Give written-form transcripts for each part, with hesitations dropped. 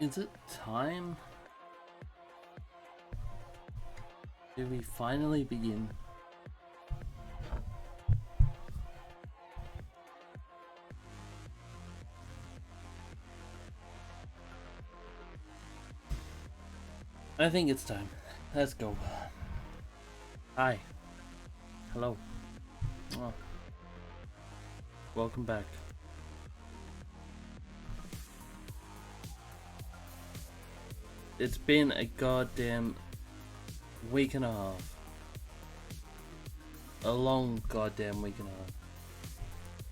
Is it time? Do we finally begin? I think it's time. Let's go. Hi. Hello. Oh. Welcome back. It's been a goddamn week and a half. A long goddamn week and a half.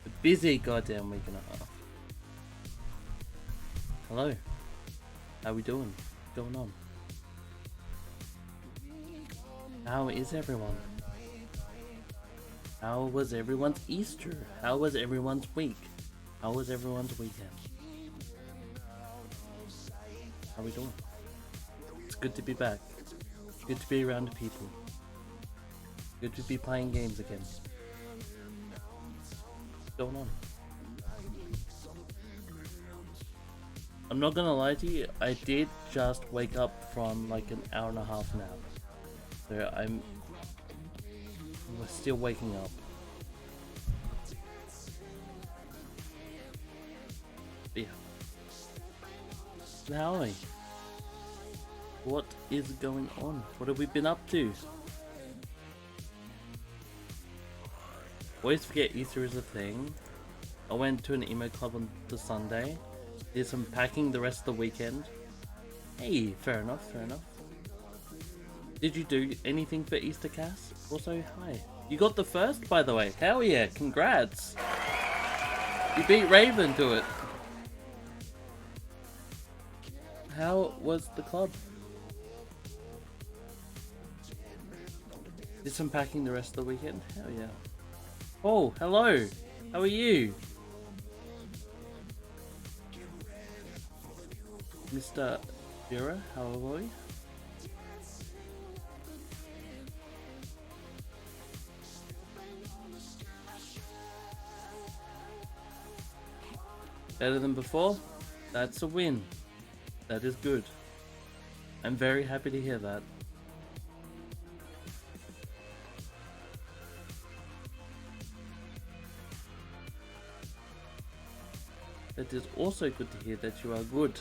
A busy goddamn week and a half. Hello. How we doing? What's going on? How is everyone? How was everyone's Easter? How was everyone's week? How was everyone's weekend? How we doing? It's good to be back. Good to be around people. Good to be playing games again. What's going on? I'm not gonna lie to you, I did just wake up from like an hour and a half nap. So we're still waking up. But yeah. How are we? What is going on? What have we been up to? Always forget Easter is a thing. I went to an emo club on the Sunday. Did some packing the rest of the weekend. Hey, fair enough, fair enough. Did you do anything for Easter, Cass? Also, hi. You got the first, by the way. Hell yeah, congrats. You beat Raven to it. How was the club? Did some packing the rest of the weekend? Hell yeah. Oh, hello. How are you? Mr. Vera, how are we? Better than before? That's a win. That is good. I'm very happy to hear that. It is also good to hear that you are good.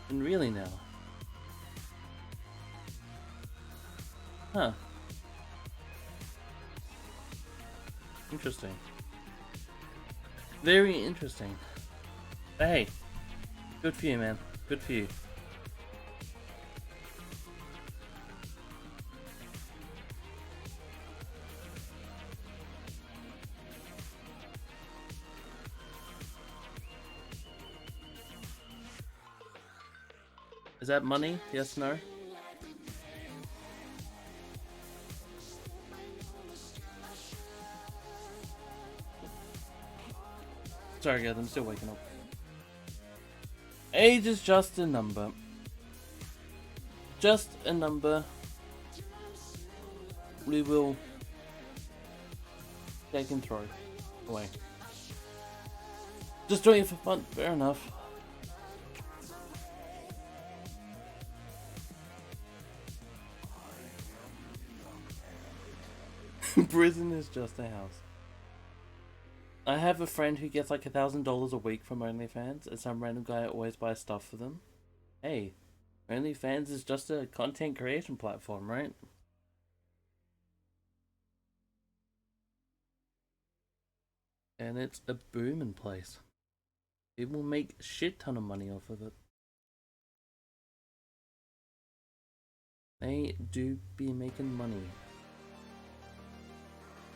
And really now. Huh. Interesting. Very interesting. But hey, good for you, man. Good for you. Is that money? Yes, no? Sorry guys, I'm still waking up. Age is just a number. Just a number. We will take and throw away. Just doing it for fun, fair enough. Prison is just a house. I have a friend who gets like $1,000 a week from OnlyFans, and some random guy always buys stuff for them. Hey, OnlyFans is just a content creation platform, right? And it's a booming place. People make shit ton of money off of it. They do be making money.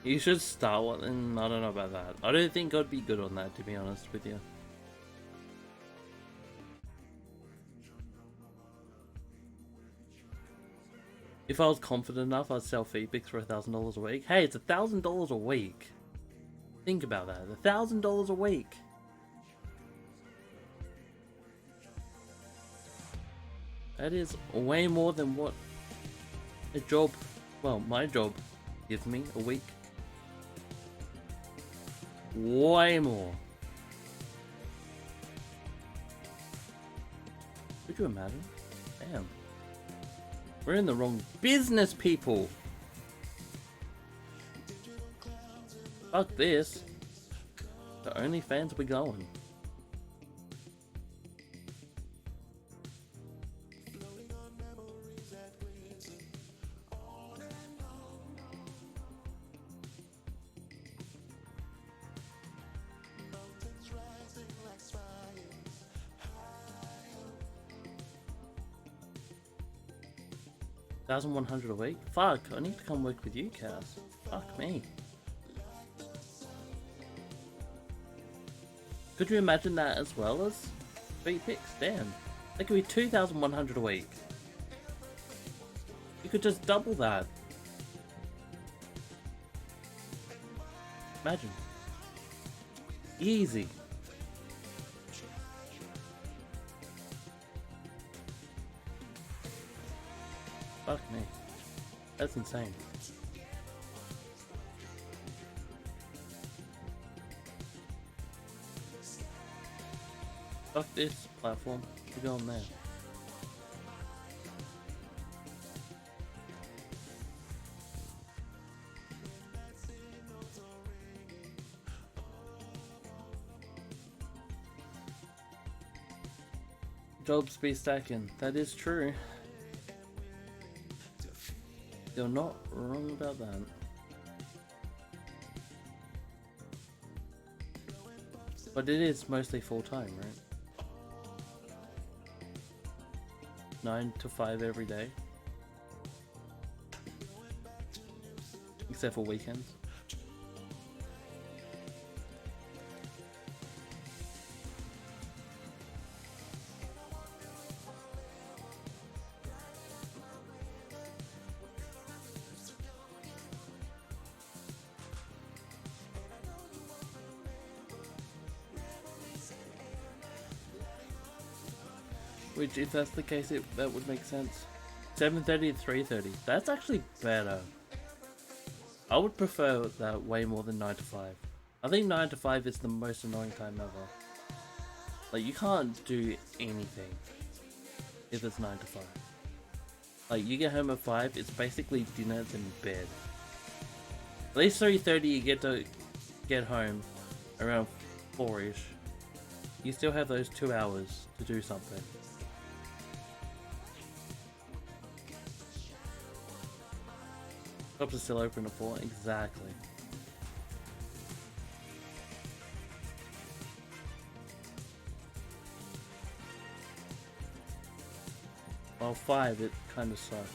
You should start one. I don't know about that. I don't think I'd be good on that, to be honest with you. If I was confident enough, I'd sell Feedpix for $1,000 a week. Hey, it's $1,000 a week. Think about that. $1,000 a week. That is way more than what a job, well, my job gives me a week. Way more. Could you imagine? Damn. We're in the wrong business, people. Fuck this. The OnlyFans we going. $1,100 a week? Fuck, I need to come work with you, Cass. Fuck me. Could you imagine that as well as free picks? Damn. That could be $2,100 a week. You could just double that. Imagine. Easy. Fuck me. That's insane. Fuck this platform. We're going there. Jobs be stacking. That is true. You're not wrong about that. But it is mostly full-time, right? 9 to 5 every day. Except for weekends. Which, if that's the case, that would make sense. 7:30 to 3:30. That's actually better. I would prefer that way more than 9 to 5. I think 9 to 5 is the most annoying time ever. Like, you can't do anything if it's 9 to 5. Like, you get home at 5, it's basically dinner and bed. At least 3:30 you get to get home around 4-ish. You still have those 2 hours to do something. Shops are still open at 4, exactly. Well, 5, it kind of sucks.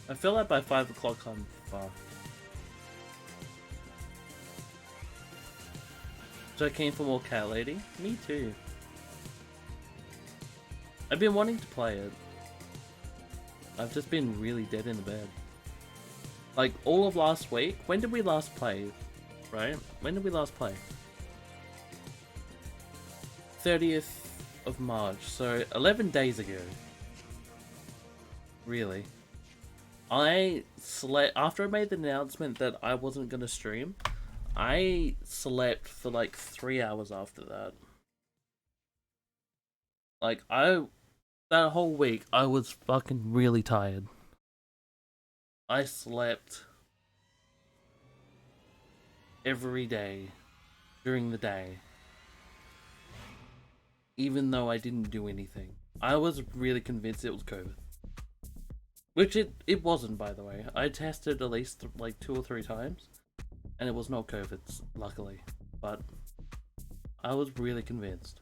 I feel like by 5 o'clock I'm fucked. So keen for more Cat Lady? Me too. I've been wanting to play it. I've just been really dead in the bed. Like, all of last week. When did we last play? Right? When did we last play? 30th of March. So, 11 days ago. Really. I slept... After I made the announcement that I wasn't going to stream, I slept for like 3 hours after that. Like, that whole week, I was fucking really tired. I slept every day during the day, even though I didn't do anything. I was really convinced it was COVID. Which it wasn't, by the way. I tested at least like 2 or 3 times, and it was not COVID, luckily. But I was really convinced.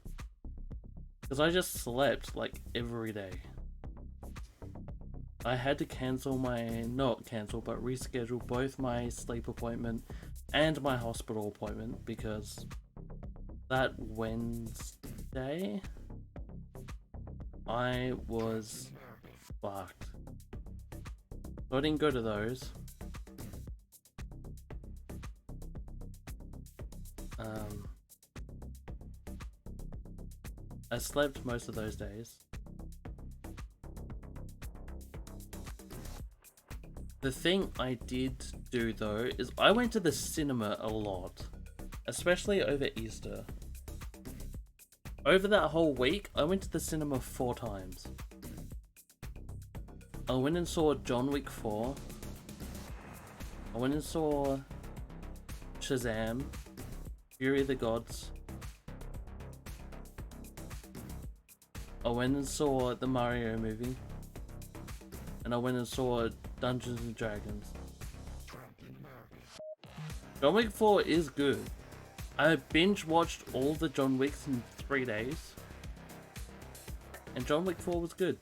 Because I just slept, like, every day. I had to cancel not cancel, but reschedule both my sleep appointment and my hospital appointment because that Wednesday, I was fucked. So I didn't go to those. I slept most of those days. The thing I did do though is I went to the cinema a lot, especially over Easter. Over that whole week, I went to the cinema 4 times. I went and saw John Wick 4. I went and saw Shazam, Fury of the Gods. I went and saw the Mario movie. And I went and saw Dungeons and Dragons. John Wick 4 is good. I binge watched all the John Wicks in 3 days. And John Wick 4 was good.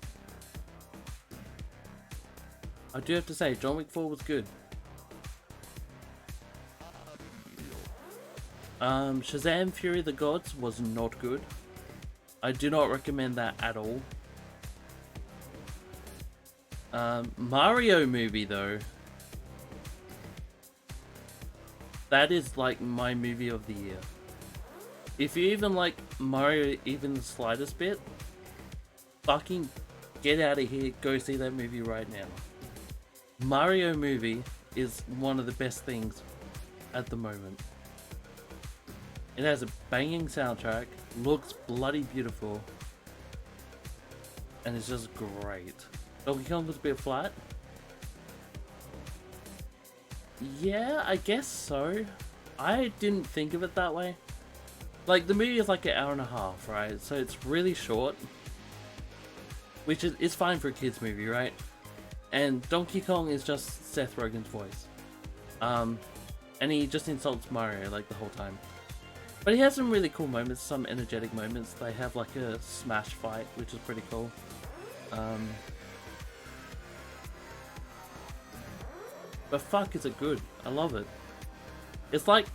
I do have to say, John Wick 4 was good. Shazam Fury of the Gods was not good. I do not recommend that at all. Mario movie though. That is like my movie of the year. If you even like Mario even the slightest bit, fucking get out of here, go see that movie right now. Mario movie is one of the best things at the moment. It has a banging soundtrack, looks bloody beautiful, and it's just great. Donkey Kong was a bit flat. Yeah, I guess so. I didn't think of it that way. Like, the movie is like an hour and a half, right? So it's really short. Which is fine for a kid's movie, right? And Donkey Kong is just Seth Rogen's voice. And he just insults Mario like the whole time. But he has some really cool moments, some energetic moments. They have like a smash fight, which is pretty cool. But fuck, is it good? I love it. It's like,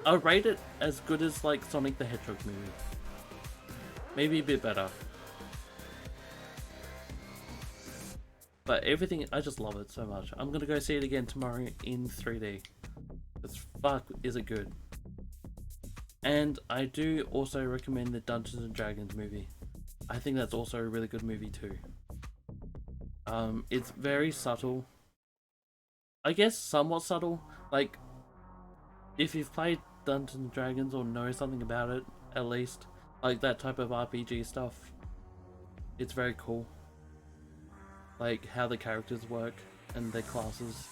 I rate it as good as like Sonic the Hedgehog movie. Maybe a bit better. But everything, I just love it so much. I'm gonna go see it again tomorrow in 3D. Because fuck, is it good. And I do also recommend the Dungeons and Dragons movie. I think that's also a really good movie too. It's very subtle. I guess somewhat subtle. Like, if you've played Dungeons and Dragons or know something about it, at least, like that type of RPG stuff, it's very cool. Like how the characters work and their classes.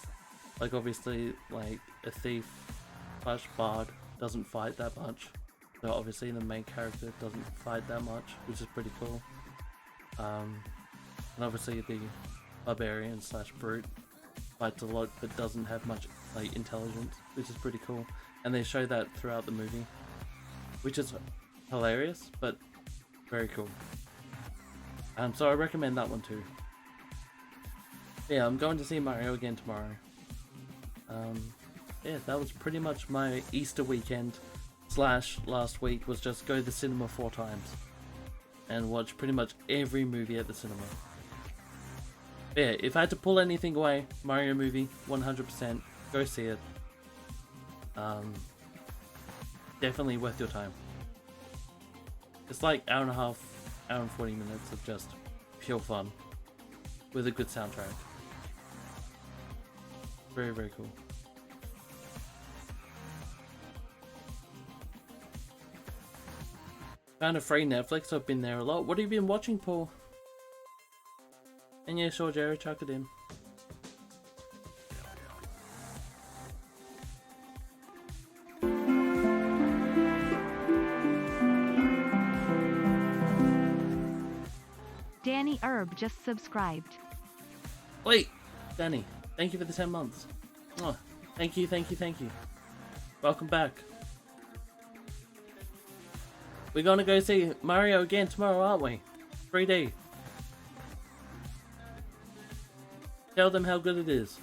Like obviously, like a thief / bard doesn't fight that much. So obviously the main character doesn't fight that much, which is pretty cool. And obviously the barbarian / brute fights a lot but doesn't have much like intelligence, which is pretty cool. And they show that throughout the movie, which is hilarious but very cool. So I recommend that one too. Yeah, I'm going to see Mario again tomorrow. Yeah, that was pretty much my Easter weekend / last week, was just go to the cinema 4 times and watch pretty much every movie at the cinema. Yeah, if I had to pull anything away, Mario movie, 100%, go see it. Definitely worth your time. It's like hour and a half, hour and 40 minutes of just pure fun with a good soundtrack. Very, very cool. Found a free Netflix, I've been there a lot. What have you been watching, Paul? And yeah, sure, Jerry, chuck it in. Danny Herb just subscribed. Wait, Danny, thank you for the 10 months. Oh, thank you, thank you, thank you. Welcome back. We're gonna go see Mario again tomorrow, aren't we? 3D. Tell them how good it is.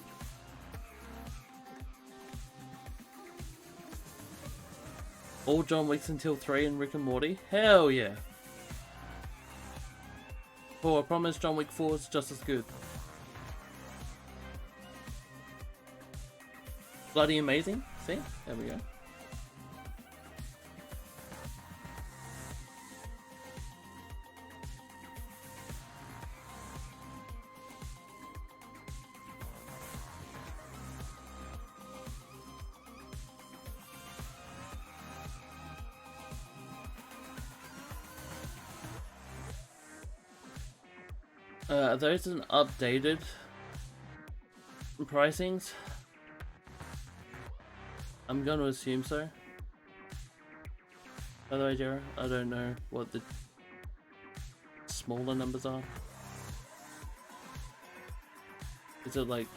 All John Wicks until 3 and Rick and Morty? Hell yeah. Oh, I promise John Wick 4 is just as good. Bloody amazing. See? There we go. Are those an updated pricings? I'm gonna assume so. By the way, Jera, I don't know what the smaller numbers are. Is it like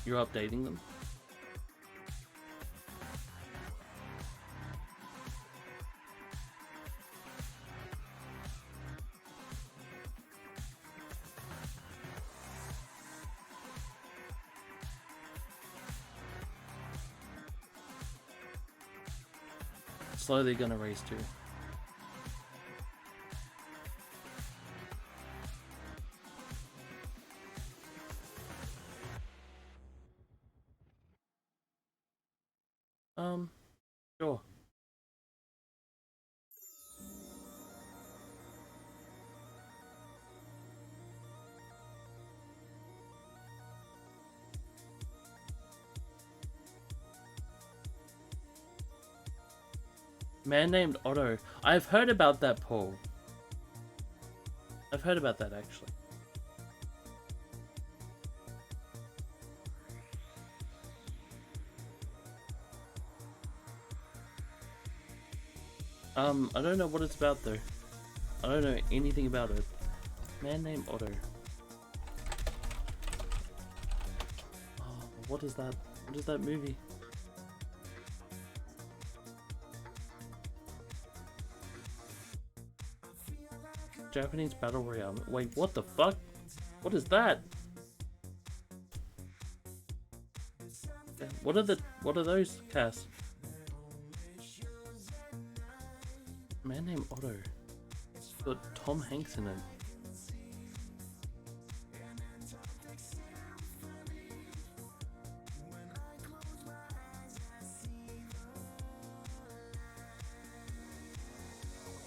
you're updating them? Slowly gonna raise too. Sure. Man named Otto. I've heard about that, Paul. I've heard about that actually. I don't know what it's about though. I don't know anything about it. Man named Otto. Oh, what is that? What is that movie? Japanese Battle Royale. Wait, what the fuck? What is that? What are those, Cass? Man named Otto. It's got Tom Hanks in it.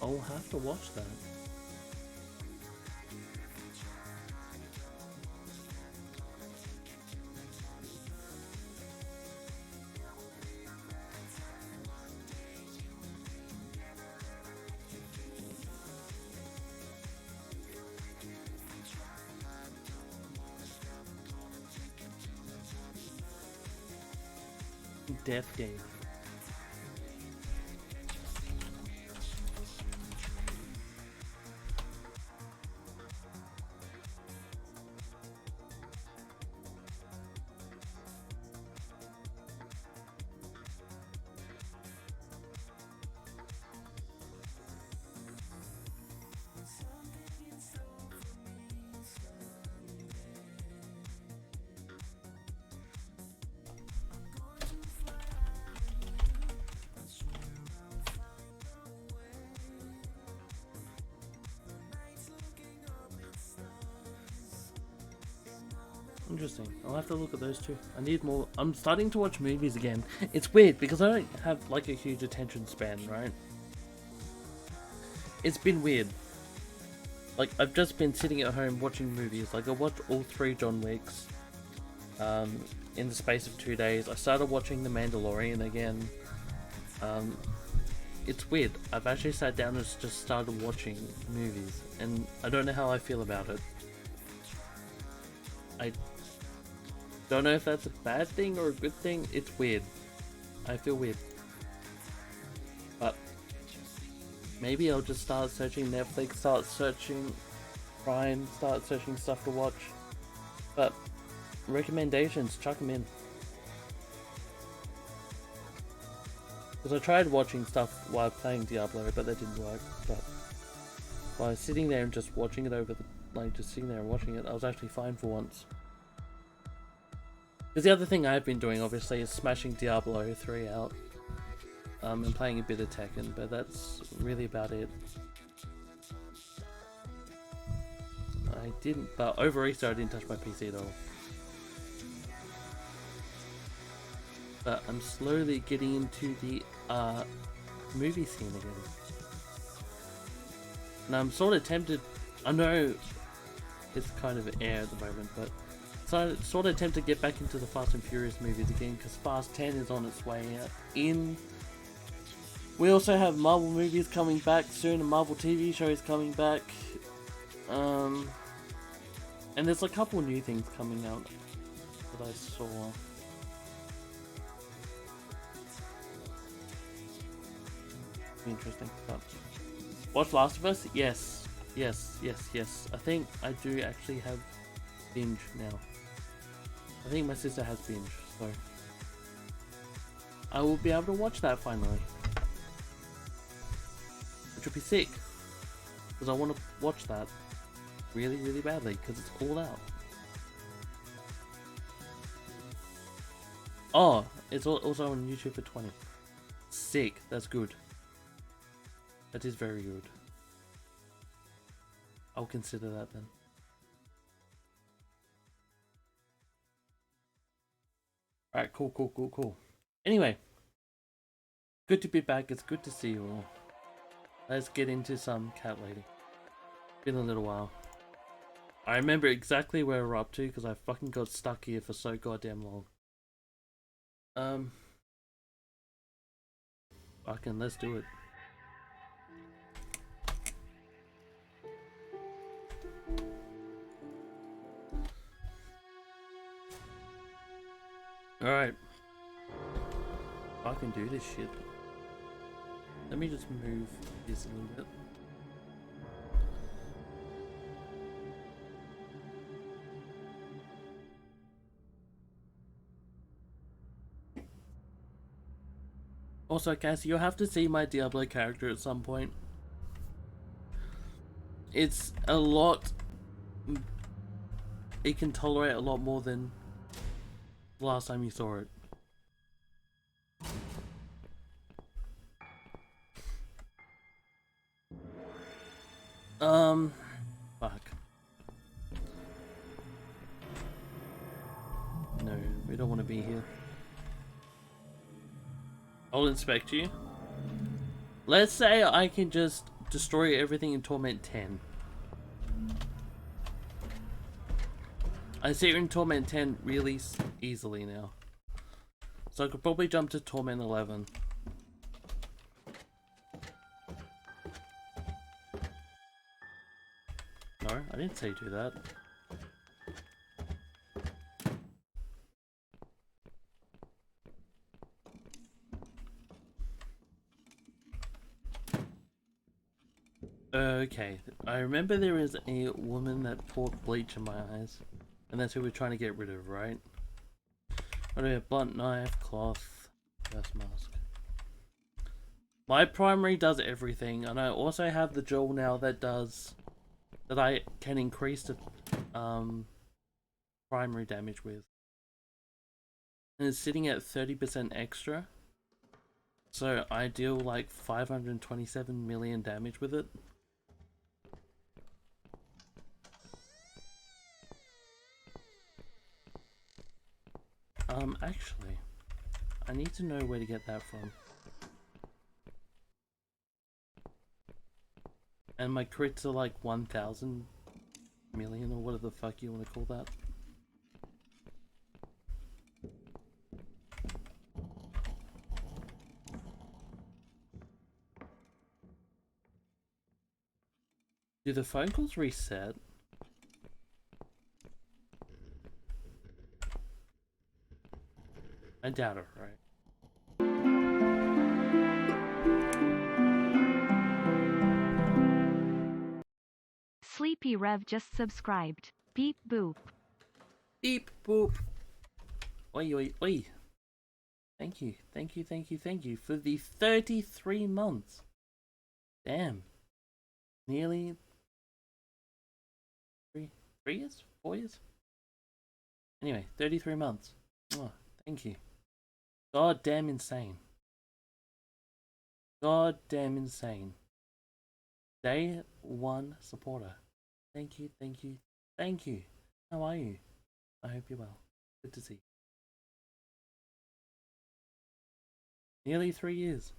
I'll have to watch that. Death Game. Interesting. I'll have to look at those too. I need more. I'm starting to watch movies again. It's weird because I don't have like a huge attention span, right? It's been weird. Like, I've just been sitting at home watching movies. Like, I watched all 3 John Wicks in the space of 2 days. I started watching The Mandalorian again. It's weird. I've actually sat down and just started watching movies, and I don't know how I feel about it. I don't know if that's a bad thing or a good thing. It's weird. I feel weird. But maybe I'll just start searching Netflix, start searching Prime, start searching stuff to watch. But recommendations, chuck them in. Because I tried watching stuff while playing Diablo, but that didn't work. But by sitting there and just watching it over the, just sitting there and watching it, I was actually fine for once. Because the other thing I've been doing, obviously, is smashing Diablo 3 out. And playing a bit of Tekken, but that's really about it. But over Easter I didn't touch my PC at all. But I'm slowly getting into the movie scene again. And I'm sort of tempted, I know it's kind of air at the moment, but so I'm sort of tempted to get back into the Fast and Furious movies again, because Fast 10 is on its way in. We also have Marvel movies coming back soon, a Marvel TV show is coming back. And there's a couple new things coming out that I saw. Interesting stuff. Watch Last of Us? Yes. Yes. I think I do actually have binge now. I think my sister has binge, so I will be able to watch that finally. Which would be sick. Because I want to watch that really, really badly, because it's all out. Oh, it's also on YouTube for 20. Sick, that's good. That is very good. I'll consider that then. Alright, cool. Anyway, good to be back. It's good to see you all. Let's get into some Cat Lady. Been a little while. I remember exactly where we're up to because I fucking got stuck here for so goddamn long. Fucking let's do it. Alright. I can do this shit. Let me just move this a little bit. Also, Cassie, you'll have to see my Diablo character at some point. It's a lot... It can tolerate a lot more than the last time you saw it. Fuck. No, we don't want to be here. I'll inspect you. Let's say I can just destroy everything in Torment 10. I see you're in Torment 10 really easily now. So I could probably jump to Torment 11. No, I didn't say do that. Okay, I remember there is a woman that poured bleach in my eyes. And that's who we're trying to get rid of, right? What do we have? Blunt knife, cloth, gas mask. My primary does everything, and I also have the jewel now that does... that I can increase the primary damage with. And it's sitting at 30% extra. So I deal like 527 million damage with it. Actually, I need to know where to get that from. And my crits are like 1,000 million or whatever the fuck you want to call that. Do the phone calls reset? I doubt it, right? Sleepy Rev just subscribed. Beep boop. Beep boop. Oi. Thank you for the 33 months. Damn. Nearly 3 years? 4 years? Anyway, 33 months. Oh, thank you. God damn insane. God damn insane. Day 1 supporter. Thank you. How are you? I hope you're well. Good to see you. Nearly 3 years.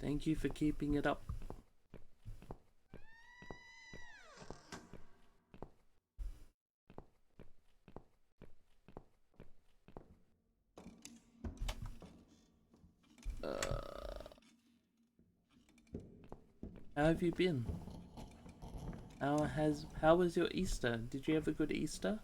Thank you for keeping it up. How have you been? How was your Easter? Did you have a good Easter?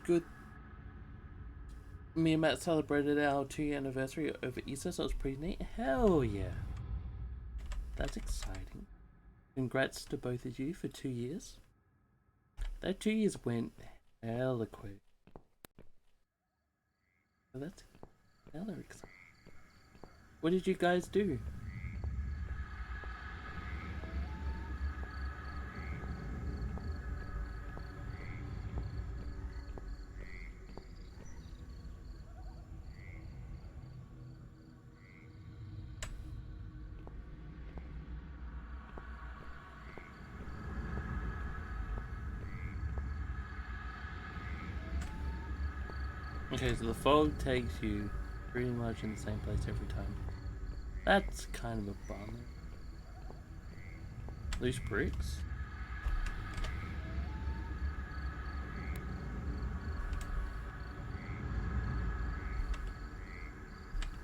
Good. Me and Matt celebrated our 2-year anniversary over Easter, so it was pretty neat. Hell yeah. That's exciting. Congrats to both of you for 2 years. That 2 years went hella quick. So that's hella exciting. What did you guys do? Okay, so the fog takes you pretty much in the same place every time. That's kind of a bummer. Loose bricks?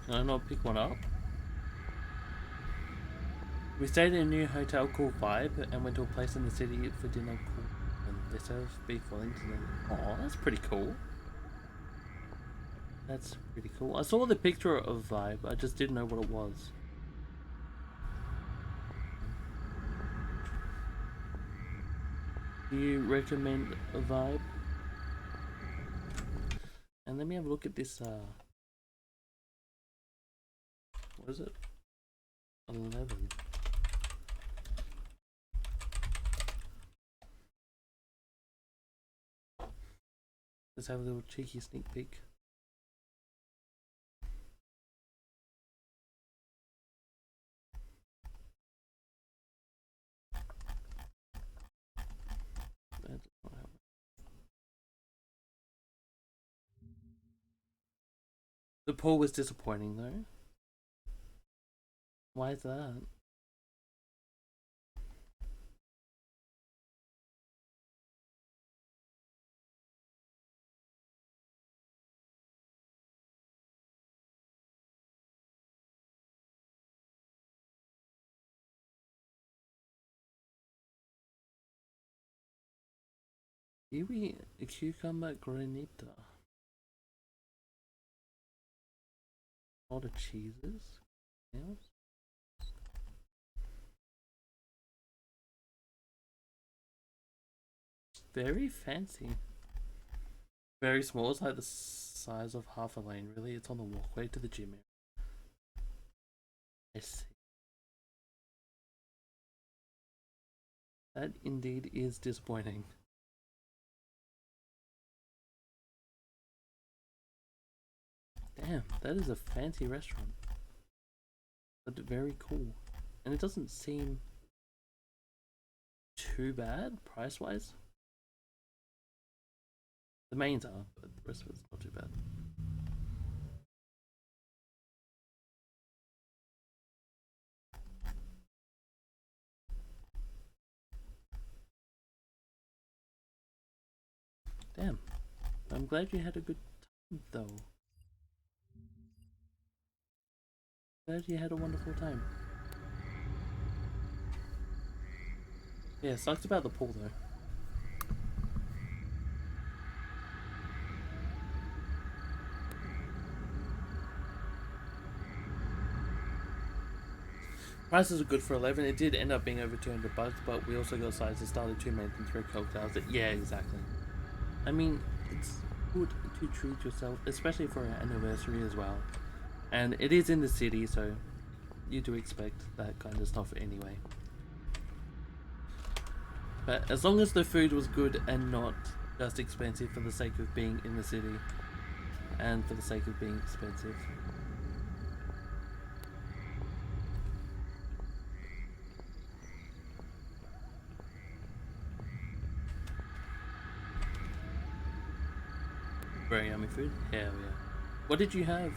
Can I not pick one up? We stayed in a new hotel called Vibe and went to a place in the city for dinner called and they serve beef Wellington. Oh, that's pretty cool. That's pretty cool. I saw the picture of Vibe, I just didn't know what it was. Do you recommend a Vibe? And let me have a look at this, what is it? 11. Let's have a little cheeky sneak peek. The pool was disappointing though. Why is that? Kiwi cucumber granita. All the cheeses. Yes. Very fancy. Very small. It's like the size of half a lane. Really, it's on the walkway to the gym. I see. That indeed is disappointing. Damn, that is a fancy restaurant. But very cool. And it doesn't seem too bad price-wise. The mains are, but the rest of it's not too bad. Damn. I'm glad you had a good time though. Glad you had a wonderful time. Yeah, sucks about the pool though. Prices are good for 11. It did end up being over $200, but we also got sizes started 2 mains and 3 cocktails. Yeah, exactly. I mean, it's good to treat yourself, especially for an anniversary as well. And it is in the city, so you do expect that kind of stuff anyway. But as long as the food was good and not just expensive for the sake of being in the city and for the sake of being expensive. Very yummy food. Hell yeah. What did you have?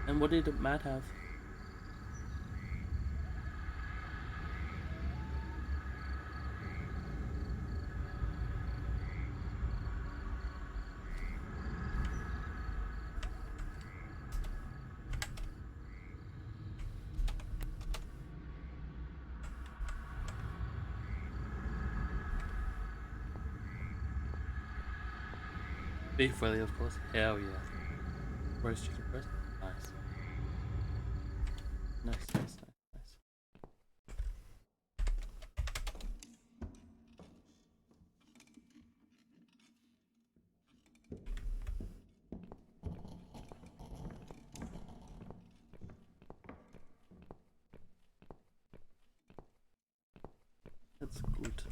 And what did Matt have? Beef belly, of course. Hell yeah. Roast chicken breast. Nice. Nice, nice, nice, nice. That's good.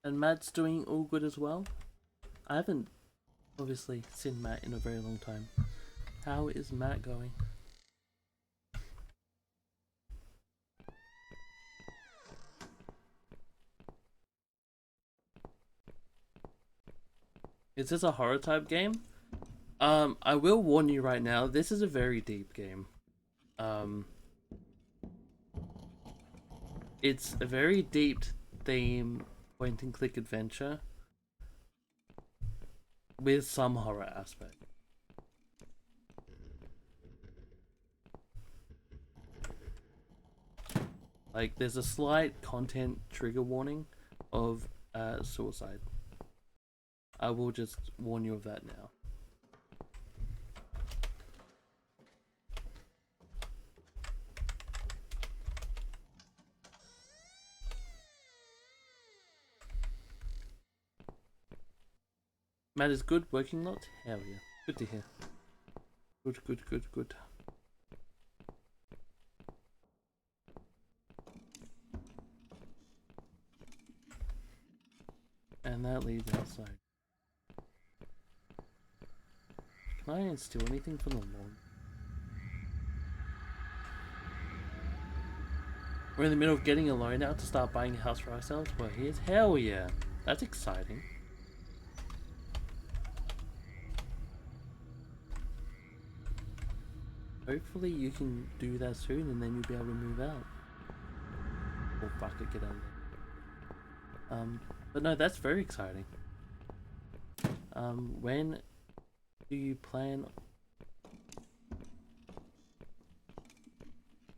And Matt's doing all good as well? I haven't obviously seen Matt in a very long time. How is Matt going? Is this a horror type game? I will warn you right now, this is a very deep game. It's a very deep theme, point and click adventure with some horror aspect. Like, there's a slight content trigger warning of suicide. I will just warn you of that now. Matt is good, working lot? Hell yeah. Good to hear. Good, good, good, good. And that leads outside. Can I steal anything from the lawn? We're in the middle of getting a loan out to start buying a house for ourselves. Well, here's hell yeah. That's exciting. Hopefully you can do that soon and then you'll be able to move out. Oh fuck it, get out of there. But no, that's very exciting. When do you plan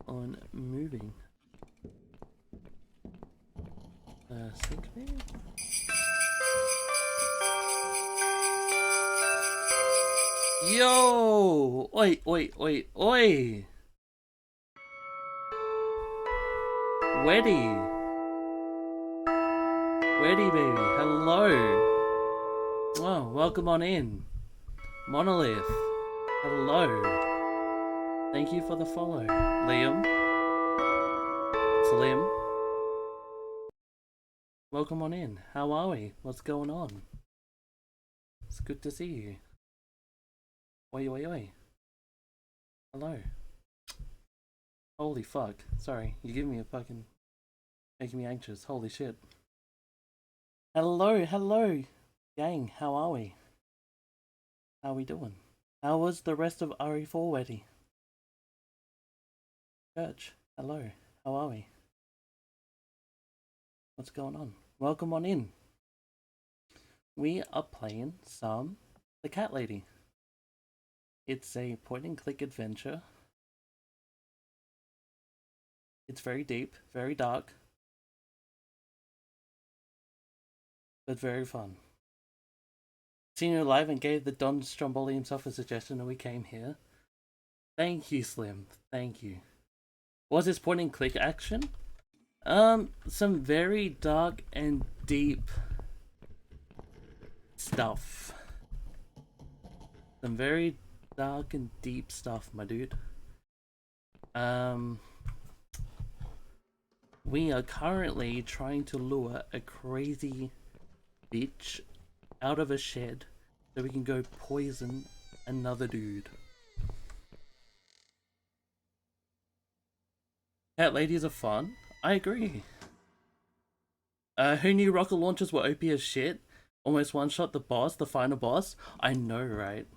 on moving? Sync maybe? Yo! Oi, oi, oi, oi! Weddy! Weddy baby, hello! Oh, welcome on in. Monolith, hello. Thank you for the follow. Liam. Slim. Welcome on in. How are we? What's going on? It's good to see you. Oi, oi, oi. Hello. Holy fuck. Sorry, you give me a fucking... making me anxious. Holy shit. Hello, hello. Gang, how are we? How are we doing? How was the rest of RE4 Weddy? Church, hello. How are we? What's going on? Welcome on in. We are playing some The Cat Lady. It's a point and click adventure. It's very deep, very dark, but very fun. Seen you live and gave the Don Stromboli himself a suggestion and we came here. Thank you, Slim. Thank you. Was this point and click action? Some very dark and deep stuff. Some very dark and deep stuff, my dude. We are currently trying to lure a crazy bitch out of a shed so we can go poison another dude. Cat ladies are fun. I agree. Who knew rocket launchers were OP as shit? Almost one-shot the boss, the final boss. I know, right?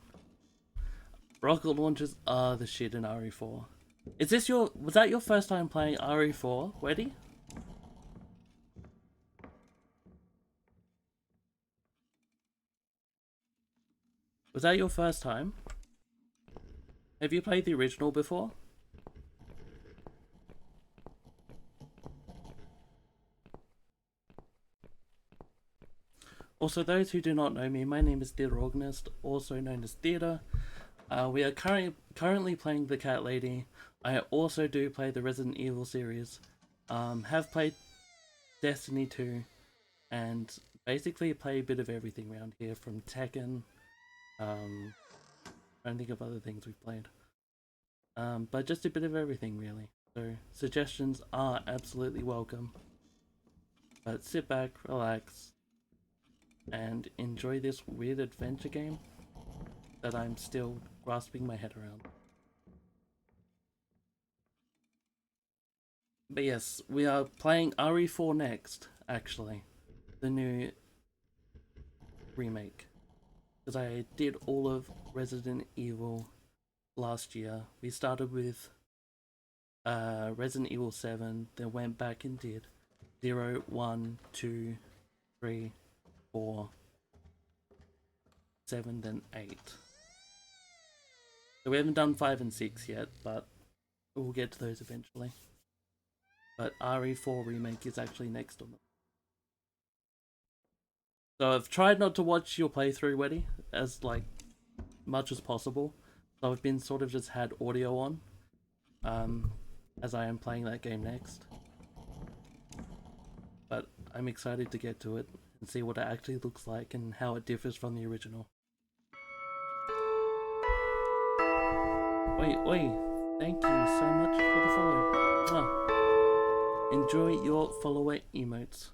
Rocket launchers are the shit in RE4. Was that your first time playing RE4, Weddy? Was that your first time? Have you played the original before? Also, those who do not know me, my name is Theatre Organist, also known as Theatre. We are currently playing the Cat Lady. I also do play the Resident Evil series. Have played Destiny 2, and basically play a bit of everything around here, from Tekken. Trying to think of other things we've played. But just a bit of everything, really. So suggestions are absolutely welcome. But sit back, relax, and enjoy this weird adventure game that I'm still grasping my head around. But yes, we are playing RE4 next, actually. The new remake. Because I did all of Resident Evil last year. We started with Resident Evil 7, then went back and did 0, 1, 2, 3, 4, 7, then 8. So we haven't done 5 and 6 yet, but we'll get to those eventually. But RE4 Remake is actually next on them. So I've tried not to watch your playthrough, Weddy, as like much as possible. So I've been sort of just had audio on, as I am playing that game next. But I'm excited to get to it and see what it actually looks like and how it differs from the original. Wait, thank you so much for the follow. Oh. Enjoy your follower emotes.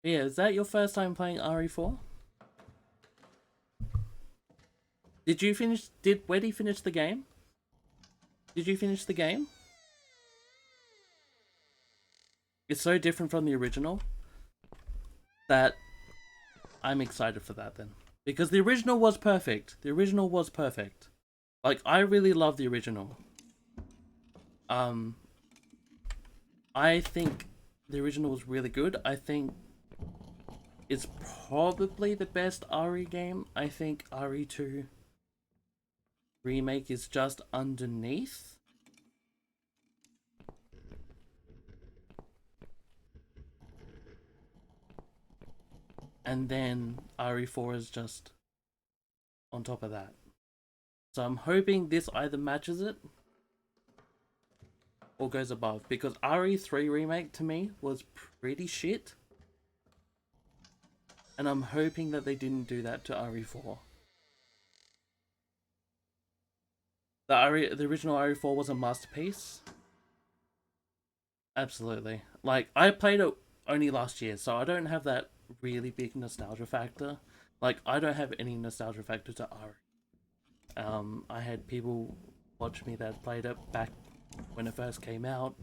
Yeah, is that your first time playing RE4? Did Weddy finish the game? Did you finish the game? It's so different from the original that I'm excited for that then. Because the original was perfect. The original was perfect. Like, I really love the original. I think the original was really good. I think it's probably the best RE game. I think RE2 Remake is just underneath. And then RE4 is just on top of that. So I'm hoping this either matches it or goes above, because RE3 Remake to me was pretty shit. And I'm hoping that they didn't do that to RE4. The original RE4 was a masterpiece. Absolutely. Like, I played it only last year, so I don't have that really big nostalgia factor. Like, I don't have any nostalgia factor to RE. I had people watch me that played it back when it first came out.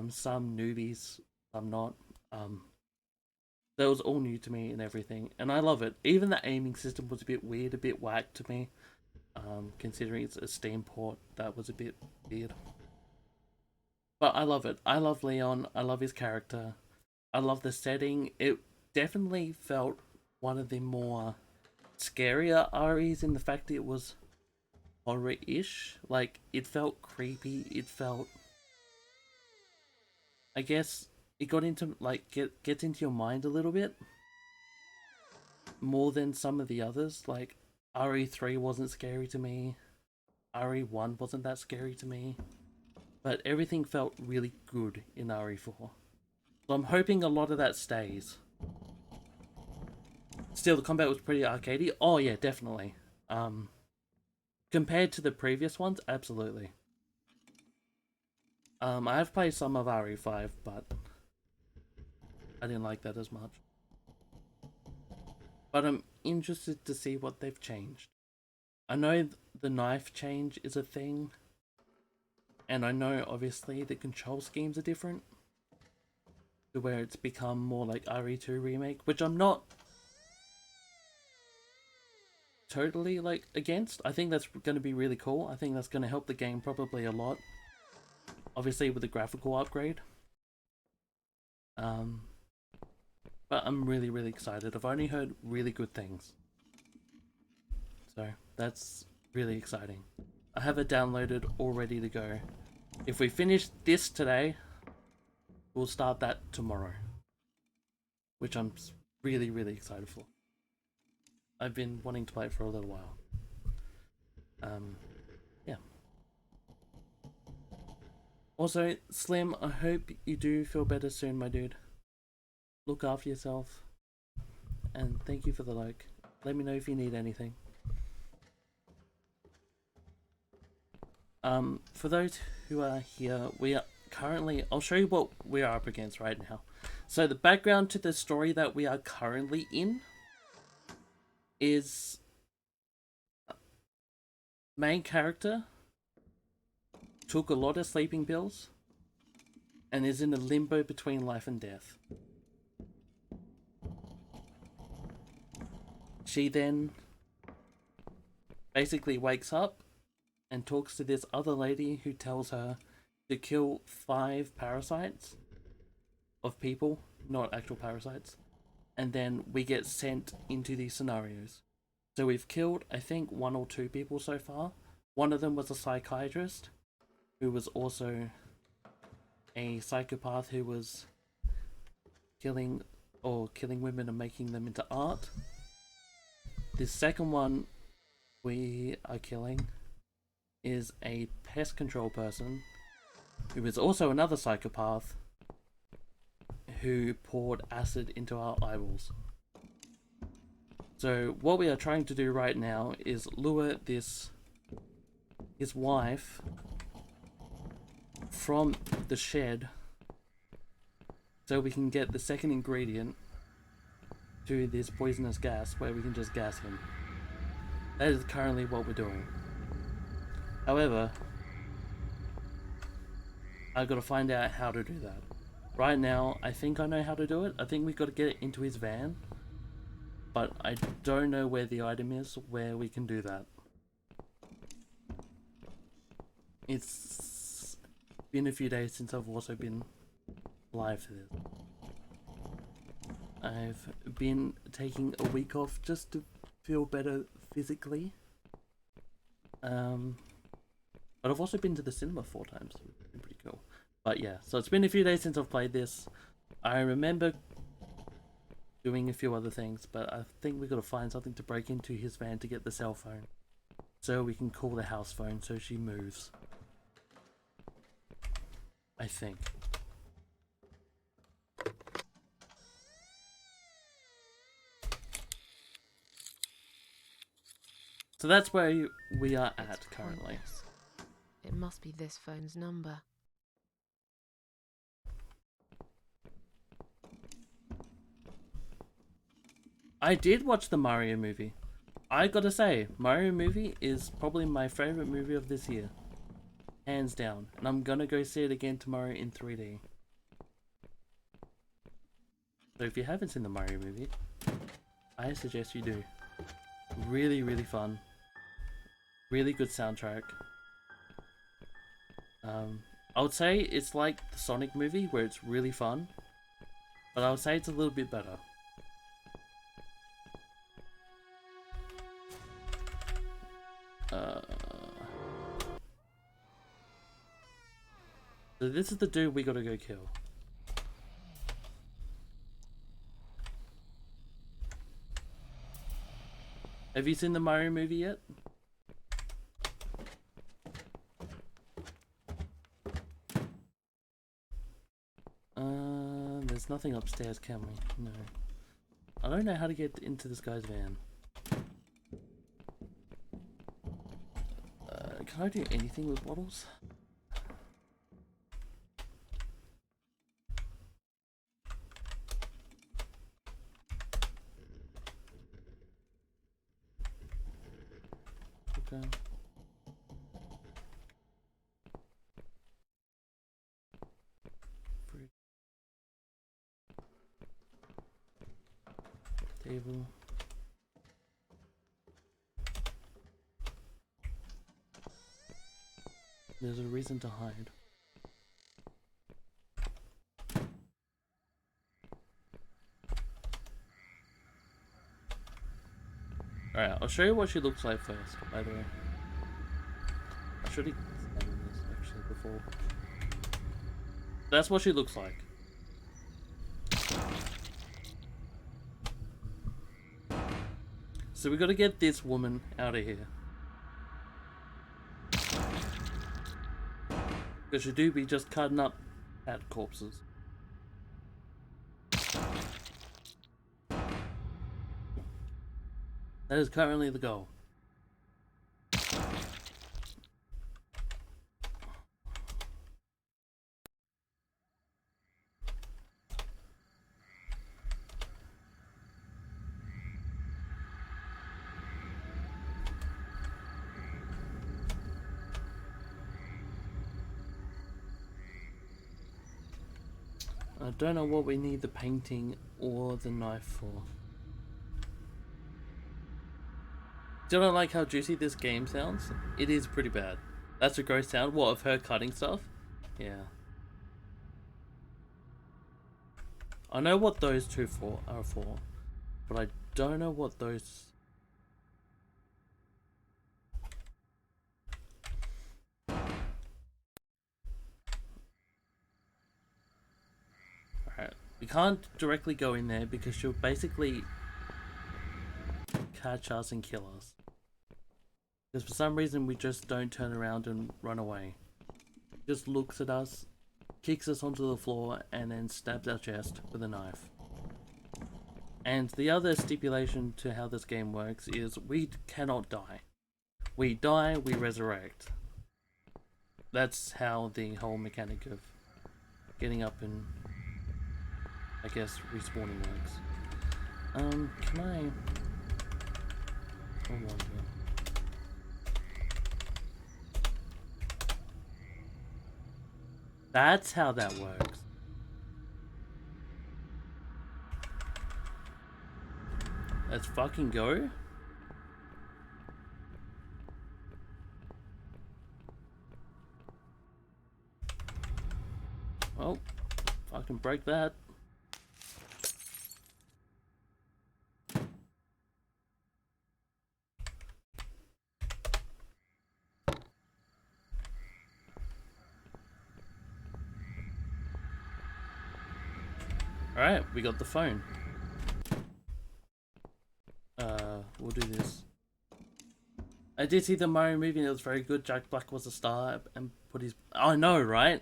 Some newbies, some not. That was all new to me and everything, and I love it. Even the aiming system was a bit weird, a bit whack to me. Considering it's a Steam port, that was a bit weird. But I love it. I love Leon. I love his character. I love the setting. It definitely felt one of the more scarier REs in the fact that it was horror-ish. Like, it felt creepy. It felt, I guess, it got into, like, gets into your mind a little bit more than some of the others. Like, RE3 wasn't scary to me. RE1 wasn't that scary to me. But everything felt really good in RE4. So I'm hoping a lot of that stays. Still, the combat was pretty arcadey. Oh yeah, definitely. Compared to the previous ones, absolutely. I have played some of RE5, but I didn't like that as much. But I'm interested to see what they've changed. I know the knife change is a thing, and I know obviously the control schemes are different, to where it's become more like RE2 Remake, which I'm not totally like against. I think that's going to be really cool. I think that's going to help the game probably a lot, obviously with the graphical upgrade. But I'm really excited. I've only heard really good things, so that's really exciting. I have it downloaded all ready to go. If we finish this today, we'll start that tomorrow, which I'm really excited for. I've been wanting to play it for a little while. Yeah. Also, Slim, I hope you do feel better soon, my dude. Look after yourself. And thank you for the like. Let me know if you need anything. For those who are here, we are currently... I'll show you what we are up against right now. So the background to the story that we are currently in is... Main character took a lot of sleeping pills and is in a limbo between life and death. She then basically wakes up and talks to this other lady who tells her to kill 5 parasites of people, not actual parasites, and then we get sent into these scenarios. So we've killed, I think, 1 or 2 people so far. One of them was a psychiatrist who was also a psychopath who was killing women and making them into art. The second one we are killing is a pest control person who is also another psychopath who poured acid into our eyeballs. So what we are trying to do right now is lure his wife from the shed so we can get the second ingredient to this poisonous gas where we can just gas him. That is currently what we're doing. However, I've got to find out how to do that. Right now, I think I know how to do it. I think we've got to get it into his van. But I don't know where the item is where we can do that. It's been a few days since I've also been live for this. I've been taking a week off just to feel better physically. But I've also been to the cinema 4 times, so it's been pretty cool. But yeah, so it's been a few days since I've played this. I remember doing a few other things, but I think we've got to find something to break into his van to get the cell phone. So we can call the house phone so she moves. I think. So that's where we are at currently. It must be this phone's number. I did watch the Mario movie. I gotta say, Mario movie is probably my favorite movie of this year. Hands down. And I'm gonna go see it again tomorrow in 3D. So if you haven't seen the Mario movie, I suggest you do. Really fun. Really good soundtrack. I would say it's like the Sonic movie where it's really fun, but I would say it's a little bit better. So this is the dude we gotta go kill. Have you seen the Mario movie yet? There's nothing upstairs, can we? No. I don't know how to get into this guy's van. Can I do anything with bottles? Okay. Fridge. Table. There's a reason to hide. Alright, I'll show you what she looks like first, by the way. I should have done this actually before. That's what she looks like. So we gotta get this woman out of here. Because she do be just cutting up at corpses. That is currently the goal. I don't know what we need the painting or the knife for. Still don't like how juicy this game sounds. It is pretty bad. That's a gross sound. What, of her cutting stuff? Yeah. I know what those two are for, but I don't know what those... Alright, we can't directly go in there because she'll basically catch us and kill us. Because for some reason we just don't turn around and run away. Just looks at us, kicks us onto the floor, and then stabs our chest with a knife. And the other stipulation to how this game works is we cannot die. We die, we resurrect. That's how the whole mechanic of getting up and, I guess, respawning works. Can I... Hold on here. That's how that works. Let's fucking go. Well, fucking break that. Alright, we got the phone. We'll do this. I did see the Mario movie and it was very good. Jack Black was a star and put his... I know, right?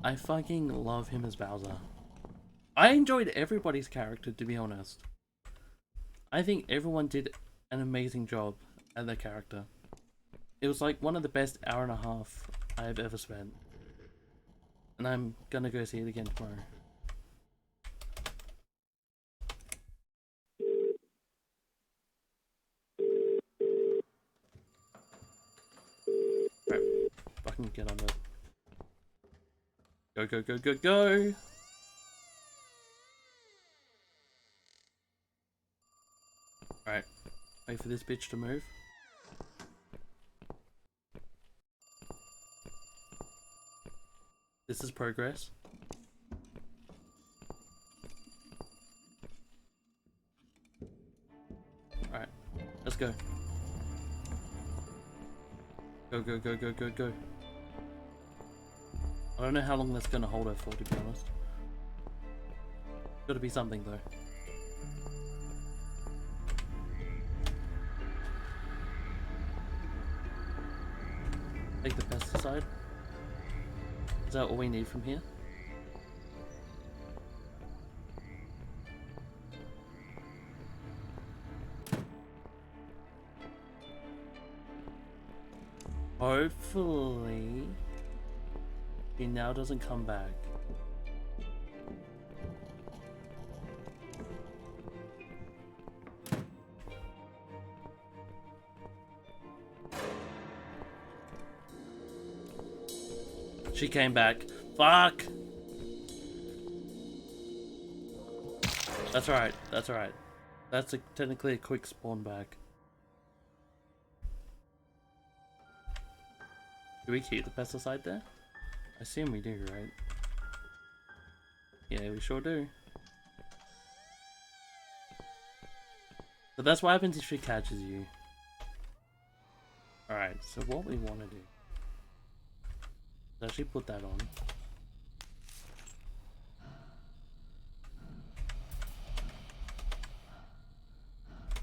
I fucking love him as Bowser. I enjoyed everybody's character, to be honest. I think everyone did an amazing job at their character. It was like one of the best hour and a half I've ever spent. And I'm gonna go see it again tomorrow. Right, fucking get on it. Go, go, go, go, go! Alright, wait for this bitch to move. This is progress. Alright, let's go. Go, go, go, go, go, go. I don't know how long that's gonna hold her for, to be honest. Gotta be something though. Take the pesticide. Is that all we need from here? Hopefully he now doesn't come back. She came back. Fuck! That's alright, that's alright. That's technically a quick spawn back. Do we keep the pesticide there? I assume we do, right? Yeah, we sure do. But that's what happens if she catches you. Alright, so what we want to do is actually put that on.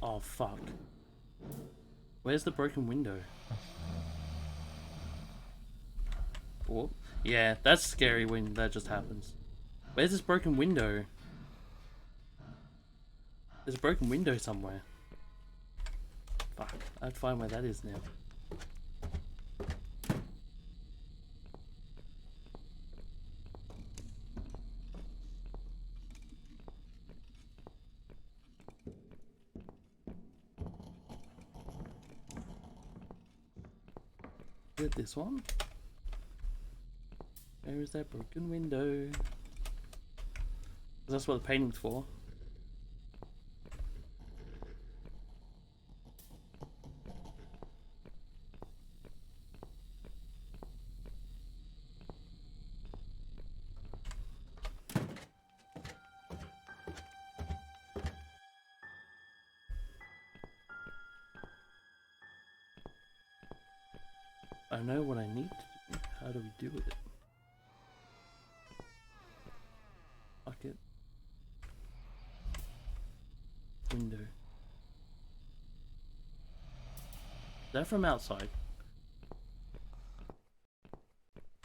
Oh fuck. Where's the broken window? Oh, yeah, that's scary when that just happens. Where's this broken window? There's a broken window somewhere. Fuck, I'd find where that is now. Is it this one? Where is that broken window? That's what the painting's for. I know what I need to do. How do we do with it? Fuck it. Window. Is that from outside?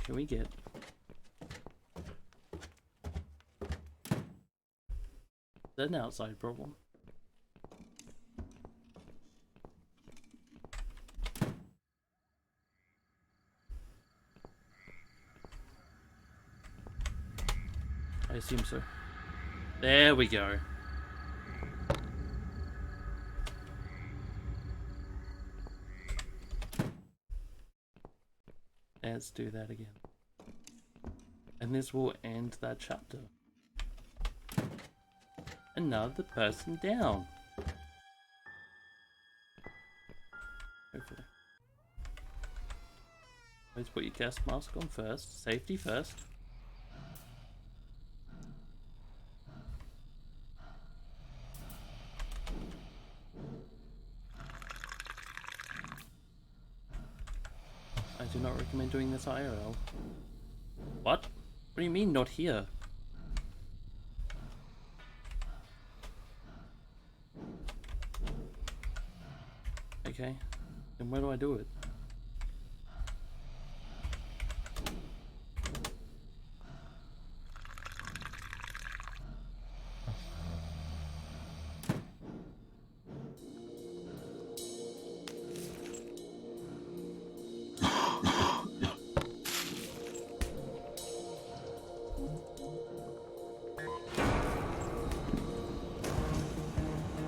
Can we get... Is that an outside problem? I assume so. There we go. Let's do that again. And this will end that chapter. Another person down. Hopefully. Always put your gas mask on first. Safety first. I do not recommend doing this IRL. What? What do you mean not here? Okay, then where do I do it?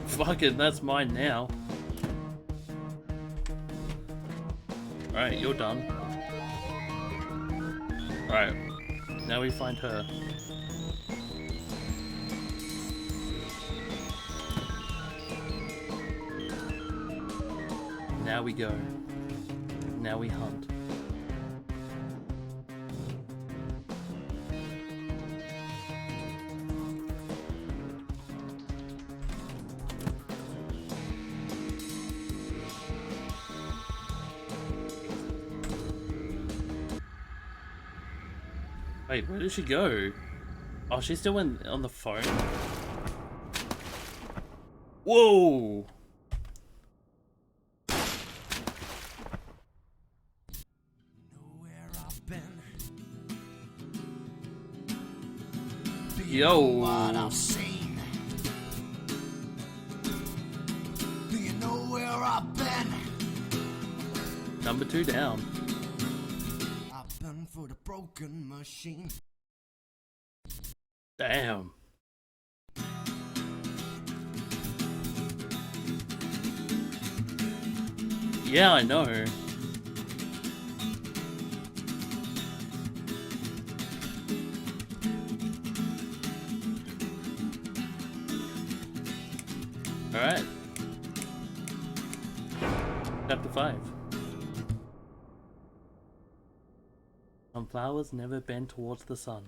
Fuck it, that's mine now. Alright, you're done. Alright, now we find her. Now we go. Now we hunt. Wait, where did she go? Oh, she's still on the phone. Whoa! Yo! What I've seen. Do you know where I've been? Number 2 down. I've been for the broken machine. Damn. Yeah, I know. Alright. Chapter 5. Some flowers never bend towards the sun.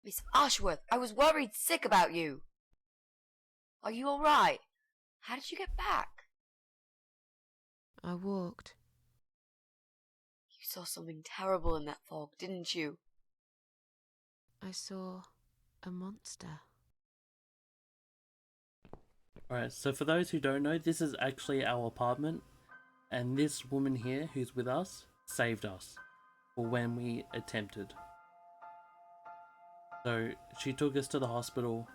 Miss Ashworth, I was worried sick about you. Are you all right? How did you get back? I walked. You saw something terrible in that fog, didn't you? I saw a monster. Alright, so for those who don't know, this is actually our apartment. And this woman here who's with us saved us for when we attempted. So she took us to the hospital.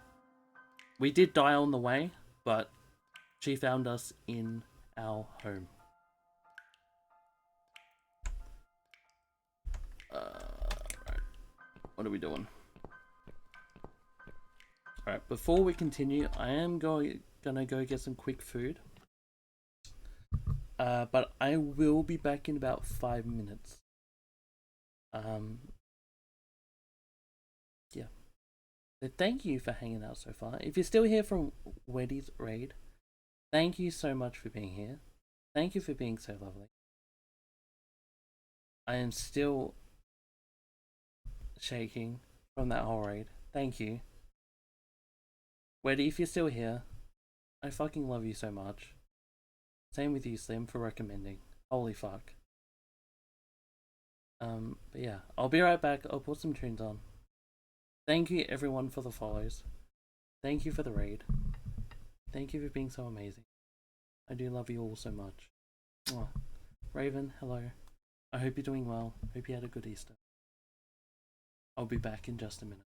We did die on the way, but she found us in our home. Right. What are we doing? Alright, before we continue, I am gonna go get some quick food. But I will be back in about 5 minutes. Yeah. So thank you for hanging out so far. If you're still here from Weddy's raid, thank you so much for being here. Thank you for being so lovely. I am still shaking from that whole raid. Thank you. Weddy, if you're still here, I fucking love you so much. Same with you, Slim, for recommending. Holy fuck. But yeah, I'll be right back. I'll put some tunes on. Thank you everyone for the follows. Thank you for the raid. Thank you for being so amazing. I do love you all so much. Mwah. Raven, hello. I hope you're doing well. Hope you had a good Easter. I'll be back in just a minute.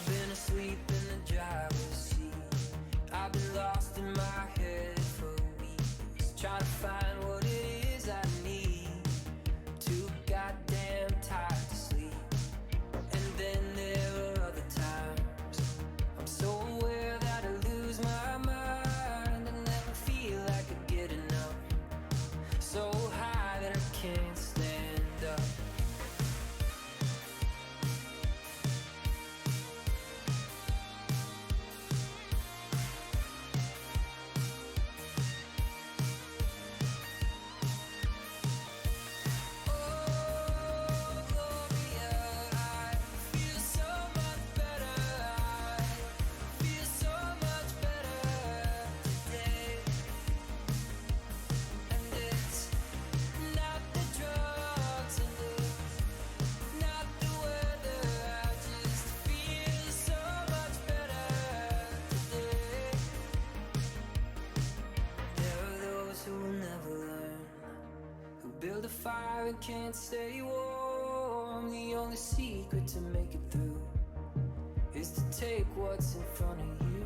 I've been asleep in the driver's seat. I've been lost in my head for weeks, trying to find what it is I need. Too goddamn tired to sleep. And then there are other times I'm so aware that I lose my mind and never feel like I get enough. So high that I can't stand up. Build a fire and can't stay warm. The only secret to make it through is to take what's in front of you.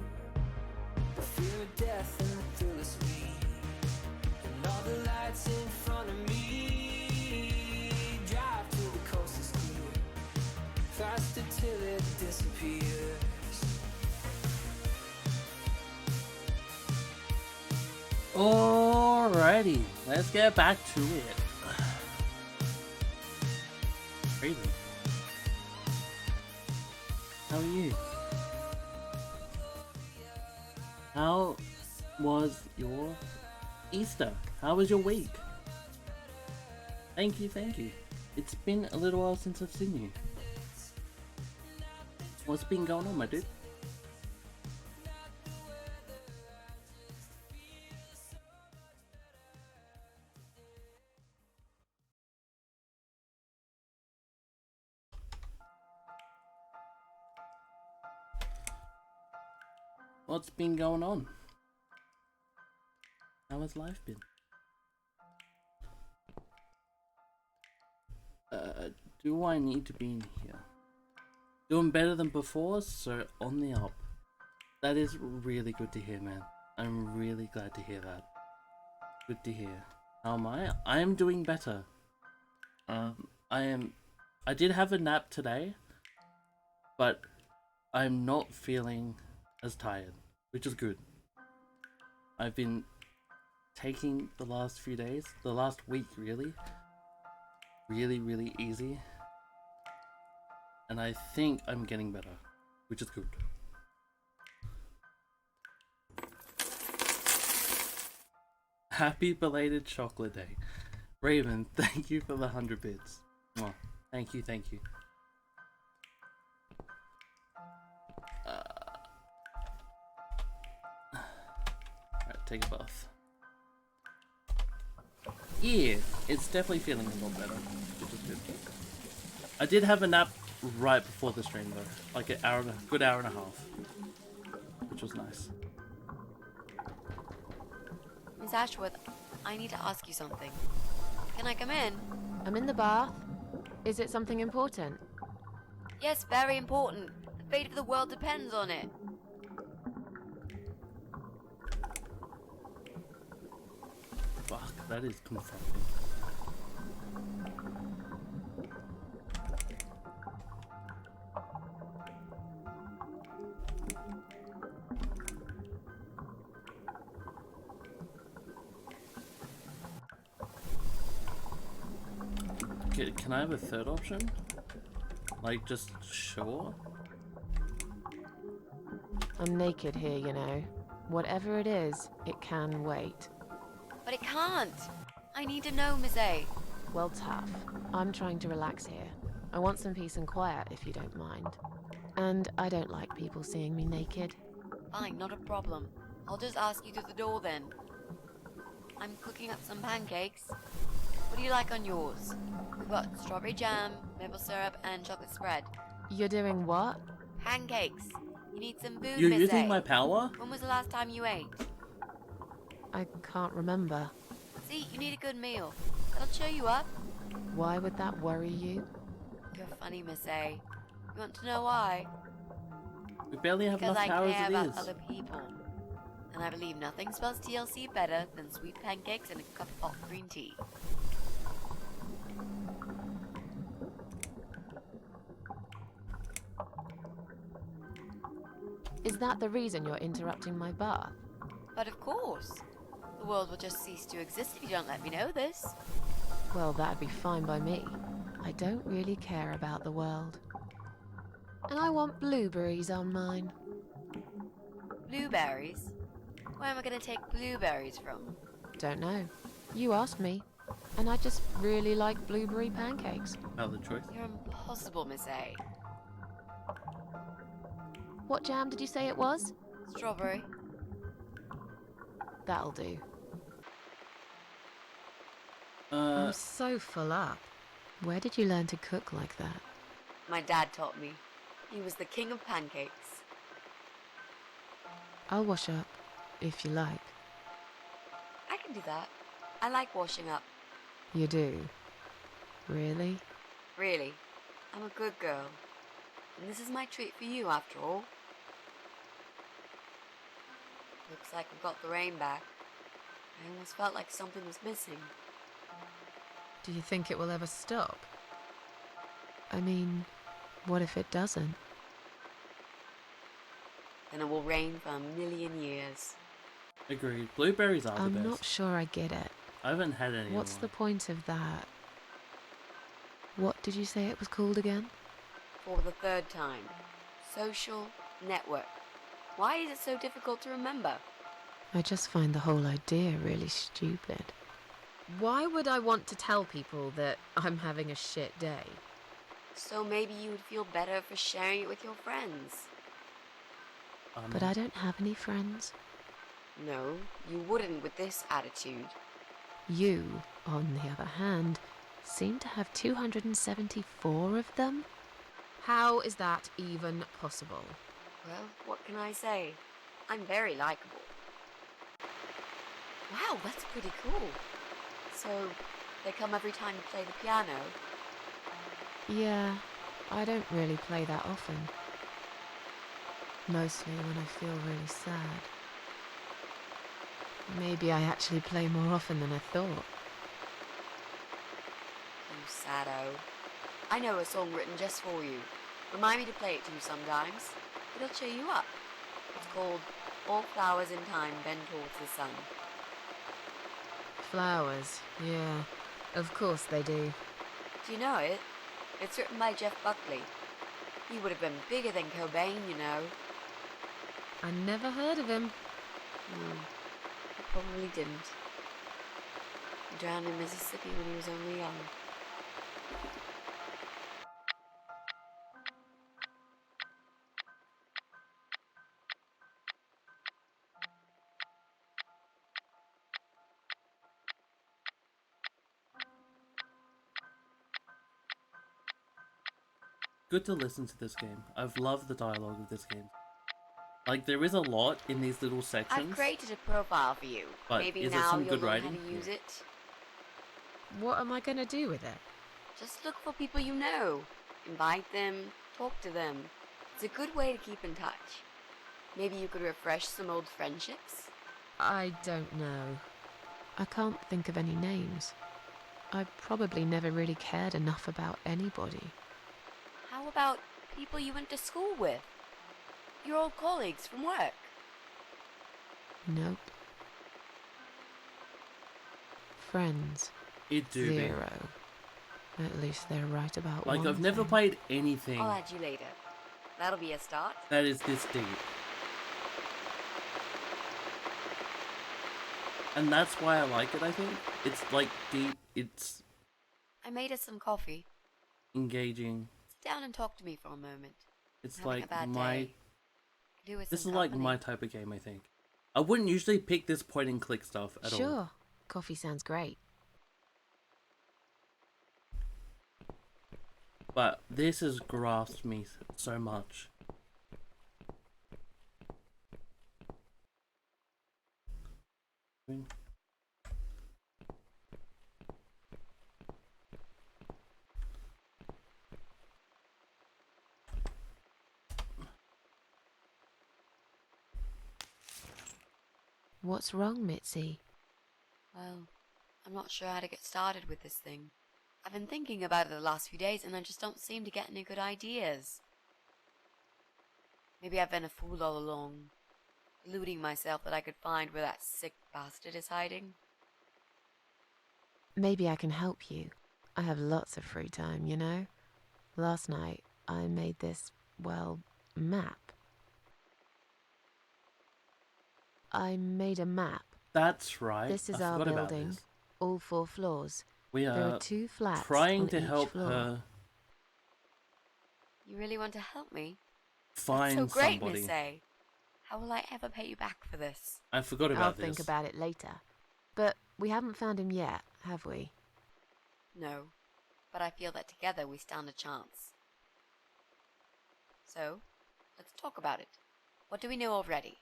The fear of death and the thrill of speed, and all the lights in front of me. Drive till the coast is clear, faster till it disappears. Alrighty, let's get back to it. Crazy. How are you? How was your Easter? How was your week? Thank you, thank you. It's been a little while since I've seen you. What's been going on, my dude? What's been going on? How has life been? Do I need to be in here? Doing better than before, so on the up. That is really good to hear, man. I'm really glad to hear that. Good to hear. How am I? I am doing better. I did have a nap today, but I'm not feeling as tired, which is good. I've been taking the last few days, the last week really easy, and I think I'm getting better, which is good. Happy belated chocolate day. Raven, thank you for the 100 bits. Mwah. Thank you, thank you. Alright, take a bath. Yeah, it's definitely feeling a lot better, which is good. I did have a nap right before the stream though, like an hour, good hour and a half, which was nice. Miss Ashworth, I need to ask you something. Can I come in? I'm in the bath. Is it something important? Yes, very important. The fate of the world depends on it. Fuck, that is confronting. Can I have a third option? Like, just sure? I'm naked here, you know. Whatever it is, it can wait. But it can't. I need to know, Miss A. Well, tough. I'm trying to relax here. I want some peace and quiet, if you don't mind. And I don't like people seeing me naked. Fine, not a problem. I'll just ask you through the door then. I'm cooking up some pancakes. What do you like on yours? We've got strawberry jam, maple syrup, and chocolate spread. You're doing what? Pancakes. You need some food, You're Miss using A. my power? When was the last time you ate? I can't remember. See, you need a good meal. That'll cheer you up. Why would that worry you? You're funny, Miss A. You want to know why? We barely have Because enough I power care as it about is. other people. And I believe nothing spells TLC better than sweet pancakes and a cup of hot green tea. Is that the reason you're interrupting my bath? But of course, the world will just cease to exist if you don't let me know this. Well, that'd be fine by me. I don't really care about the world. And I want blueberries on mine. Blueberries? Where am I going to take blueberries from? Don't know. You asked me. And I just really like blueberry pancakes. Valid choice. You're impossible, Miss A. What jam did you say it was? Strawberry. That'll do. I'm so full up. Where did you learn to cook like that? My dad taught me. He was the king of pancakes. I'll wash up, if you like. I can do that. I like washing up. You do? Really? Really. I'm a good girl. And this is my treat for you, after all. Looks like we've got the rain back. I almost felt like something was missing. Do you think it will ever stop? I mean, what if it doesn't? Then it will rain for 1,000,000 years. Agreed. Blueberries are the I'm best. not sure I get it. I haven't had any. What's in a the while. point of that? What did you say it was called again? For the third time. Social network. Why is it so difficult to remember? I just find the whole idea really stupid. Why would I want to tell people that I'm having a shit day? So maybe you would feel better for sharing it with your friends. But I don't have any friends. No, you wouldn't with this attitude. You, on the other hand, seem to have 274 of them? How is that even possible? Well, what can I say? I'm very likable. Wow, that's pretty cool. So, they come every time you play the piano? Yeah, I don't really play that often. Mostly when I feel really sad. Maybe I actually play more often than I thought. You saddo. I know a song written just for you. Remind me to play it to you sometimes. It'll cheer you up. It's called All Flowers in Time Bend Towards the Sun. Flowers, yeah. Of course they do. Do you know it? It's written by Jeff Buckley. He would have been bigger than Cobain, you know. I never heard of him. No, he probably didn't. He drowned in Mississippi when he was only young. Good to listen to this game. I've loved the dialogue of this game. Like, there is a lot in these little sections. I've created a profile for you. But Maybe is it now some you'll good learn how writing? to use Yeah. it. What am I going to do with it? Just look for people you know. Invite them, talk to them. It's a good way to keep in touch. Maybe you could refresh some old friendships? I don't know. I can't think of any names. I probably never really cared enough about anybody. How about people you went to school with? Your old colleagues from work? Nope. Friends. It do be. 0. At least they're right about Like, one I've never thing. played anything I'll add you later. That'll be a start. that is this deep. And that's why I like it, I think. It's, like, deep, it's I made us some coffee. engaging. Sit down and talk to me for a moment. It's Having a like bad my... day. Do with This is some like company. my type of game, I think. I wouldn't usually pick this point and click stuff at all. Sure. Coffee sounds great. But this has grasped me so much. What's wrong, Mitzi? Well, I'm not sure how to get started with this thing. I've been thinking about it the last few days and I just don't seem to get any good ideas. Maybe I've been a fool all along, deluding myself that I could find where that sick bastard is hiding. Maybe I can help you. I have lots of free time, you know? Last night, I made this, well, map. I made a map. That's right. This is I our forgot about building, this. all 4 floors. We There are are 2 flats trying on to each help floor. her You really want to help me? find That's so great, somebody. Miss A. How will I ever pay you back for this? I forgot about I'll this. think about it later. But we haven't found him yet, have we? No, but I feel that together we stand a chance. So, let's talk about it. What do we know already?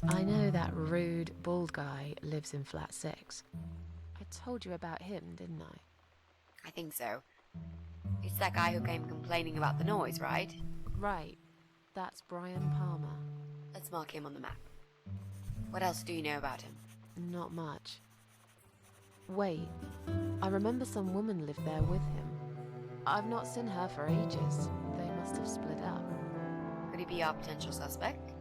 I know that rude, bald guy lives in flat 6. I told you about him, didn't I? I think so. It's that guy who came complaining about the noise, right? Right. That's Brian Palmer. Let's mark him on the map. What else do you know about him? Not much. Wait, I remember some woman lived there with him. I've not seen her for ages. They must have split up. Could he be our potential suspect?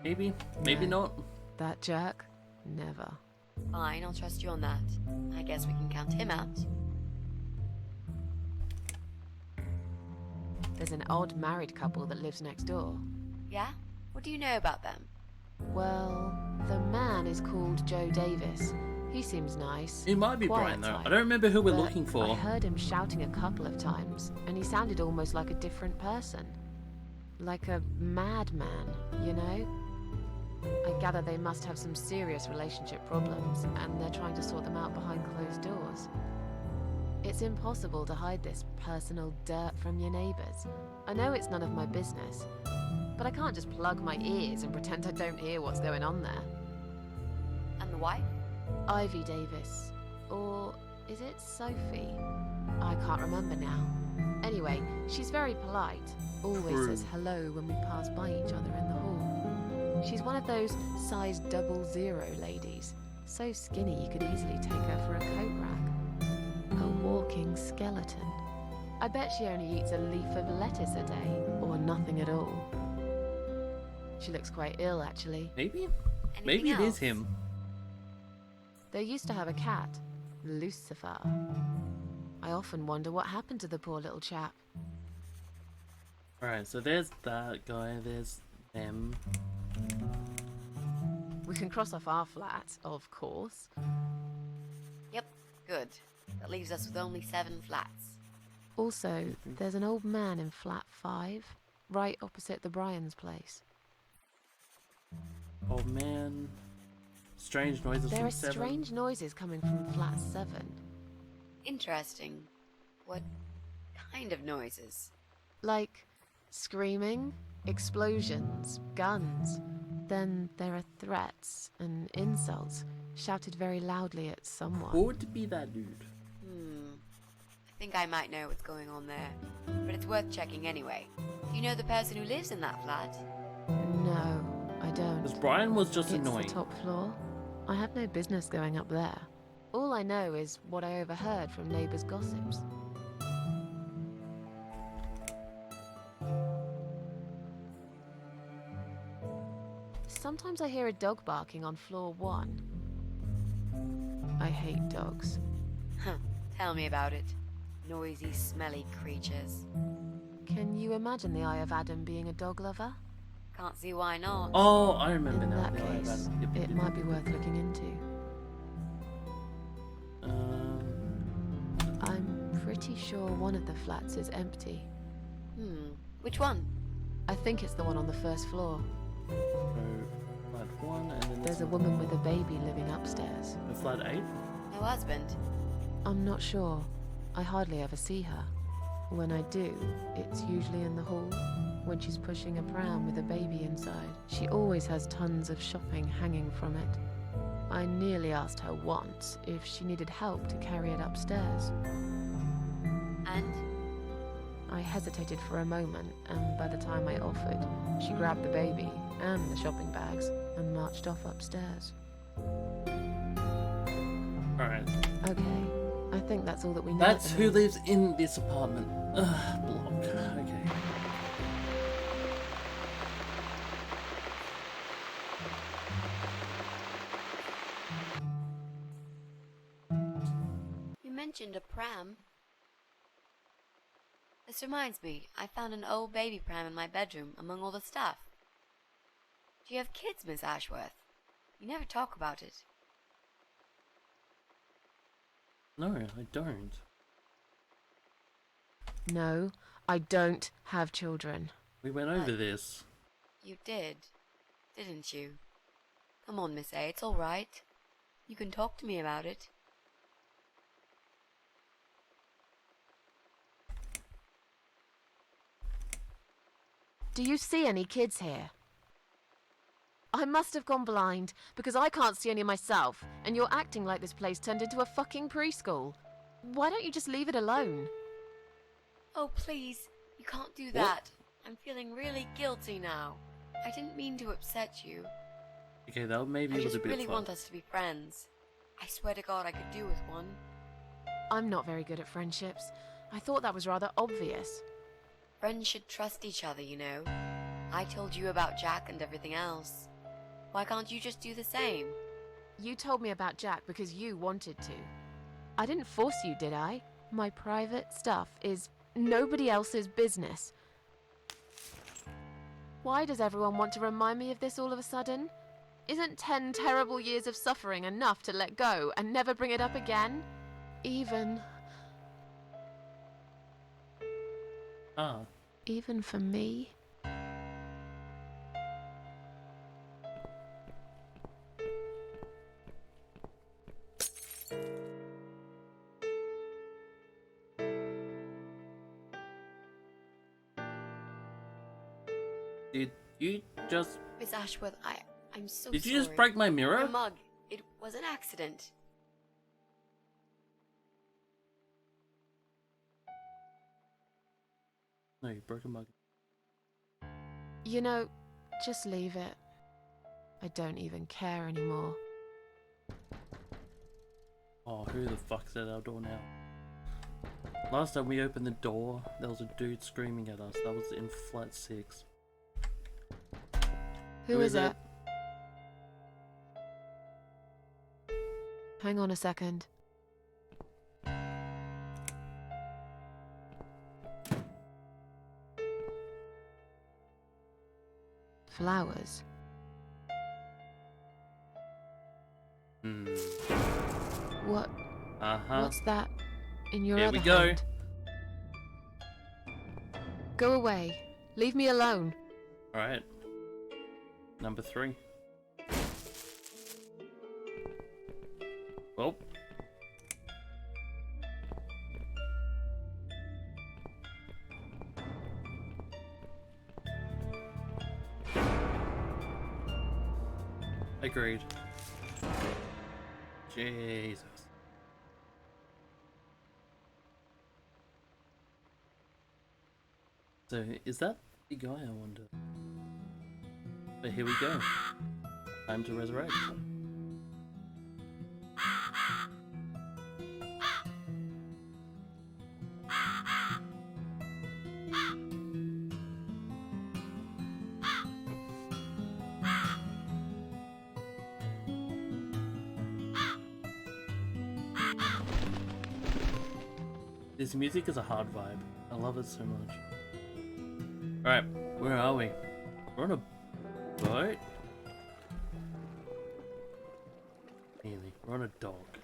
Maybe, maybe No. not. That jerk? Never. Fine, I'll trust you on that. I guess we can count him out. There's an odd married couple that lives next door. Yeah? What do you know about them? Well, the man is called Joe Davis. He seems nice. It might be quiet Brian though. type. I don't remember who we're But looking for. I heard him shouting a couple of times, and he sounded almost like a different person. Like a madman, you know? I gather they must have some serious relationship problems, and they're trying to sort them out behind closed doors. It's impossible to hide this personal dirt from your neighbours. I know it's none of my business, but I can't just plug my ears and pretend I don't hear what's going on there. And the wife? Ivy Davis. Or is it Sophie? I can't remember now. Anyway, she's very polite. Always True. says hello when we pass by each other in the hall. She's one of those size 00 ladies. So skinny you could easily take her for a coat rack. A walking skeleton. I bet she only eats a leaf of lettuce a day, or nothing at all. She looks quite ill, actually. Maybe? Anything Maybe it is else? him. They used to have a cat, Lucifer. I often wonder what happened to the poor little chap. Alright, so there's that guy, there's them. We can cross off our flat, of course. Yep, good. That leaves us with only 7 flats. Also, there's an old man in flat 5, right opposite the Bryans' place. Oh man. Strange noises There from are 7. strange noises coming from flat 7. Interesting. What kind of noises? Like screaming, explosions, guns. Then there are threats and insults shouted very loudly at someone. Who would be that dude? I think I might know what's going on there, but it's worth checking anyway. Do you know the person who lives in that flat? No, I Because don't. Brian was just It's annoying. the top floor. I have no business going up there. All I know is what I overheard from neighbours' gossips. Sometimes I hear a dog barking on floor 1. I hate dogs. Huh, tell me about it. Noisy, smelly creatures. Can you imagine the Eye of Adam being a dog lover? Can't see why not. Oh, I remember In now. that the eye of case, Adam. Yep, yep, it yep. might be worth looking into. I'm pretty sure one of the flats is empty. Which one? I think it's the one on the first floor. So, flat 1 and then There's a woman with a baby living upstairs. flat 8. No husband. I'm not sure. I hardly ever see her. When I do, it's usually in the hall, when she's pushing a pram with a baby inside. She always has tons of shopping hanging from it. I nearly asked her once if she needed help to carry it upstairs. And? I hesitated for a moment, and by the time I offered, she grabbed the baby and the shopping bags and marched off upstairs. Alright. Okay, I think that's all that we know. That's who lives in this apartment. Block. Okay. You mentioned a pram. This reminds me, I found an old baby pram in my bedroom among all the stuff. Do you have kids, Miss Ashworth? You never talk about it. No, I don't. No, I don't have children. We went over What? this. You did, didn't you? Come on, Miss A, it's all right. You can talk to me about it. Do you see any kids here? I must have gone blind, because I can't see any myself, and you're acting like this place turned into a fucking preschool. Why don't you just leave it alone? Oh, please, you can't do that. I'm feeling really guilty now. I didn't mean to upset you. Okay, that maybe I was just a bit really fun. want us to be friends. I swear to God I could do with one. I'm not very good at friendships. I thought that was rather obvious. Friends should trust each other, you know. I told you about Jack and everything else. Why can't you just do the same? You told me about Jack because you wanted to. I didn't force you, did I? My private stuff is nobody else's business. Why does everyone want to remind me of this all of a sudden? Isn't 10 terrible years of suffering enough to let go and never bring it up again? Even for me? Did you just... Miss Ashworth, I'm so Did sorry. you just break my mirror? My mug. It was an accident. No, you broke a mug. You know, just leave it. I don't even care anymore. Oh, who the fuck's at our door now? Last time we opened the door, there was a dude screaming at us. That was in flat 6. Who is it? Hang on a second. Flowers. Hmm. What? Uh-huh. What's that in your Here other we go. hand? Go away. Leave me alone. Alright. Number 3. Well. Agreed. Jesus. So, is that the guy, I wonder? But here we go. Time to resurrect. This music is a hard vibe. I love it so much. Alright, where are we? We're on a boat? Nearly. We're on a dock.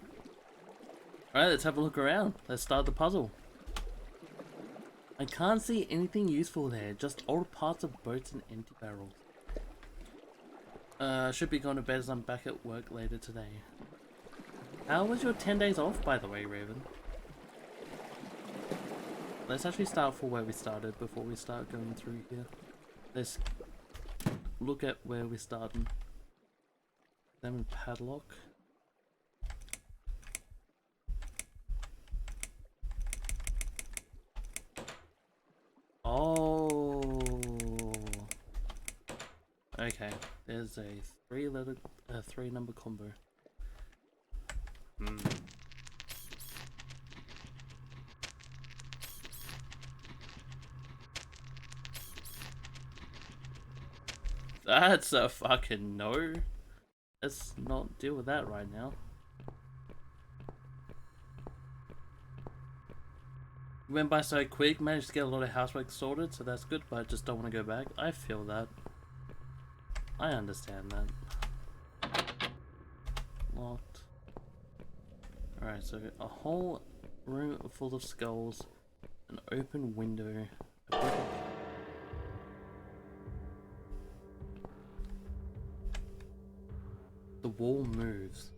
Alright, let's have a look around. Let's start the puzzle. I can't see anything useful there, just old parts of boats and empty barrels. Should be going to bed as I'm back at work later today. How was your 10 days off, by the way, Raven? Let's actually start for where we started before we start going through here. Let's look at where we're starting. Then padlock. Oh. Okay, there's a three number combo. That's a fucking no. Let's not deal with that right now. Went by so quick, managed to get a lot of housework sorted, so that's good, but I just don't want to go back. I feel that. I understand that. Locked. Alright, so a whole room full of skulls, an open window, a brick. The wall moves.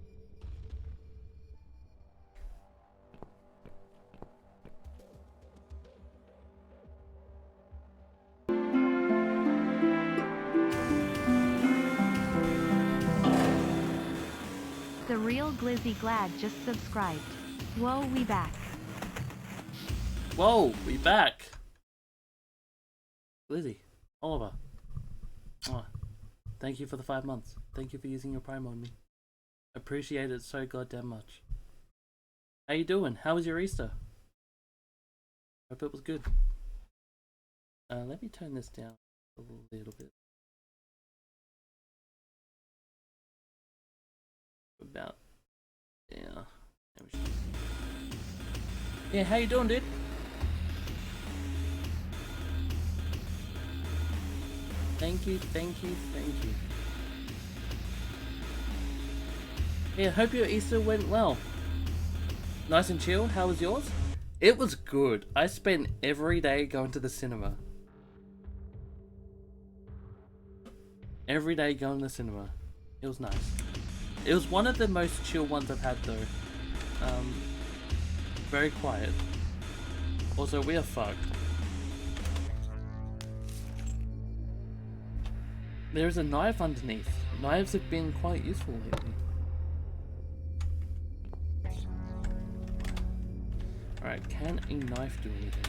The real Glizzy Glad just subscribed. Whoa, we back. Whoa, we back. Lizzie, Oliver. Oh, thank you for the 5 months. Thank you for using your Prime on me. Appreciate it so goddamn much. How you doing? How was your Easter? Hope it was good. Let me turn this down a little bit. About, yeah. Yeah, how you doing, dude? Thank you, thank you, thank you. Yeah, hope your Easter went well. Nice and chill. How was yours? It was good. I spent every day going to the cinema. Every day going to the cinema. It was nice. It was one of the most chill ones I've had though. Very quiet. Also, we are fucked. There's a knife underneath. Knives have been quite useful lately. Alright, can a knife do anything?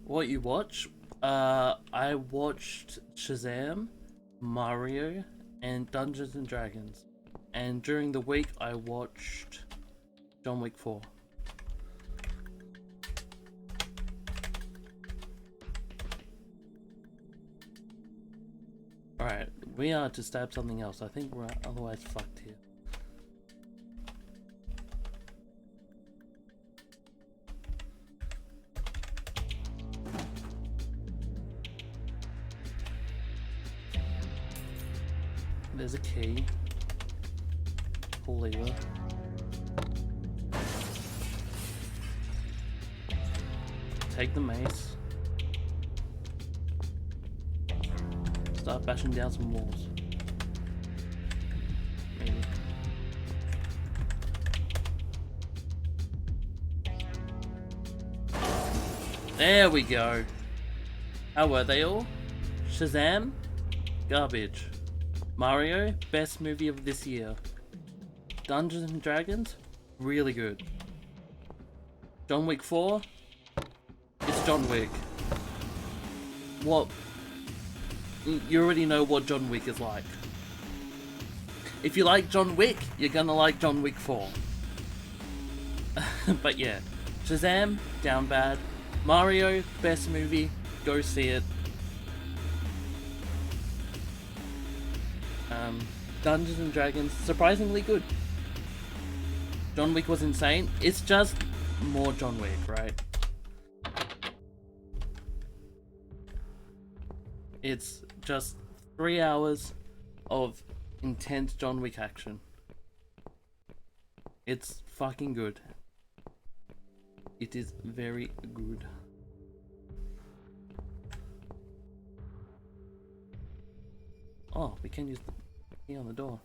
What you watch? I watched Shazam, Mario, and Dungeons and Dragons. And during the week I watched John Wick 4. Alright, we are to stab something else. I think we're otherwise fucked here. There's a key. Pull lever. Take the mace. Start bashing down some walls. Maybe. There we go. How were they all? Shazam? Garbage. Mario? Best movie of this year. Dungeons and Dragons? Really good. John Wick 4? It's John Wick. What? You already know what John Wick is like. If you like John Wick, you're gonna like John Wick 4. But yeah. Shazam? Down bad. Mario? Best movie. Go see it. Dungeons and Dragons, surprisingly good. John Wick was insane. It's just more John Wick, right? It's just 3 hours of intense John Wick action. It's fucking good. It is very good. Oh, we can use the... Key on the door.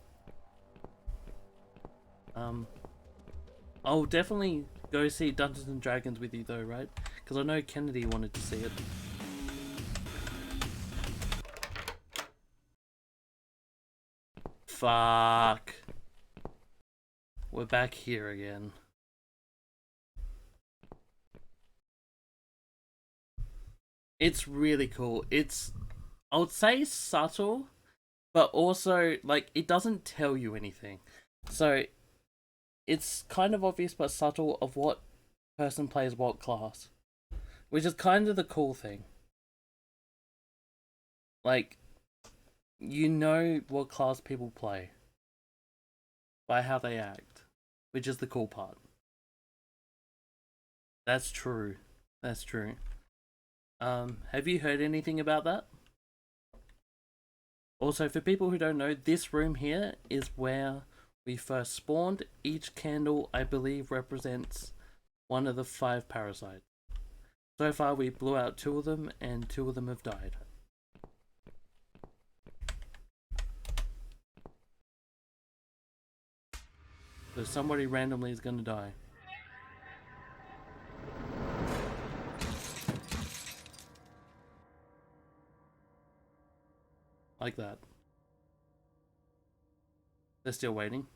I'll definitely go see Dungeons and Dragons with you though, right? Because I know Kennedy wanted to see it. Fuck. We're back here again. It's really cool. It's, I would say subtle, but also, like, it doesn't tell you anything. So, it's kind of obvious but subtle of what person plays what class. Which is kind of the cool thing. Like, you know what class people play by how they act, which is the cool part. That's true. That's true. Have you heard anything about that? Also, for people who don't know, this room here is where we first spawned. Each candle, I believe, represents one of the 5 parasites. So far, we blew out 2 of them, and 2 of them have died. So somebody randomly is gonna die. Like that. They're still waiting.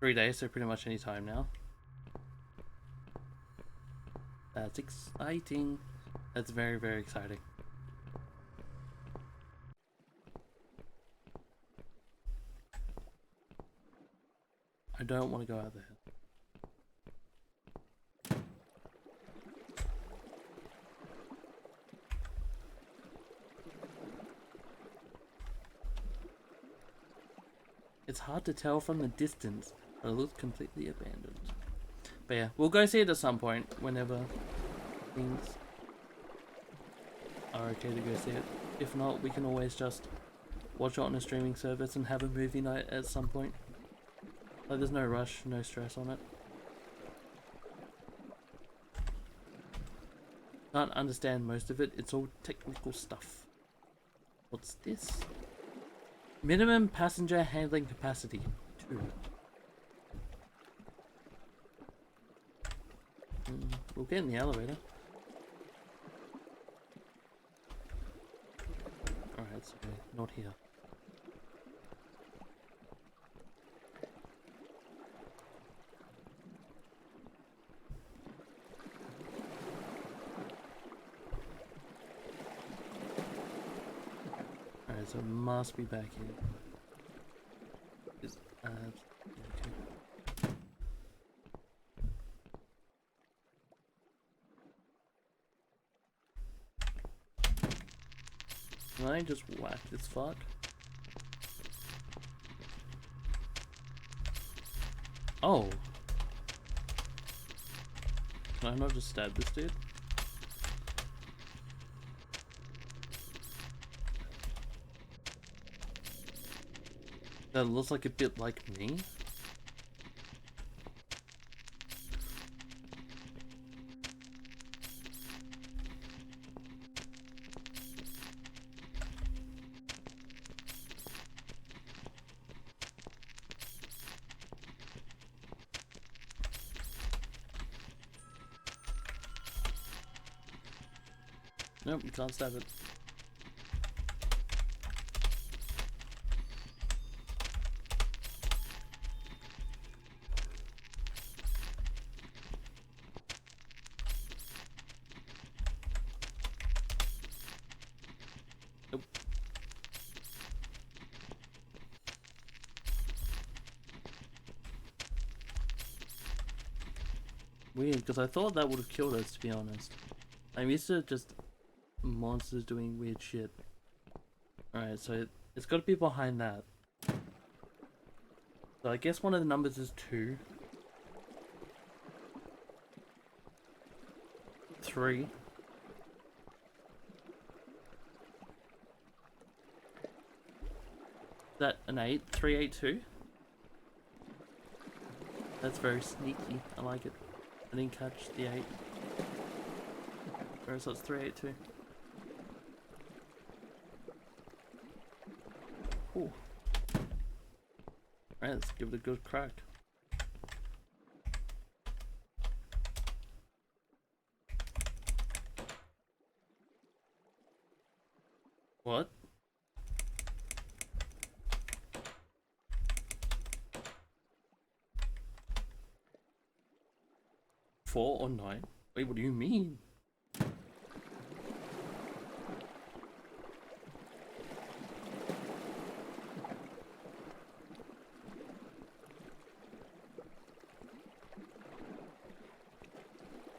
Three days, so pretty much any time now. That's exciting. That's very, very exciting. I don't want to go out there. It's hard to tell from the distance, but it looks completely abandoned. But yeah, we'll go see it at some point, whenever things are okay to go see it. If not, we can always just watch it on a streaming service and have a movie night at some point. Like, there's no rush, no stress on it. Can't understand most of it, it's all technical stuff. What's this? Minimum passenger handling capacity, 2. We'll get in the elevator. Alright, so not here. Alright, so it must be back here. Okay. Can I just whack this fuck? Oh. Can I not just stab this dude? That looks like a bit like me. Nope, you can't stab it. Nope. Weird, because I thought that would have killed us, to be honest. I'm used to just monsters doing weird shit. Alright, so it's got to be behind that. So I guess one of the numbers is 2. 3. Is that an 8? 382? That's very sneaky. I like it. I didn't catch the 8. Or so it's 382. Ooh. Alright, let's give it a good crack. What? Four or nine? Wait, what do you mean?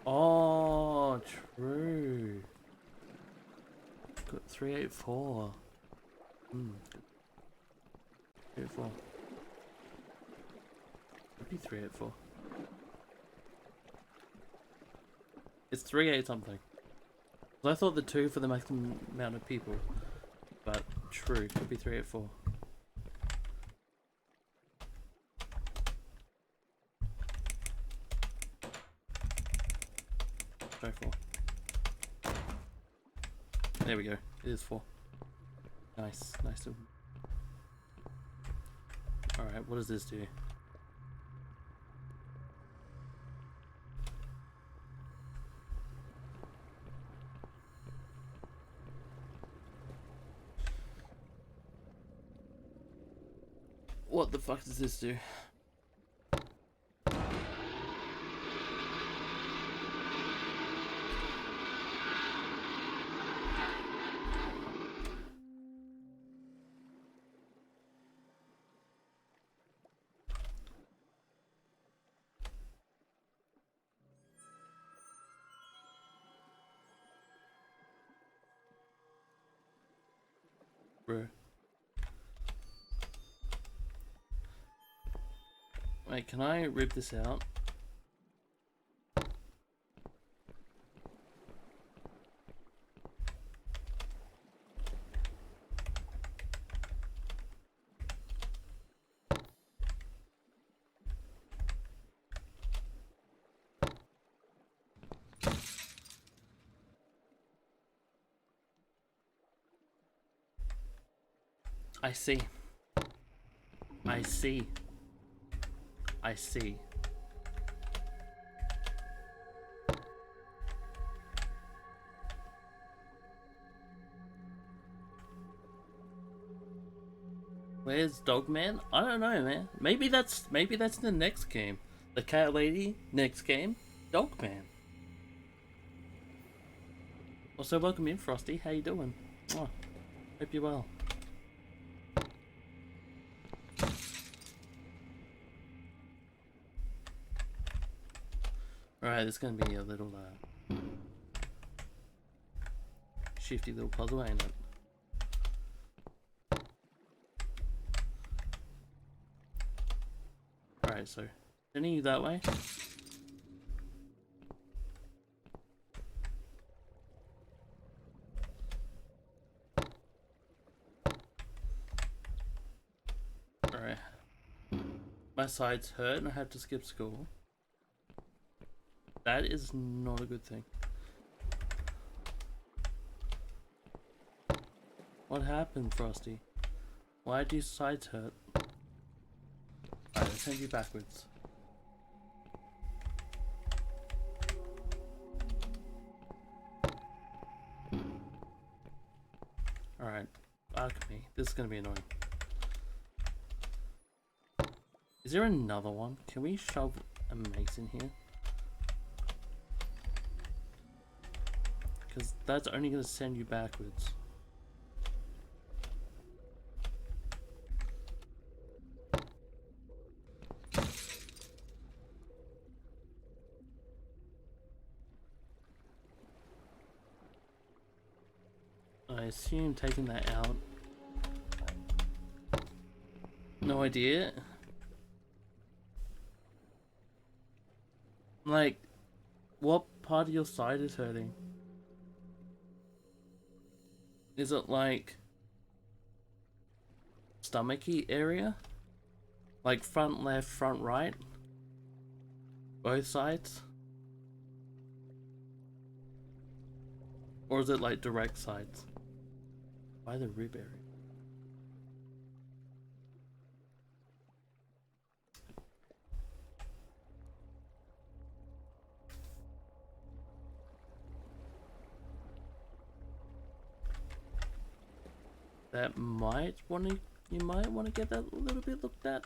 Oh, true. Got 384. 384. Could be 384. It's 38 something. I thought the 2 for the maximum amount of people, but true, could be 384. Try 4. There we go. It is 4. Nice, nice. Alright, what does this do? What the fuck does this do? Bro. Wait, can I rip this out? I see. I see. I see. Where's Dogman? I don't know, man. Maybe that's the next game. The cat lady, next game, Dogman. Also, welcome in, Frosty. How you doing? Oh, hope you're well. Alright, it's gonna be a little shifty little puzzle, ain't it? Alright, so sending you that way. Alright. My sides hurt and I had to skip school. That is not a good thing. What happened, Frosty? Why do your sides hurt? Alright, let's send you backwards. Alright, fuck me. This is gonna be annoying. Is there another one? Can we shove a mace in here? Because that's only going to send you backwards. I assume taking that out. No idea. Like, what part of your side is hurting? Is it like stomachy area? Like front left, front right? Both sides? Or is it like direct sides? By the rib area. That might want to, you might want to get that a little bit looked at.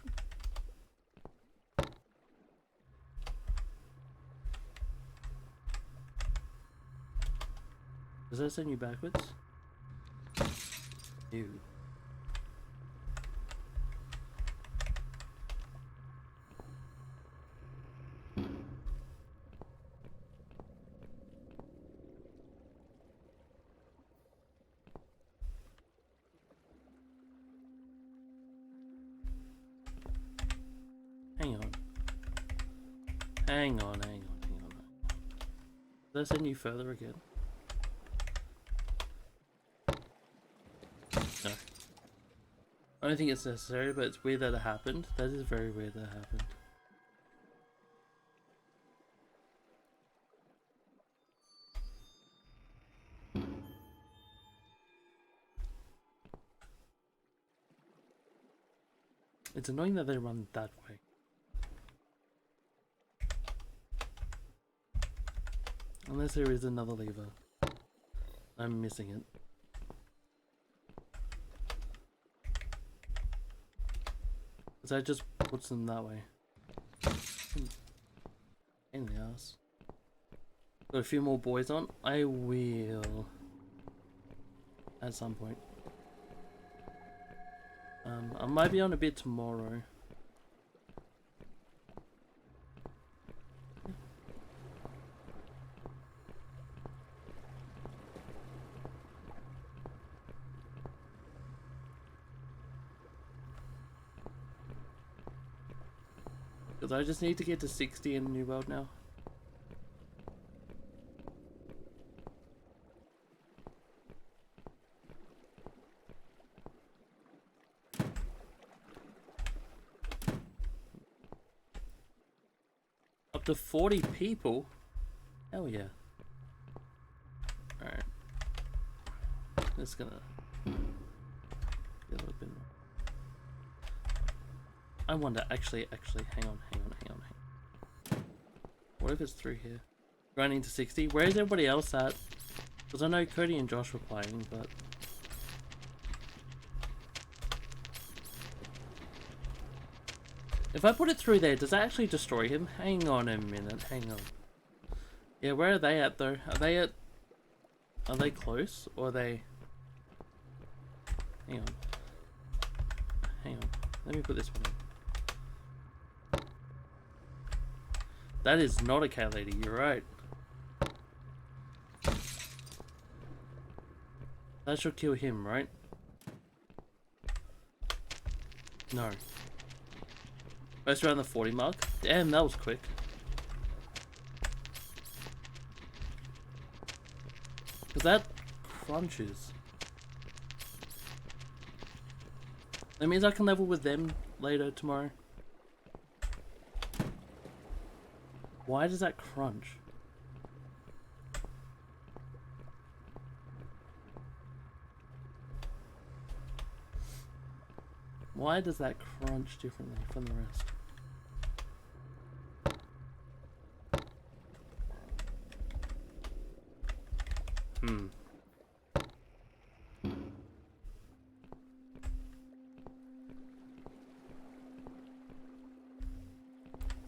Does that send you backwards? Ew. Hang on. Hang on. Does that send you further again? No. I don't think it's necessary, but it's weird that it happened. That is very weird that it happened. It's annoying that they run that way. Unless there is another lever. I'm missing it. Because that just puts them that way. In the ass. Got a few more boys on? I will. At some point. I might be on a bit tomorrow. Because I just need to get to 60 in New World now. Up to 40 people? Hell yeah. Alright. Just gonna get a little bit more. I wonder, actually, hang on. What if it's through here? Running to 60? Where is everybody else at? Because I know Cody and Josh were playing, but... If I put it through there, does that actually destroy him? Hang on a minute, hang on. Yeah, where are they at though? Are they at... Are they close? Or are they... Hang on. Let me put this one in. That is not a cat lady, you're right. That should kill him, right? No. Most around the 40 mark. Damn, that was quick. Because that crunches. That means I can level with them later tomorrow. Why does that crunch? Why does that crunch differently from the rest?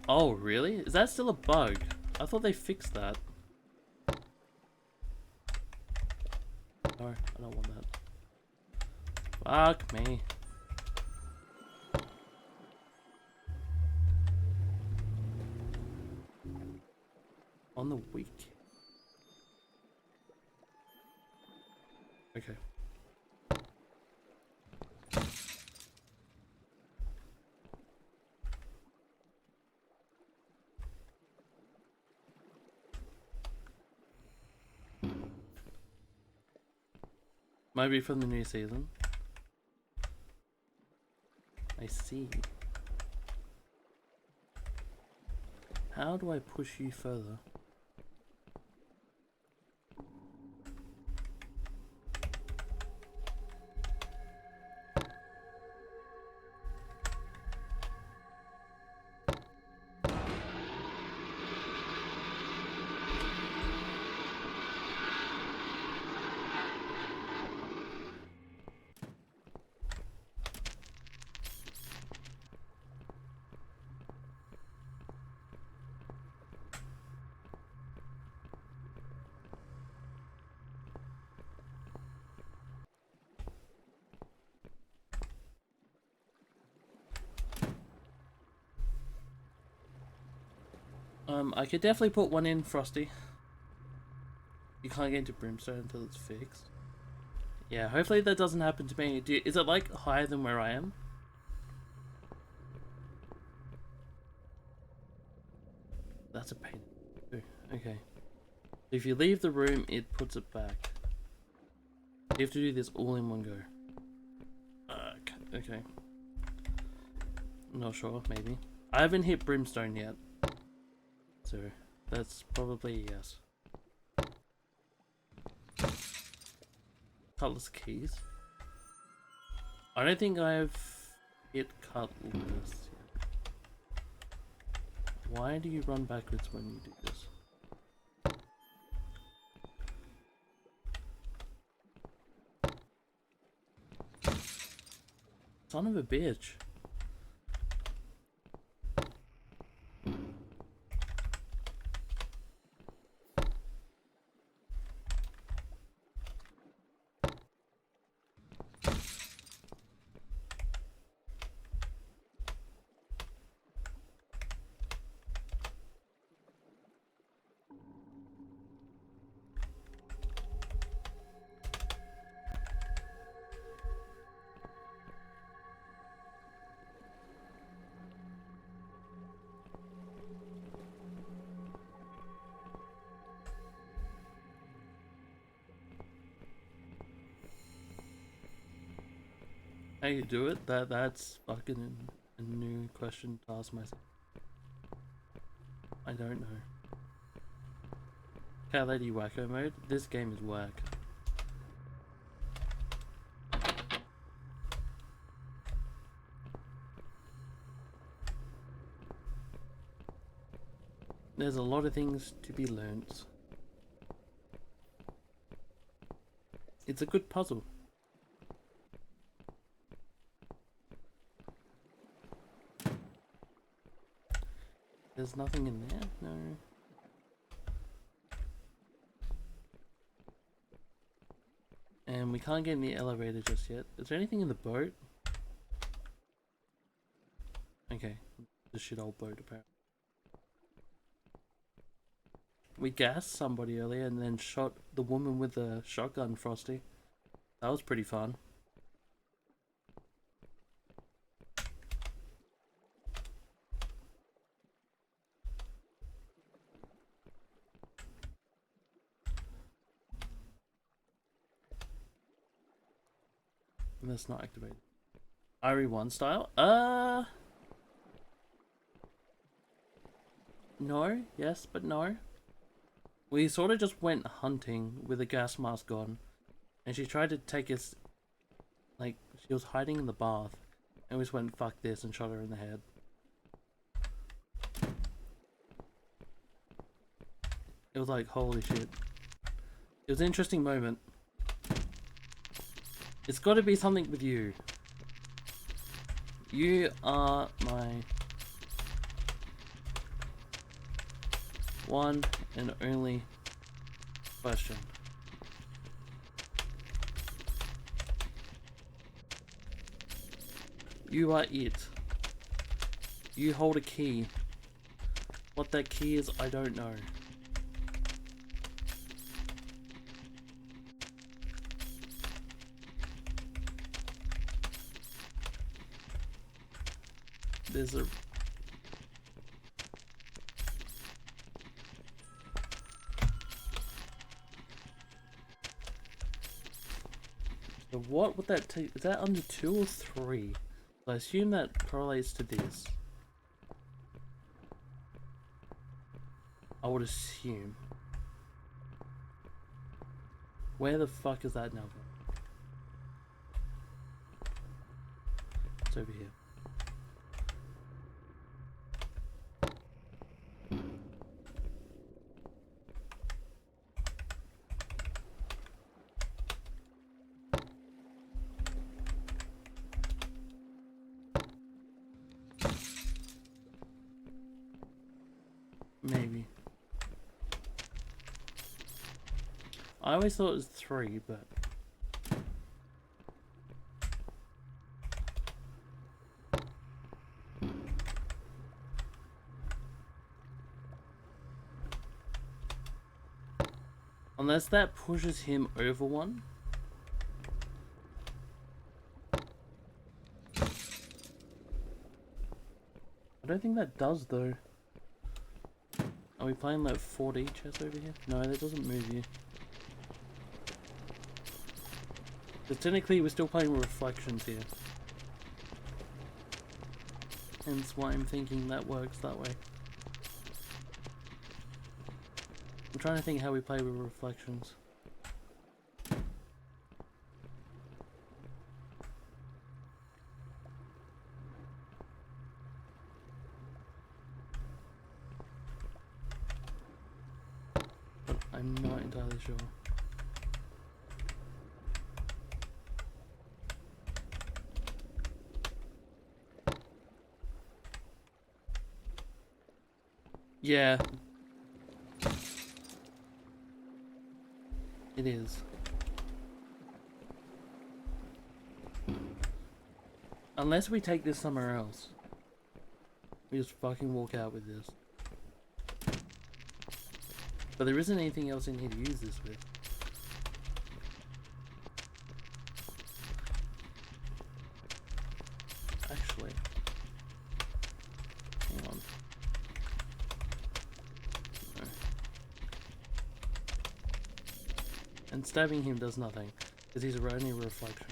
Oh, really? Is that still a bug? I thought they fixed that. No, I don't want that. Fuck me. On the week. Okay. Might be from the new season. I see. How do I push you further? I could definitely put one in, Frosty. You can't get into Brimstone until it's fixed. Yeah, hopefully that doesn't happen to me. Is it like higher than where I am? That's a pain. Okay. If you leave the room, it puts it back. You have to do this all in one go. Okay. Not sure, maybe. I haven't hit Brimstone yet. So, that's probably a yes. Cutlass keys. I don't think I've hit Cutlass yet. Why do you run backwards when you do this? Son of a bitch. How you do it? That's fucking a new question to ask myself. I don't know. Cat Lady Wacko mode? This game is whack. There's a lot of things to be learnt. It's a good puzzle. There's nothing in there? No. And we can't get in the elevator just yet. Is there anything in the boat? Okay. The shit old boat apparently. We gassed somebody earlier and then shot the woman with the shotgun, Frosty. That was pretty fun. And that's not activated. RE1 style? No, yes, but no. We sort of just went hunting with a gas mask on, and she tried to take us, like, she was hiding in the bath, and we just went, fuck this, and shot her in the head. It was like, holy shit. It was an interesting moment. It's got to be something with you. You are my one and only question. You are it. You hold a key. What that key is, I don't know. There's a... So what would that take? Is that under 2 or 3? I assume that correlates to this. I would assume. Where the fuck is that now? It's over here. Maybe. I always thought it was 3, but... Unless that pushes him over one. I don't think that does though. Are we playing like 4D chess over here? No, that doesn't move you. But technically we're still playing reflections here. Hence why I'm thinking that works that way. I'm trying to think how we play with reflections. But I'm not entirely sure. Yeah. It is. Unless we take this somewhere else. We just fucking walk out with this. But there isn't anything else in here to use this with. Actually. Hang on. No. And stabbing him does nothing, because he's only a reflection.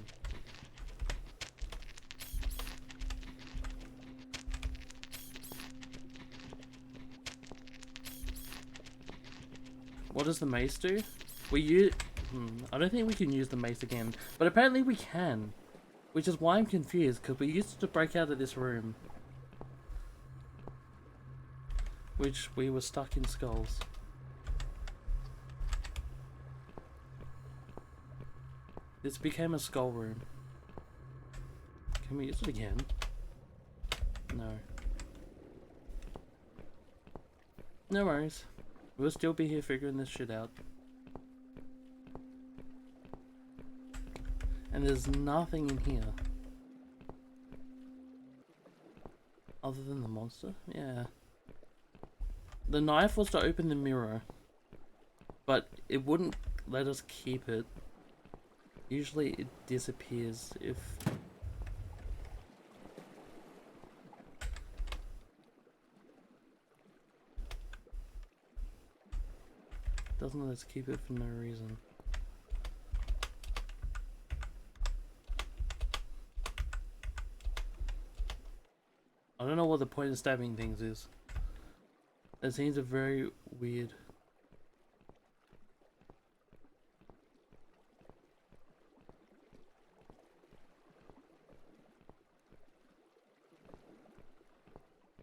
What does the mace do? I don't think we can use the mace again, but apparently we can. Which is why I'm confused, because we used to break out of this room. Which we were stuck in skulls. This became a skull room. Can we use it again? No. No worries. We'll still be here figuring this shit out. And there's nothing in here. Other than the monster? Yeah. The knife was to open the mirror. But it wouldn't let us keep it. Usually it disappears if... Doesn't let us keep it for no reason. I don't know what the point of stabbing things is. It seems a very weird.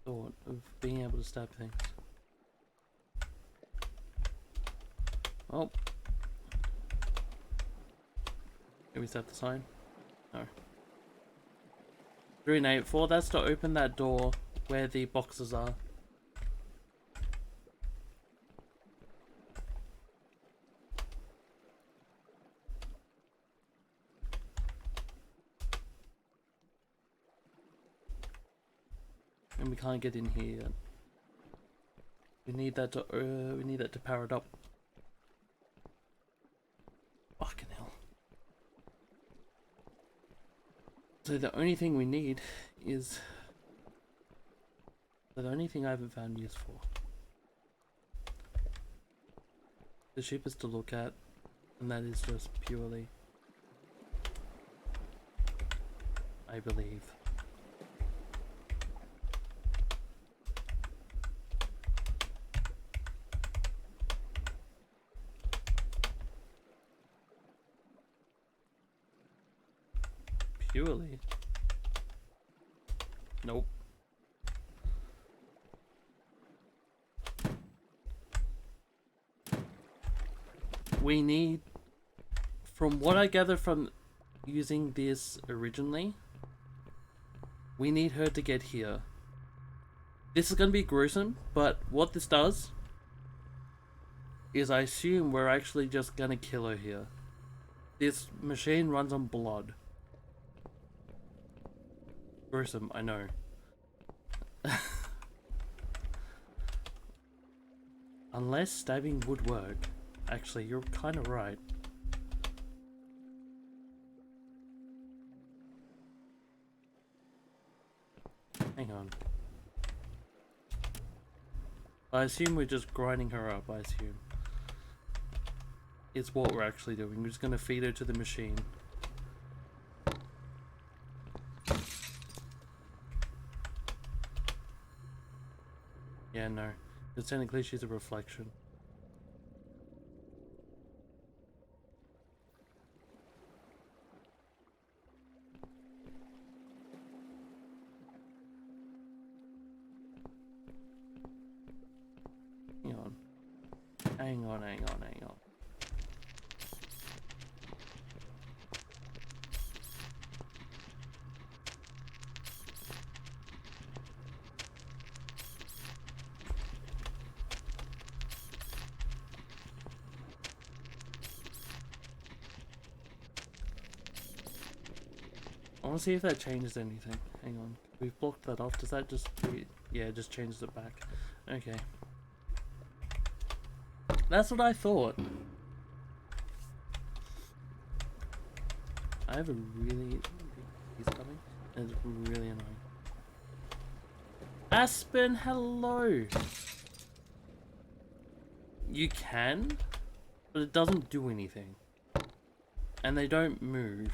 Thought of being able to stab things. Oh. Can we set the sign? No. 384, that's to open that door where the boxes are. And we can't get in here yet. We need that to power it up. Fucking hell. So the only thing we need is the only thing I haven't found use for. The cheapest to look at, and that is just purely, I believe. Purely. Nope. We need, from what I gather from using this originally, we need her to get here. This is gonna be gruesome, but what this does is I assume we're actually just gonna kill her here. This machine runs on blood. Gruesome, I know. Unless stabbing would work. actually, you're kind of right. Hang on. I assume we're just grinding her up, I assume. It's what we're actually doing. We're just going to feed her to the machine. Yeah, no. Because technically she's a reflection. Hang on. Hang on, hang on, hang on. I want to see if that changes anything. Hang on. We've blocked that off. Does that just... Yeah, it just changes it back. Okay. That's what I thought. I have a really... He's coming. It's really annoying. Aspen, hello! You can, but it doesn't do anything. And they don't move.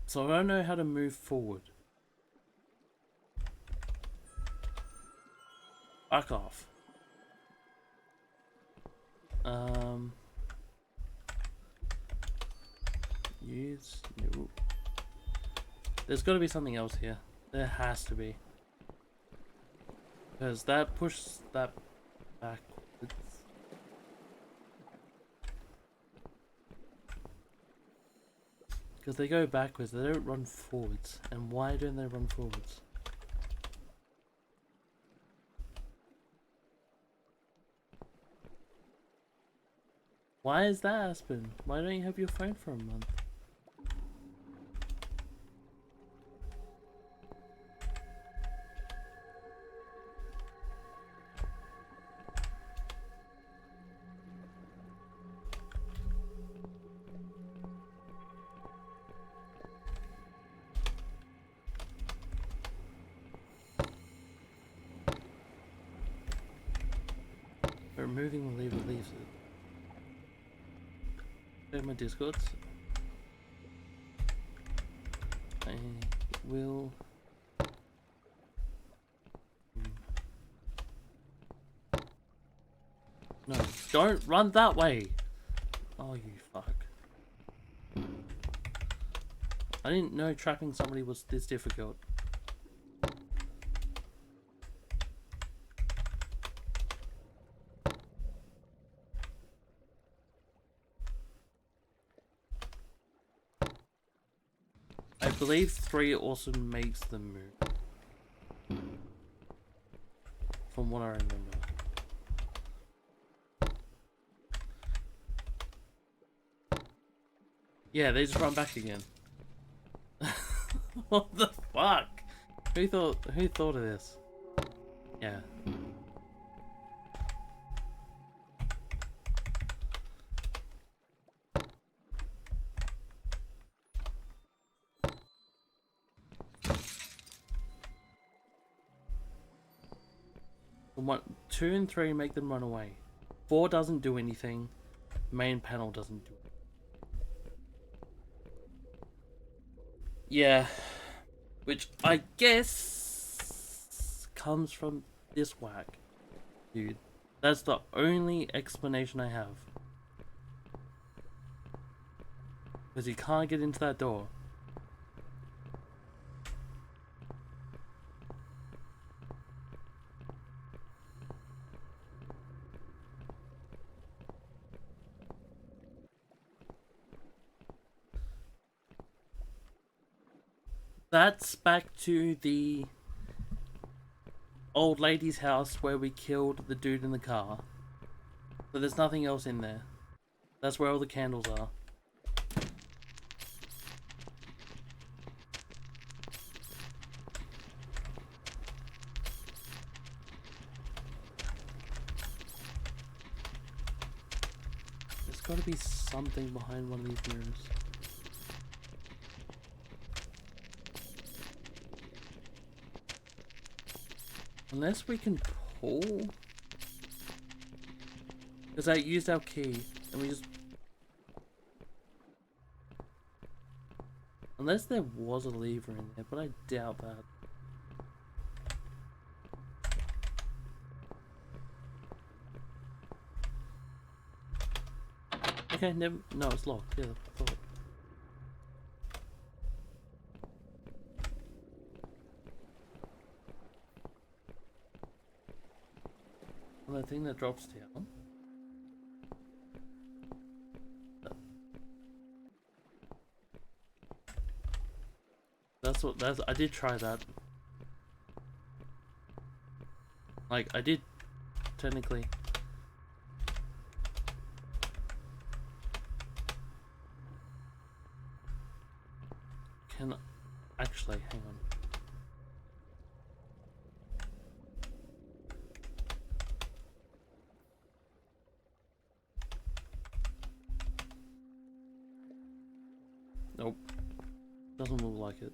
So I don't know how to move forward. Back off. Use... No. There's got to be something else here. There has to be. Because that pushes that backwards. Because they go backwards, they don't run forwards. And why don't they run forwards? Why is that, Aspen? Why don't you have your phone for a month? Removing the lever leaves it. Go to my Discords. I will... No, don't run that way! Oh, you fuck. I didn't know trapping somebody was this difficult. I believe 3 also makes them move. From what I remember. Yeah, they just run back again. What the fuck? Who thought of this? Yeah. What, 2 and 3 make them run away. 4 doesn't do anything. Main panel doesn't do it. Yeah. Which I guess comes from this whack. Dude. That's the only explanation I have. Because he can't get into that door. That's back to the old lady's house where we killed the dude in the car. But there's nothing else in there. That's where all the candles are. got to be something behind one of these mirrors. Unless we can pull. Because I used our key and we just. Unless there was a lever in there, but I doubt that. Okay, never. No, it's locked. Yeah, I thought. Well, the thing that drops down. That's. I did try that. Like, I did technically. Can actually hang on. Nope. Doesn't look like it.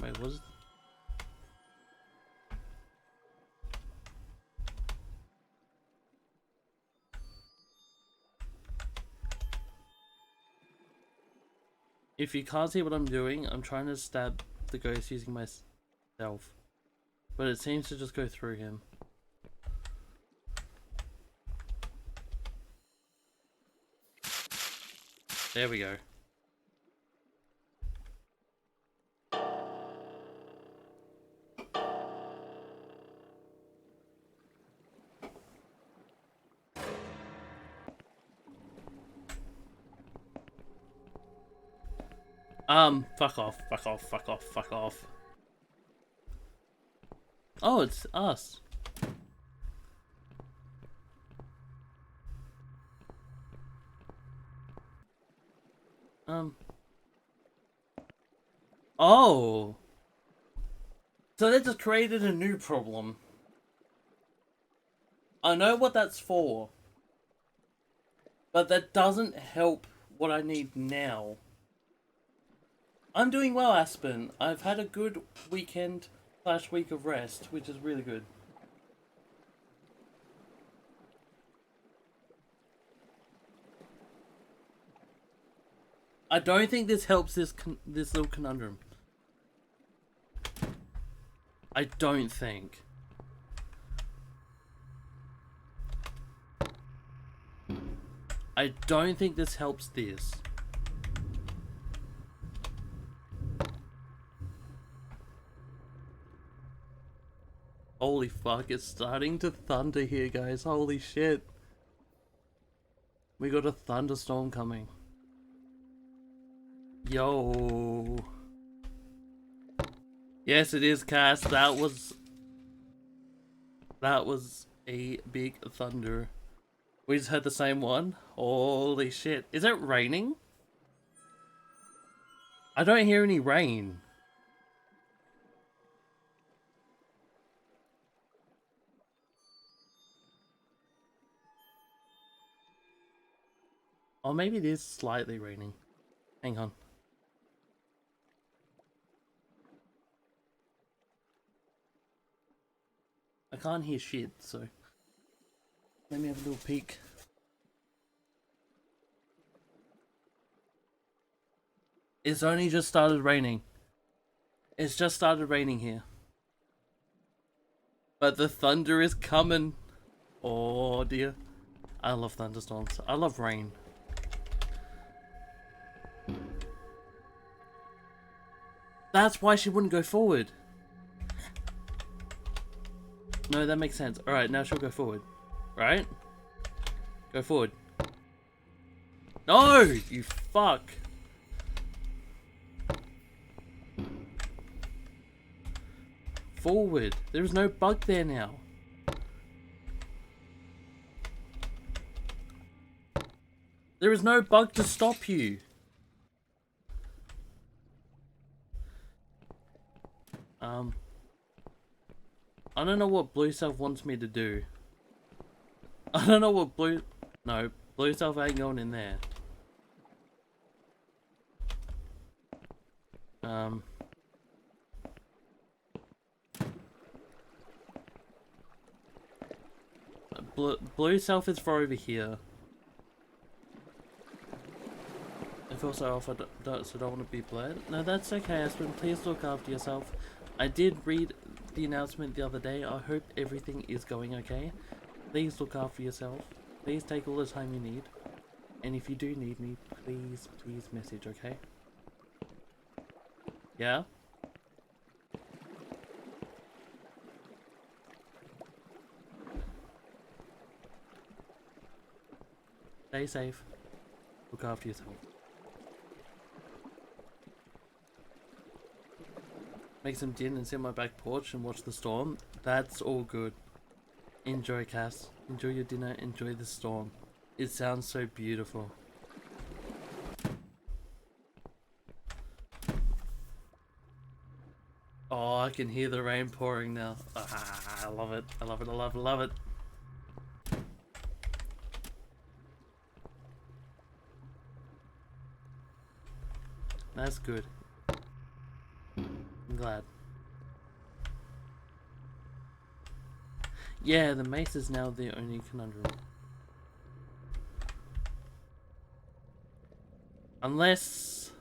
Wait, was it? If you can't see what I'm doing, I'm trying to stab the ghost using myself. But it seems to just go through him. There we go. Fuck off, fuck off, fuck off, fuck off. Oh, it's us. Oh. So they just created a new problem. I know what that's for. But that doesn't help what I need now. I'm doing well, Aspen. I've had a good weekend / week of rest, which is really good. I don't think this helps this little conundrum. I don't think. I don't think this helps this. Holy fuck, it's starting to thunder here, guys. Holy shit. We got a thunderstorm coming. Yo. Yes, it is, Cass. That was a big thunder. We just had the same one. Holy shit. Is it raining? I don't hear any rain. Or maybe it is slightly raining. Hang on. I can't hear shit, so let me have a little peek. It's only just started raining. It's just started raining here. But the thunder is coming. Oh dear. I love thunderstorms. I love rain. That's why she wouldn't go forward. No, that makes sense. Alright, now she'll go forward. Right? Go forward. No! You fuck! Forward. There is no bug there now. There is no bug to stop you. I don't know what Blue Self wants me to do. I don't know what Blue... No, Blue Self ain't going in there. Blue Self is for over here. I feel so off, so don't want to be bled. No, that's okay, Aspen. Please look after yourself. I did read the announcement the other day. I hope everything is going okay. Please look after yourself. Please take all the time you need. And if you do need me, please message, okay? Yeah? Stay safe. Look after yourself. Make some gin and sit on my back porch and watch the storm. That's all good. Enjoy, Cass. Enjoy your dinner. Enjoy the storm. It sounds so beautiful. Oh, I can hear the rain pouring now. Ah, I love it. I love it. I love it. I love it. That's good. I'm glad. Yeah, the mace is now the only conundrum. Unless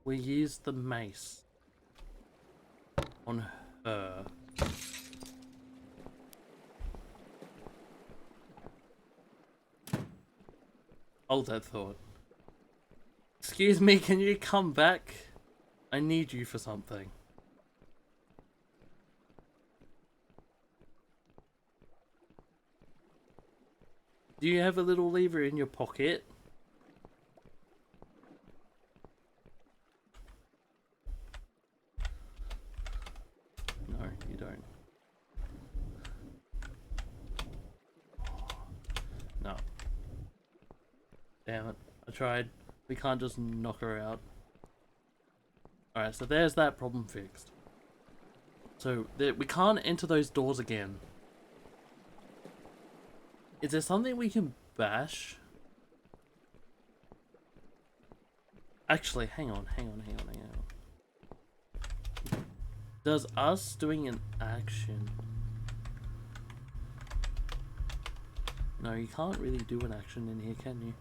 we use the mace on her. Hold that thought. Excuse me, can you come back? I need you for something. Do you have a little lever in your pocket? No, you don't. No. Damn it. I tried. We can't just knock her out. Alright, so there's that problem fixed. So, we can't enter those doors again. Is there something we can bash? Actually, hang on. Does us doing an action... No, you can't really do an action in here, can you?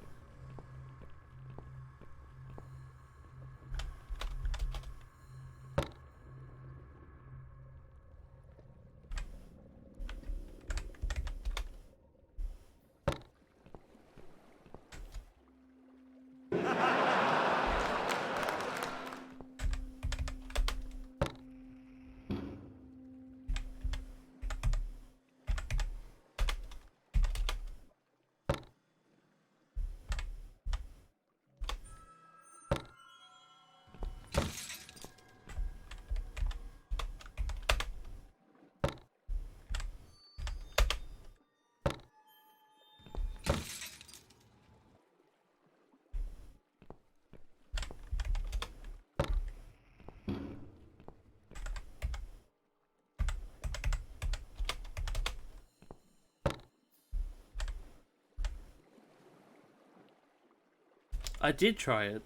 I did try it.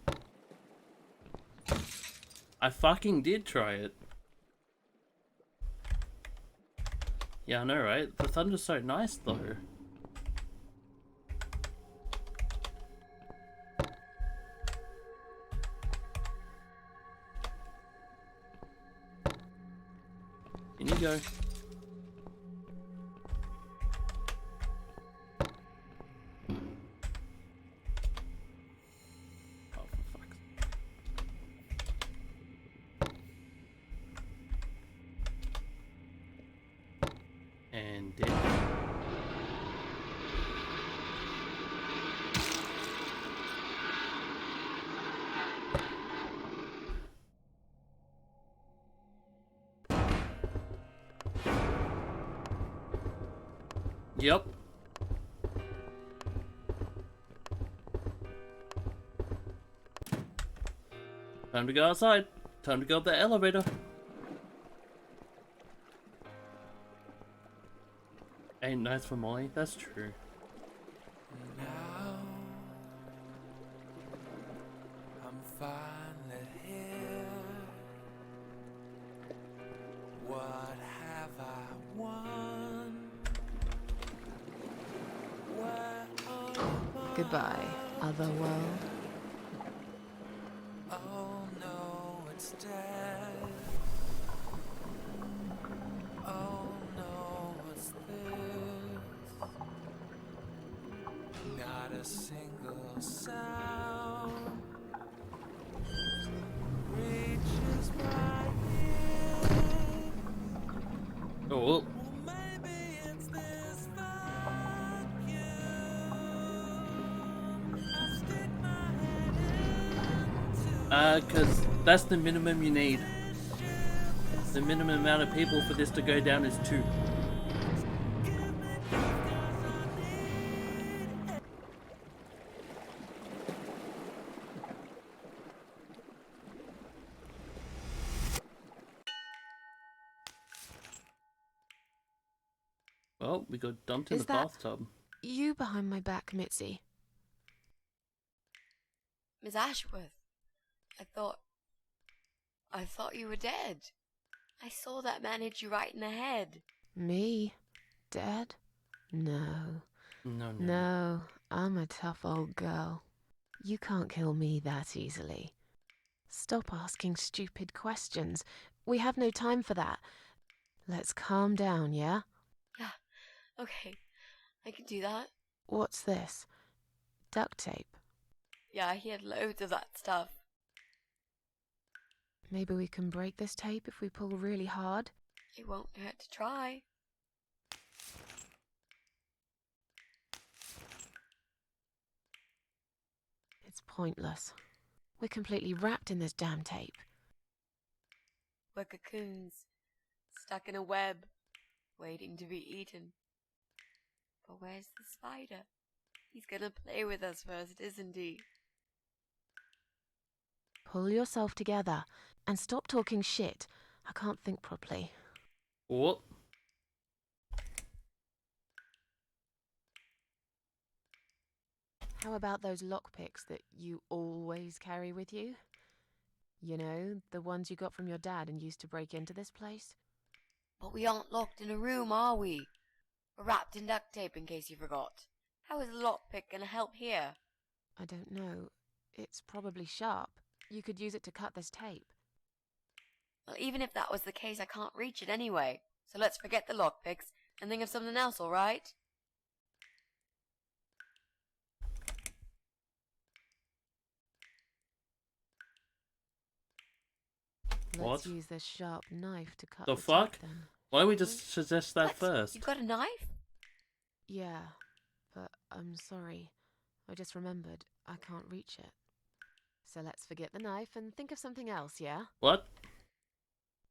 I fucking did try it. Yeah, I know, right? The thunder's so nice, though. In you go. And did. Yep. Time to go outside. Time to go up the elevator. Ain't nice for Molly. That's true. Now I'm finally here. What have I won? Where are you? Goodbye, otherworld. Oh no, it's dead. Oh no, what's this? Not a single sound reaches my ear. Oh, Well, maybe it's this vacuum. I stick my head into cause that's the minimum you need. The minimum amount of people for this to go down is 2. Well, we got dumped in Is the that- bathtub. You behind my back, Mitzi. Miss Ashworth, I thought you were dead. I saw that man hit you right in the head. Me? Dead? No. No. No, I'm a tough old girl. You can't kill me that easily. Stop asking stupid questions. We have no time for that. Let's calm down, yeah? Yeah, okay, I can do that. What's this? Duct tape. Yeah, he had loads of that stuff. Maybe we can break this tape if we pull really hard? It won't hurt to try. It's pointless. We're completely wrapped in this damn tape. We're cocoons, stuck in a web, waiting to be eaten. But where's the spider? He's gonna play with us first, isn't he? Pull yourself together and stop talking shit. I can't think properly. What? How about those lockpicks that you always carry with you? You know, the ones you got from your dad and used to break into this place? But we aren't locked in a room, are we? We're wrapped in duct tape in case you forgot. How is a lockpick gonna help here? I don't know. It's probably sharp. You could use it to cut this tape. Well, even if that was the case, I can't reach it anyway. So let's forget the lockpicks and think of something else, alright? Let's What? use this sharp knife to cut The the fuck? tape then. Why don't we just suggest that What? first? You've got a knife? Yeah, but I'm sorry. I just remembered I can't reach it. So let's forget the knife and think of something else, yeah? What?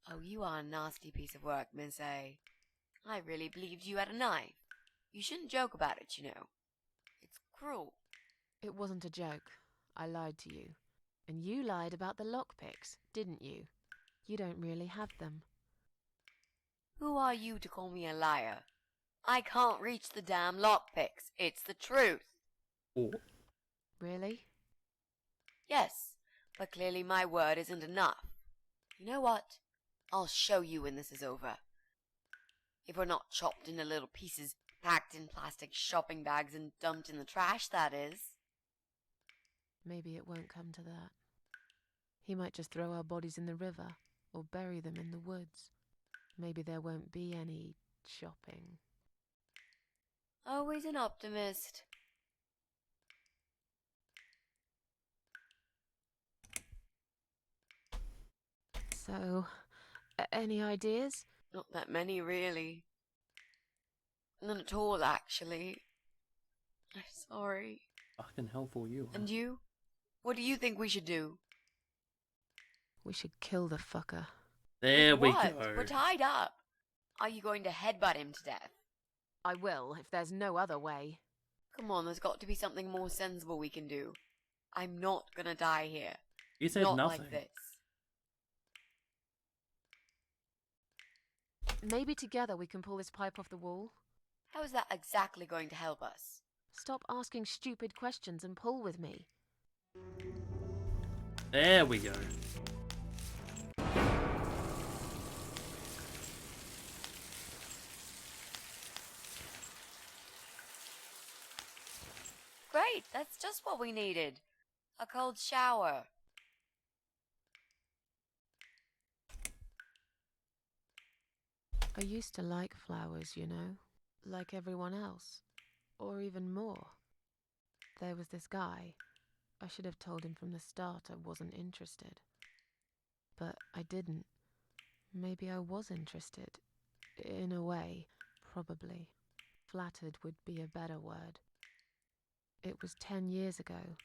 Oh, you are a nasty piece of work, Miss A. I really believed you had a knife. You shouldn't joke about it, you know. It's cruel. It wasn't a joke. I lied to you. And you lied about the lockpicks, didn't you? You don't really have them. Who are you to call me a liar? I can't reach the damn lockpicks. It's the truth. Oh. Really? Yes, but clearly my word isn't enough. You know what? I'll show you when this is over. If we're not chopped into little pieces, packed in plastic shopping bags and dumped in the trash, that is. Maybe it won't come to that. He might just throw our bodies in the river or bury them in the woods. Maybe there won't be any shopping. Always an optimist. So, any ideas? Not that many, really. None at all, actually. I'm sorry. Fucking hell for you. And you? What do you think we should do? We should kill the fucker. There we What? go. We're tied up. Are you going to headbutt him to death? I will, if there's no other way. Come on, there's got to be something more sensible we can do. I'm not gonna die here. You said Not nothing. like this. Maybe together we can pull this pipe off the wall. How is that exactly going to help us? Stop asking stupid questions and pull with me. There we go. Great, that's just what we needed. A cold shower. I used to like flowers, you know, like everyone else, or even more. There was this guy. I should have told him from the start I wasn't interested. But I didn't. Maybe I was interested. In a way, probably. Flattered would be a better word. It was 10 years ago.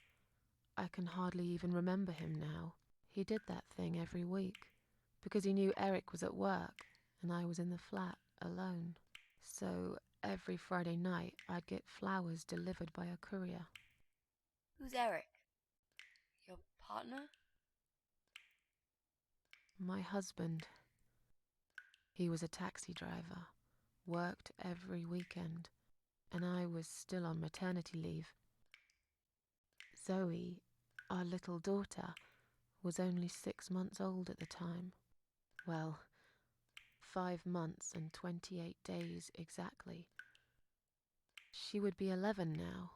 I can hardly even remember him now. He did that thing every week, because he knew Eric was at work, and I was in the flat, alone. So, every Friday night, I'd get flowers delivered by a courier. Who's Eric? Your partner? My husband. He was a taxi driver, worked every weekend, and I was still on maternity leave. Zoe, our little daughter, was only 6 months old at the time. Well, 5 months and 28 days exactly. She would be 11 now.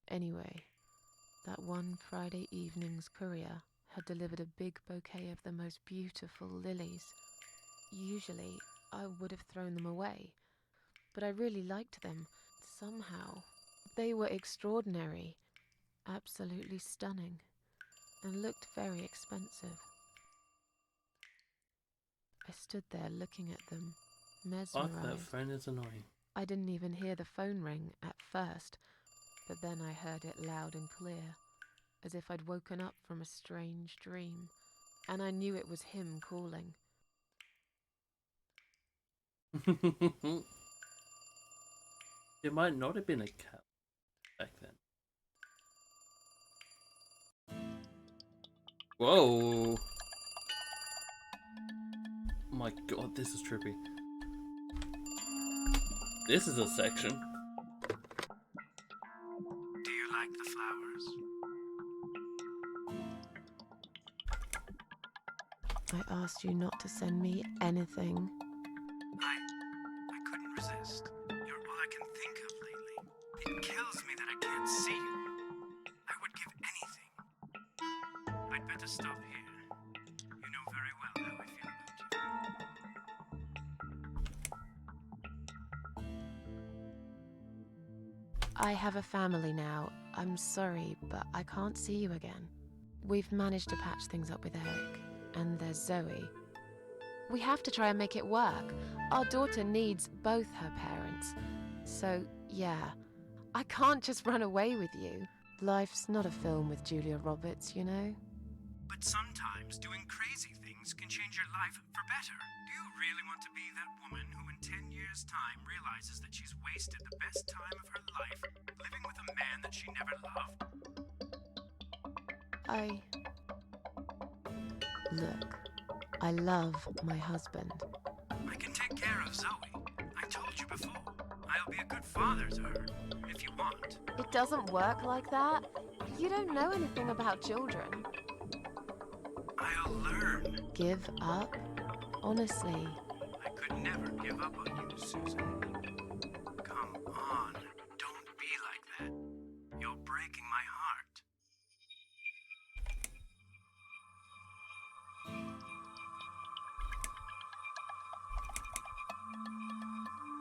Anyway, that one Friday evening's courier had delivered a big bouquet of the most beautiful lilies. Usually, I would have thrown them away, but I really liked them, somehow. They were extraordinary, absolutely stunning, and looked very expensive. I stood there looking at them, Fuck, that mesmerized. phone is annoying. I didn't even hear the phone ring at first, but then I heard it loud and clear, as if I'd woken up from a strange dream, and I knew it was him calling. It might not have been a cat back then. Whoa! My god, this is trippy. This is a section. Do you like the flowers? I asked you not to send me anything. I couldn't resist. You're all I can think of lately. It kills me that I can't see you. I would give anything. I'd better stop here. You know very well how I feel about you. I have a family now. I'm sorry, but I can't see you again. We've managed to patch things up with Eric, and there's Zoe. We have to try and make it work. Our daughter needs both her parents. So, yeah, I can't just run away with you. Life's not a film with Julia Roberts, you know? But sometimes doing crazy things can change your life for better. Do you really want to be that woman who in 10 years' time realizes that she's wasted the best time of her life living with a man that she never loved? Look, I love my husband. I can take care of Zoe. I told you before. I'll be a good father to her, if you want. It doesn't work like that. You don't know anything about children. I'll learn. Give up? Honestly, I could never give up on you, Susan. Come on. Don't be like that. You're breaking my heart.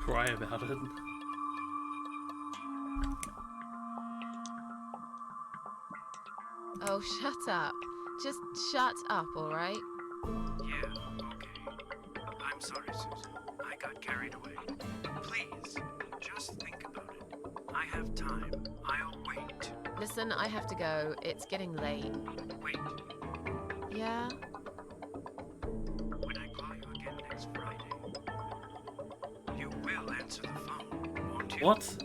Cry about it. oh, shut up. Just shut up, all right? Yeah, okay. I'm sorry, Susan. I got carried away. Please, just think about it. I have time. I'll wait. Listen, I have to go. It's getting late. Wait. Yeah? When I call you again next Friday, you will answer the phone, won't you? What?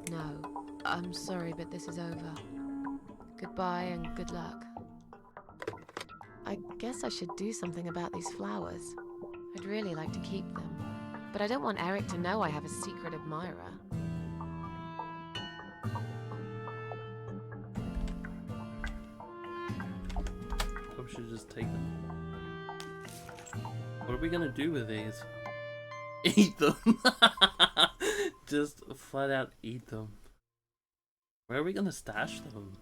No. I'm sorry, but this is over. Goodbye and good luck. I guess I should do something about these flowers. I'd really like to keep them. But I don't want Eric to know I have a secret admirer. Probably should just take them. What are we gonna do with these? Eat them! Just flat out eat them. Where are we gonna stash them?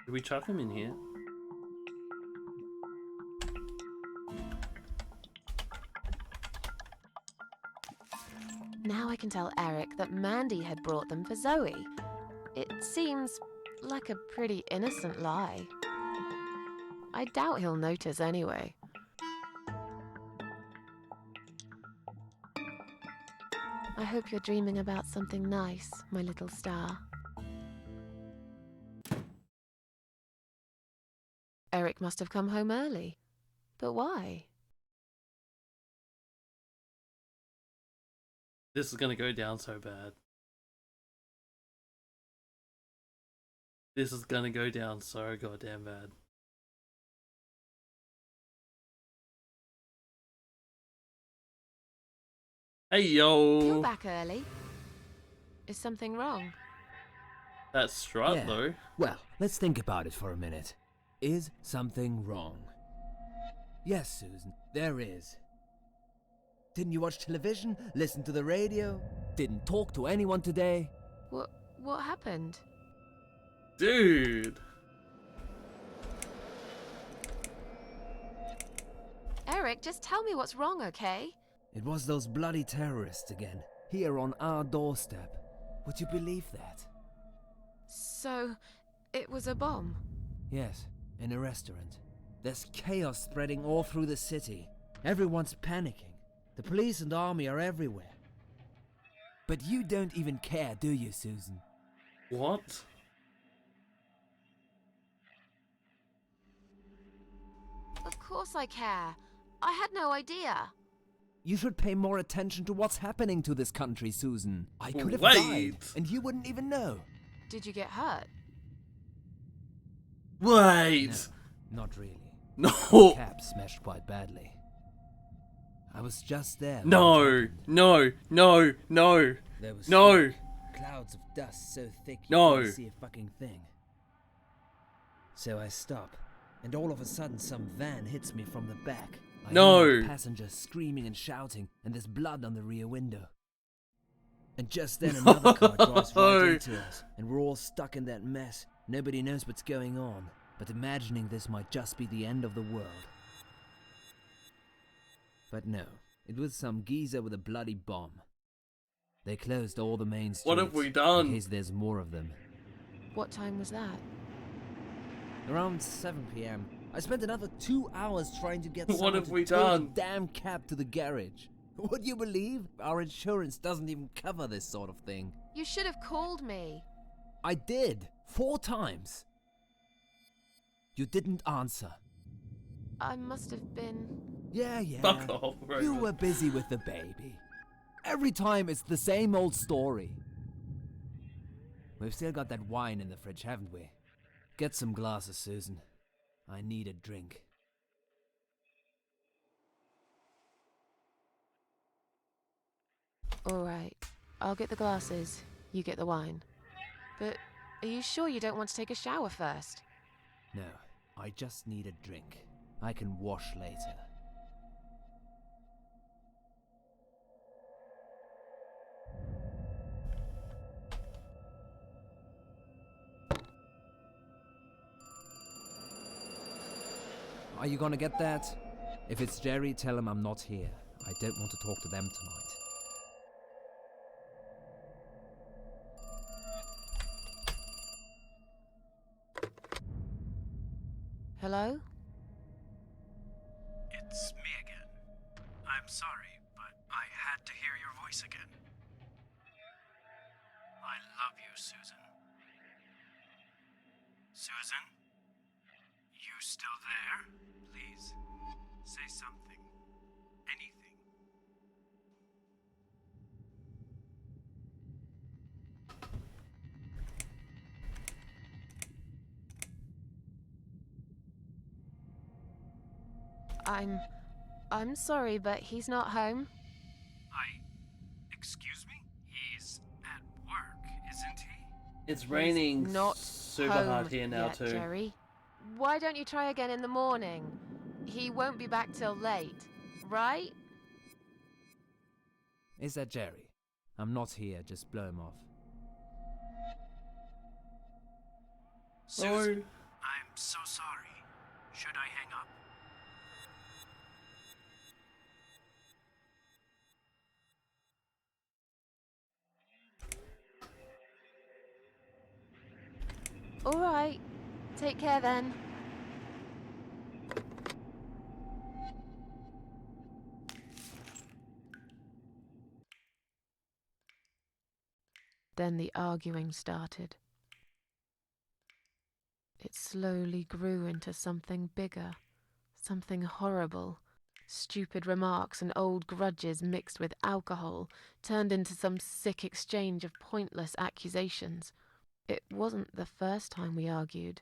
Did we chuck them in here? Now I can tell Eric that Mandy had brought them for Zoe. It seems like a pretty innocent lie. I doubt he'll notice anyway. I hope you're dreaming about something nice, my little star. Eric must have come home early. But why? This is gonna go down so bad. This is gonna go down so goddamn bad. Hey You're yo! back early. Is something wrong? That strut Yeah. though. Well, let's think about it for a minute. Is something wrong? Yes, Susan, there is. Didn't you watch television? Listen to the radio? Didn't talk to anyone today? What happened? Dude! Eric, just tell me what's wrong, okay? It was those bloody terrorists again, here on our doorstep. Would you believe that? So, it was a bomb? Yes, in a restaurant. There's chaos spreading all through the city. Everyone's panicking. The police and army are everywhere. But you don't even care, do you, Susan? What? Of course I care. I had no idea. You should pay more attention to what's happening to this country, Susan. I could have Wait. died, and you wouldn't even know. Did you get hurt? Wait! No, not really. No! Cab smashed quite badly. I was just there. No! No! No! No! There was No! clouds of dust so thick you No. couldn't see a fucking thing. So I stop, and all of a sudden some van hits me from the back. I No. hear passengers screaming and shouting, and there's blood on the rear window. And just then another car drives right into us, and we're all stuck in that mess. Nobody knows what's going on, but imagining this might just be the end of the world. But no, it was some geezer with a bloody bomb. They closed all the main streets What have we done? in case there's more of them. What time was that? Around 7 p.m., I spent another 2 hours trying to get What someone have to we tow done? the damn cab to the garage. Would you believe our insurance doesn't even cover this sort of thing? You should have called me. I did, 4 times. You didn't answer. I must have been... Yeah. Fuck off, Roman. You were busy with the baby. Every time it's the same old story. We've still got that wine in the fridge, haven't we? Get some glasses, Susan. I need a drink. All right, I'll get the glasses. You get the wine. But are you sure you don't want to take a shower first? No, I just need a drink. I can wash later. Are you gonna get that? If it's Jerry, tell him I'm not here. I don't want to talk to them tonight. Hello? It's me again. I'm sorry, but I had to hear your voice again. I love you, Susan. Susan? You still there? Please, say something. Anything. I'm sorry, but he's not home. Excuse me? He's at work, isn't he? It's raining Not super home hard here now yet, too. Jerry. Why don't you try again in the morning? He won't be back till late, right? Is that Jerry? I'm not here, just blow him off. Susan, I'm so sorry. Should I hang up? All right. Take care then. Then the arguing started. It slowly grew into something bigger, something horrible. Stupid remarks and old grudges mixed with alcohol turned into some sick exchange of pointless accusations. It wasn't the first time we argued,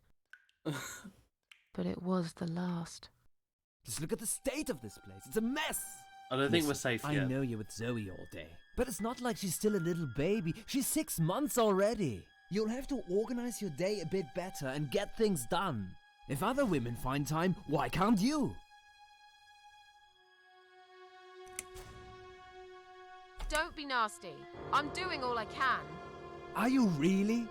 but it was the last. Just look at the state of this place. It's a mess. I don't think we're Listen, safe I yet. know you're with Zoe all day, but it's not like she's still a little baby. She's 6 months already. You'll have to organize your day a bit better and get things done. If other women find time, why can't you? Don't be nasty. I'm doing all I can. Are you really?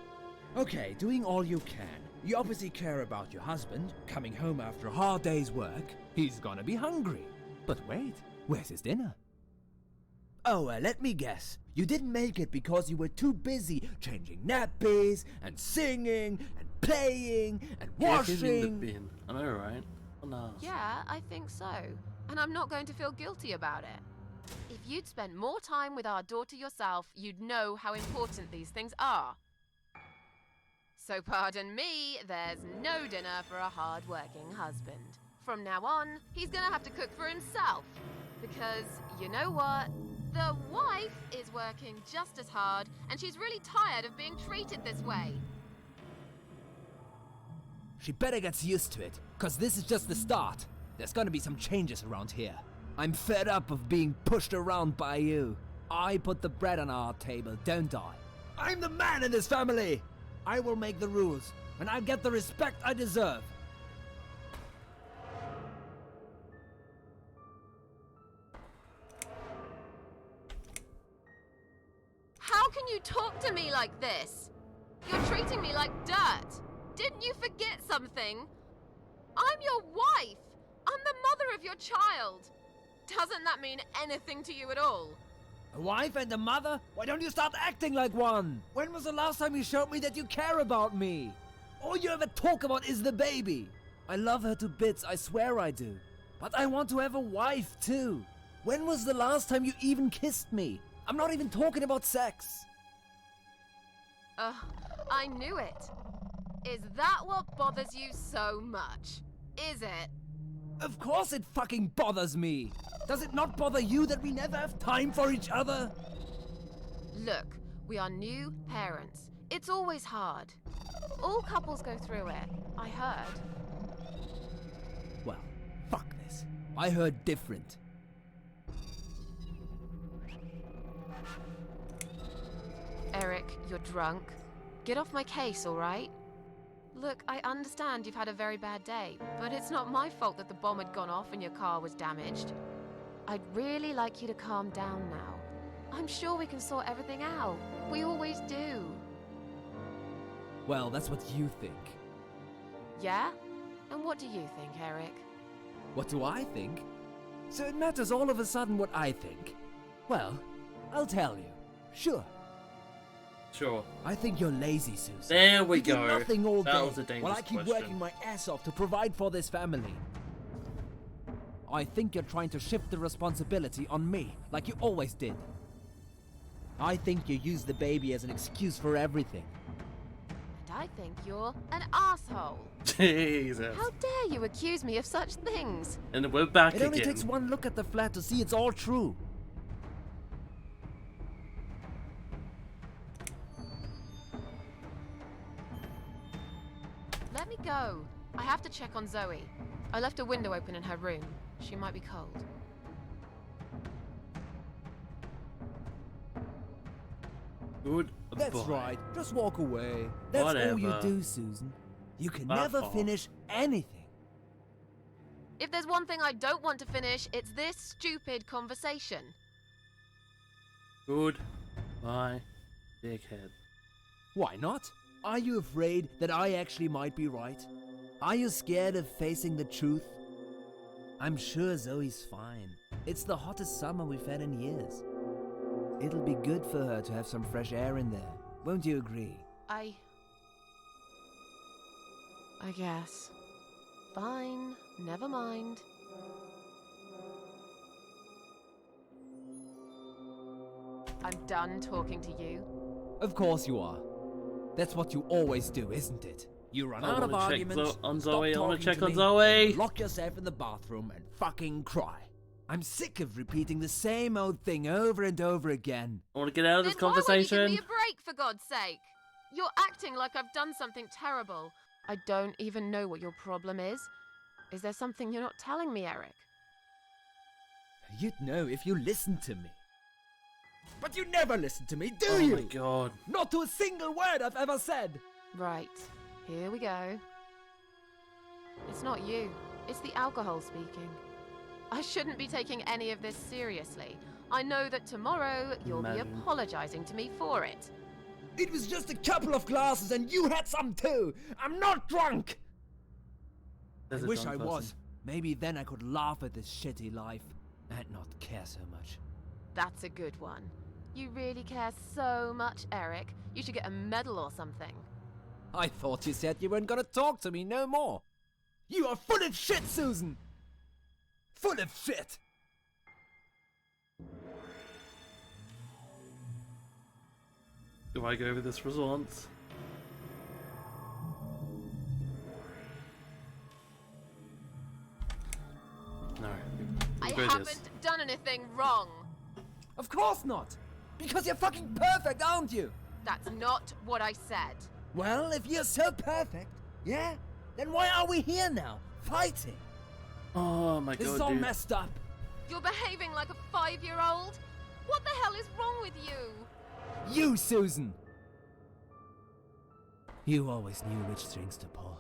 Okay, doing all you can. You obviously care about your husband. Coming home after a hard day's work, he's gonna be hungry. But wait, where's his dinner? Oh, let me guess. You didn't make it because you were too busy changing nappies and singing and playing and Jack is in the washing. bin. I know, right? Oh, no. Yeah, I think so. And I'm not going to feel guilty about it. If you'd spent more time with our daughter yourself, you'd know how important these things are. So pardon me, there's no dinner for a hard-working husband. From now on, he's gonna have to cook for himself. Because, you know what? The wife is working just as hard, and she's really tired of being treated this way. She better get used to it, cause this is just the start. There's gonna be some changes around here. I'm fed up of being pushed around by you. I put the bread on our table, don't I? I'm the man in this family! I will make the rules, and I'll get the respect I deserve. How can you talk to me like this? You're treating me like dirt. Didn't you forget something? I'm your wife. I'm the mother of your child. Doesn't that mean anything to you at all? A wife and a mother? Why don't you start acting like one? When was the last time you showed me that you care about me? All you ever talk about is the baby. I love her to bits, I swear I do. But I want to have a wife too. When was the last time you even kissed me? I'm not even talking about sex. I knew it. Is that what bothers you so much? Is it? Of course it fucking bothers me. Does it not bother you that we never have time for each other? Look, we are new parents. It's always hard. All couples go through it, I heard. Well, fuck this. I heard different. Eric, you're drunk. Get off my case, all right? Look, I understand you've had a very bad day, but it's not my fault that the bomb had gone off and your car was damaged. I'd really like you to calm down now. I'm sure we can sort everything out. We always do. Well, that's what you think. Yeah? And what do you think, Eric? What do I think? So it matters all of a sudden what I think. Well, I'll tell you. Sure. Sure. I think you're lazy, Susan. There we you go. do nothing all That day was a dangerous while I keep question. working my ass off to provide for this family. I think you're trying to shift the responsibility on me, like you always did. I think you use the baby as an excuse for everything. And I think you're an asshole. Jesus. How dare you accuse me of such things? And we're back It only again. takes one look at the flat to see it's all true. Let me go. I have to check on Zoe. I left a window open in her room. She might be cold. Good. That's boy. right. Just walk away. That's all you Whatever. do, Susan. You can Fuck never off. finish anything. If there's one thing I don't want to finish, it's this stupid conversation. Good. Bye, dickhead. Why not? Are you afraid that I actually might be right? Are you scared of facing the truth? I'm sure Zoe's fine. It's the hottest summer we've had in years. It'll be good for her to have some fresh air in there. Won't you agree? I guess. Fine. Never mind. I'm done talking to you. Of course you are. That's what you always do, isn't it? You run I out of wanna check arguments, on stop Zoe, I wanna talking check to on me, Zoe. and lock yourself in the bathroom and fucking cry. I'm sick of repeating the same old thing over and over again. I want to get out of this Then why won't you conversation. give me a break, for God's sake? You're acting like I've done something terrible. I don't even know what your problem is. Is there something you're not telling me, Eric? You'd know if you listened to me. But you never listen to me, do Oh you? my god. Not to a single word I've ever said. Right. Here we go. It's not you. It's the alcohol speaking. I shouldn't be taking any of this seriously. I know that tomorrow you'll be Imagine. apologizing to me for it. It was just a couple of glasses and you had some too. I'm not drunk. There's I a wish drunk I was. person. Maybe then I could laugh at this shitty life and not care so much. That's a good one. You really care so much, Eric. You should get a medal or something. I thought you said you weren't gonna talk to me no more. You are full of shit, Susan. Full of shit. Do I go with this response? No. I Go this. haven't done anything wrong. Of course not. Because you're fucking perfect, aren't you? That's not what I said. Well, if you're so perfect, yeah, then why are we here now, fighting? Oh my This god, is all dude. messed up. You're behaving like a 5-year-old? What the hell is wrong with you? You, Susan. You always knew which strings to pull.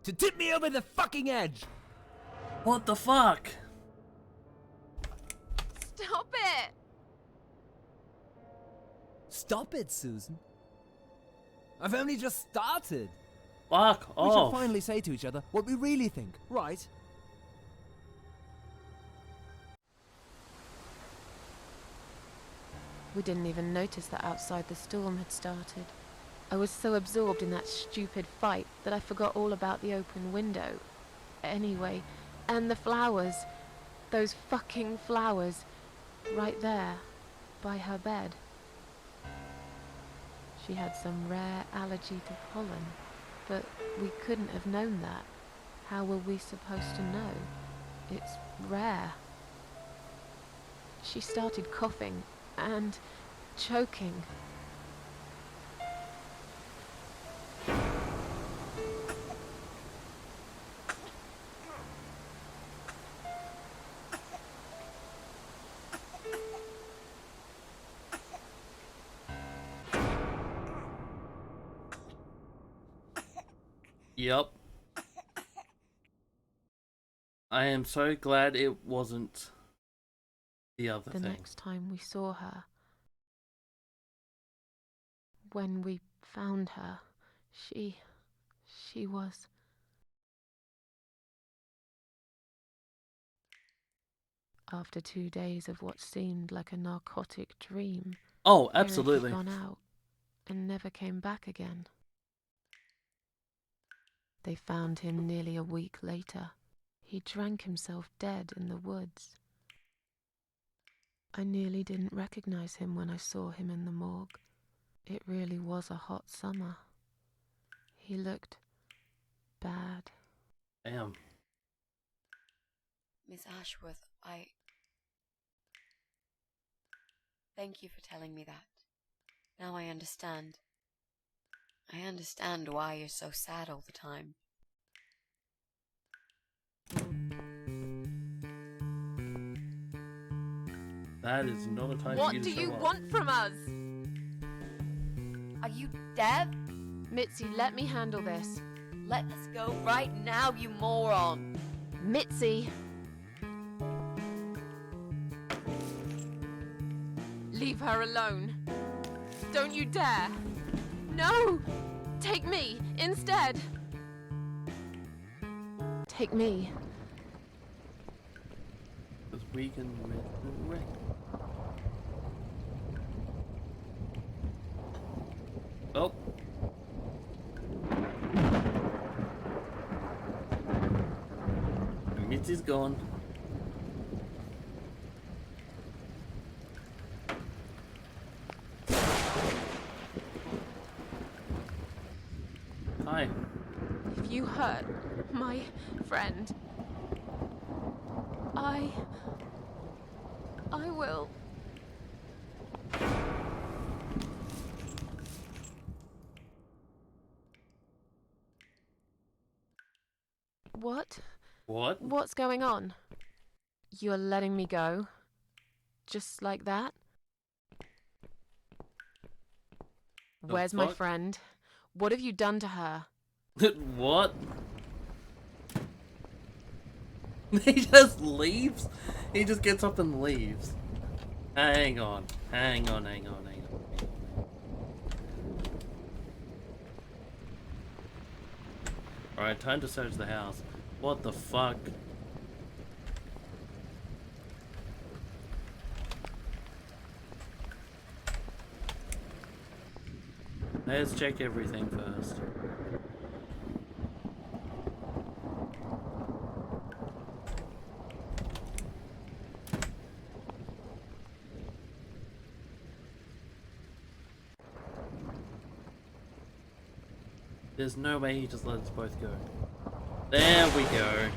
To tip me over the fucking edge. What the fuck? Stop it! Stop it, Susan. I've only just started. Fuck We should off. finally say to each other what we really think, right? We didn't even notice that outside the storm had started. I was so absorbed in that stupid fight that I forgot all about the open window. Anyway, and the flowers. Those fucking flowers. Right there, by her bed. She had some rare allergy to pollen, but we couldn't have known that. How were we supposed to know? It's rare. She started coughing and choking. Yep. I am so glad it wasn't the other The thing. next time we saw her, when we found her, she was... After 2 days of what seemed like a narcotic dream, Oh, Eric had absolutely. gone out and never came back again. They found him nearly a week later. He drank himself dead in the woods. I nearly didn't recognize him when I saw him in the morgue. It really was a hot summer. He looked bad. Damn. Miss Ashworth, Thank you for telling me that. Now I understand. I understand why you're so sad all the time. That is not a time for What you to do show you up. want from us? Are you deaf? Mitzi, let me handle this. Let us go right now, you moron. Mitzi! Leave her alone. Don't you dare! No! Take me instead! Take me. Because we can resurrect. Oh. Mitzi's gone. Hi. If you hurt my friend, I will. What? What? What's going on? You're letting me go? Just like that? The Where's my fuck? friend? What have you done to her? What? He just leaves? He just gets up and leaves. Hang on. Hang on. Alright, time to search the house. What the fuck? Let's check everything first. There's no way he just let us both go. There we go.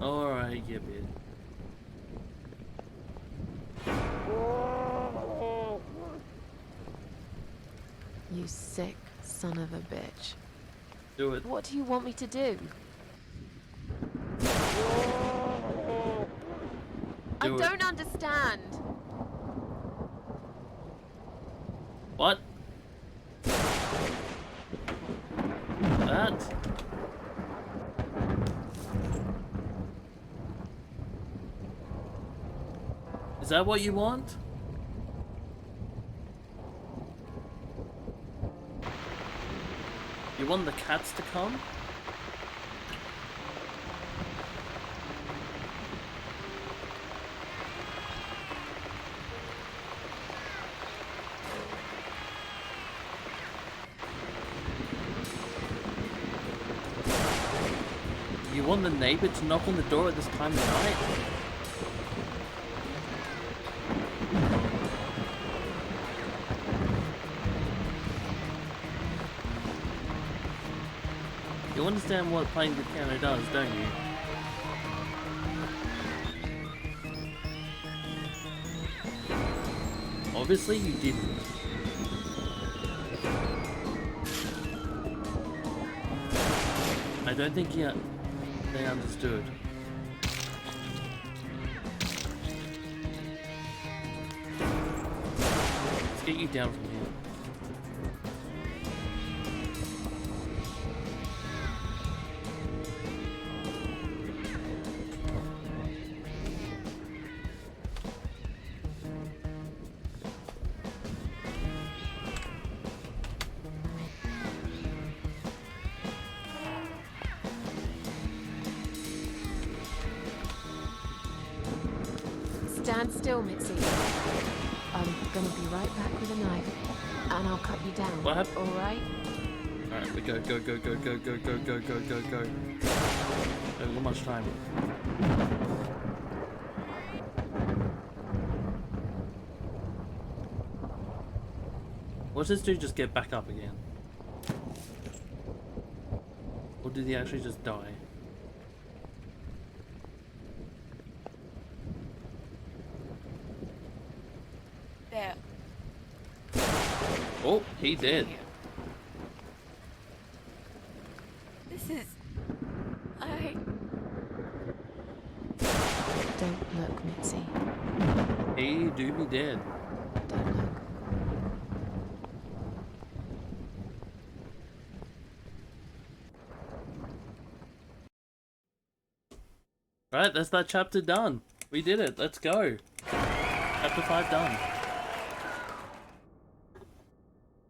Alright, you bitch. You sick son of a bitch. Do it. What do you want me to do? I Do it. don't understand. What? That? Is that what you want? You want the cats to come? You want the neighbor to knock on the door at this time of night? You understand what playing the piano does, don't you? Obviously you didn't. I don't think they understood. Let's get you down from here. Stand still, Mitzi. I'm gonna be right back with a knife, and I'll cut you down. What happened? All right? Alright, we go. Don't got much time. Watch this dude just get back up again. Or did he actually just die? There. Oh, he did. This is... I Don't look, Mitzi. He do be dead. Don't look. Right, that's that chapter done. We did it. Let's go. Chapter 5 done.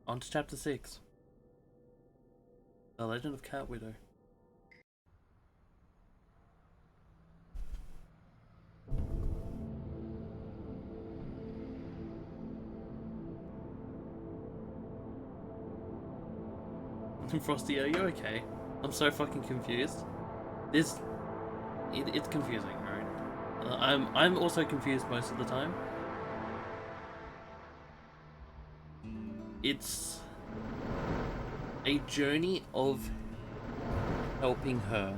On to chapter 6. The Legend of Cat Widow. Frosty, are you okay? I'm so fucking confused. It's confusing, right? I'm also confused most of the time. It's a journey of helping her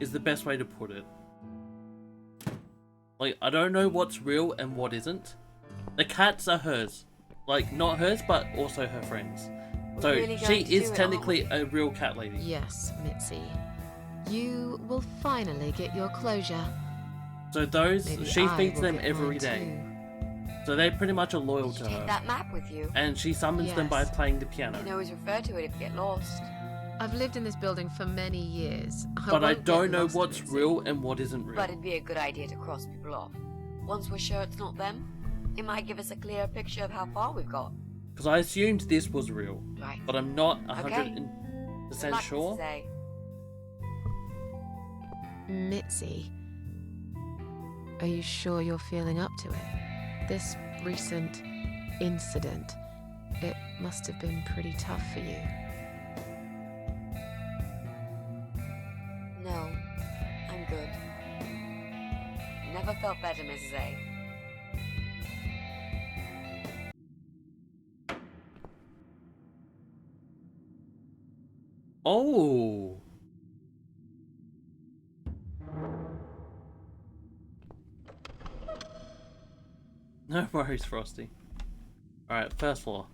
is the best way to put it. Like, I don't know what's real and what isn't. The cats are hers. Like, not hers, but also her friends. So really she going to is do it, technically a real cat lady. Yes, Mitzi. You will finally get your closure. So those, Maybe she I feeds will them get every mine day. too. So they pretty much are loyal Did to you take her. that map with you? And she summons them by Yes. playing the piano. You can always refer to it if you get lost. I've lived in this building for many years. But I won't get don't know lost, what's Mitzi. real and what isn't real. But it'd be a good idea to cross people off. Once we're sure it's not them, it might give us a clearer picture of how far we've got. Because I assumed this was real. Right. But I'm not Okay. 100% Good luck, sure. Mrs. A. Mitzi, are you sure you're feeling up to it? This recent incident, it must have been pretty tough for you. No, I'm good. Never felt better, Mrs. A. Oh! No worries, Frosty. Alright, first floor.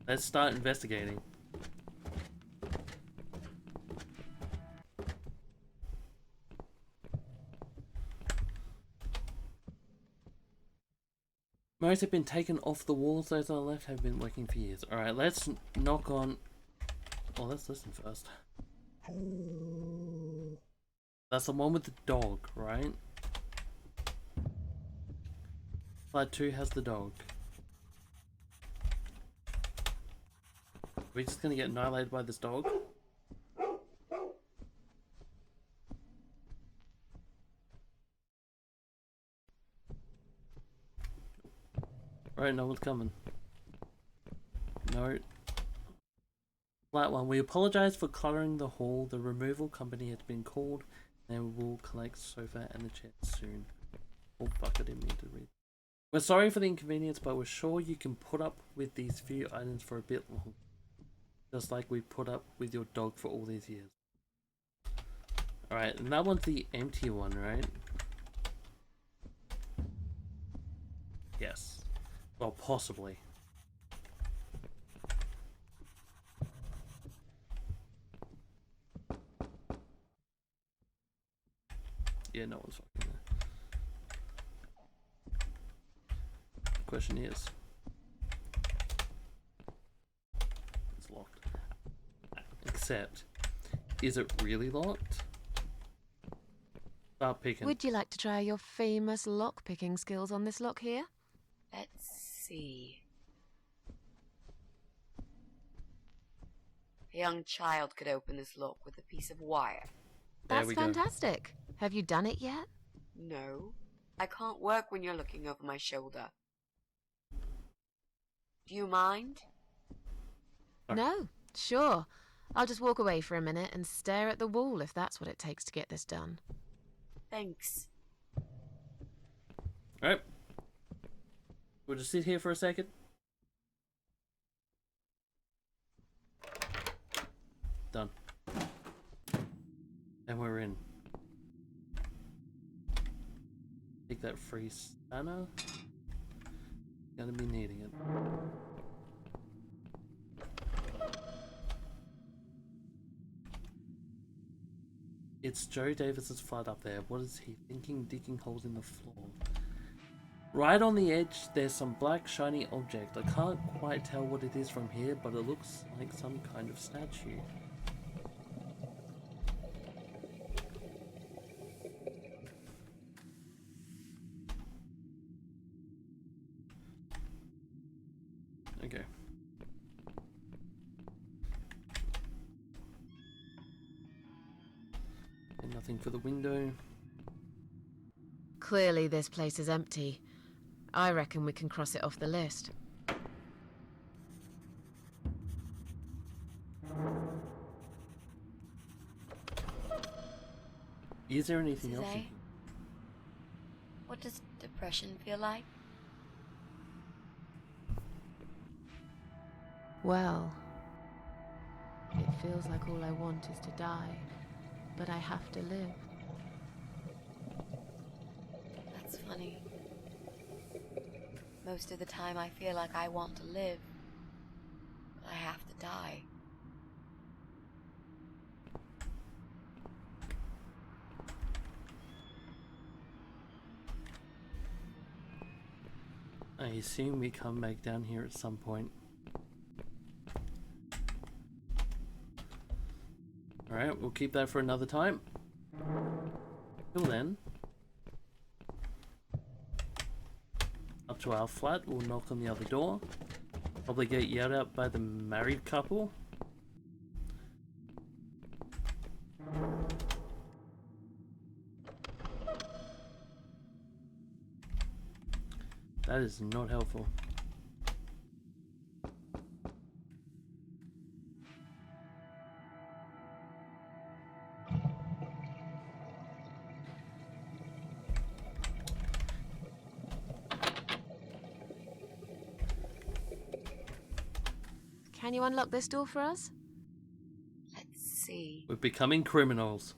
Let's start investigating. Most have been taken off the walls, those on the left have been working for years. Alright, let's knock on... Oh, let's listen first. That's the one with the dog, right? Flat 2 has the dog. We're just gonna get annihilated by this dog? Right, no one's coming. No. Flat 1, we apologize for cluttering the hall. The removal company has been called and we will collect sofa and the chair soon. Oh fuck, I didn't mean to read. We're sorry for the inconvenience, but we're sure you can put up with these few items for a bit long. Just like we put up with your dog for all these years. Alright, and that one's the empty one, right? Yes. Well, possibly. Yeah, no one's fucking there. The question is... It's locked. Except, is it really locked? Start picking. Would you like to try your famous lock-picking skills on this lock here? Let's see. A young child could open this lock with a piece of wire. There That's we go. fantastic. Have you done it yet? No, I can't work when you're looking over my shoulder. Do you mind? Okay. No, sure. I'll just walk away for a minute and stare at the wall if that's what it takes to get this done. Thanks. Alright. We'll just sit here for a second. Done. And we're in. Take that free spanner. Gonna be needing it. It's Joe Davis's flat up there. What is he thinking digging holes in the floor? Right on the edge, there's some black shiny object. I can't quite tell what it is from here, but it looks like some kind of statue. Okay. And nothing for the window. Clearly this place is empty. I reckon we can cross it off the list. Is there anything else? Suzanne? What does depression feel like? Well, it feels like all I want is to die, but I have to live. That's funny. Most of the time I feel like I want to live, but I have to die. I assume we come back down here at some point. Alright, we'll keep that for another time. Till then, up to our flat, we'll knock on the other door. Probably get yelled at by the married couple. That is not helpful. Can you unlock this door for us? Let's see. We're becoming criminals.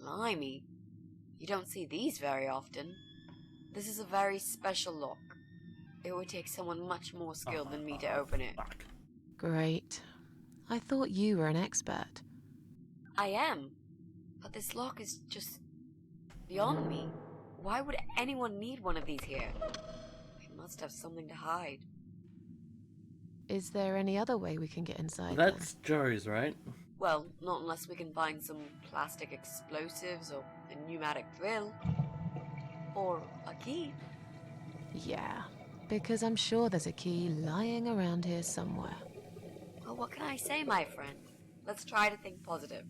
Blimey. You don't see these very often. This is a very special lock. It would take someone much more skilled than me to open it. Fuck. Great. I thought you were an expert. I am. But this lock is just beyond me. Why would anyone need one of these here? They must have something to hide. Is there any other way we can get inside? That's Joe's, right? Well, not unless we can find some plastic explosives or a pneumatic drill. Or a key. Yeah, because I'm sure there's a key lying around here somewhere. Well, what can I say, my friend? Let's try to think positive.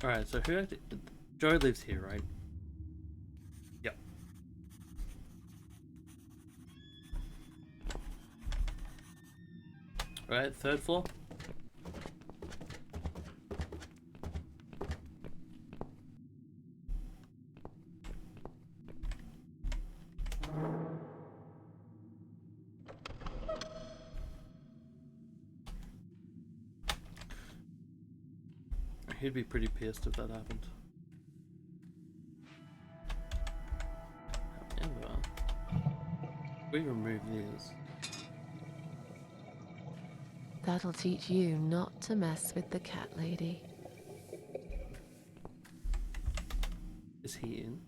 Alright, so who actually... Joe lives here, right? Yep. Alright, third floor. He'd be pretty pissed if that happened. However, we remove these. That'll teach you not to mess with the cat lady. Is he in?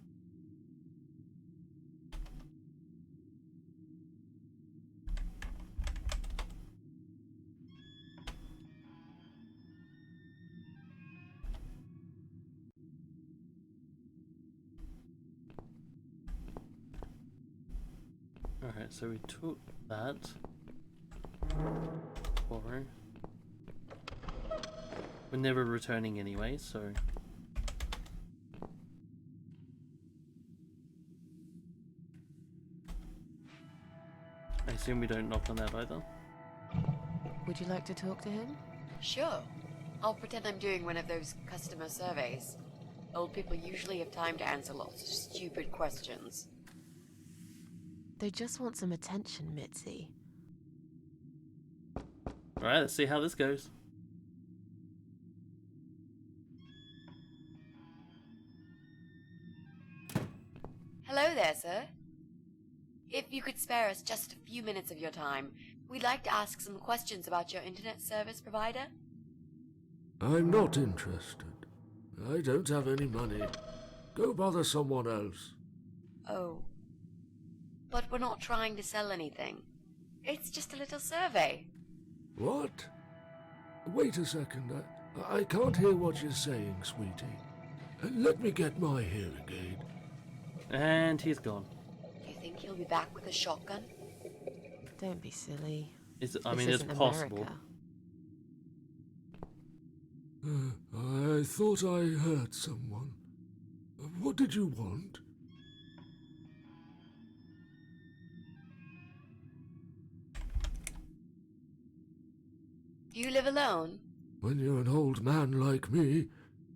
Alright, so we took that. Or we're never returning anyway, so I assume we don't knock on that either. Would you like to talk to him? Sure. I'll pretend I'm doing one of those customer surveys. Old people usually have time to answer lots of stupid questions. They just want some attention, Mitzi. Alright, let's see how this goes. Hello there, sir. If you could spare us just a few minutes of your time, we'd like to ask some questions about your internet service provider. I'm not interested. I don't have any money. Go bother someone else. Oh. But we're not trying to sell anything. It's just a little survey. What? Wait a second. I can't hear what you're saying, sweetie. Let me get my hearing aid. And he's gone. Do you think he'll be back with a shotgun? Don't be silly. I This mean, it's isn't possible. America. I thought I heard someone. What did you want? Do you live alone? When you're an old man like me,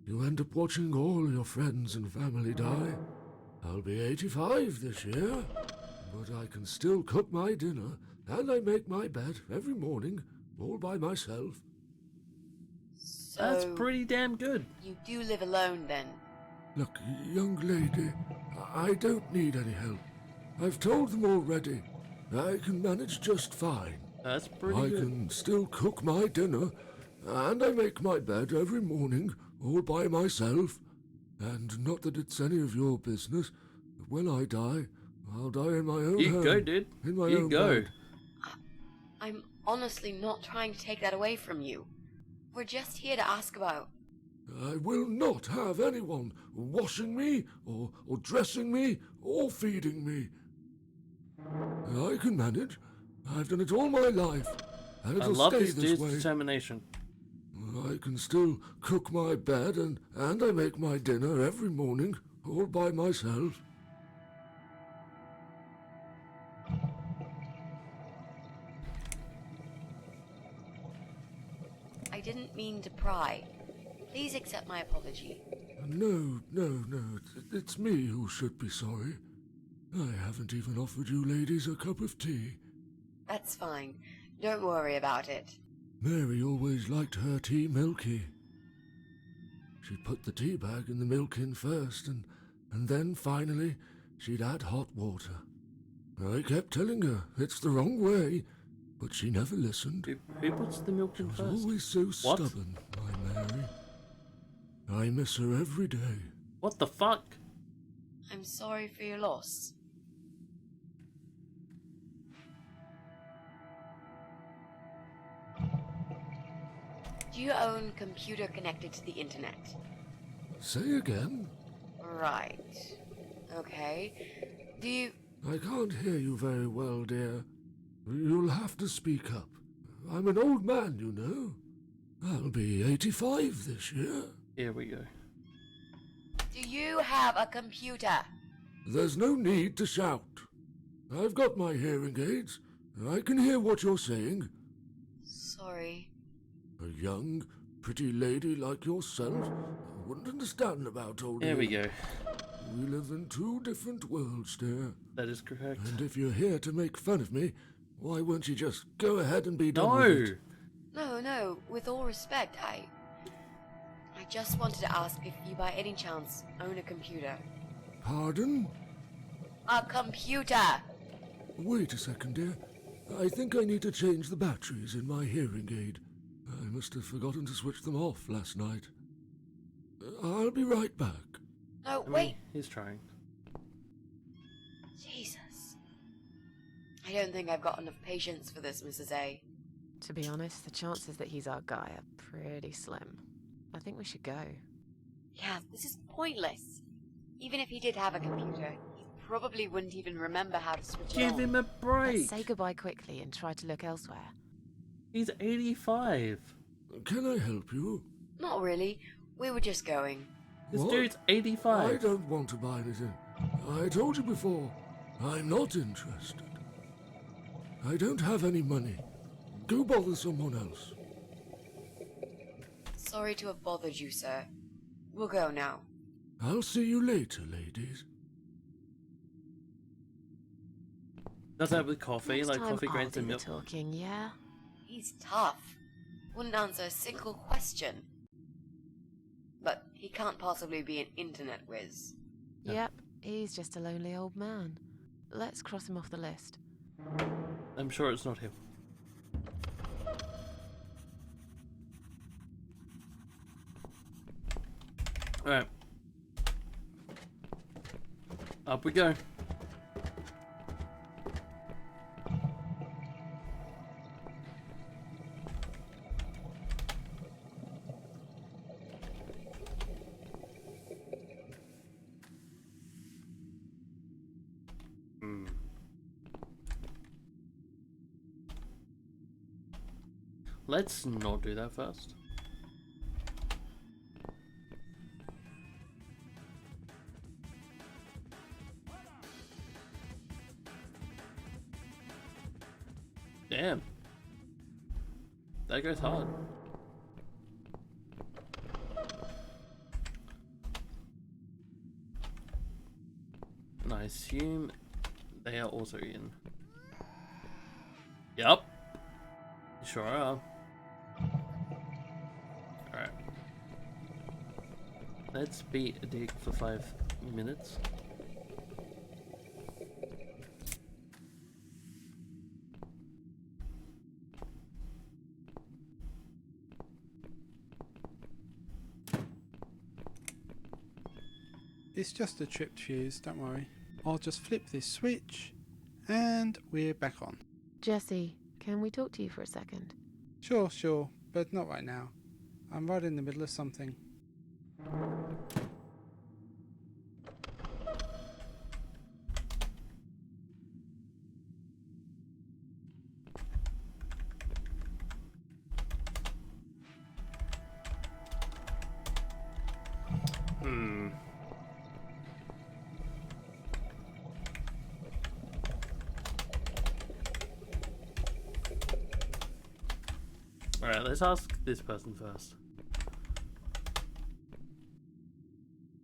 you end up watching all your friends and family die. I'll be 85 this year, but I can still cook my dinner, and I make my bed every morning, all by myself. So That's pretty damn good. you do live alone then? Look, young lady, I don't need any help. I've told them already. I can manage just fine. That's pretty I good. can still cook my dinner, and I make my bed every morning, all by myself. And not that it's any of your business, but when I die, I'll die in my own You home. go, dude. In my You own go. bed. I'm honestly not trying to take that away from you. We're just here to ask about. I will not have anyone washing me, or dressing me, or feeding me. I can manage. I've done it all my life, and I it'll love stay this this dude's way. determination. I can still cook my bed, and I make my dinner every morning, all by myself. I didn't mean to pry. Please accept my apology. No, it's me who should be sorry. I haven't even offered you ladies a cup of tea. That's fine. Don't worry about it. Mary always liked her tea milky. She'd put the tea bag and the milk in first, and then finally she'd add hot water. I kept telling her it's the wrong way, but she never listened. Who puts the milk She in was first? always so What? stubborn, my Mary. I miss her every day. What the fuck? I'm sorry for your loss. Do you own computer connected to the internet? Say again? Right. Okay. Do you... I can't hear you very well, dear. You'll have to speak up. I'm an old man, you know. I'll be 85 this year. Here we go. Do you have a computer? There's no need to shout. I've got my hearing aids. I can hear what you're saying. Sorry. A young, pretty lady like yourself wouldn't understand about old Here we age. go. We live in two different worlds, dear. That is correct. And if you're here to make fun of me, why won't you just go ahead and be done with it? No! No, with all respect, I just wanted to ask if you by any chance own a computer. Pardon? A computer! Wait a second, dear. I think I need to change the batteries in my hearing aid. I must have forgotten to switch them off last night. I'll be right back. No, I mean, wait! he's trying. Jesus. I don't think I've got enough patience for this, Mrs. A. To be honest, the chances that he's our guy are pretty slim. I think we should go. Yeah, this is pointless. Even if he did have a computer, he probably wouldn't even remember how to switch it Give on. him a break! Let's say goodbye quickly and try to look elsewhere. He's 85. Can I help you? Not really. We were just going. This What? dude's I 85. don't want to buy anything. I told you before, I'm not interested. I don't have any money. Go bother someone else. Sorry to have bothered you, sir. We'll go now. I'll see you later, ladies. Does that with coffee? Next Like time coffee I'll grates do and the milk? talking, yeah? He's tough. Wouldn't answer a single question. But he can't possibly be an internet whiz. Yeah. Yep, he's just a lonely old man. Let's cross him off the list. I'm sure it's not him. Alright. Up we go. Let's not do that first. Damn. That goes hard. And I assume they are also in. Yup. Sure are. Alright. Let's be a dick for 5 minutes. It's just a tripped fuse, don't worry. I'll just flip this switch and we're back on. Jesse, can we talk to you for a second? Sure, but not right now. I'm right in the middle of something. Alright, let's ask this person first.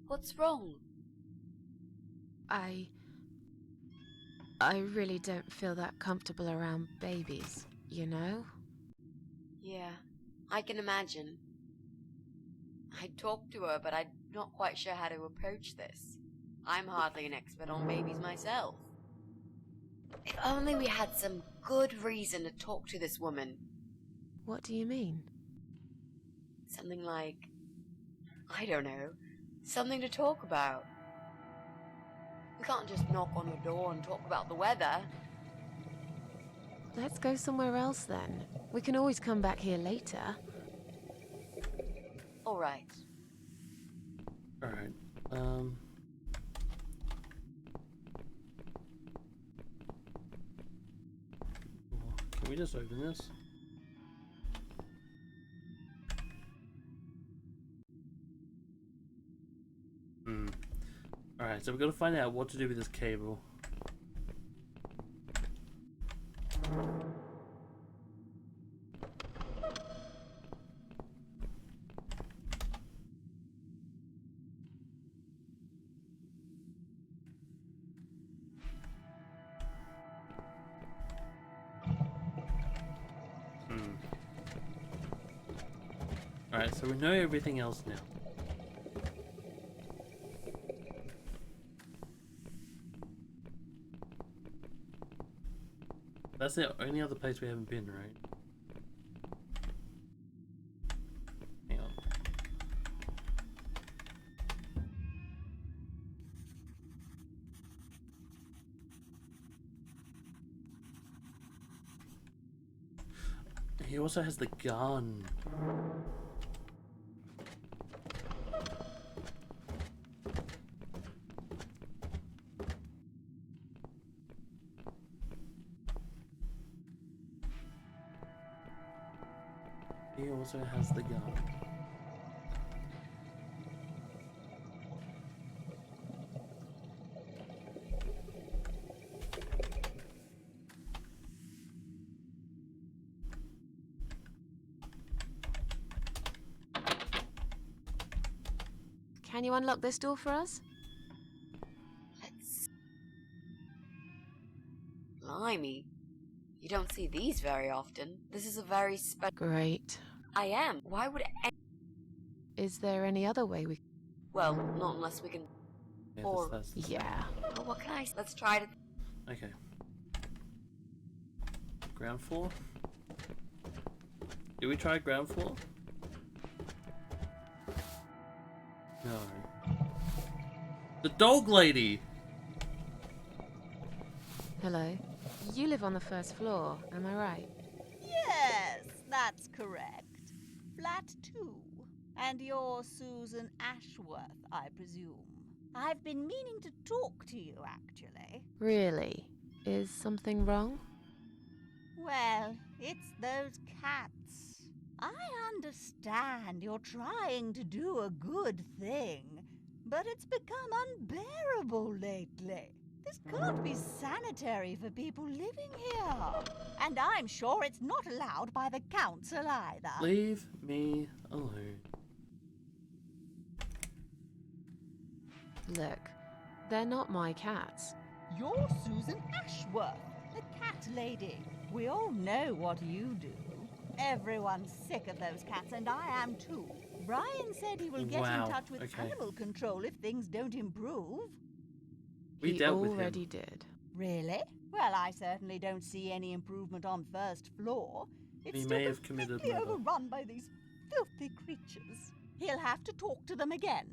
What's wrong? I really don't feel that comfortable around babies, you know? Yeah, I can imagine. I talked to her, but I'm not quite sure how to approach this. I'm hardly an expert on babies myself. If only we had some good reason to talk to this woman. What do you mean? Something like, I don't know, something to talk about. We can't just knock on her door and talk about the weather. Let's go somewhere else then. We can always come back here later. All right. Alright, can we just open this? Alright, so we've got to find out what to do with this cable. Alright, so we know everything else now. That's the only other place we haven't been, right? Hang on. He also has the gun. He also has the gun. Can you unlock this door for us? Let's... Blimey. You don't see these very often. This is a very special... Great. I am. Why would... Is there any other way we... Well, not unless we can... Yeah, Or- that's Yeah. But what can I... Let's try to... okay. Ground floor? Do we try ground floor? No. The dog lady! Hello. You live on the first floor, am I right? Yes, that's correct. Flat 2. And you're Susan Ashworth, I presume. I've been meaning to talk to you, actually. Really? Is something wrong? Well, it's those cats. I understand you're trying to do a good thing, but it's become unbearable lately. This can't be sanitary for people living here. And I'm sure it's not allowed by the council either. Leave me alone. Look, they're not my cats. You're Susan Ashworth, the cat lady. We all know what you do. Everyone's sick of those cats, and I am too. Brian said he will get Wow, in touch with okay. animal control if things don't improve. We He dealt with him. already did. Really? Well, I certainly don't see any improvement on first floor. It's He still may have committed completely murder. overrun by these filthy creatures. He'll have to talk to them again.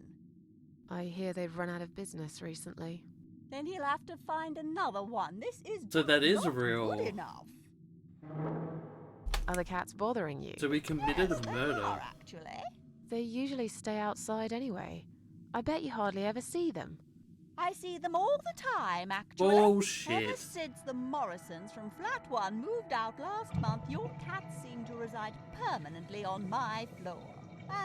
I hear they've run out of business recently. Then he'll have to find another one. This is So that is not real. good enough. Are the cats bothering you? So we committed Yes, a they murder. are, actually. They usually stay outside anyway. I bet you hardly ever see them. I see them all the time, actually. Ever Bullshit. since the Morrisons from Flat 1 moved out last month, your cats seem to reside permanently on my floor.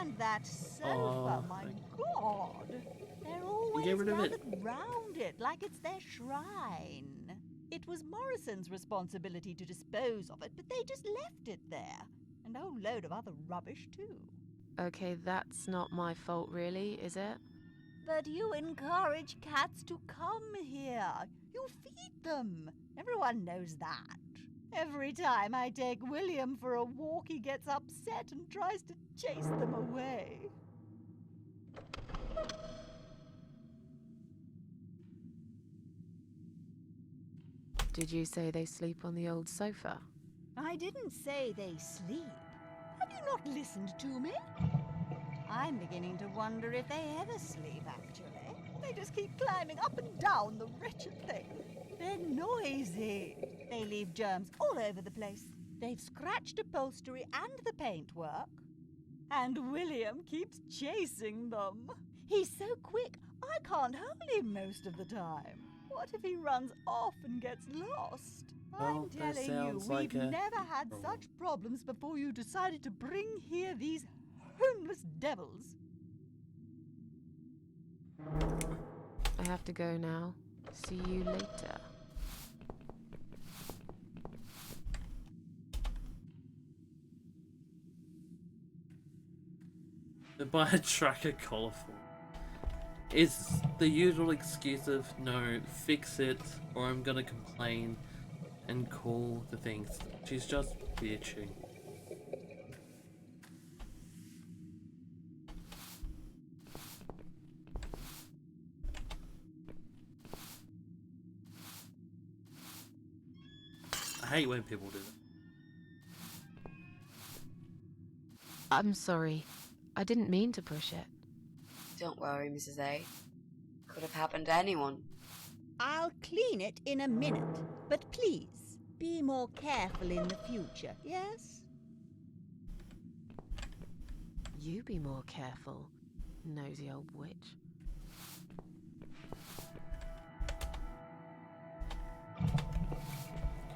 And that sofa, Oh, my thank- God. They're always get rid of it. gathered round it like it's their shrine. It was Morrison's responsibility to dispose of it, but they just left it there. And a whole load of other rubbish, too. Okay, that's not my fault really, is it? But you encourage cats to come here. You feed them. Everyone knows that. Every time I take William for a walk, he gets upset and tries to chase them away. Did you say they sleep on the old sofa? I didn't say they sleep. Have you not listened to me? I'm beginning to wonder if they ever sleep, actually. They just keep climbing up and down the wretched thing. They're noisy. They leave germs all over the place. They've scratched upholstery and the paintwork. And William keeps chasing them. He's so quick, I can't hold him most of the time. What if he runs off and gets lost? Well, I'm that telling you, sounds like we've a never had problem. such problems before you decided to bring here these homeless devils. I have to go now. See you later. Buy a tracker colourful. It's the usual excuse of no, fix it, or I'm gonna complain and call the things. She's just bitching. I hate when people do that. I'm sorry. I didn't mean to push it. Don't worry, Mrs. A. Could have happened to anyone. I'll clean it in a minute, but please, be more careful in the future, yes? You be more careful, nosy old witch.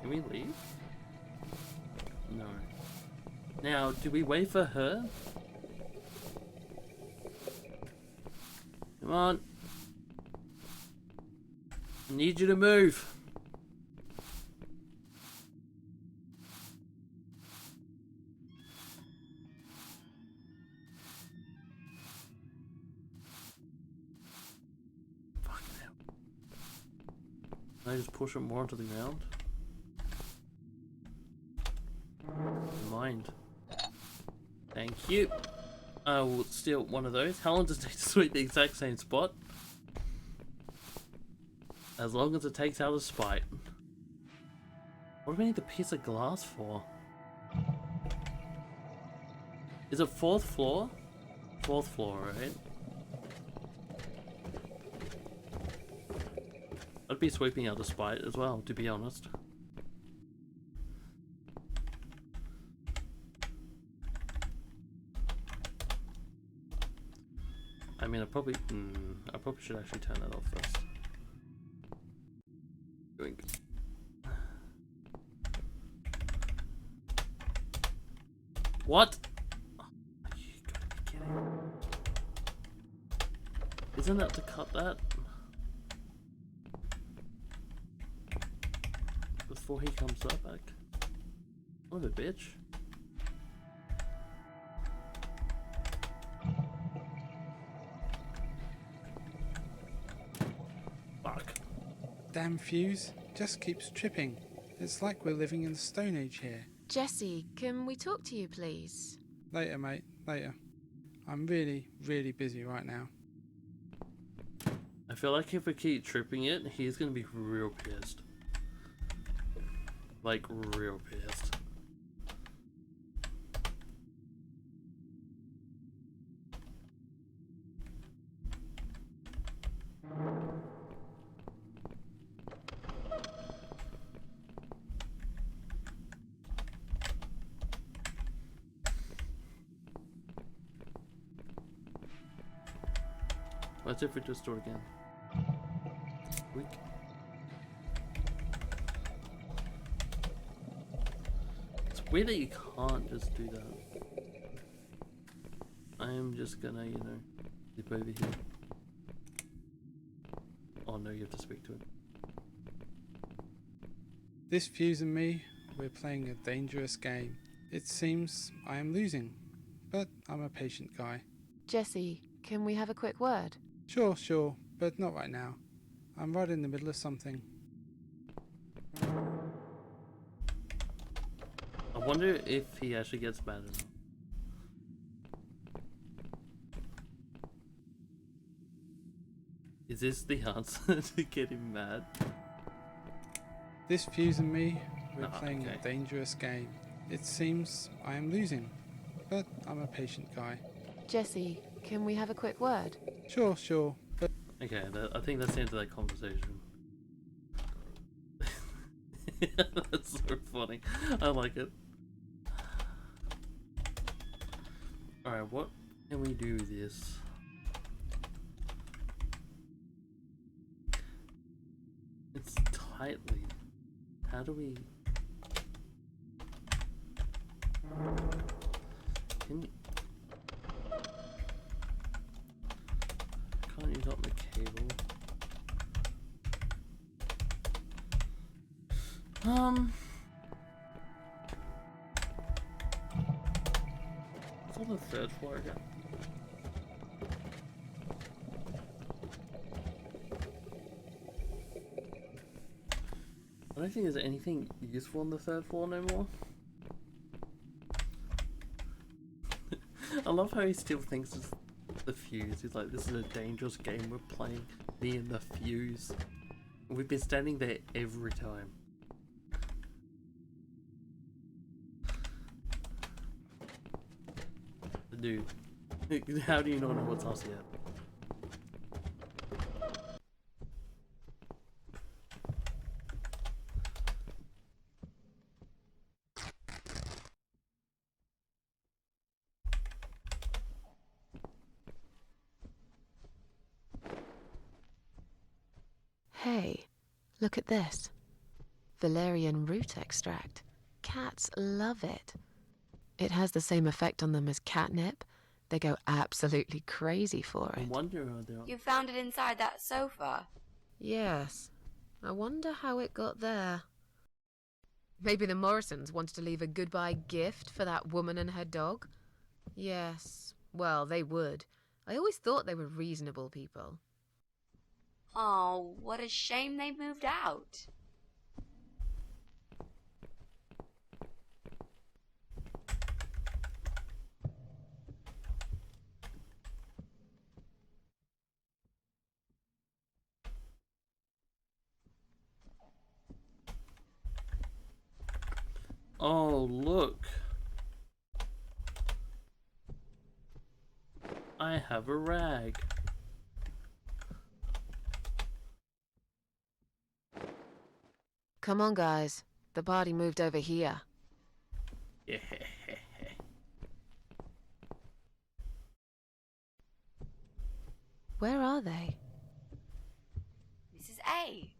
Can we leave? No. Now, do we wait for her? Come on. I need you to move. Fucking hell. Can I just push it more onto the ground? Never mind. Thank you. I will steal one of those. How long does it take to sweep the exact same spot? As long as it takes out a spite. What do we need the piece of glass for? Is it 4th floor? 4th floor, right? I'd be sweeping out a spite as well, to be honest. I mean, I probably should actually turn that off first. Doink. What? Oh, you gotta be kidding. Isn't that to cut that? Before he comes up back. What a bitch. Fuck. Damn fuse. Just keeps tripping. It's like we're living in the Stone Age here. Jesse, can we talk to you, please? Later, mate. Later. I'm really, really busy right now. I feel like if we keep tripping it, he's gonna be real pissed. Like, real pissed. Let's see if we just do it again. Weak. It's weird that you can't just do that. I am just gonna, you know, zip over here. Oh no, you have to speak to it. This fuse and me, we're playing a dangerous game. It seems I am losing, but I'm a patient guy. Jesse, can we have a quick word? Sure, but not right now. I'm right in the middle of something. I wonder if he actually gets mad or not. Is this the answer to get him mad? This fuse and me, we're Ah, playing okay. a dangerous game. It seems I am losing, but I'm a patient guy. Jesse, can we have a quick word? Sure, but Okay, I think that's the end of that conversation. That's so funny. I like it. Alright, what can we do with this? It's tightly. How do we... Can you... Can't use up the cable. It's on the third floor again. I don't think there's anything useful on the third floor no more. I love how he still thinks it's the fuse. He's like, this is a dangerous game we're playing. Me and the fuse. We've been standing there every time. Dude, how do you not know what's us yet? Hey, look at this. Valerian root extract. Cats love it. It has the same effect on them as catnip. They go absolutely crazy for I it. wonder how they're... You found it inside that sofa. Yes. I wonder how it got there. Maybe the Morrisons wanted to leave a goodbye gift for that woman and her dog? Yes. Well, they would. I always thought they were reasonable people. Oh, what a shame they moved out. Oh, look. I have a rag. Come on, guys. The party moved over here. Yeah. Where are they? Mrs. A.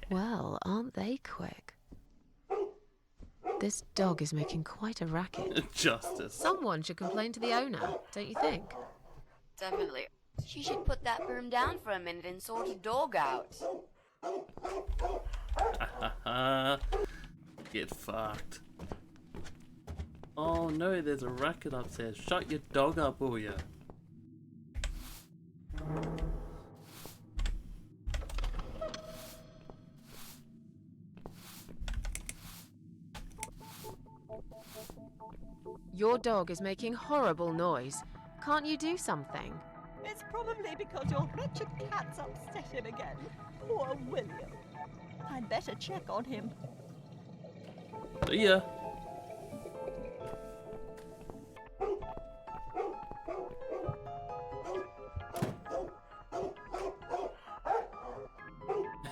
Well, aren't they quick? This dog is making quite a racket. Justice. Someone should complain to the owner, don't you think? Definitely. She should put that broom down for a minute and sort a dog out. Get fucked. Oh no, there's a racket upstairs. Shut your dog up, will ya? Your dog is making horrible noise. Can't you do something? It's probably because your wretched cat's upset him again. Poor William. I'd better check on him. See ya.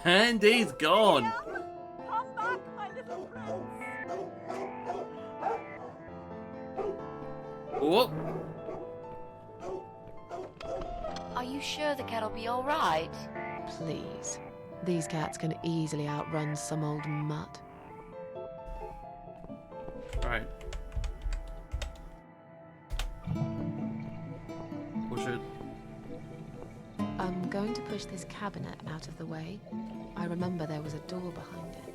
And he's gone. Come back, my little prince. Whoop. Are you sure the cat'll be alright? Please. These cats can easily outrun some old mutt. Alright. Push it. I'm going to push this cabinet out of the way. I remember there was a door behind it.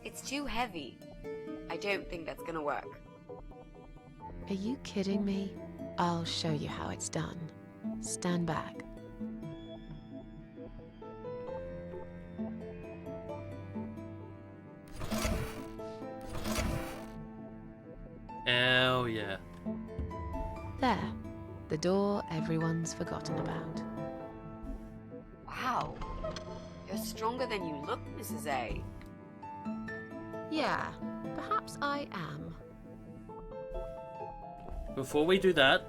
It's too heavy. I don't think that's gonna work. Are you kidding me? I'll show you how it's done. Stand back. Hell yeah. There. The door everyone's forgotten about. Wow. You're stronger than you look, Mrs. A. Yeah, perhaps I am. Before we do that,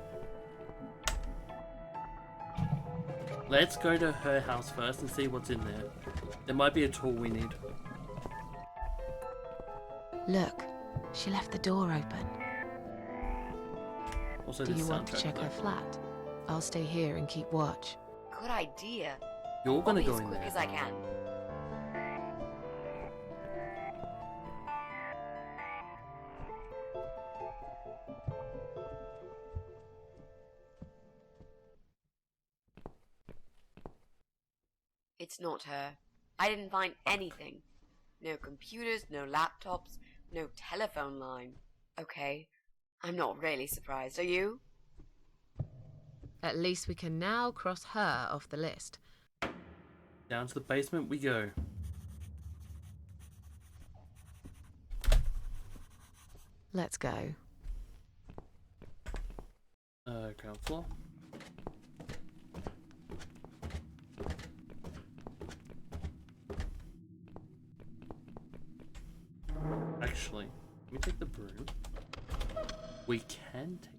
let's go to her house first and see what's in there. There might be a tool we need. Look, she left the door open. Also, Do this you want to soundtrack, check though. her flat? I'll stay here and keep watch. Good idea. You're I'll gonna be go as in quick there. as I can. It's not her. I didn't find anything. No computers, no laptops, no telephone line. Okay, I'm not really surprised, are you? At least we can now cross her off the list. Down to the basement we go. Let's go. Ground floor. Actually, let me take the broom. We can take.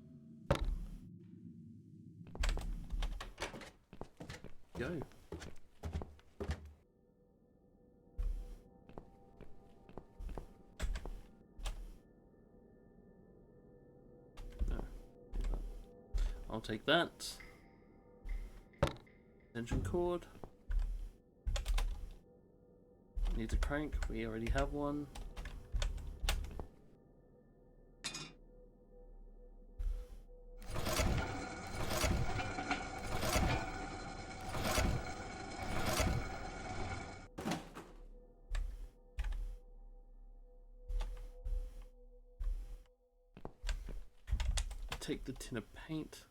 Go. No. I'll take that. Extension cord. Needs a crank. We already have one. Take the tin of paint.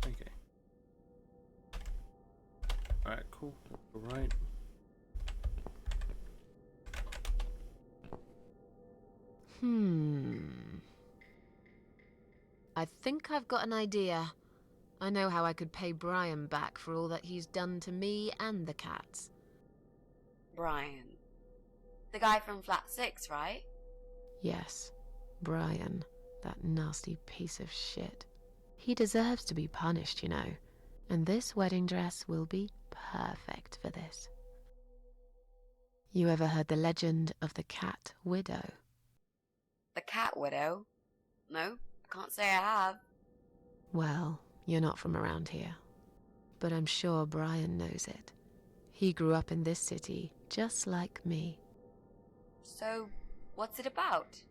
Okay. Alright, cool. Alright. I think I've got an idea. I know how I could pay Brian back for all that he's done to me and the cats. Brian. The guy from Flat 6, right? Yes, Brian, that nasty piece of shit. He deserves to be punished, you know, and this wedding dress will be perfect for this. You ever heard the legend of the Cat Widow? The Cat Widow? No, I can't say I have. Well, you're not from around here, but I'm sure Brian knows it. He grew up in this city, just like me. So, what's it about?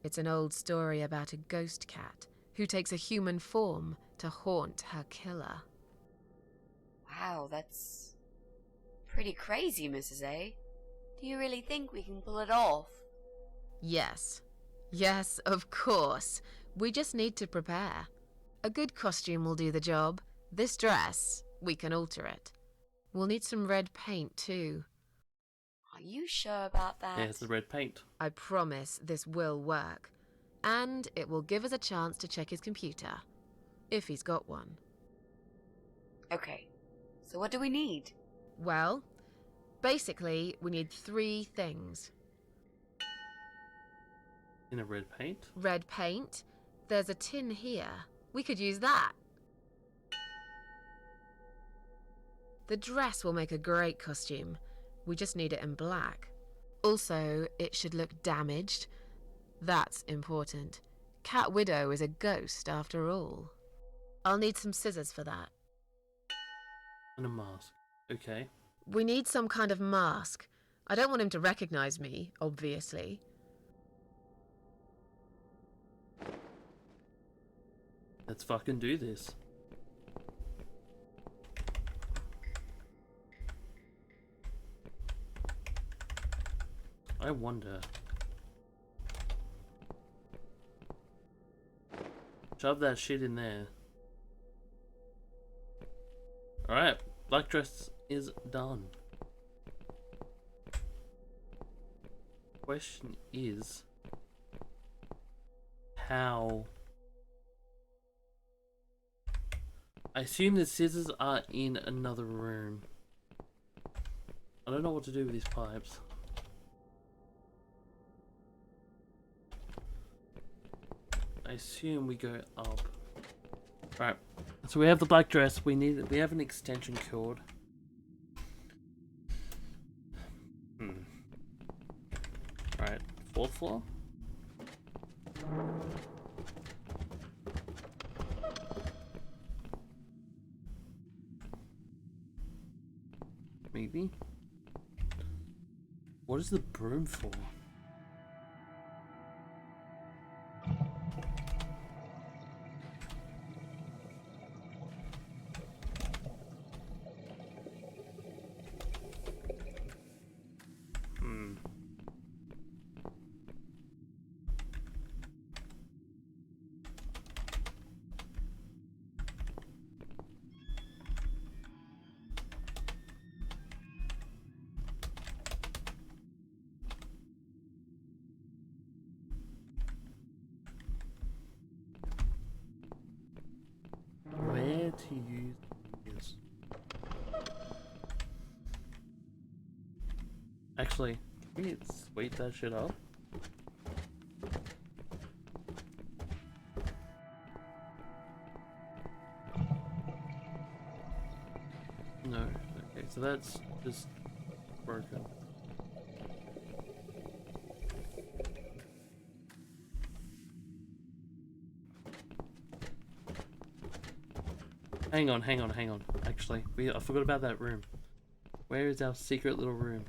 It's an old story about a ghost cat who takes a human form to haunt her killer. Wow, that's pretty crazy, Mrs. A. Do you really think we can pull it off? Yes. Yes, of course. We just need to prepare. A good costume will do the job. This dress, we can alter it. We'll need some red paint, too. Are you sure about that? There's the red paint. I promise this will work. And it will give us a chance to check his computer. If he's got one. Okay, so what do we need? Well, basically, we need 3 things. In a red paint? Red paint. There's a tin here. We could use that. The dress will make a great costume. We just need it in black. Also, it should look damaged. That's important. Cat Widow is a ghost, after all. I'll need some scissors for that. And a mask. Okay. We need some kind of mask. I don't want him to recognize me, obviously. Let's fucking do this. I wonder. Shove that shit in there. Alright, black dress is done. Question is, how? I assume the scissors are in another room. I don't know what to do with these pipes. I assume we go up. Alright, so we have the black dress. We have an extension cord. Alright, 4th floor. Maybe. What is the broom for? Where to use this? Actually, can we sweep that shit up? No. Okay, so that's just broken. Hang on. Actually, I forgot about that room. Where is our secret little room?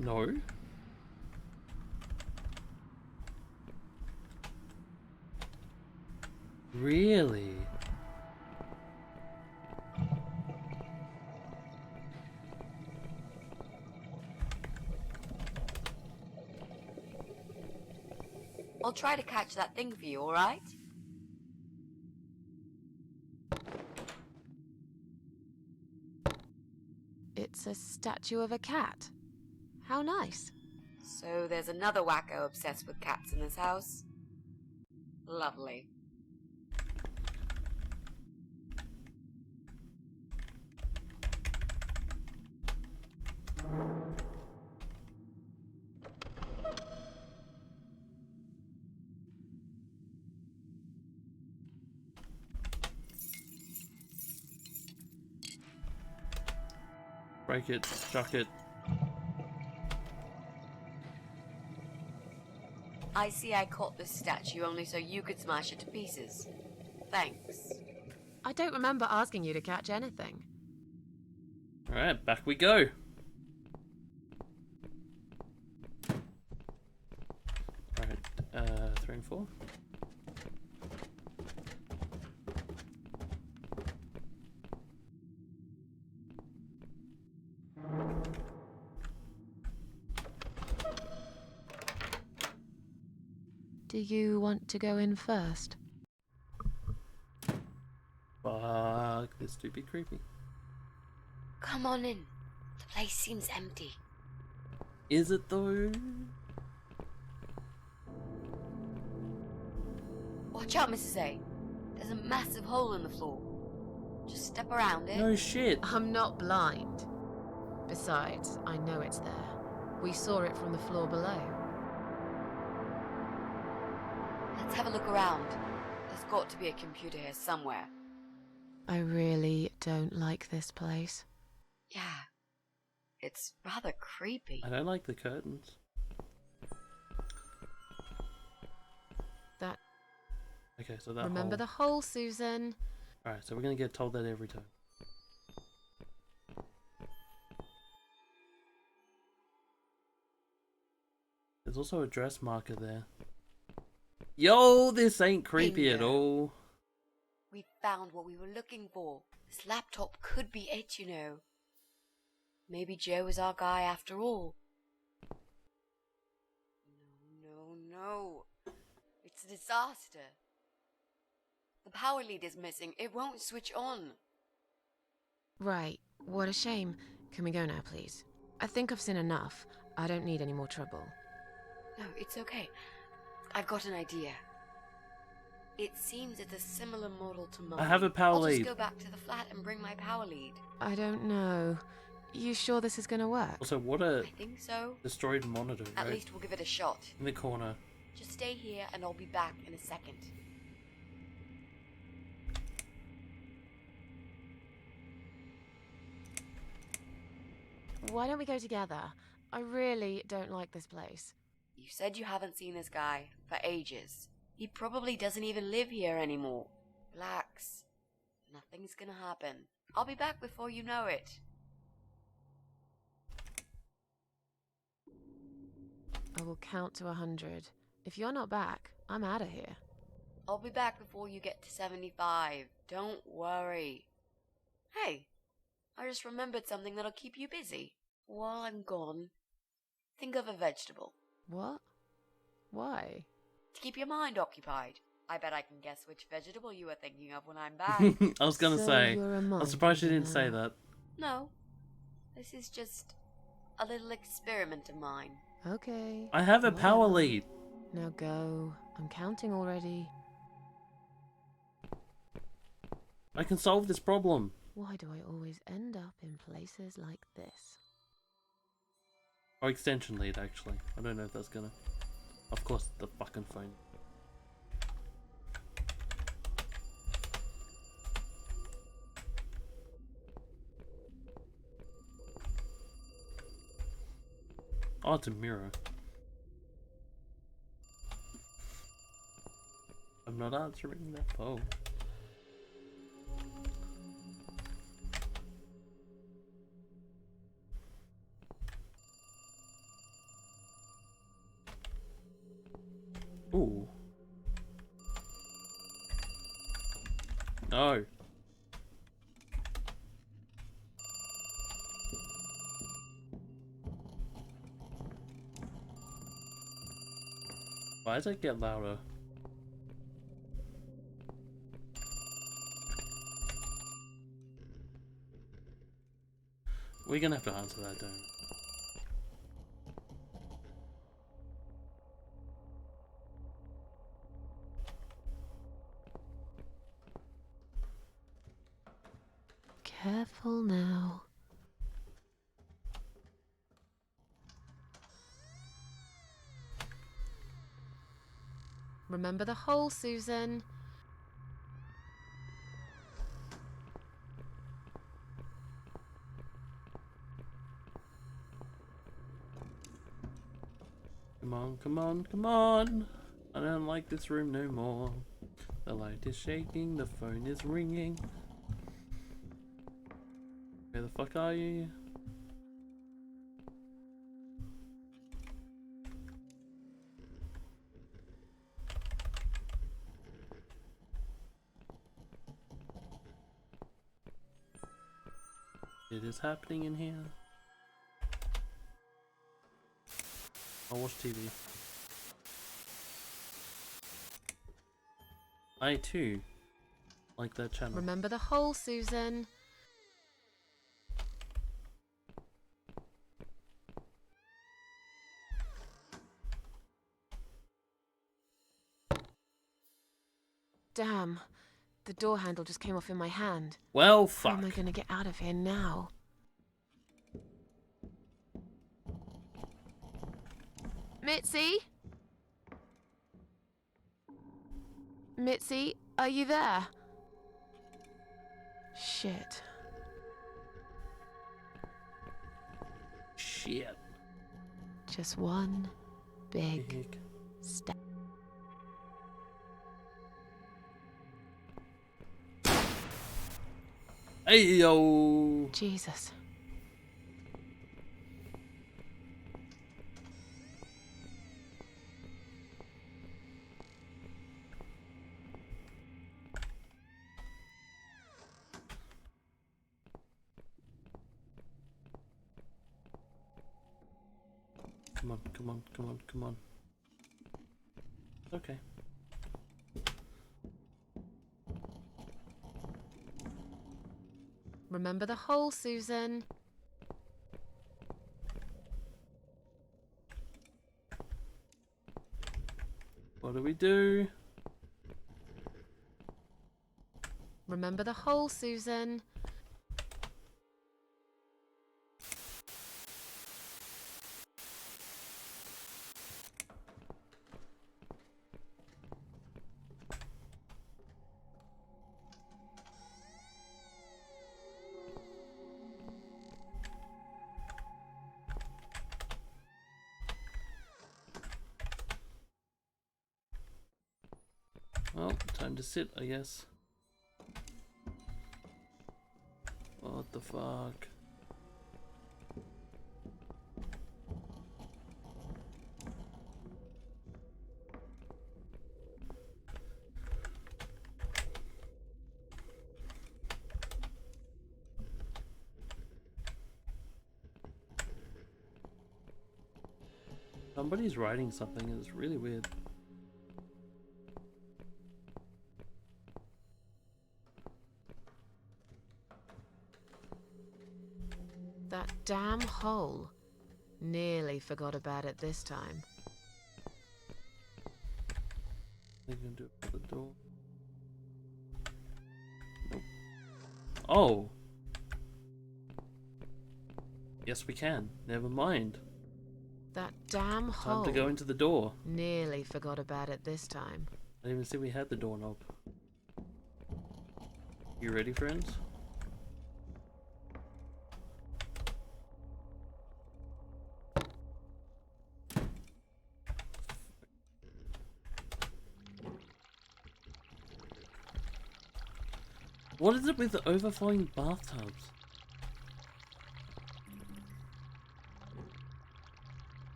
No. Really? I'll try to catch that thing for you, alright? It's a statue of a cat. How nice. So there's another wacko obsessed with cats in this house. Lovely. Break it, chuck it. I see I caught this statue only so you could smash it to pieces. Thanks. I don't remember asking you to catch anything. Alright, back we go. Alright, 3 and 4. Do you want to go in first? Fuck, this do be creepy. Come on in. The place seems empty. Is it though? Watch out, Mrs. A. There's a massive hole in the floor. Just step around it. No shit. I'm not blind. Besides, I know it's there. We saw it from the floor below. Let's have a look around. There's got to be a computer here somewhere. I really don't like this place. Yeah. It's rather creepy. I don't like the curtains. That. Okay, so that Remember hole. the hole, Susan. Alright, so we're gonna get told that every time. There's also a dress marker there. Yo, this ain't creepy at Bingo. all. We found what we were looking for. This laptop could be it, you know. Maybe Joe is our guy after all. No. It's a disaster. The power lead is missing. It won't switch on. Right. What a shame. Can we go now, please? I think I've seen enough. I don't need any more trouble. No, it's okay. I've got an idea. It seems it's a similar model to mine. I have a power I'll lead. just go back to the flat and bring my power lead. I don't know. You sure this is gonna work? Also, what a I think so. destroyed monitor, At right? least we'll give it a shot. In the corner. Just stay here and I'll be back in a second. Why don't we go together? I really don't like this place. You said you haven't seen this guy for ages. He probably doesn't even live here anymore. Relax. Nothing's gonna happen. I'll be back before you know it. I will count to 100. If you're not back, I'm out of here. I'll be back before you get to 75. Don't worry. Hey, I just remembered something that'll keep you busy. While I'm gone, think of a vegetable. What? Why? To keep your mind occupied. I bet I can guess which vegetable you were thinking of when I'm back. I was gonna So say. you're a I'm mind surprised you reader didn't say now. that. No, this is just a little experiment of mine. Okay. I have a power whatever. lead. Now go. I'm counting already. I can solve this problem. Why do I always end up in places like this? Or extension lead, actually. I don't know if that's gonna. Of course, the fucking phone. Oh, it's a mirror. I'm not answering that phone. Ooh. No. Why does it get louder? We're gonna have to answer that, don't we? Careful now. Remember the hole, Susan. Come on, come on, come on. I don't like this room no more. The light is shaking, the phone is ringing. Where the fuck are you? It is happening in here. I'll watch TV. I too like that channel. Remember the hole, Susan. Damn, the door handle just came off in my hand. Well, How fuck. am I gonna get out of here now? Mitzi? Mitzi, are you there? Shit. Shit. Just one big Big. step. Hey yo. Jesus. Come on, come on, come on, come on. Okay. Remember the hole, Susan. What do we do? Remember the hole, Susan. Well, time to sit, I guess. What the fuck? Somebody's writing something, it's really weird. That damn hole. Nearly forgot about it this time. They're gonna do it for the door. Nope. Oh! Yes, we can. Never mind. That damn Time hole. to go into the door. Nearly forgot about it this time. I didn't even see we had the doorknob. You ready, friends? What is it with the overflowing bathtubs?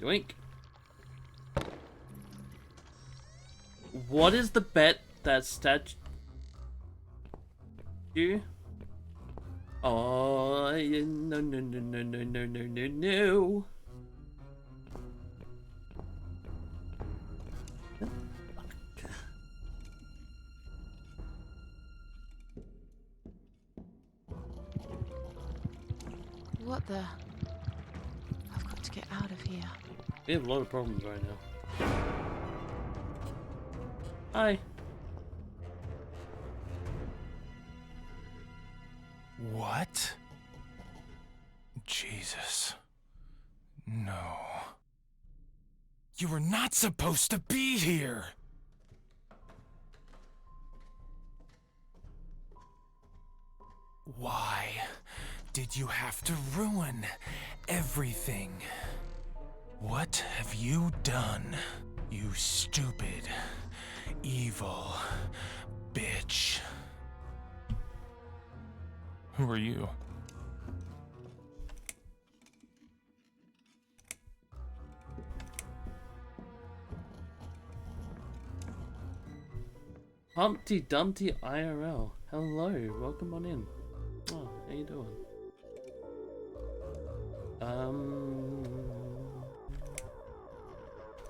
Yoink. What is the bet that statue? Oh, no, no, no, no, no, no, no, no, no. What the? I've got to get out of here. We have a lot of problems right now. Hi. What? Jesus. No. You were not supposed to be here! Why did you have to ruin everything? What have you done, you stupid, evil bitch? Who are you? Humpty Dumpty IRL. Hello, welcome on in. Oh, how you doing?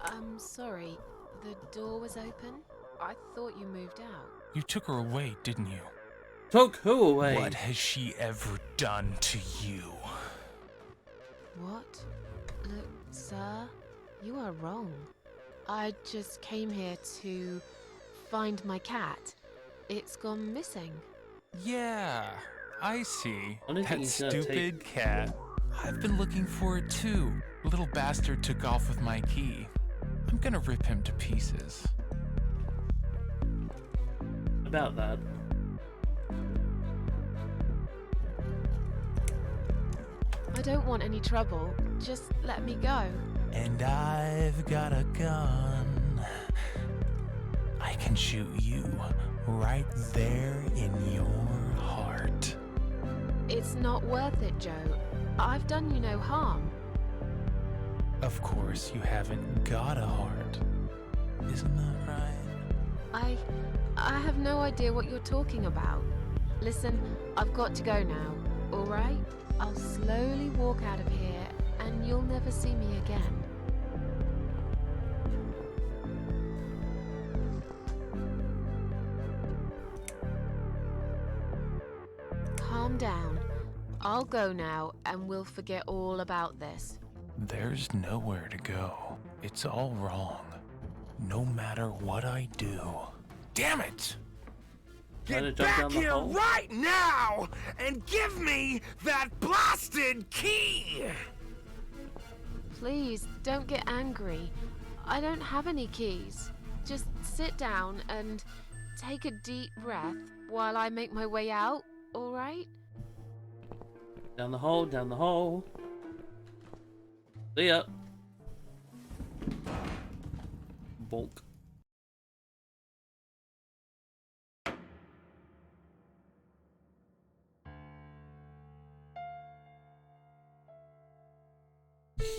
I'm sorry, the door was open? I thought you moved out. You took her away, didn't you? Took who away? What has she ever done to you? What? Look, sir, you are wrong. I just came here to find my cat. It's gone missing. Yeah, I see. I don't think That he's gonna stupid cat. I've been looking for it too. Little bastard took off with my key. I'm gonna rip him to pieces. About that. I don't want any trouble. Just let me go. And I've got a gun. I can shoot you right there in your heart. It's not worth it, Joe. I've done you no harm. Of course, you haven't got a heart. Isn't that right? I have no idea what you're talking about. Listen, I've got to go now, alright? I'll slowly walk out of here, and you'll never see me again. Calm down. I'll go now, and we'll forget all about this. There's nowhere to go. It's all wrong. No matter what I do. Damn it! Trying to Get jump back down the here hole? right now and give me that blasted key! Please, don't get angry. I don't have any keys. Just sit down and take a deep breath while I make my way out, alright? Down the hole, down the hole. See ya. Bonk.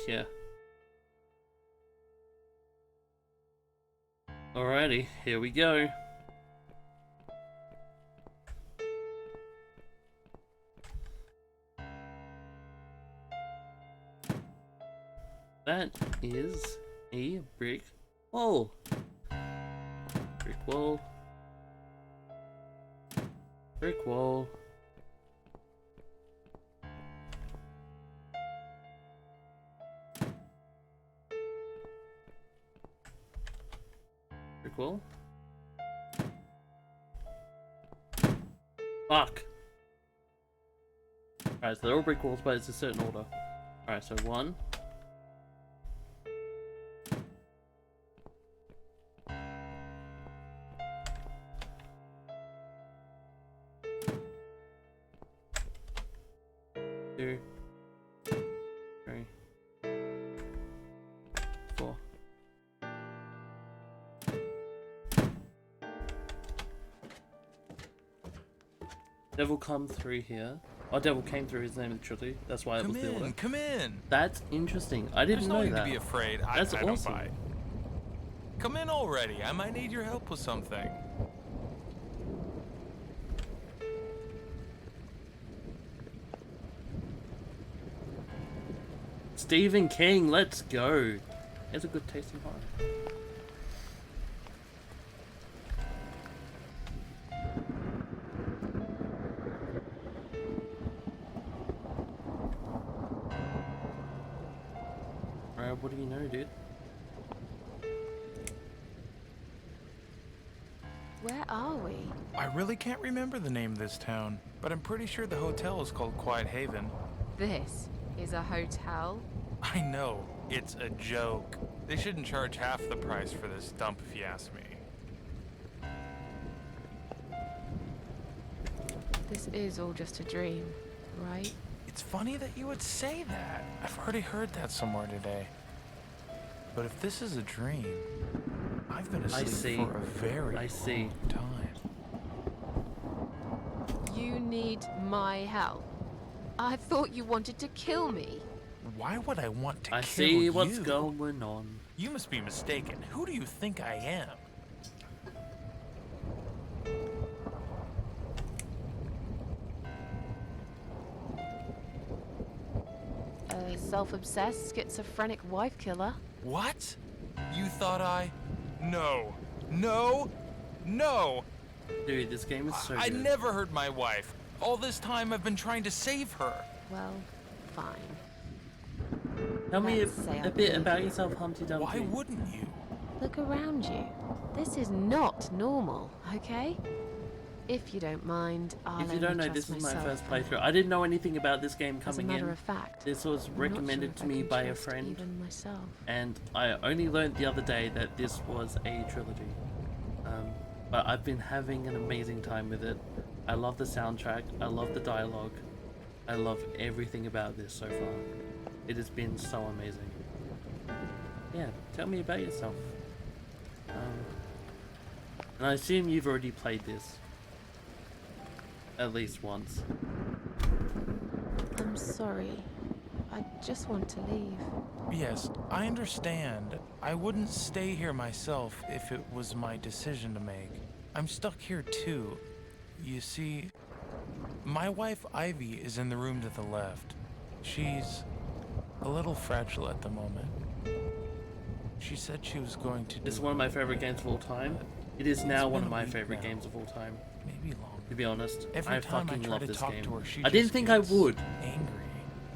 Yeah. Alrighty, here we go. That is a brick wall. Brick wall. Brick wall. Brick wall. Fuck. Alright, so they're all brick walls, but it's a certain order. Alright, so 1. Two, 3, 4. Devil come through here. Oh, Devil came through. His name is Trudy. That's why it was the order. Come in. That's interesting. I didn't There's no know need that. to be afraid. That's I don't awesome. bite. Come in already. I might need your help with something. Stephen King, let's go. He has a good taste in horror. Alright, what do you know, dude? Where are we? I really can't remember the name of this town, but I'm pretty sure the hotel is called Quiet Haven. This is a hotel? I know, it's a joke. They shouldn't charge half the price for this dump if you ask me. This is all just a dream, right? It's funny that you would say that. I've already heard that somewhere today. But if this is a dream, I've been asleep for a very long time. You need my help. I thought you wanted to kill me. Why would I want to kill you? I see what's going on. You must be mistaken. Who do you think I am? A self-obsessed, schizophrenic wife killer. What? You thought I... No. No. No. Dude, this game is so I good. never hurt my wife. All this time I've been trying to save her. Well, fine. Tell me Let's say I a bit believe about you. yourself, Humpty Dumpty. Why wouldn't you? Look around you. This is not normal, okay? If you don't mind, I'll If you don't know, only this trust is my myself first then. playthrough. I didn't know anything about this game As a coming matter in. of fact, This was I'm not recommended sure to if I me can by a trust friend, even myself. and I only learned the other day that this was a trilogy. But I've been having an amazing time with it. I love the soundtrack. I love the dialogue. I love everything about this so far. It has been so amazing. Yeah, tell me about yourself. And I assume you've already played this. At least once. I'm sorry. I just want to leave. Yes, I understand. I wouldn't stay here myself if it was my decision to make. I'm stuck here too. You see, my wife Ivy is in the room to the left. She's a little fragile at the moment. She said she was going to do... This is one of my favorite games of all time. It is now It's one been of a my week favorite now. games of all time. Maybe longer. To be honest, Every I time fucking I try love to this talk game. to her, she I didn't just think I gets would, angry.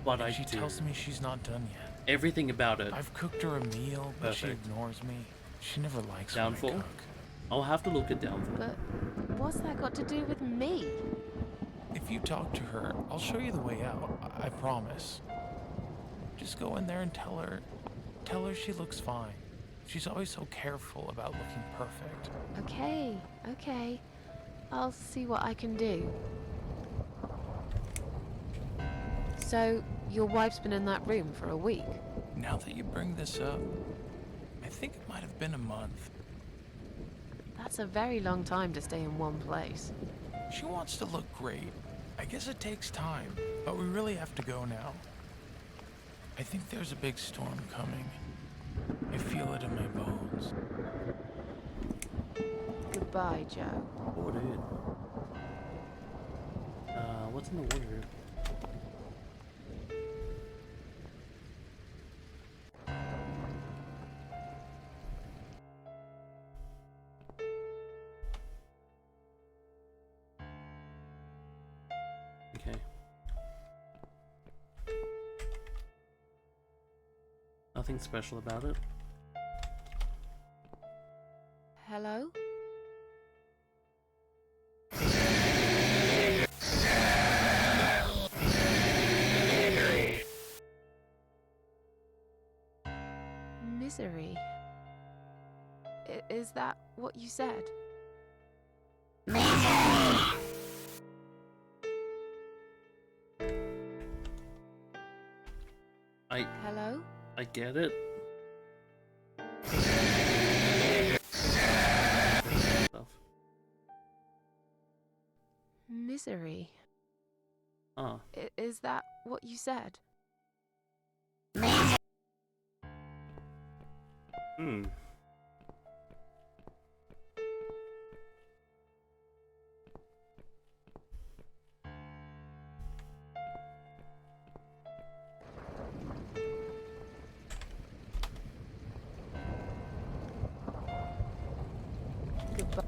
but And I she do. tells me she's not done yet. Everything about it. I've cooked her a meal, but she Perfect. ignores me. She never likes Downfall? when I cook. I'll have to look at Downfall. But what's that got to do with me? If you talk to her, I'll show you the way out. I promise. Just go in there and tell her she looks fine. She's always so careful about looking perfect. Okay, okay. I'll see what I can do. So, your wife's been in that room for a week? Now that you bring this up, I think it might have been a month. That's a very long time to stay in one place. She wants to look great. I guess it takes time, but we really have to go now. I think there's a big storm coming. I feel it in my bones. Goodbye, Joe. Oh, dude. What's in the wardrobe? Okay. Nothing special about it. Hello? Misery. Is that what you said? Hello? I get it. Stuff. Misery. Ah. Is that what you said? Hmm. Goodbye.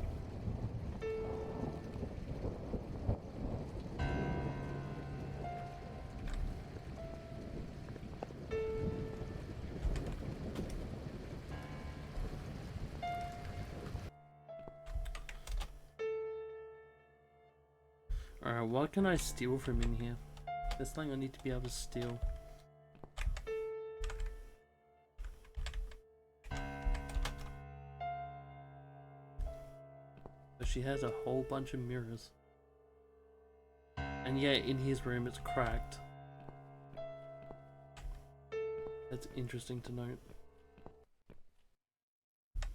Alright, what can I steal from in here? There's something I need to be able to steal. So she has a whole bunch of mirrors. And yeah, in his room it's cracked. That's interesting to note.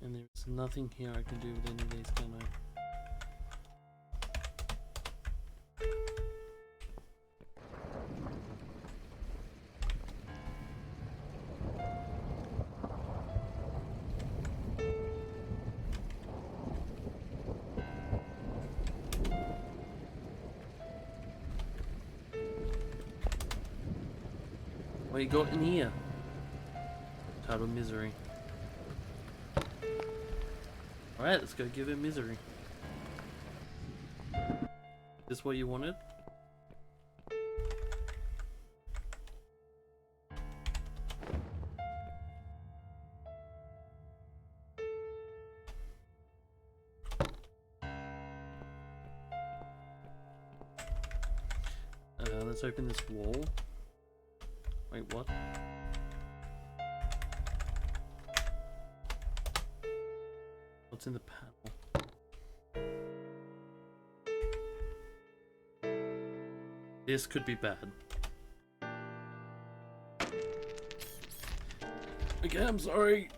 And there's nothing here I can do with any of these, can I? What you got in here? Total misery. Alright, let's go give her misery. This what you wanted? Let's open this wall. Wait, what? What's in the panel? This could be bad. Okay, I'm sorry.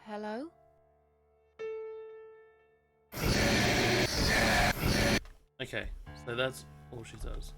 Hello? Okay, so that's all she does.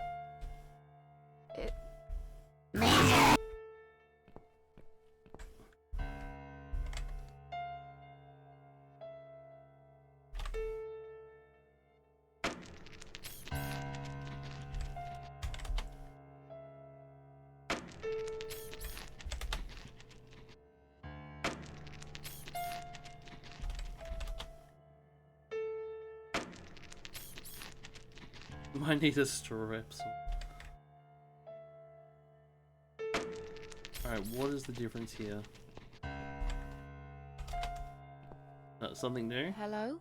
Might need a strips. Alright, what is the difference here? Something new? Hello?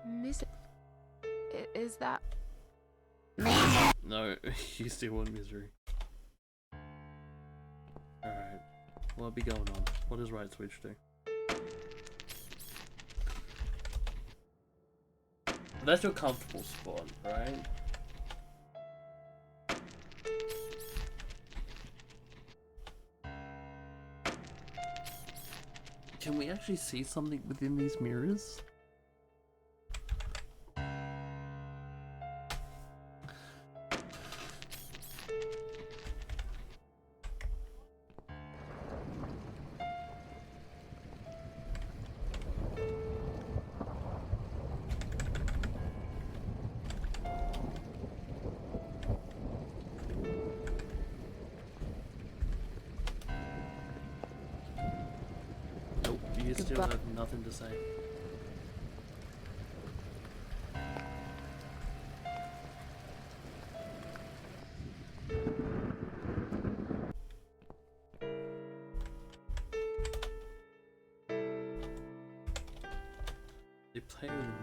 Miss... Is that... No, you still want misery. Alright, what'll be going on? What does right switch do? That's your comfortable spot, right? Can we actually see something within these mirrors? You still have nothing to say. They play with the mirror.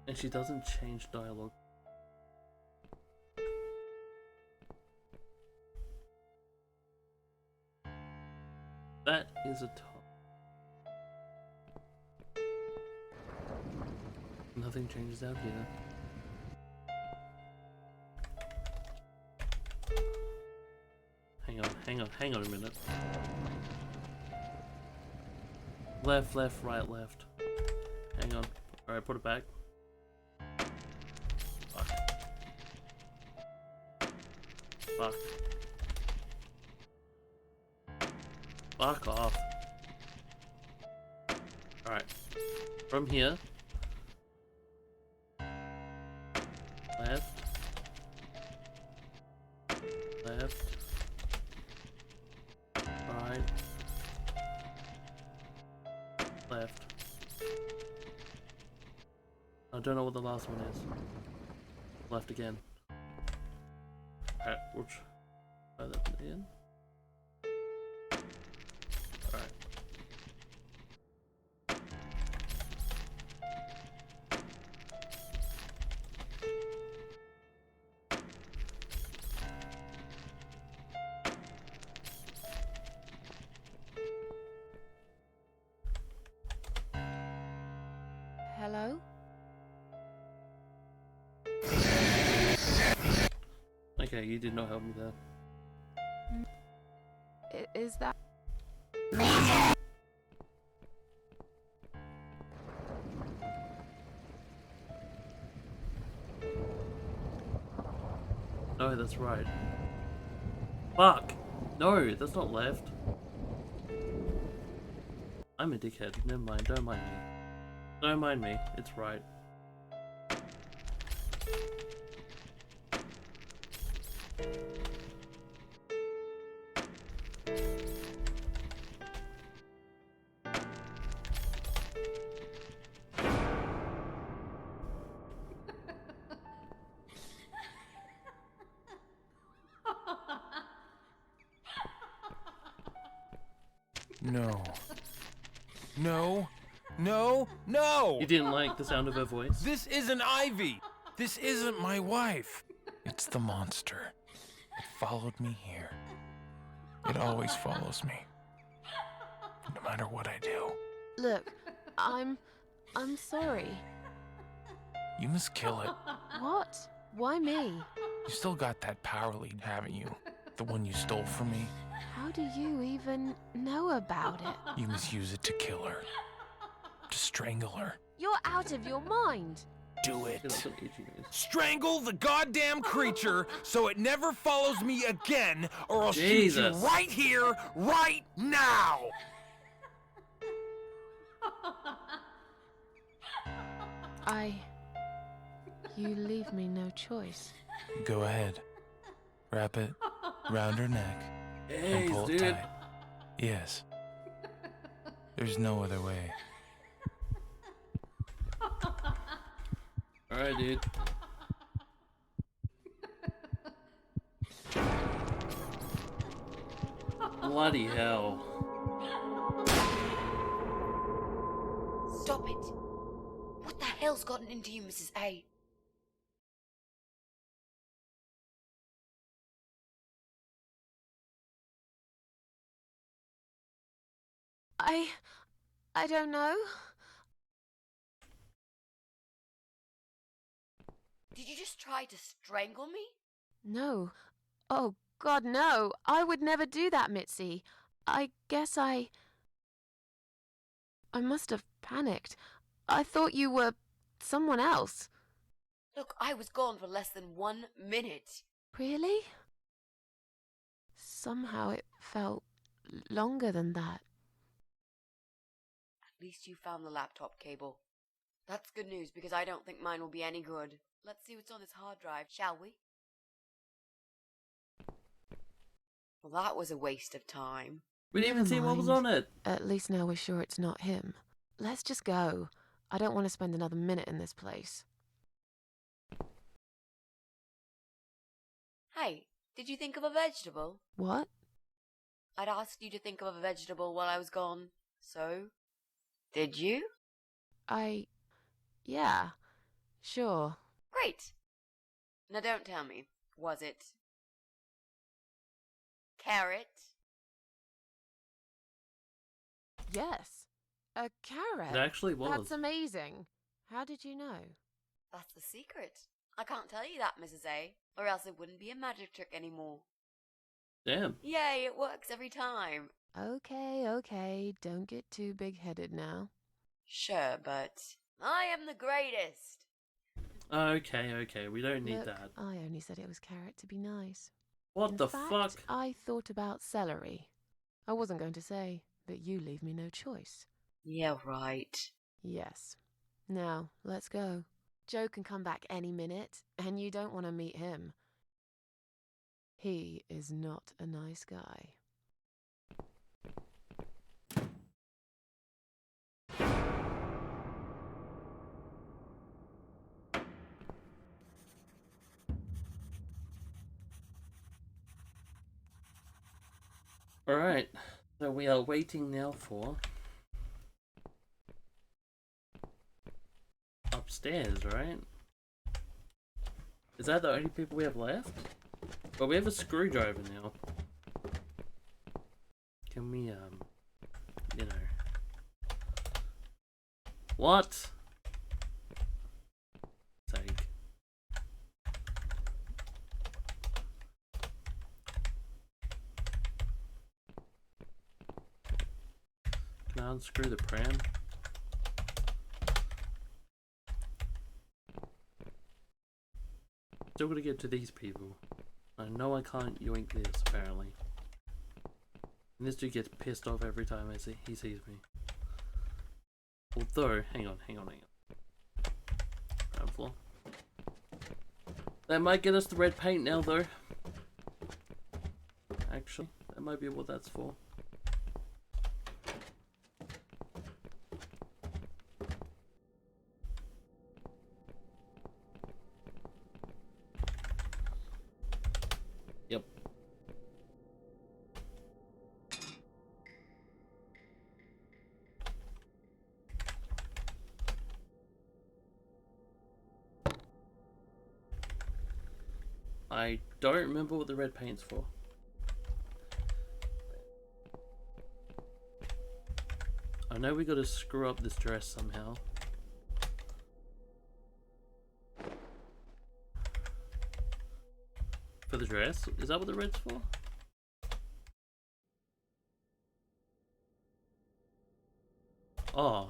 And she doesn't change dialogue. That is a top. Nothing changes out here. Hang on a minute. Left, right, left. Hang on. Alright, put it back. Fuck. Fuck off. Alright. From here. Left. Left. Right. Left. I don't know what the last one is. Left again. Alright, we'll try that again. Alright. Hello? Okay, you did not help me there. Is that... No, that's right. Fuck! No, that's not left. I'm a dickhead. Never mind, don't mind me. Don't mind me, it's right. No. No. No. No! You didn't like the sound of her voice? This isn't Ivy! This isn't my wife! It's the monster. It followed me here. It always follows me. No matter what I do. Look, I'm sorry. You must kill it. What? Why me? You still got that power lead, haven't you? The one you stole from me? How do you even know about it? You must use it to kill her. To strangle her. You're out of your mind. Do it. That's what itchy is. Strangle the goddamn creature so it never follows me again, or I'll shoot you Jesus. right here, right now! You leave me no choice. Go ahead. Wrap it round her neck and Jeez, pull it dude. tight. Yes. There's no other way. Alright, dude. Bloody hell. Stop it! What the hell's gotten into you, Mrs. A? I don't know. Did you just try to strangle me? No. Oh, God, no. I would never do that, Mitzi. I guess I must have panicked. I thought you were someone else. Look, I was gone for less than 1 minute. Really? Somehow it felt longer than that. At least you found the laptop cable. That's good news because I don't think mine will be any good. Let's see what's on this hard drive, shall we? Well, that was a waste of time. We didn't even see what was mind. on it. At least now we're sure it's not him. Let's just go. I don't want to spend another minute in this place. Hey, did you think of a vegetable? What? I'd asked you to think of a vegetable while I was gone. So, did you? Yeah, sure. Great. Now don't tell me. Was it carrot? Yes. A carrot? It actually was. That's amazing. How did you know? That's the secret. I can't tell you that, Mrs. A, or else it wouldn't be a magic trick anymore. Damn. Yay, it works every time. Okay, don't get too big-headed now. Sure, but I am the greatest. Okay, we don't need Look, that. I only said it was carrot to be nice. What In the fact, fuck? I thought about celery. I wasn't going to say, but you leave me no choice. Yeah, right. Yes. Now, let's go. Joe can come back any minute, and you don't want to meet him. He is not a nice guy. Alright, so we are waiting now for upstairs, right? Is that the only people we have left? Well, we have a screwdriver now. Can we, you know... What? Sake. Can I unscrew the pram? Still gotta get to these people. I know I can't yoink this, apparently. And this dude gets pissed off every time he sees me. Although, hang on. Ground floor. That might get us the red paint now, though. Actually, that might be what that's for. Yep. I don't remember what the red paint's for. I know we gotta screw up this dress somehow. For the dress? Is that what the red's for? Oh.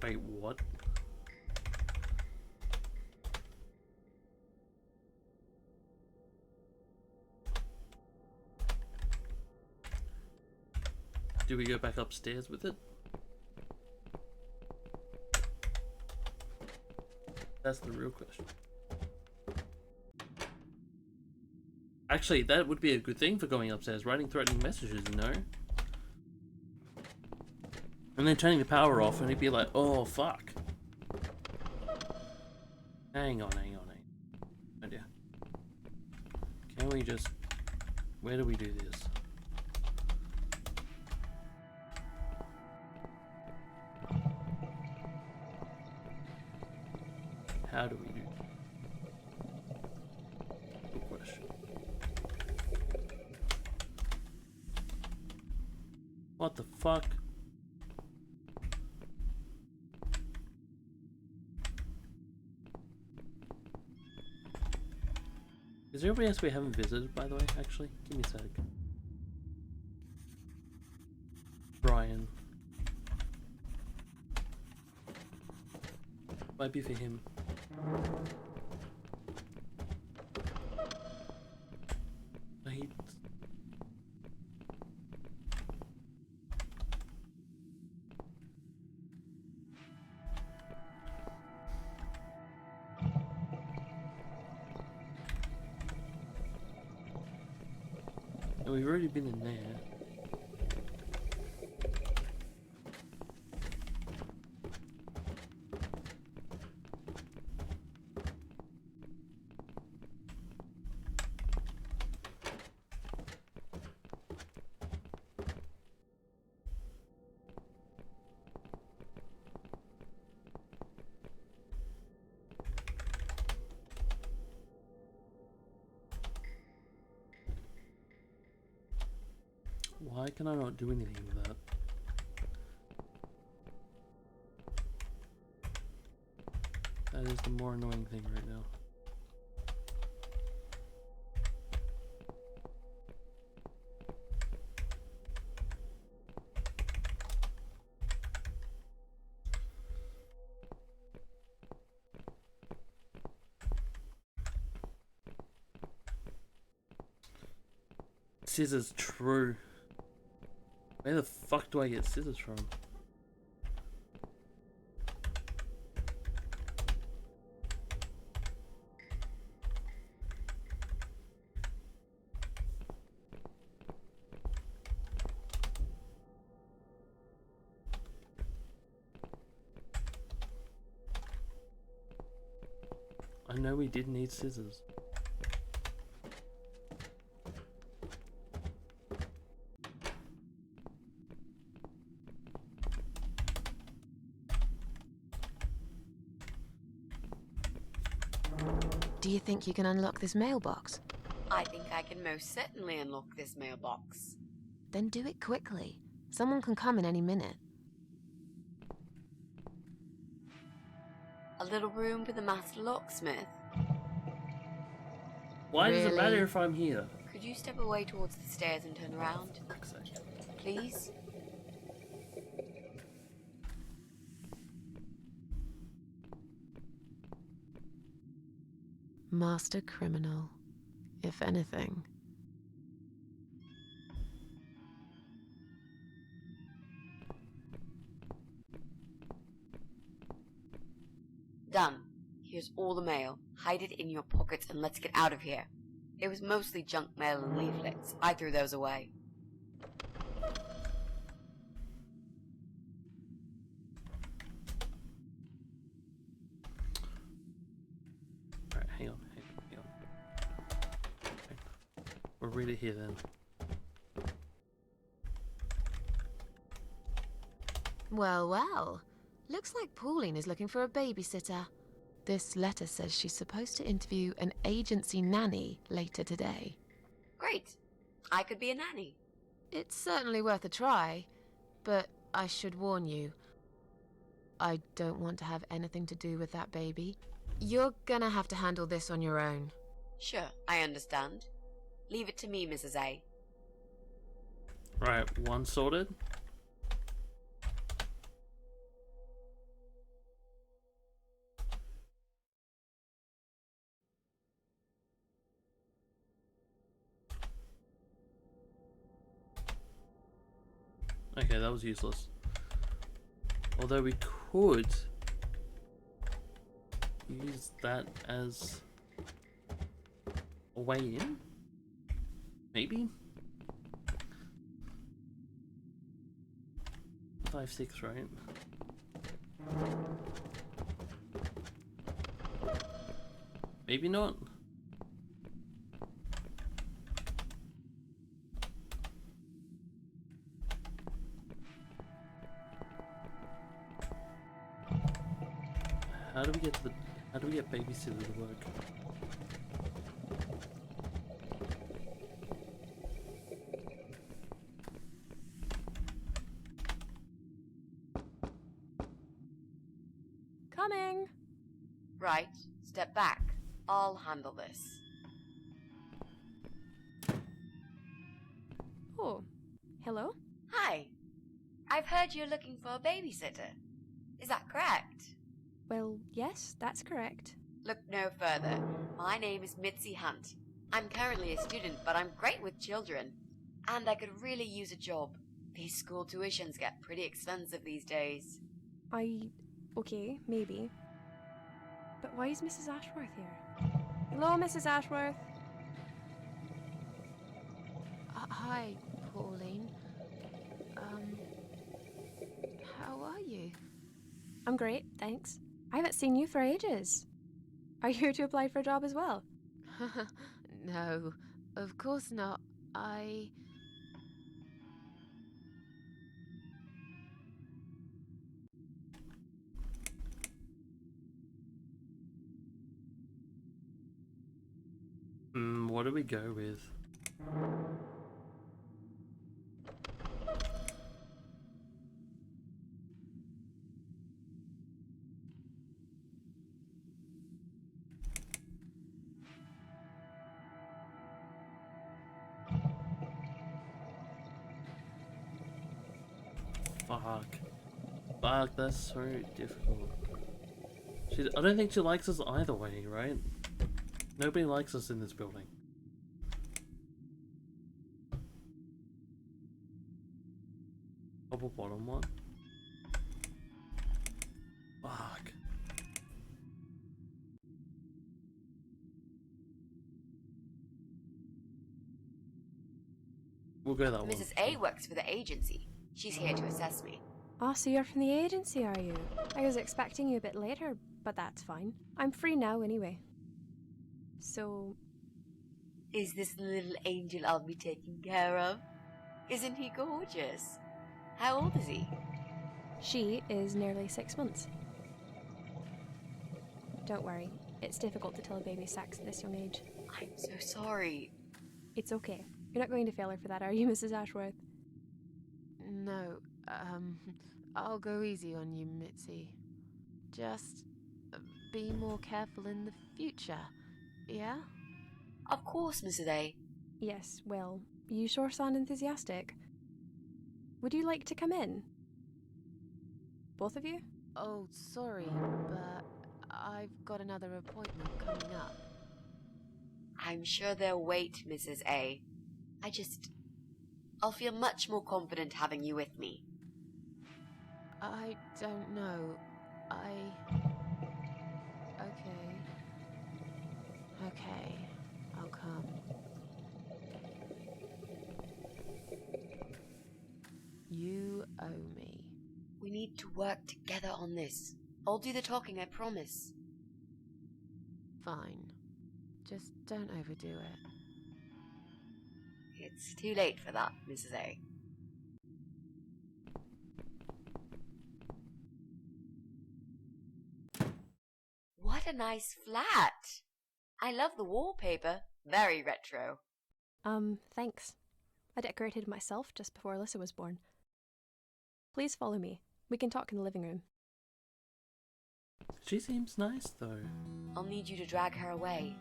Wait, what? Do we go back upstairs with it? That's the real question. Actually, that would be a good thing for going upstairs, writing threatening messages, you know? And then turning the power off and he'd be like, oh fuck. Hang on. Oh dear. Can we just... Where do we do this? How do we do that? Good question. What the fuck? Is there anybody else we haven't visited, by the way, actually? Give me a sec. Brian. Might be for him. Wait. And we've already been in there. Why can I not do anything with that? That is the more annoying thing right now. scissors, true. Where the fuck do I get scissors from? I know we did need scissors. Do you think you can unlock this mailbox? I think I can most certainly unlock this mailbox. Then do it quickly. Someone can come in any minute. A little room for the master locksmith. Why does it matter Really? if I'm here? Could you step away towards the stairs and turn around? Please? Master criminal, if anything. Done. Here's all the mail. Hide it in your pockets and let's get out of here. It was mostly junk mail and leaflets. I threw those away. Alright, hang on. Okay. We'll read it here then. Well, well. Looks like Pauline is looking for a babysitter. This letter says she's supposed to interview an agency nanny later today. Great. I could be a nanny. It's certainly worth a try, but I should warn you. I don't want to have anything to do with that baby. You're gonna have to handle this on your own. Sure, I understand. Leave it to me, Mrs. A. Right, one sorted. Okay, that was useless. Although we could use that as a way in, maybe? 5-6, right? Maybe not. How do we get babysitter to work? Coming! Right, step back. I'll handle this. Oh, hello? Hi. I've heard you're looking for a babysitter. Is that correct? Well, yes, that's correct. Look no further. My name is Mitzi Hunt. I'm currently a student, but I'm great with children. And I could really use a job. These school tuitions get pretty expensive these days. Okay, maybe. But why is Mrs. Ashworth here? Hello, Mrs. Ashworth. Hi, Pauline. How are you? I'm great, thanks. I haven't seen you for ages. Are you here to apply for a job as well? No, of course not. What do we go with? Fuck, that's so difficult. I don't think she likes us either way, right? Nobody likes us in this building. Top or bottom one? Fuck. We'll go that one. Mrs. A works for the agency. She's here to assess me. Oh, so you're from the agency, are you? I was expecting you a bit later, but that's fine. I'm free now anyway. So, Is this the little angel I'll be taking care of? Isn't he gorgeous? How old is he? she is nearly 6 months. Don't worry, it's difficult to tell a baby's sex at this young age. I'm so sorry. It's okay. You're not going to fail her for that, are you, Mrs. Ashworth? No, I'll go easy on you, Mitzi. Just be more careful in the future, yeah? Of course, Mrs. A. Yes, well, you sure sound enthusiastic. Would you like to come in? Both of you? Oh, sorry, but I've got another appointment coming up. I'm sure they'll wait, Mrs. A. I'll feel much more confident having you with me. I don't know. Okay, I'll come. You owe me. We need to work together on this. I'll do the talking, I promise. Fine. Just don't overdo it. It's too late for that, Mrs. A. What a nice flat! I love the wallpaper. Very retro. Thanks. I decorated it myself just before Alyssa was born. Please follow me. We can talk in the living room. She seems nice though. I'll need you to drag her away.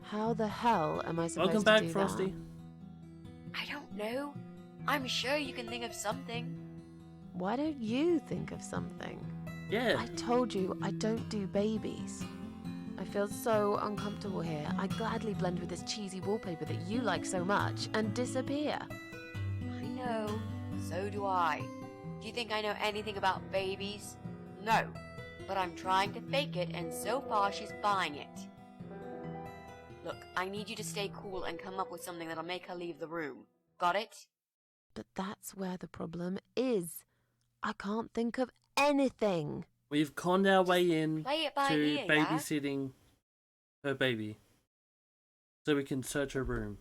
How the hell am I supposed Welcome to back, do Frosty. that? I don't know. I'm sure you can think of something. Why don't you think of something? Yeah. I told you I don't do babies. I feel so uncomfortable here. I gladly blend with this cheesy wallpaper that you like so much and disappear. I know. So do I. Do you think I know anything about babies? No. But I'm trying to fake it, and so far she's buying it. Look, I need you to stay cool and come up with something that'll make her leave the room. Got it? But that's where the problem is. I can't think of anything. We've conned our way in Play it by to ear, yeah? babysitting her baby. So we can search her room.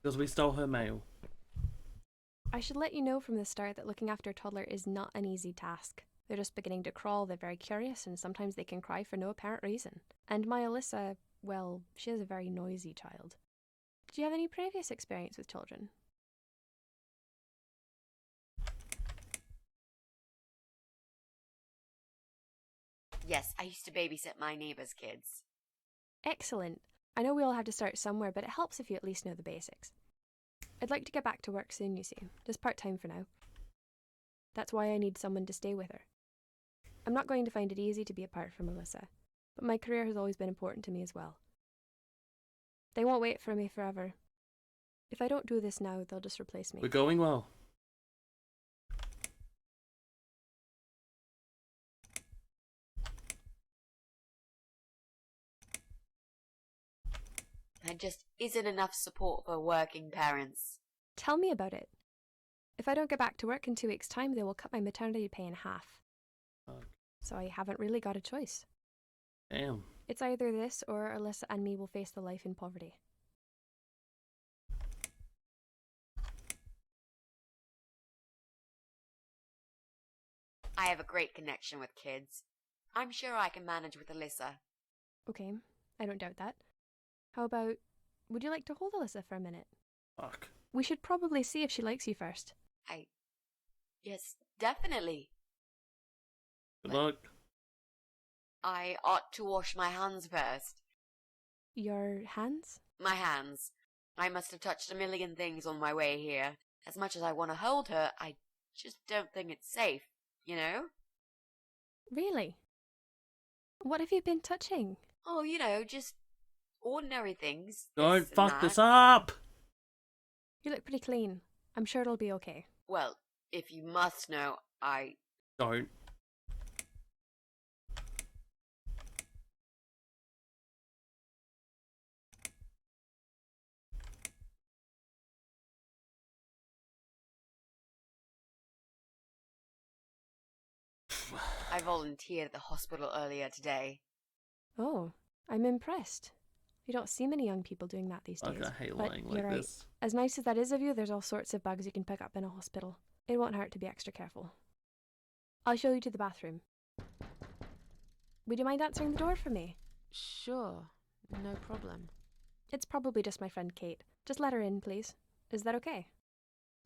Because we stole her mail. I should let you know from the start that looking after a toddler is not an easy task. They're just beginning to crawl, they're very curious, and sometimes they can cry for no apparent reason. And my Alyssa, well, she is a very noisy child. Did you have any previous experience with children? Yes, I used to babysit my neighbor's kids. Excellent. I know we all have to start somewhere, but it helps if you at least know the basics. I'd like to get back to work soon, you see. Just part-time for now. That's why I need someone to stay with her. I'm not going to find it easy to be apart from Alyssa, but my career has always been important to me as well. They won't wait for me forever. If I don't do this now, they'll just replace me. We're going well. There just isn't enough support for working parents. Tell me about it. If I don't get back to work in 2 weeks' time, they will cut my maternity pay in half. Fuck. So I haven't really got a choice. Damn. It's either this or Alyssa and me will face the life in poverty. I have a great connection with kids. I'm sure I can manage with Alyssa. Okay, I don't doubt that. How about, would you like to hold Alyssa for a minute? Fuck. We should probably see if she likes you first. Yes, definitely. Good luck. I ought to wash my hands first. Your hands? My hands. I must have touched a million things on my way here. As much as I want to hold her, I just don't think it's safe. you know? Really? What have you been touching? Oh, just ordinary things. Don't this and fuck this that. up! You look pretty clean. I'm sure it'll be okay. Well, if you must know, I... Don't. I volunteered at the hospital earlier today. Oh, I'm impressed. You don't see many young people doing that these days. Fuck, I hate but lying you're like right. this. As nice as that is of you, there's all sorts of bugs you can pick up in a hospital. It won't hurt to be extra careful. I'll show you to the bathroom. Would you mind answering the door for me? Sure, no problem. It's probably just my friend Kate. Just let her in, please. Is that okay?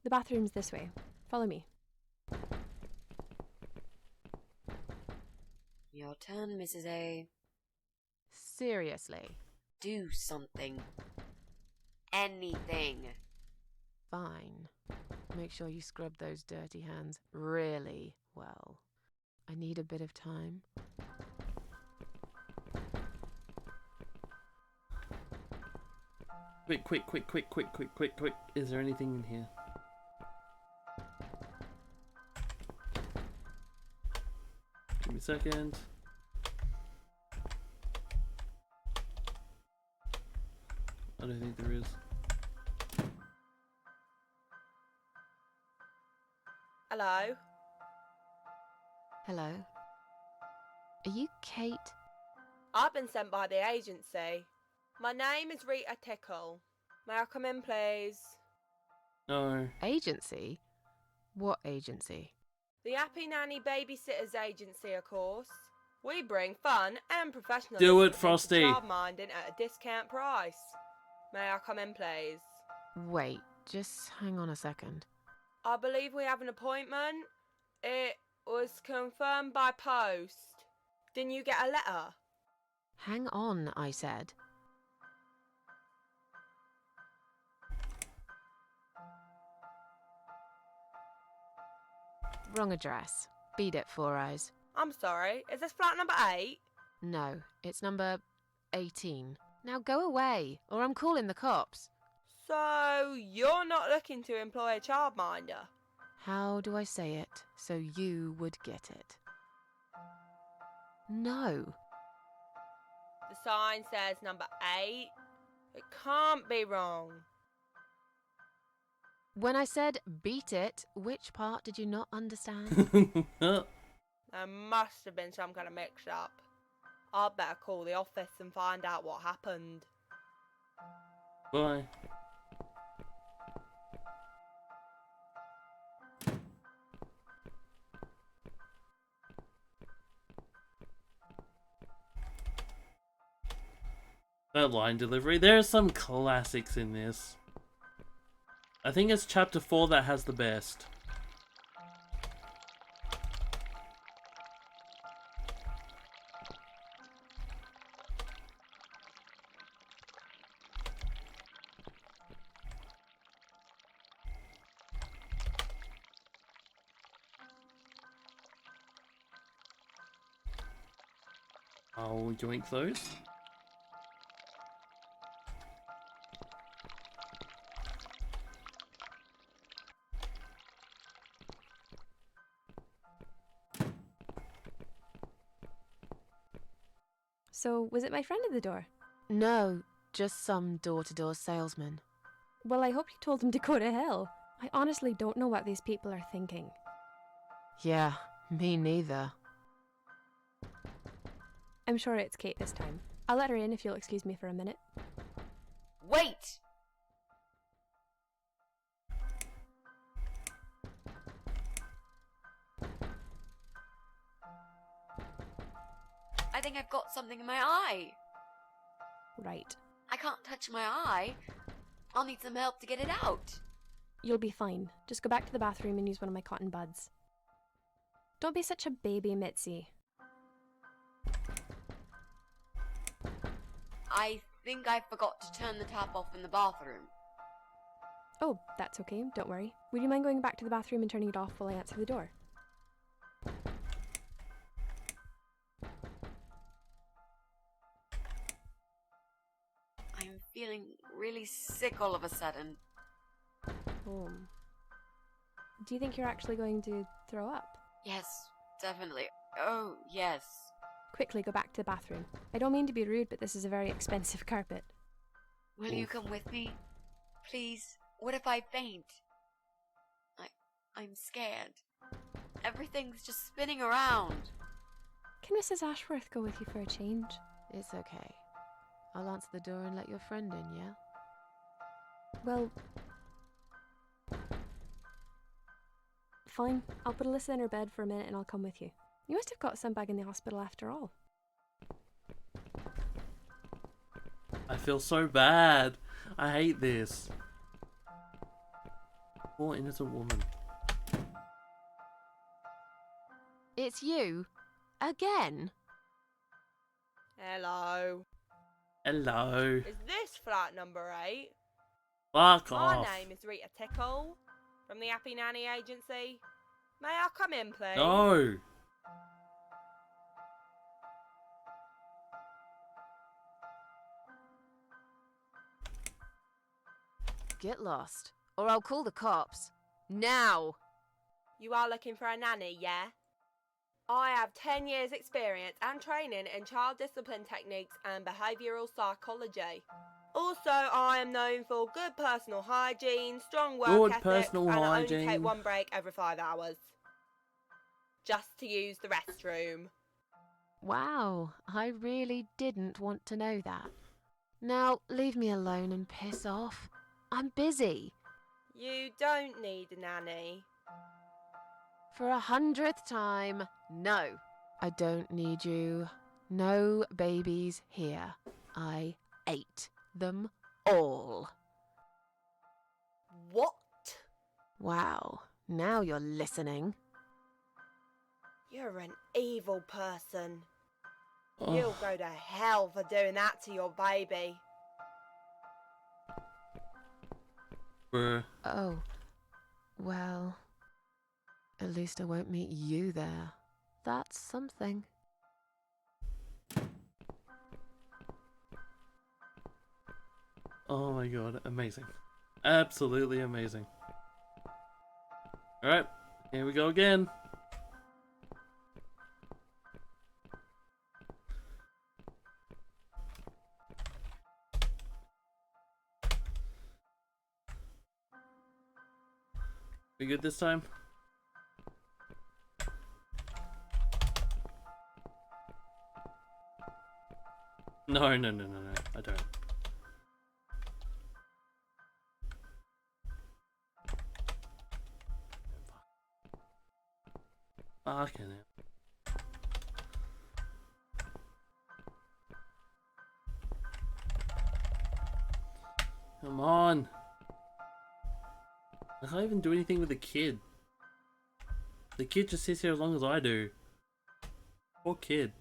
The bathroom's this way. Follow me. Your turn, Mrs. A. Seriously. Do something. Anything. Fine. Make sure you scrub those dirty hands really well. I need a bit of time. Quick. Is there anything in here? Give me a second. I don't think there is. Hello? Hello? Are you Kate? I've been sent by the agency. My name is Rita Tickle. May I come in, please? No. Agency? What agency? The Happy Nanny Babysitters Agency, of course. We bring fun and professionalism Do it, into Frosty. childminding at a discount price. May I come in, please? Wait, just hang on a second. I believe we have an appointment. It was confirmed by post. Didn't you get a letter? Hang on, I said. Wrong address. Beat it, Four Eyes. I'm sorry, is this flat number 8? No, it's number 18. Now go away, or I'm calling the cops. So, you're not looking to employ a childminder? How do I say it so you would get it? No. The sign says number 8. It can't be wrong. When I said beat it, which part did you not understand? There must have been some kind of mix-up. I'd better call the office and find out what happened. Bye. That line delivery. There are some classics in this. I think it's chapter 4 that has the best. I'll yoink those. So, was it my friend at the door? No, just some door-to-door salesman. Well, I hope you told him to go to hell. I honestly don't know what these people are thinking. Yeah, me neither. I'm sure it's Kate this time. I'll let her in if you'll excuse me for a minute. Wait! I think I've got something in my eye. Right. I can't touch my eye. I'll need some help to get it out. You'll be fine. Just go back to the bathroom and use one of my cotton buds. Don't be such a baby, Mitzi. I think I forgot to turn the tap off in the bathroom. Oh, that's okay. Don't worry. Would you mind going back to the bathroom and turning it off while I answer the door? feeling really sick all of a sudden. Oh. Do you think you're actually going to throw up? Yes, definitely. Oh, yes. Quickly go back to the bathroom. I don't mean to be rude, but this is a very expensive carpet. Will you come with me? Please? What if I faint? I'm scared. Everything's just spinning around. Can Mrs. Ashworth go with you for a change? It's okay. I'll answer the door and let your friend in, yeah? Well... Fine. I'll put Alyssa in her bed for a minute and I'll come with you. You must have got some bug in the hospital after all. I feel so bad. I hate this. Poor innocent woman. It's you? Again? Hello. Hello. Is this flat number 8? Fuck My off. name is Rita Tickle from the Happy Nanny Agency. May I come in, please? No. Get lost, or I'll call the cops. Now! You are looking for a nanny, yeah? I have 10 years experience and training in child discipline techniques and behavioural psychology. Also, I am known for good personal hygiene, strong work ethic, personal and I only hygiene. take one break every 5 hours. Just to use the restroom. Wow, I really didn't want to know that. Now, leave me alone and piss off. I'm busy. You don't need a nanny. For 100th time, no. I don't need you. No babies here. I ate them all. What? Wow, now you're listening. You're an evil person. Oh. You'll go to hell for doing that to your baby. Bruh. Oh, well, at least I won't meet you there. That's something. Oh my god, amazing. Absolutely amazing. Alright, here we go again. We good this time? No, I don't. Fucking hell. Come on. I can't even do anything with the kid. The kid just sits here as long as I do. Poor kid.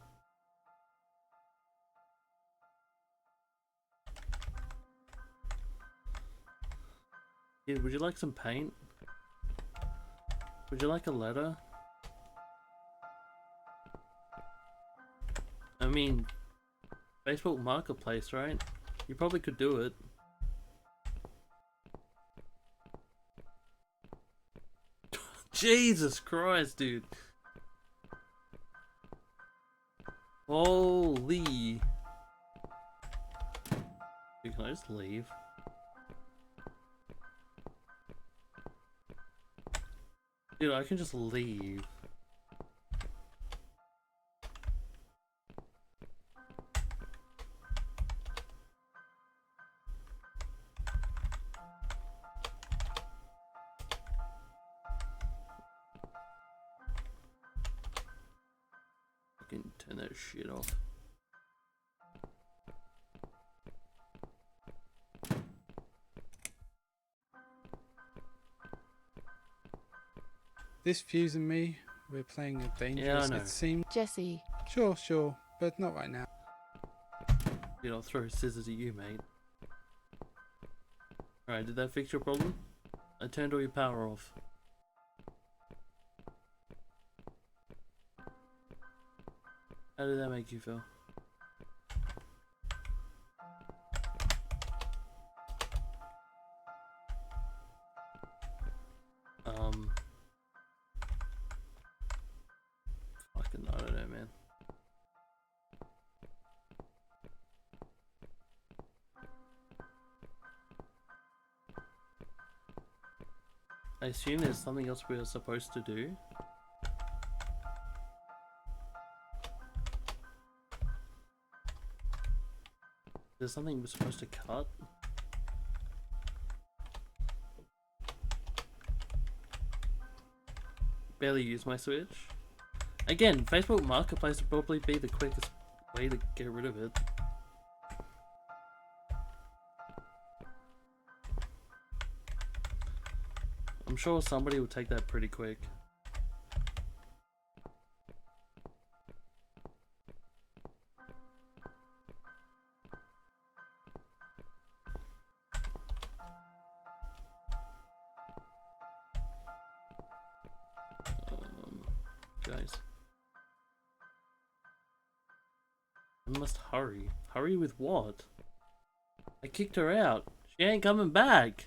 Kid, would you like some paint? Would you like a letter? I mean, Facebook Marketplace, right? You probably could do it. Jesus Christ, dude. Holy. Dude, can I just leave? Dude, I can just leave. Fucking turn that shit off. This Fuse and me, we're playing a dangerous, know. it seems. Jesse. Sure, but not right now. Dude, I'll throw scissors at you, mate. Alright, did that fix your problem? I turned all your power off. How did that make you feel? I assume there's something else we are supposed to do. There's something we're supposed to cut. Barely use my Switch. Again, Facebook Marketplace would probably be the quickest way to get rid of it. I'm sure somebody will take that pretty quick. Guys. I must hurry. Hurry with what? I kicked her out. She ain't coming back.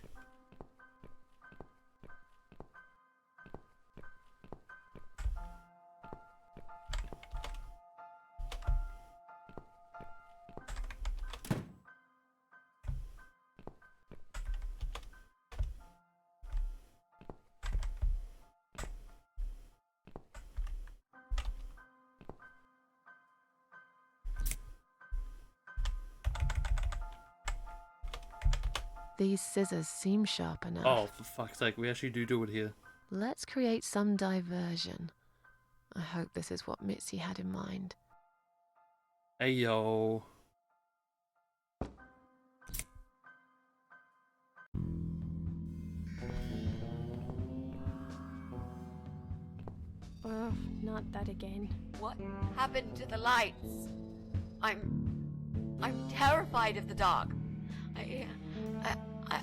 These scissors seem sharp enough. Oh, for fuck's sake, we actually do it here. Let's create some diversion. I hope this is what Mitzi had in mind. Hey, yo. Oh, not that again. What happened to the lights? I'm terrified of the dark.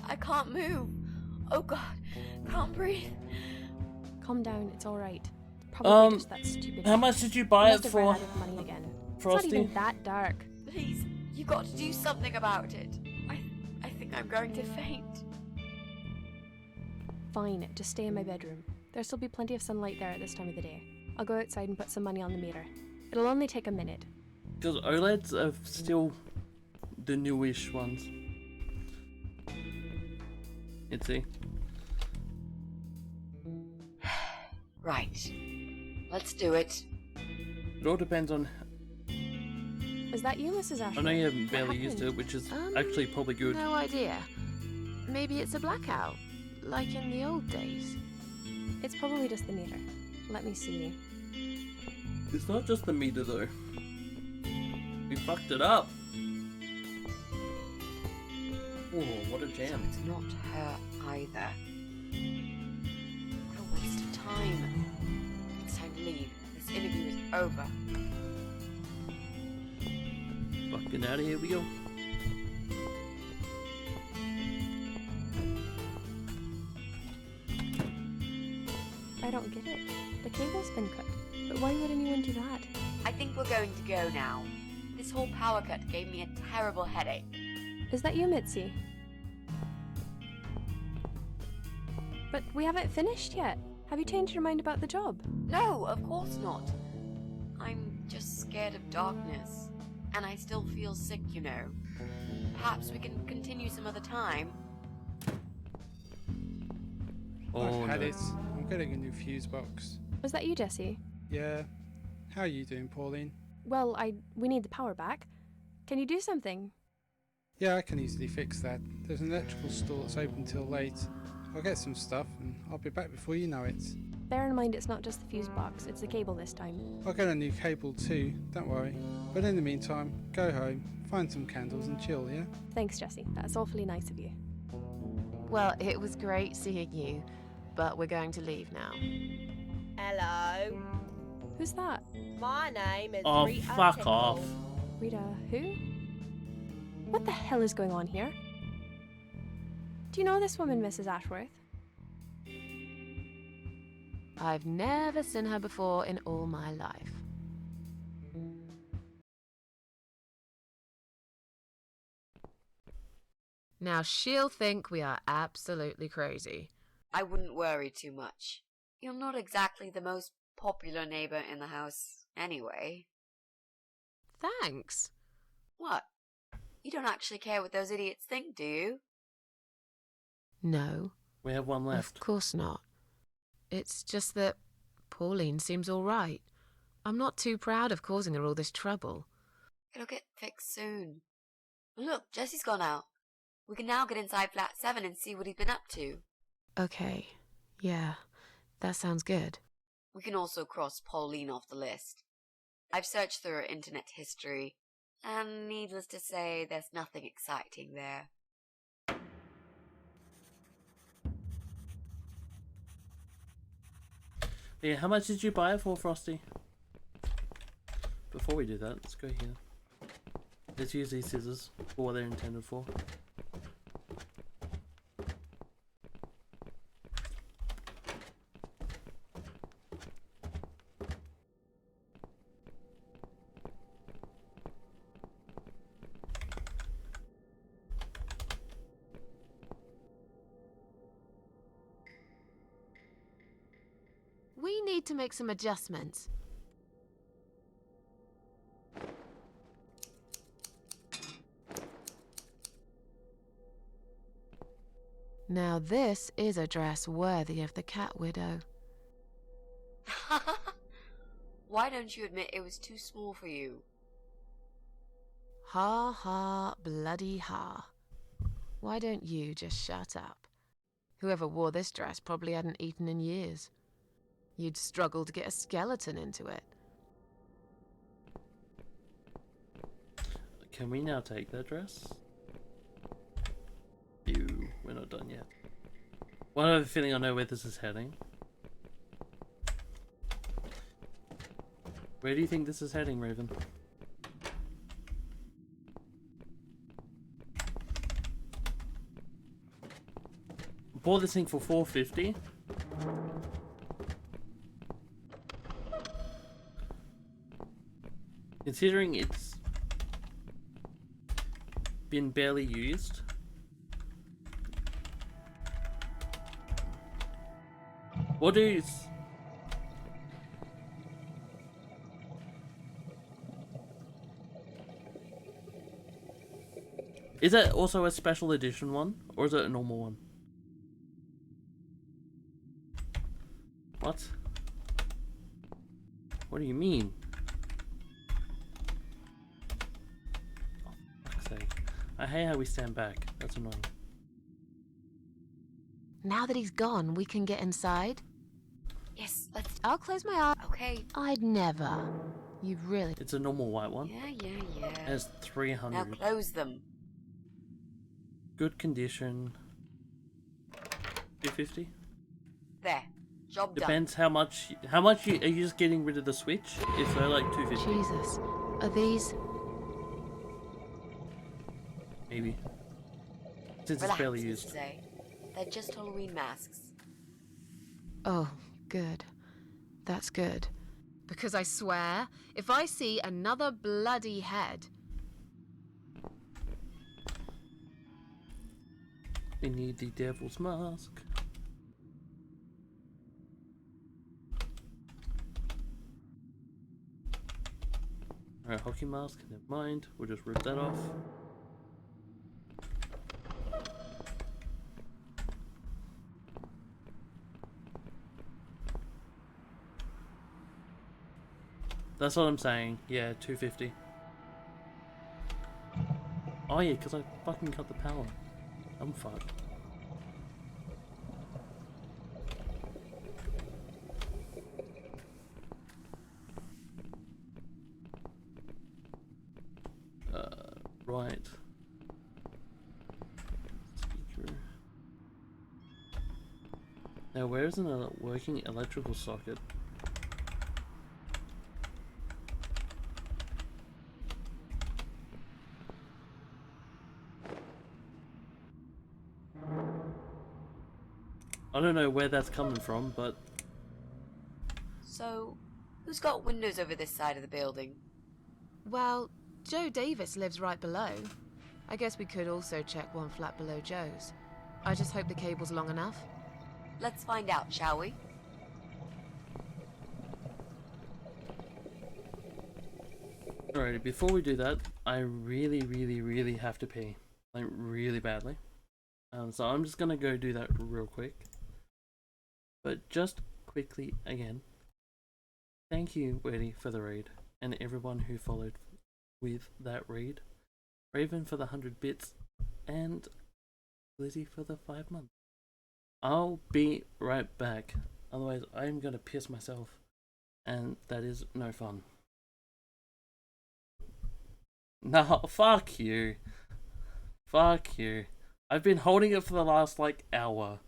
I can't move. Oh God, can't breathe. Calm down, it's alright. Probably just that stupid. How much did you buy it Must have for? run out of money again. Frosty? It's not even that dark. Please, you got to do something about it. I think I'm going to faint. Fine, just stay in my bedroom. There'll still be plenty of sunlight there at this time of the day. I'll go outside and put some money on the meter. It'll only take a minute. Because OLEDs are still the newish ones. Let's see. Right. Let's do it. It all depends on. Is that you, Mrs. Ashworth? I know you haven't barely used it, which is actually probably good. No idea. Maybe it's a blackout, like in the old days. It's probably just the meter. Let me see. It's not just the meter though. We fucked it up. Oh, what a jam. It's not her either. What a waste of time. It's time to leave. This interview is over. Fucking out of here we go. I don't get it. The cable's been cut. But why would anyone do that? I think we're going to go now. This whole power cut gave me a terrible headache. Is that you, Mitzi? But we haven't finished yet. Have you changed your mind about the job? No, of course not. I'm just scared of darkness. And I still feel sick, you know. Perhaps we can continue some other time. Oh, I've had no. it. I'm getting a new fuse box. Was that you, Jesse? Yeah. How are you doing, Pauline? Well, we need the power back. Can you do something? Yeah, I can easily fix that. There's an electrical store that's open till late. I'll get some stuff and I'll be back before you know it. Bear in mind it's not just the fuse box, it's the cable this time. I'll get a new cable too, don't worry. But in the meantime, go home, find some candles and chill, yeah? Thanks, Jesse. That's awfully nice of you. Well, it was great seeing you, but we're going to leave now. Hello. Who's that? My name is Oh, Rita fuck Tickle. off. Rita, who? What the hell is going on here? Do you know this woman, Mrs. Ashworth? I've never seen her before in all my life. Now she'll think we are absolutely crazy. I wouldn't worry too much. You're not exactly the most popular neighbor in the house anyway. Thanks. What? You don't actually care what those idiots think, do you? No, We have one left. Of course not. It's just that Pauline seems all right. I'm not too proud of causing her all this trouble. It'll get fixed soon. Look, Jesse's gone out. We can now get inside flat 7 and see what he's been up to. Okay, yeah, that sounds good. We can also cross Pauline off the list. I've searched through her internet history, and needless to say, there's nothing exciting there. Yeah, how much did you buy it for, Frosty? Before we do that, let's go here. Let's use these scissors for what they're intended for. We need to make some adjustments. Now this is a dress worthy of the Cat Widow. Why don't you admit it was too small for you? Ha ha, bloody ha. Why don't you just shut up? Whoever wore this dress probably hadn't eaten in years. You'd struggle to get a skeleton into it. Can we now take that dress? Ew, we're not done yet. Well, I have a feeling I know where this is heading. Where do you think this is heading, Raven? Bought this thing for $4.50. Considering it's been barely used. What is... Is that also a special edition one? Or is it a normal one? What? What do you mean? Oh, fuck's sake. I hate how we stand back. That's annoying. Now that he's gone, we can get inside? Yes, let's... I'll close my eyes. Okay. I'd never. You really... It's a normal white one. Yeah. It has 300. Now close them. Good condition. 250. There. Job Depends done. how much are you just getting rid of the switch? If so, like 250. Jesus. Are these... Maybe. Since Relax, it's barely used. Mrs. A. They're just Halloween masks. Oh, good. That's good. Because I swear, if I see another bloody head... We need the devil's mask. Alright, hockey mask, never mind. We'll just rip that off. That's what I'm saying. Yeah, 250. Oh yeah, because I fucking cut the power. I'm fucked. Right. Speaker. Now, where is a working electrical socket? I don't know where that's coming from, but... So, who's got windows over this side of the building? Well, Joe Davis lives right below. I guess we could also check one flat below Joe's. I just hope the cable's long enough. Let's find out, shall we? Alrighty, before we do that, I really have to pee. Like, really badly. So I'm just gonna go do that real quick. But just quickly again, thank you, Weddy, for the raid, and everyone who followed with that raid. Raven for the 100 bits, and Lizzie for the 5 months. I'll be right back, otherwise I'm gonna piss myself, and that is no fun. No, fuck you. Fuck you. I've been holding it for the last, like, hour,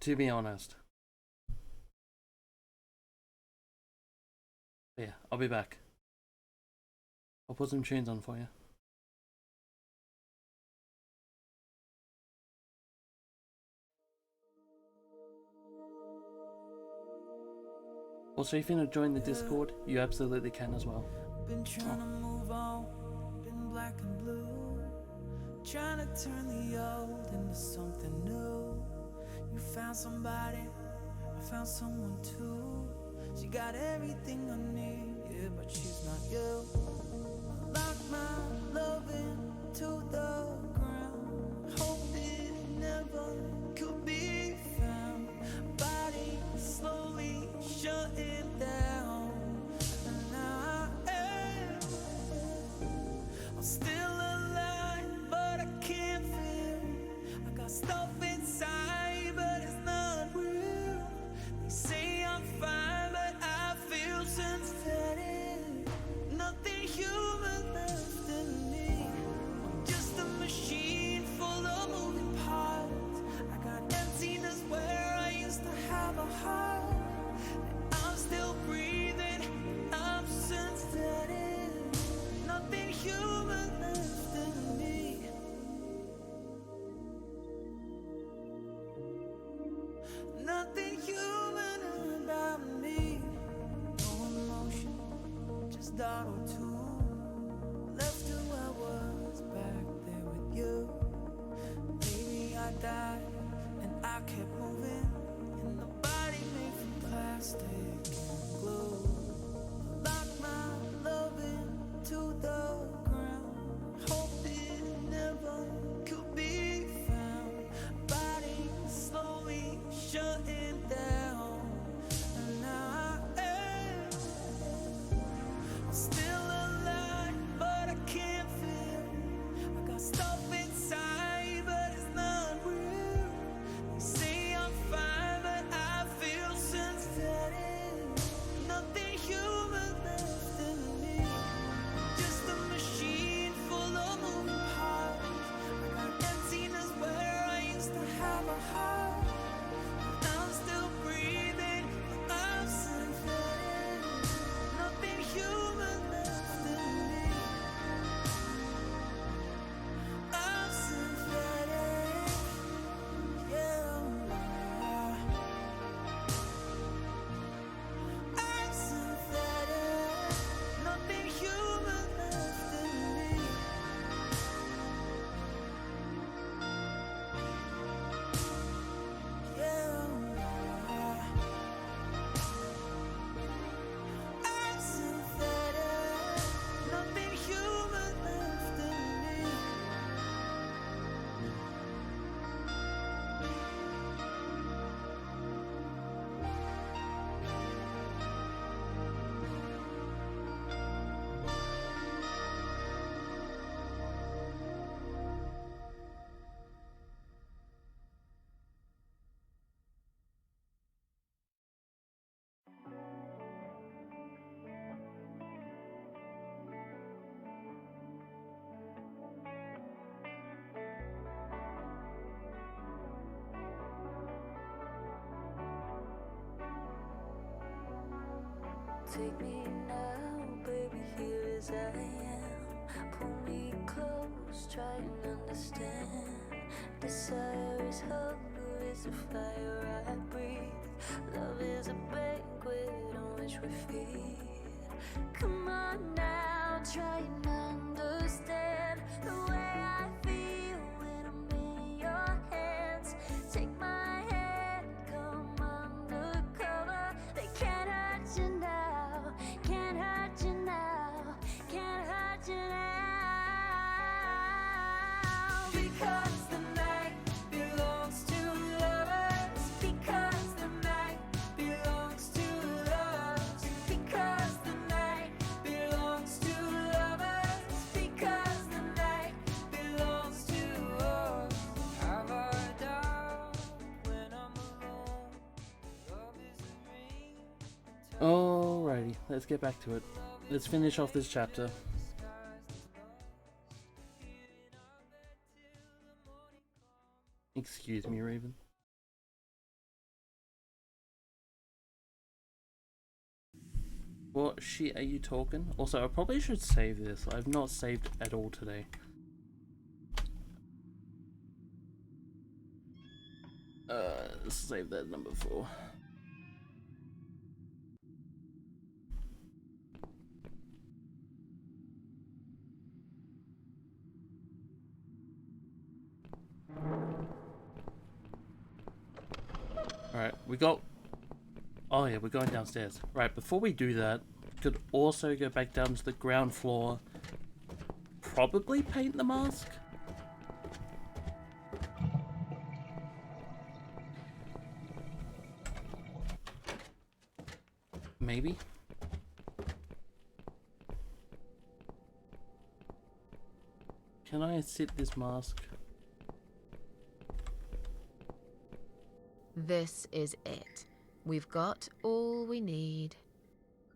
to be honest. Yeah, I'll be back. I'll put some tunes on for you. Also, if you want to join the Discord, you absolutely can as well. Been trying to move on, been black and blue, trying to turn the old into something new. You found somebody, I found someone too. She got everything I need, yeah, but she's not you. I locked my love into the ground, hope it never could be found. Body slowly shutting down, and now I'm still alive, but I can't feel. I got stuff inside, but it's not real. They say I'm fine, but I feel synthetic. Nothing human left in me. I'm just a machine full of moving parts. I got emptiness where I used to have a heart. I'm still breathing, I'm synthetic. Nothing human left in me. Nothing human about me. No emotion, just auto-tune. Left who I was back there with you. Maybe I died and I kept moving in the body made from plastic and glue. Locked my love into the ground, hope it never could be found. Body slowly shutting down, and now I'm still alive, but I can't feel. I got stuff inside, but it's not real. They say I'm fine, but I feel synthetic. Nothing human left in me. Just a machine full of moving parts. I got emptiness where I used to have a heart. I'm still breathing, but I'm synthetic. Nothing human left in me. I'm synthetic, yeah. I'm synthetic. Nothing human left in me. Yeah. I'm synthetic. Nothing human left in me. Take me now, baby, here as I am. Pull me close, try and understand. Desire is hunger, is a fire I breathe. Love is a banquet on which we feed. Come on now, try and understand the way I feel when I'm in your hands. Take my hand, come undercover. They can't hurt you now, can't hurt you now, can't hurt you now. Because the night belongs already. Let's get back to it. Let's finish off this chapter. Excuse me, Raven. What shit are you talking? Also, I probably should save this. I've not saved at all today. Save that number 4. Alright, we got... Oh yeah, we're going downstairs. Right, before we do that, we could also go back down to the ground floor. Probably paint the mask? Maybe? Can I sit this mask? This is it. We've got all we need.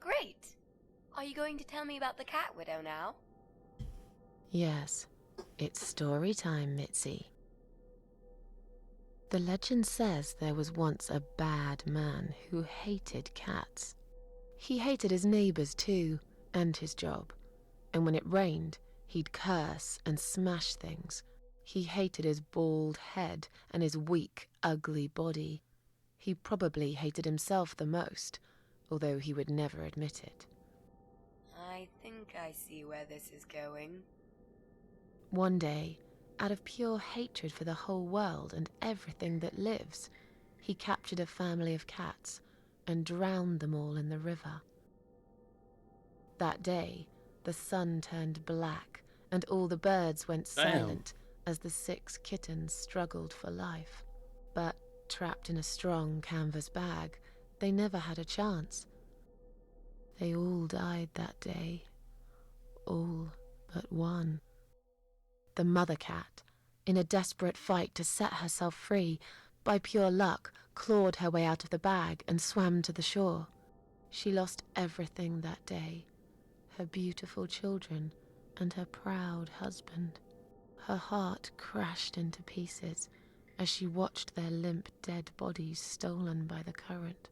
Great! Are you going to tell me about the cat widow now? Yes, it's story time, Mitzi. The legend says there was once a bad man who hated cats. He hated his neighbors too, and his job. And when it rained, he'd curse and smash things. He hated his bald head and his weak, ugly body. He probably hated himself the most, although he would never admit it. I think I see where this is going. One day, out of pure hatred for the whole world and everything that lives, he captured a family of cats and drowned them all in the river. That day, the sun turned black and all the birds went silent as the 6 kittens struggled for life. But trapped in a strong canvas bag, they never had a chance. They all died that day. All but one. The mother cat, in a desperate fight to set herself free, by pure luck, clawed her way out of the bag and swam to the shore. She lost everything that day. Her beautiful children and her proud husband. Her heart crashed into pieces as she watched their limp dead bodies stolen by the current.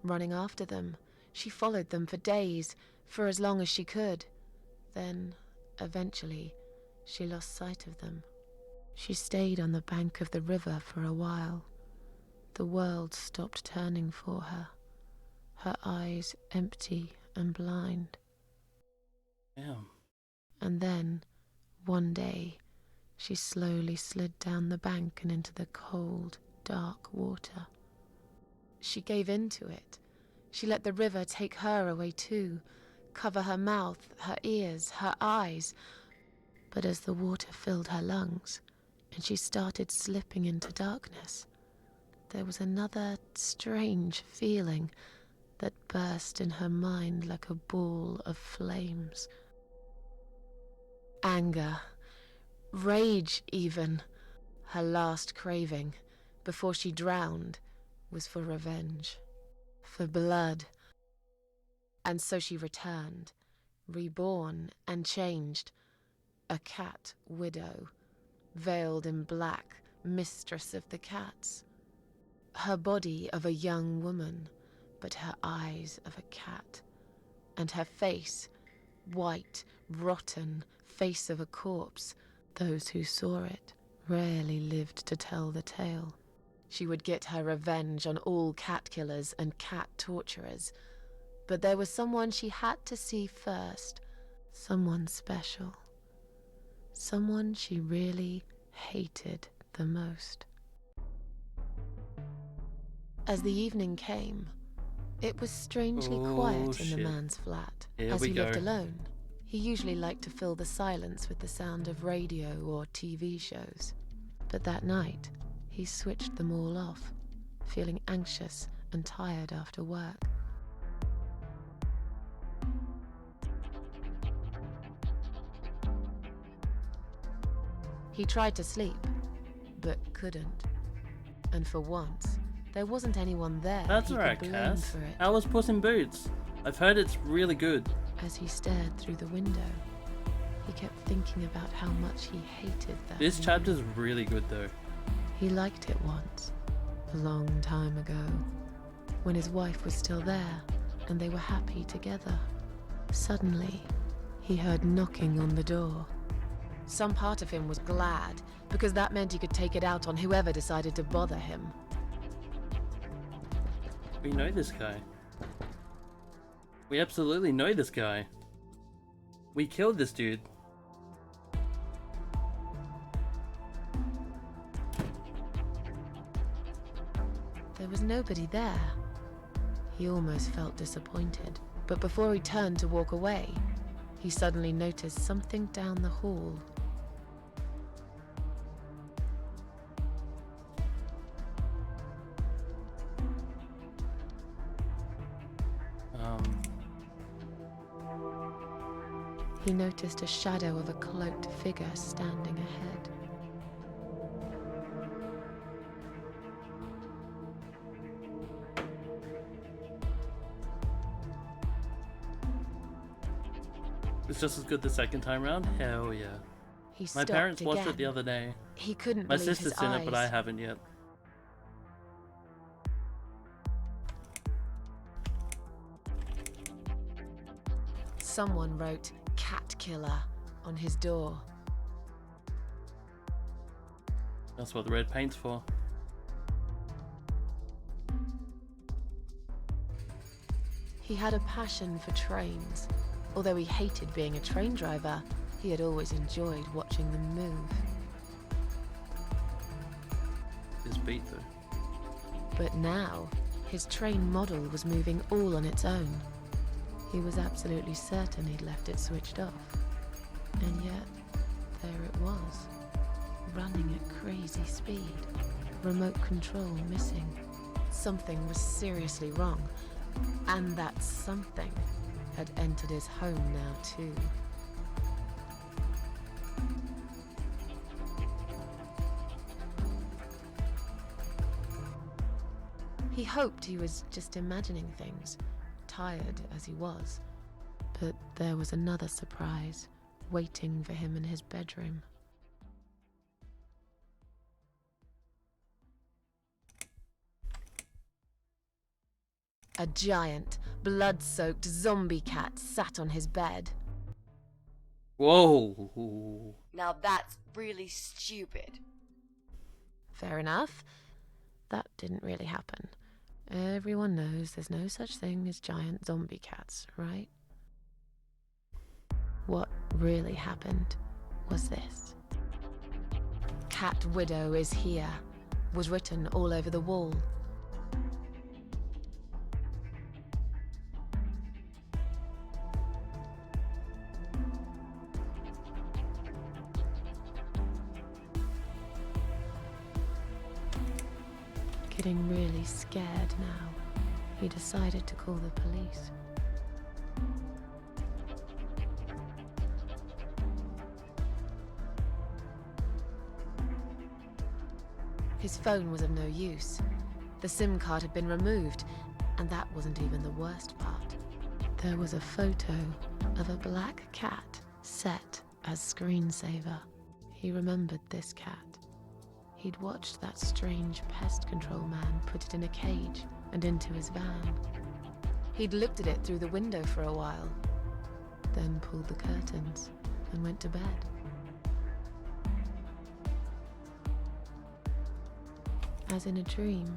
Running after them, she followed them for days, for as long as she could. Then, eventually, she lost sight of them. She stayed on the bank of the river for a while. The world stopped turning for her, her eyes empty and blind. Damn. And then, one day, she slowly slid down the bank and into the cold, dark water. She gave in to it. She let the river take her away too, cover her mouth, her ears, her eyes. But as the water filled her lungs, and she started slipping into darkness, there was another strange feeling that burst in her mind like a ball of flames. Anger, rage even. Her last craving, before she drowned, was for revenge, for blood. And so she returned, reborn and changed, a cat widow, veiled in black, mistress of the cats. Her body of a young woman, but her eyes of a cat, and her face, white, rotten, face of a corpse. Those who saw it rarely lived to tell the tale. She would get her revenge on all cat killers and cat torturers, but there was someone she had to see first, someone special, someone she really hated the most. As the evening came, it was strangely quiet in the man's flat. As he lived alone, he usually liked to fill the silence with the sound of radio or TV shows. But that night, he switched them all off, feeling anxious and tired after work. He tried to sleep, but couldn't. And for once, There wasn't anyone there That's he alright, could blame Cass. for it. How was Puss in Boots? I've heard it's really good. As he stared through the window, he kept thinking about how much he hated that This view. chapter's really good though. He liked it once, a long time ago, when his wife was still there and they were happy together. Suddenly, he heard knocking on the door. Some part of him was glad, because that meant he could take it out on whoever decided to bother him. We know this guy. We absolutely know this guy. We killed this dude. There was nobody there. He almost felt disappointed, but before he turned to walk away, he suddenly noticed something down the hall. He noticed a shadow of a cloaked figure standing ahead. It's just as good the second time round? Hell yeah. He My stopped parents watched again. it the other day. He couldn't My believe his sister's seen it, but I eyes. haven't yet. Someone wrote "Cat Killer" on his door. That's what the red paint's for. He had a passion for trains. Although he hated being a train driver, he had always enjoyed watching them move. This beat though. But now, his train model was moving all on its own. He was absolutely certain he'd left it switched off. And yet, there it was, running at crazy speed. Remote control missing. Something was seriously wrong. And that something had entered his home now too. He hoped he was just imagining things, tired as he was. But there was another surprise waiting for him in his bedroom. A giant, blood-soaked zombie cat sat on his bed. Whoa. Now that's really stupid. Fair enough. That didn't really happen. Everyone knows there's no such thing as giant zombie cats, right? What really happened was this. "Cat Widow is here," was written all over the wall. Getting really scared now, he decided to call the police. His phone was of no use. The SIM card had been removed, and that wasn't even the worst part. There was a photo of a black cat set as screensaver. He remembered this cat. He'd watched that strange pest control man put it in a cage and into his van. He'd looked at it through the window for a while, then pulled the curtains and went to bed. As in a dream,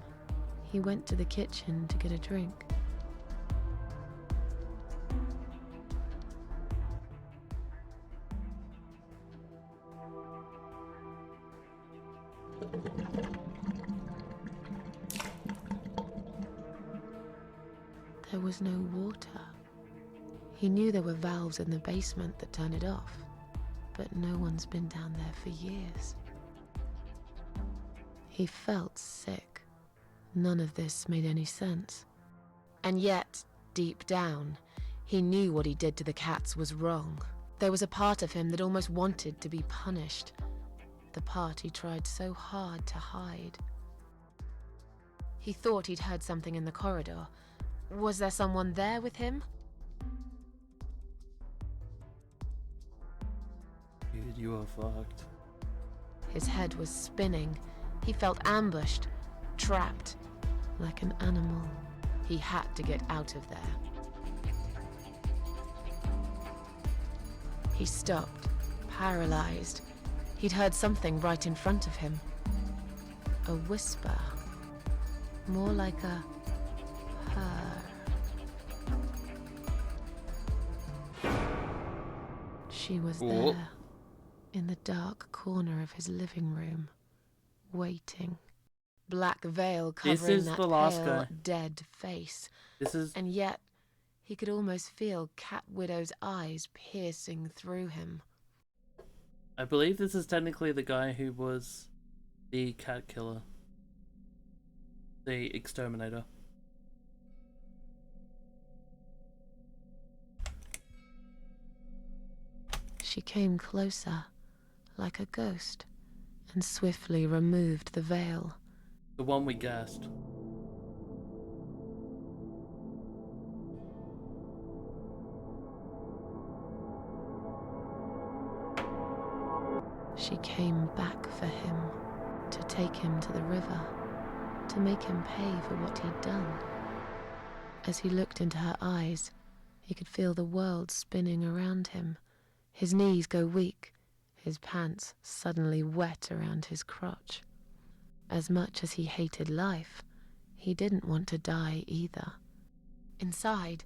he went to the kitchen to get a drink. There was no water. He knew there were valves in the basement that turned it off, but no one's been down there for years. He felt sick. None of this made any sense. And yet, deep down, he knew what he did to the cats was wrong. There was a part of him that almost wanted to be punished. The part he tried so hard to hide. He thought he'd heard something in the corridor. Was there someone there with him? Dude, you are fucked. His head was spinning. He felt ambushed, trapped, like an animal. He had to get out of there. He stopped, paralyzed. He'd heard something right in front of him. A whisper. More like a purr. She was there, in the dark corner of his living room, waiting. Black veil covering that pale, dead face. And yet, he could almost feel Cat Widow's eyes piercing through him. I believe this is technically the guy who was the cat killer. The exterminator. She came closer, like a ghost, and swiftly removed the veil. The one we gassed. She came back for him, to take him to the river, to make him pay for what he'd done. As he looked into her eyes, he could feel the world spinning around him, his knees go weak, his pants suddenly wet around his crotch. As much as he hated life, he didn't want to die either. Inside,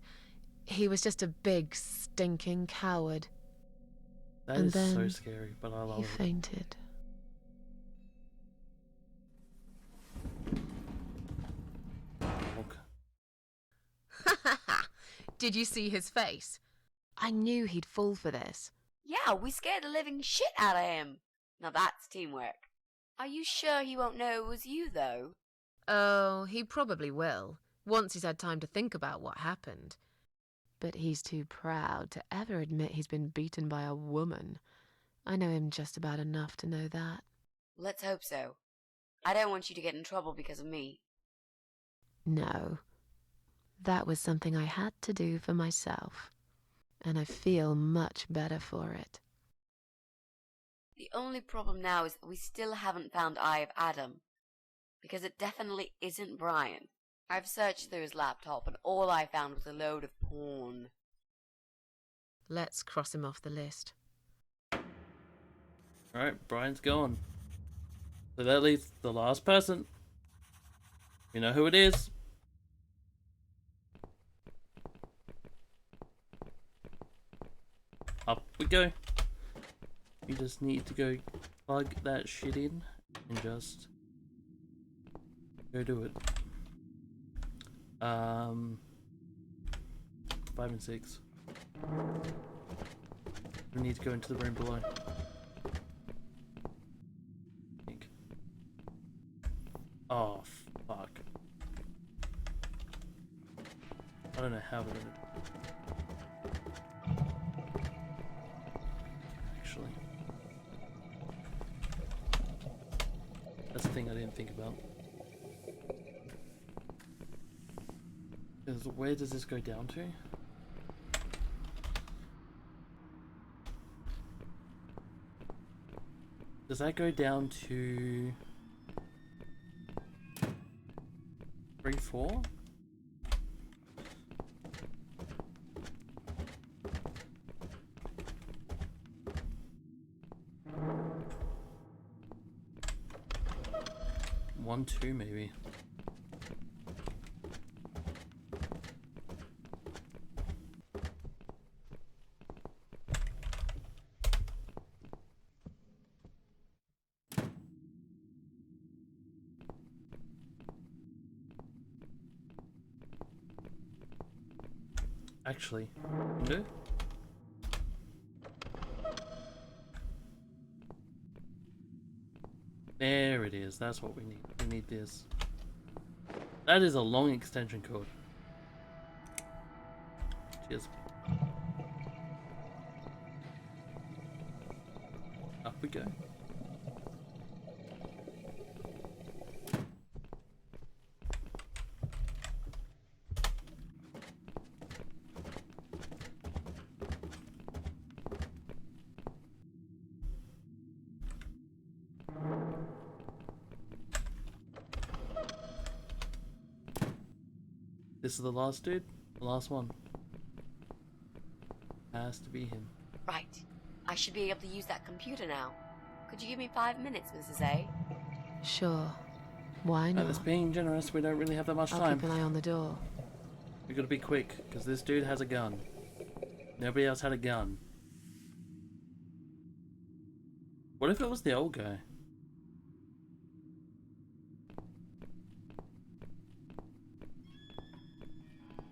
he was just a big, stinking coward. That is so scary, but I love it. He fainted. Did you see his face? I knew he'd fall for this. Yeah, we scared the living shit out of him. Now that's teamwork. Are you sure he won't know it was you, though? Oh, he probably will, once he's had time to think about what happened. But he's too proud to ever admit he's been beaten by a woman. I know him just about enough to know that. Let's hope so. I don't want you to get in trouble because of me. No. That was something I had to do for myself. And I feel much better for it. The only problem now is that we still haven't found Eye of Adam. Because it definitely isn't Brian. I've searched through his laptop and all I found was a load of porn. Let's cross him off the list. Alright, Brian's gone. So that leaves the last person. You know who it is. Up we go. You just need to go plug that shit in and just go do it. 5 and 6. We need to go into the room below. I think. Oh fuck. I don't know how we're gonna. Actually, that's the thing I didn't think about. Because where does this go down to? Does that go down to 3, 4? One, 2 maybe. Actually, no. There it is. That's what we need. We need this. That is a long extension cord. Cheers. Up we go. This is the last dude? The last one. Has to be him. Right. I should be able to use that computer now. Could you give me 5 minutes, Mrs. A? Sure. Why No, not? that's being generous. We don't really have that much I'll time. keep an eye on the door. We gotta be quick, because this dude has a gun. Nobody else had a gun. What if it was the old guy?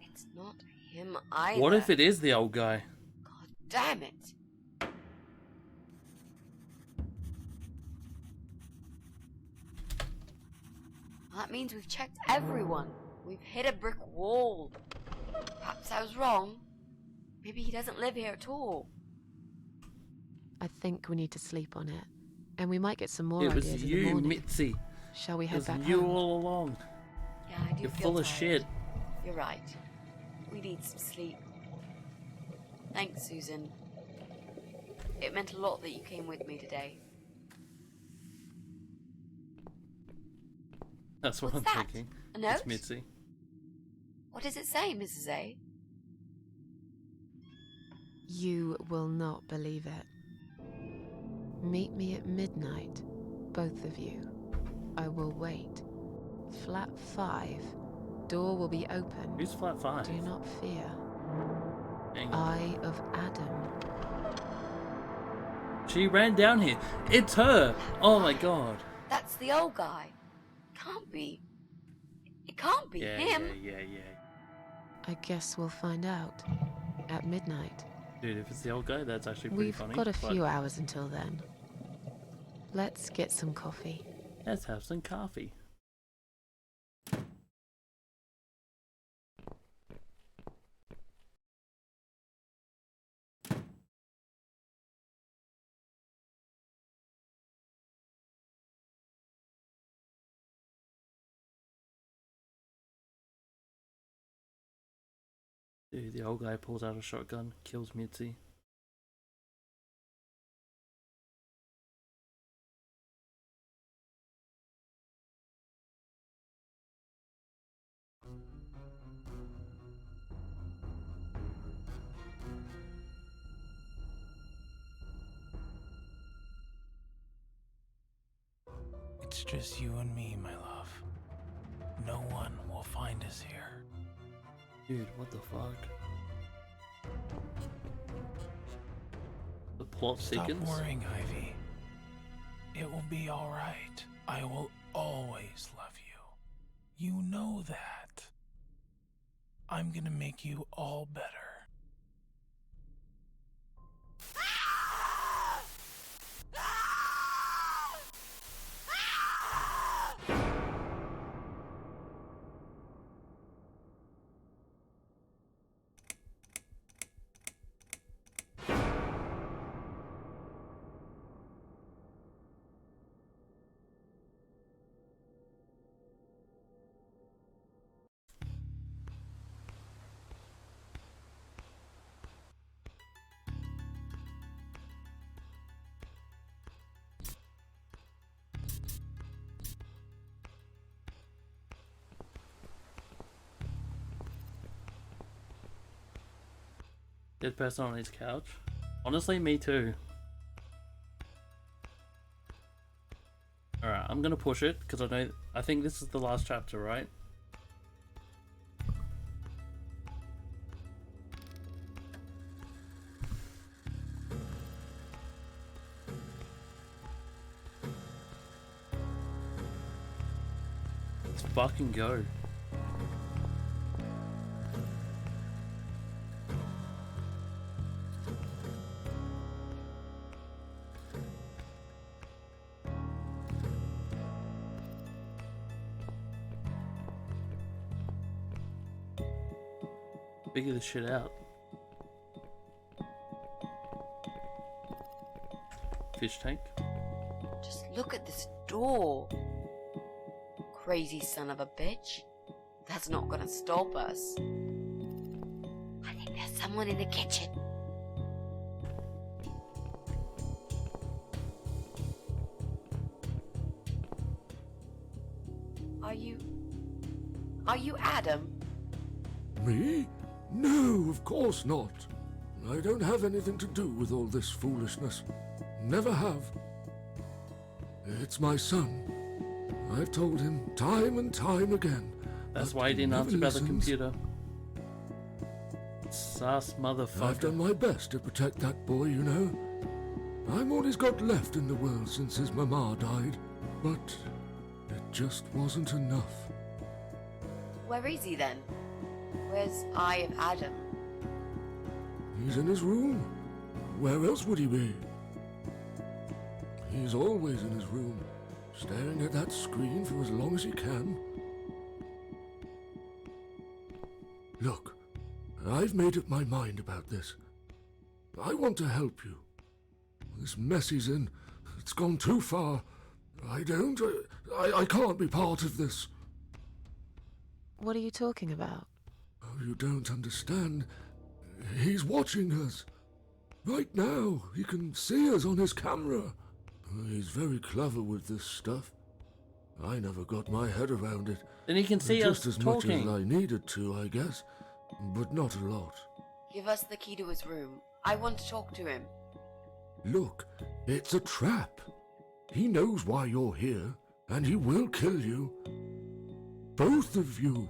It's not him either. What if it is the old guy? Damn it! Well, that means we've checked everyone. We've hit a brick wall. Perhaps I was wrong. Maybe he doesn't live here at all. I think we need to sleep on it. And we might get some more It was ideas in you, the morning. Mitzi. Shall we It head was back you home? all along. Yeah, I do You're feel full of tired. shit. You're right. We need some sleep. Thanks, Susan. It meant a lot that you came with me today. That's what What's I'm that? thinking. A note? It's Mitzi. What does it say, Mrs. A? You will not believe it. Meet me at midnight, both of you. I will wait. Flat 5. Door will be open. Who's flat 5? Do not fear. Hang on. Eye of Adam. She ran down here. It's her. Oh my god. That's the old guy. Can't be. It can't be Yeah, him. yeah. I guess we'll find out. At midnight. Dude, if it's the old guy, that's actually pretty We've funny. got a but few hours until then. Let's get some coffee. Let's have some coffee. Dude, the old guy pulls out a shotgun, kills Mitzi. It's just you and me, my love. No one will find us here. Dude, what the fuck? The plot Stop thickens. worrying, Ivy. It will be all right. I will always love you. You know that. I'm gonna make you all better. Dead person on his couch. Honestly, me too. Alright, I'm gonna push it because I think this is the last chapter, right? Let's fucking go. Figure this shit out. Fish tank. Just look at this door. Crazy son of a bitch. That's not gonna stop us. I think there's someone in the kitchen. Are you Adam? No, of course not. I don't have anything to do with all this foolishness. Never have. It's my son. I've told him time and time again. That's but why he didn't never answer about the listens. computer. Sus motherfucker. I've done my best to protect that boy, you know. I'm all he's got left in the world since his mama died. But it just wasn't enough. Where is he then? Where's Eye of Adam? He's in his room. Where else would he be? He's always in his room, staring at that screen for as long as he can. Look, I've made up my mind about this. I want to help you. This mess he's in, it's gone too far. I can't be part of this. What are you talking about? Oh, you don't understand. He's watching us. Right now, he can see us on his camera. He's very clever with this stuff. I never got my head around it. Then he can see just us as talking. much as I needed to, I guess. But not a lot. Give us the key to his room. I want to talk to him. Look, it's a trap. He knows why you're here, and he will kill you. Both of you.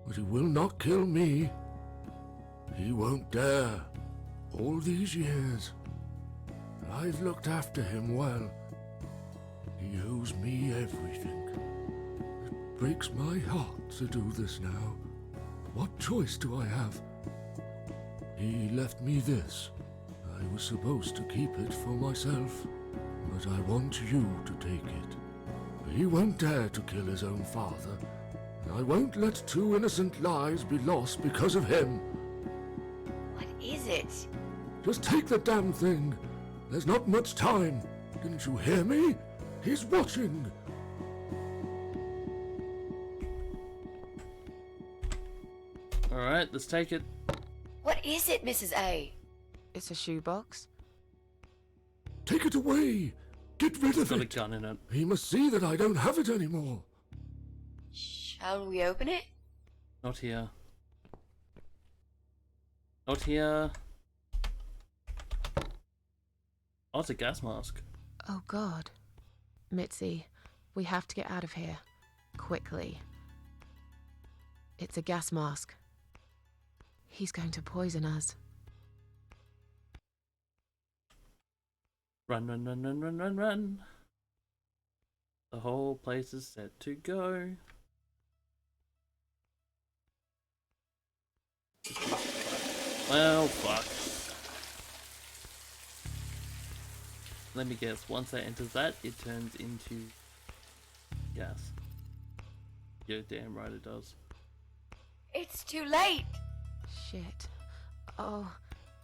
But he will not kill me. He won't dare. All these years, I've looked after him well. He owes me everything. It breaks my heart to do this now. What choice do I have? He left me this. I was supposed to keep it for myself, but I want you to take it. He won't dare to kill his own father. I won't let two innocent lives be lost because of him. What is it? Just take the damn thing. There's not much time. Didn't you hear me? He's watching. Alright, let's take it. What is it, Mrs. A? It's a shoebox. Take it away. Get rid of Got a it. gun in it. He must see that I don't have it anymore. Shall we open it? Not here. Not here. Oh, it's a gas mask. Oh God. Mitzi, we have to get out of here. Quickly. It's a gas mask. He's going to poison us. Run, run, run, run, run, run, run. The whole place is set to go. Well, fuck. Let me guess, once that enters that, it turns into gas. You're damn right it does. It's too late. Shit. Oh,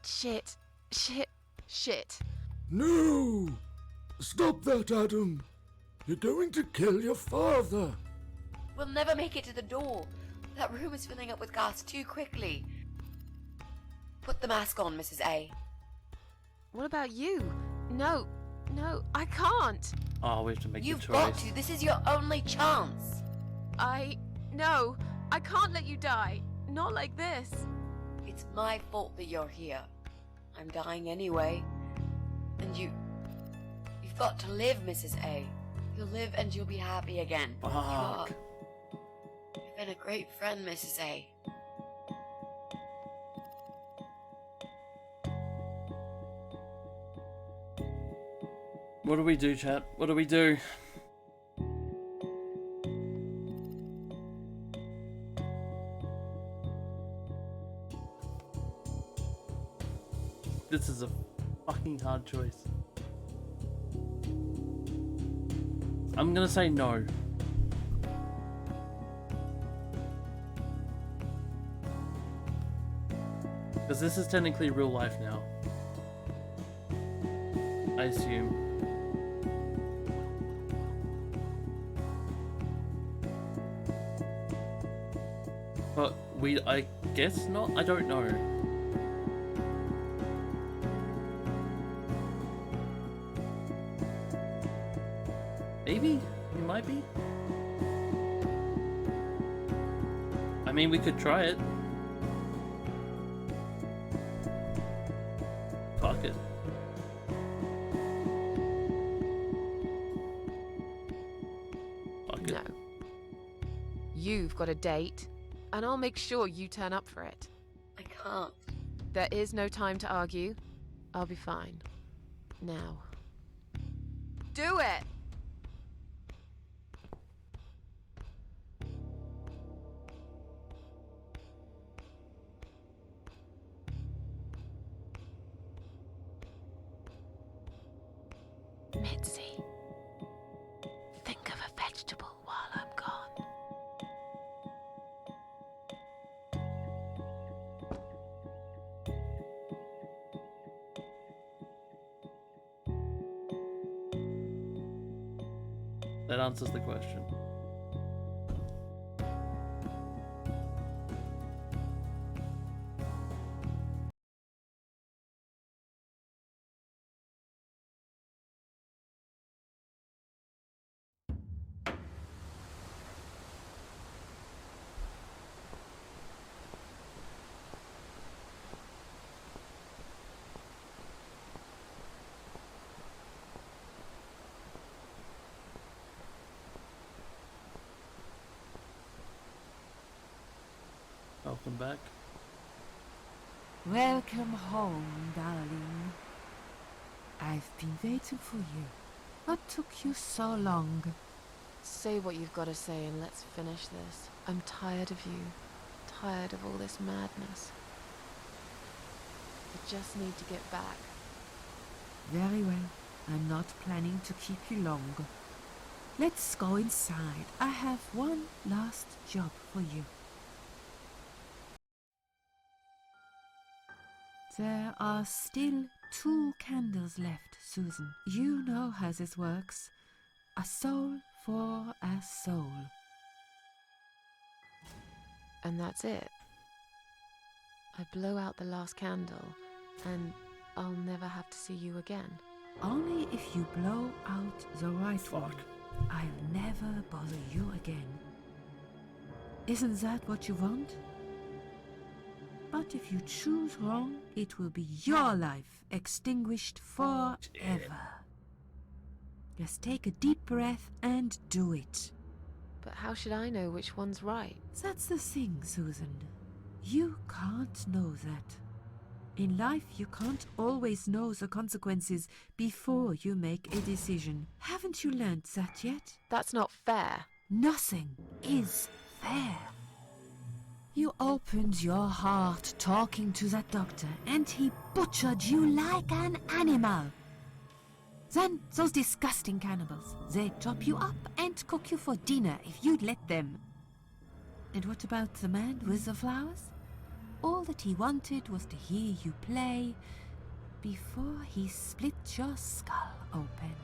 shit. Shit. Shit. No! Stop that, Adam. You're going to kill your father. We'll never make it to the door. That room is filling up with gas too quickly. Put the mask on, Mrs. A. What about you? No, I can't. Oh, we have to make a You've choice. got to. This is your only chance. No, I can't let you die. Not like this. It's my fault that you're here. I'm dying anyway. And you've got to live, Mrs. A. You'll live and you'll be happy again. Fuck. You've been a great friend, Mrs. A. What do we do, chat? What do we do? This is a fucking hard choice. I'm gonna say no. Because this is technically real life now. I assume. But I guess not? I don't know. Maybe? We might be? I mean, we could try it. got a date, and I'll make sure you turn up for it. I can't. There is no time to argue. I'll be fine. Now. Do it! Mitzi, think of a vegetable while I'm gone. That answers the question. Welcome back. Welcome home, darling. I've been waiting for you. What took you so long? Say what you've got to say and let's finish this. I'm tired of you. Tired of all this madness. I just need to get back. Very well. I'm not planning to keep you long. Let's go inside. I have one last job for you. There are still 2 candles left, Susan. You know how this works. A soul for a soul. And that's it. I blow out the last candle, and I'll never have to see you again. Only if you blow out the right one. I'll never bother you again. Isn't that what you want? But if you choose wrong, it will be your life extinguished forever. Just take a deep breath and do it. But how should I know which one's right? That's the thing, Susan. You can't know that. In life, you can't always know the consequences before you make a decision. Haven't you learned that yet? That's not fair. Nothing is fair. You opened your heart talking to that doctor, and he butchered you like an animal. Then those disgusting cannibals, they chop you up and cook you for dinner if you'd let them. And what about the man with the flowers? All that he wanted was to hear you play before he split your skull open.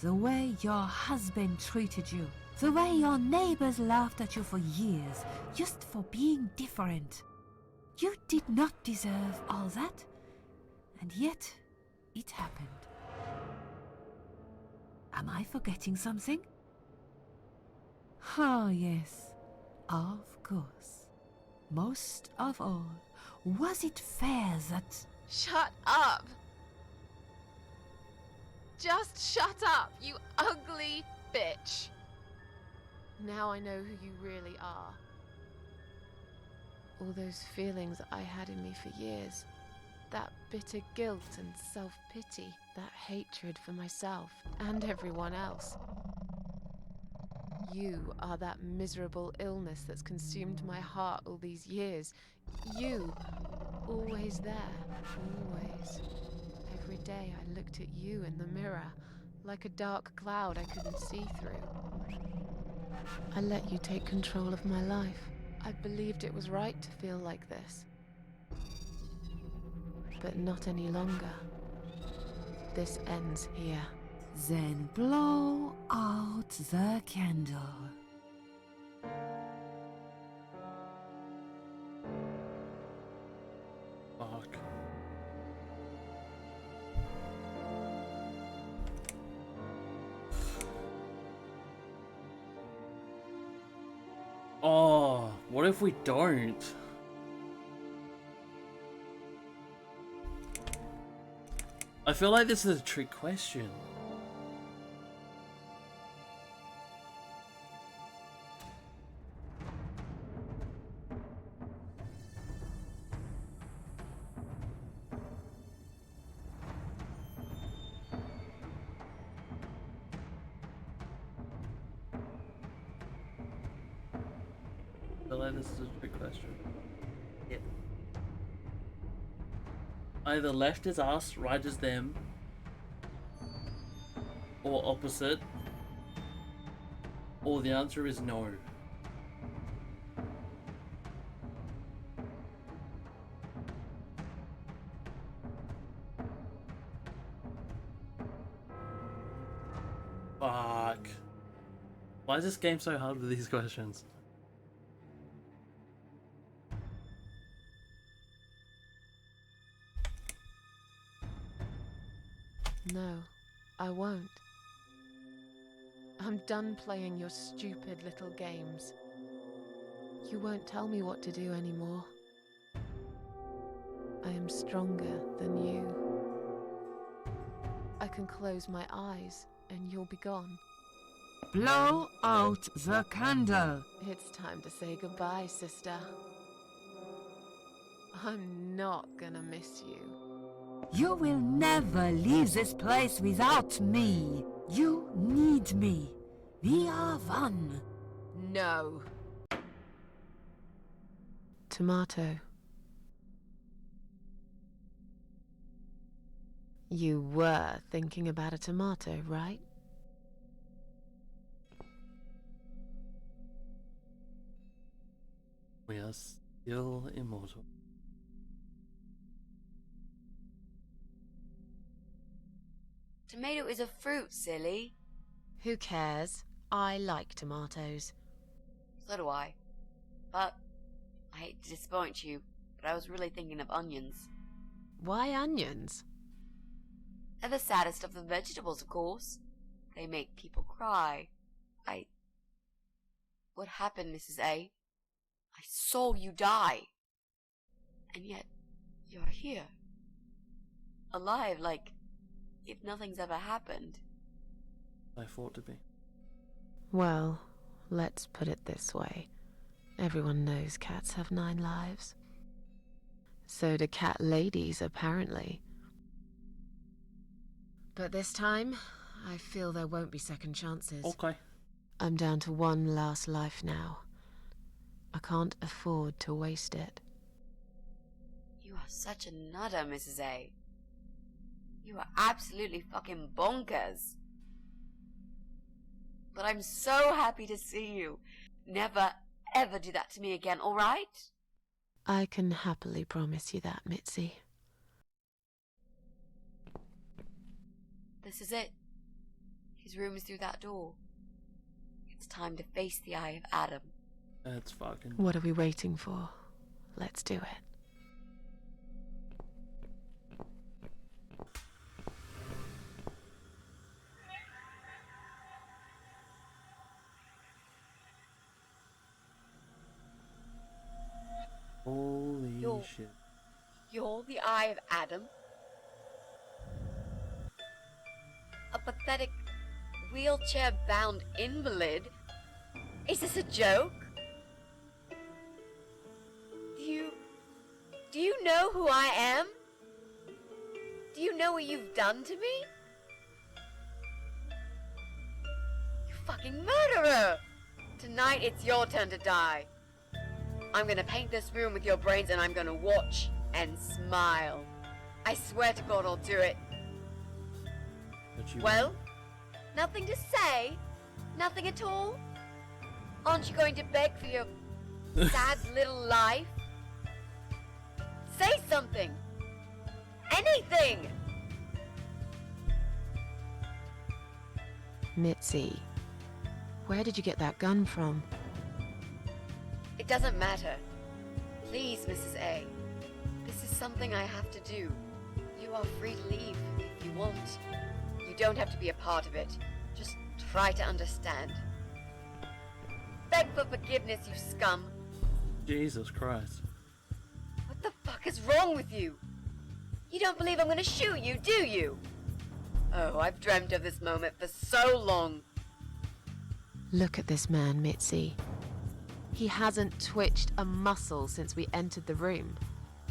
The way your husband treated you, the way your neighbors laughed at you for years, just for being different. You did not deserve all that, and yet it happened. Am I forgetting something? Oh, yes, of course. Most of all, was it fair that... Shut up! Just shut up, you ugly bitch! Now I know who you really are. All those feelings I had in me for years. That bitter guilt and self-pity. That hatred for myself and everyone else. You are that miserable illness that's consumed my heart all these years. You, always there, always. Every day I looked at you in the mirror, like a dark cloud I couldn't see through. I let you take control of my life. I believed it was right to feel like this. But not any longer. This ends here. Then blow out the candle. Fuck. Oh, what if we don't? I feel like this is a trick question. feel like this is a trick question. Yep. Either left is us, right is them, or opposite, or the answer is no. Fuck. Why is this game so hard with these questions? No, I won't. I'm done playing your stupid little games. You won't tell me what to do anymore. I am stronger than you. I can close my eyes and you'll be gone. Blow out the candle. It's time to say goodbye, sister. I'm not gonna miss you. You will never leave this place without me. You need me. We are one. No. Tomato. You were thinking about a tomato, right? We are still immortal. Tomato is a fruit, silly. Who cares? I like tomatoes. So do I. But I hate to disappoint you, but I was really thinking of onions. Why onions? They're the saddest of the vegetables, of course. They make people cry. What happened, Mrs. A? I saw you die. And yet, you're here. Alive, like if nothing's ever happened. I thought to be. Well, let's put it this way. Everyone knows cats have 9 lives. So do cat ladies, apparently. But this time, I feel there won't be second chances. Okay. I'm down to 1 last life now. I can't afford to waste it. You are such a nutter, Mrs. A. You are absolutely fucking bonkers. But I'm so happy to see you. Never, ever do that to me again, alright? I can happily promise you that, Mitzi. This is it. His room is through that door. It's time to face the Eye of Adam. That's fucking... What are we waiting for? Let's do it. Holy shit. You're the Eye of Adam? A pathetic, wheelchair-bound invalid? Is this a joke? Do you know who I am? Do you know what you've done to me? You fucking murderer! Tonight it's your turn to die. I'm gonna paint this room with your brains and I'm gonna watch and smile. I swear to God I'll do it. Well, nothing to say? Nothing at all? Aren't you going to beg for your sad little life? Say something! Anything! Mitzi, where did you get that gun from? It doesn't matter. Please, Mrs. A. This is something I have to do. You are free to leave if you want. You don't have to be a part of it. Just try to understand. Beg for forgiveness, you scum. Jesus Christ. What the fuck is wrong with you? You don't believe I'm gonna shoot you, do you? Oh, I've dreamt of this moment for so long. Look at this man, Mitzi. He hasn't twitched a muscle since we entered the room.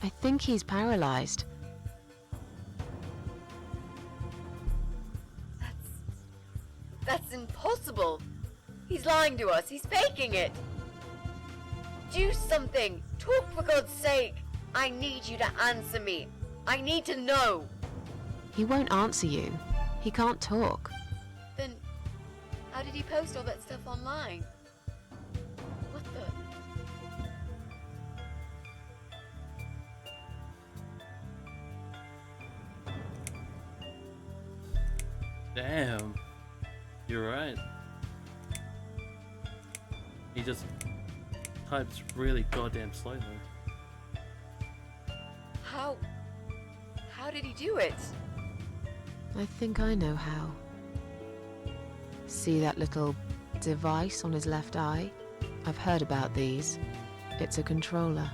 I think he's paralyzed. That's impossible. He's lying to us. He's faking it. Do something! Talk for God's sake! I need you to answer me. I need to know. He won't answer you. He can't talk. Then, how did he post all that stuff online? What the? Damn. You're right. He just types really goddamn slowly. How did he do it? I think I know how. See that little device on his left eye? I've heard about these. It's a controller.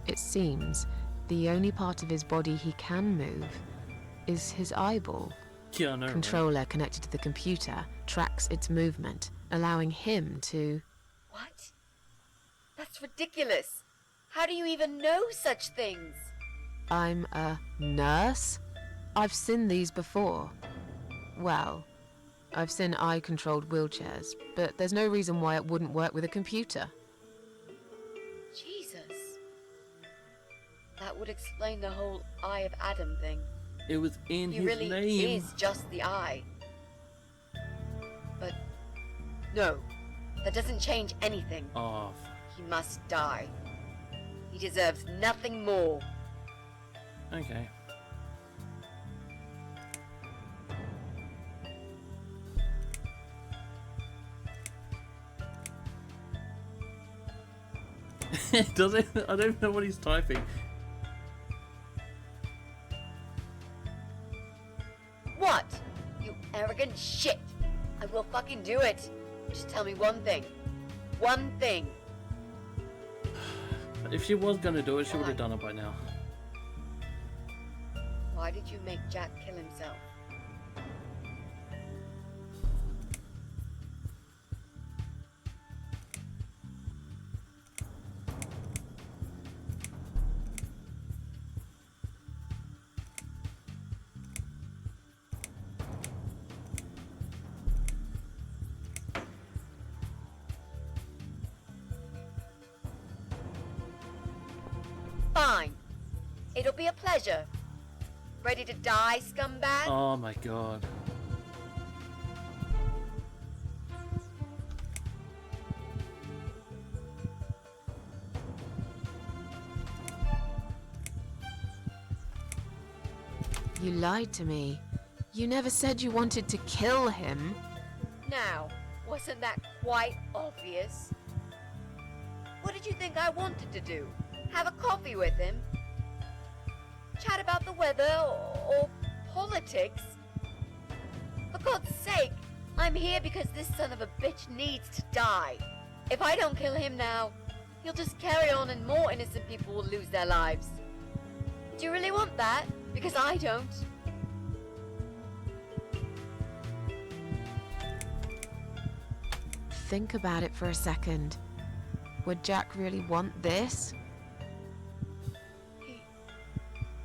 It seems the only part of his body he can move is his eyeball. Yeah, I know, right? Controller connected to the computer tracks its movement, allowing him to... What? That's ridiculous. How do you even know such things? I'm a nurse? I've seen these before. Well, I've seen eye-controlled wheelchairs, but there's no reason why it wouldn't work with a computer. Jesus. That would explain the whole Eye of Adam thing. It was in He his really name. is just the eye. But no, that doesn't change anything. Oh, He must die. He deserves nothing more. okay. It doesn't. I don't know what he's typing. What? You arrogant shit. I will fucking do it. Just tell me one thing. One thing. If she was gonna do it, she would have done it by now. Why did you make Jack kill himself? Fine. It'll be a pleasure. Ready to die, scumbag? Oh my god. You lied to me. You never said you wanted to kill him. Now, wasn't that quite obvious? What did you think I wanted to do? Have a coffee with him? Chat about the weather or politics? For God's sake, I'm here because this son of a bitch needs to die. If I don't kill him now, he'll just carry on and more innocent people will lose their lives. Do you really want that? Because I don't. Think about it for a second. Would Jack really want this?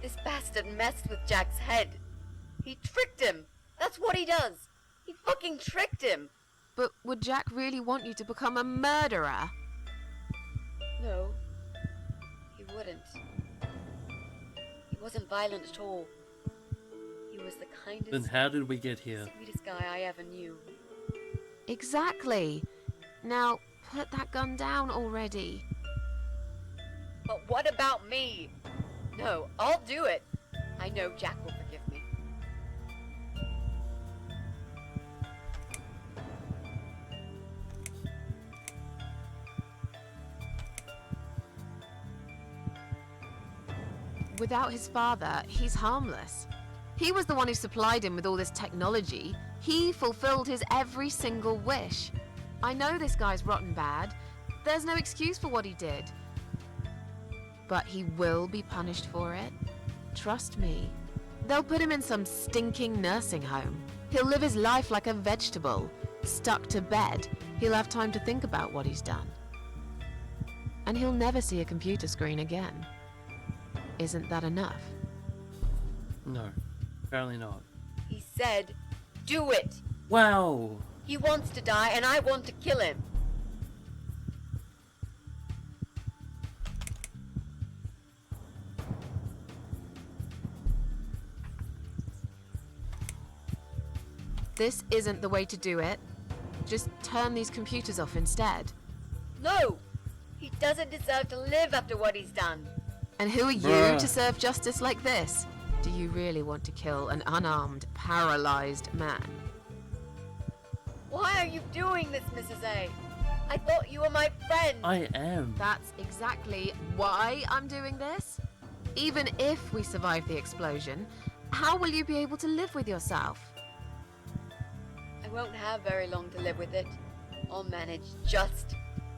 This bastard messed with Jack's head. He tricked him. That's what he does. He fucking tricked him. But would Jack really want you to become a murderer? No, he wouldn't. He wasn't violent at all. He was the kindest, Then how did we get here? sweetest guy I ever knew. Exactly. Now, put that gun down already. But what about me? No, I'll do it. I know Jack will forgive me. Without his father, he's harmless. He was the one who supplied him with all this technology. He fulfilled his every single wish. I know this guy's rotten bad. There's no excuse for what he did. But he will be punished for it. Trust me. They'll put him in some stinking nursing home. He'll live his life like a vegetable. Stuck to bed. He'll have time to think about what he's done. And he'll never see a computer screen again. Isn't that enough? No, apparently not. He said, do it. Wow. He wants to die and I want to kill him. this isn't the way to do it, just turn these computers off instead. No! He doesn't deserve to live after what he's done. And who are you Bruh. to serve justice like this? Do you really want to kill an unarmed, paralyzed man? Why are you doing this, Mrs. A? I thought you were my friend. I am. That's exactly why I'm doing this. Even if we survive the explosion, how will you be able to live with yourself? I won't have very long to live with it. I'll manage just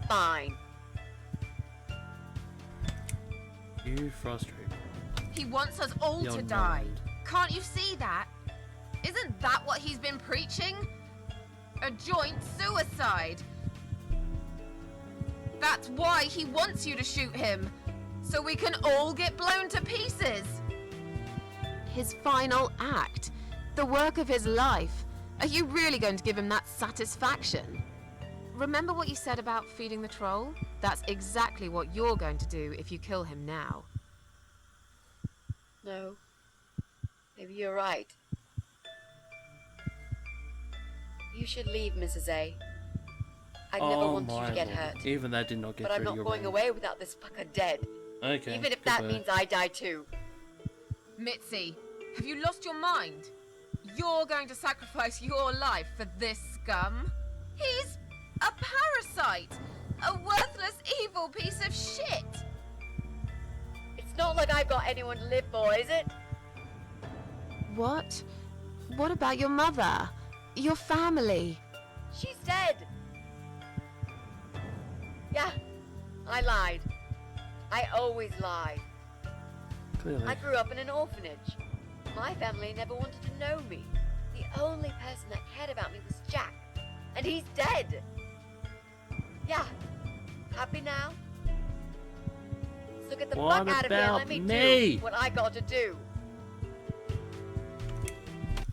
fine. You frustrate me. He wants us all You're to die. not. Can't you see that? Isn't that what he's been preaching? A joint suicide. That's why he wants you to shoot him, so we can all get blown to pieces. His final act, the work of his life. Are you really going to give him that satisfaction? Remember what you said about feeding the troll? That's exactly what you're going to do if you kill him now. No. Maybe you're right. You should leave, Mrs. A. I never Oh wanted you my to get lord. hurt. Even that did not get But I'm through not your going brain. away without this fucker dead. Okay. Even if that goodbye. means I die too. Mitzi, have you lost your mind? You're going to sacrifice your life for this scum? He's a parasite! A worthless, evil piece of shit! It's not like I've got anyone to live for, is it? What? What about your mother? Your family? She's dead. Yeah, I lied. I always lie. Clearly. I grew up in an orphanage. My family never wanted to know me. The only person that cared about me was Jack. And he's dead. Yeah. Happy now? So get the What fuck out of here and let about me me? do what I got to do.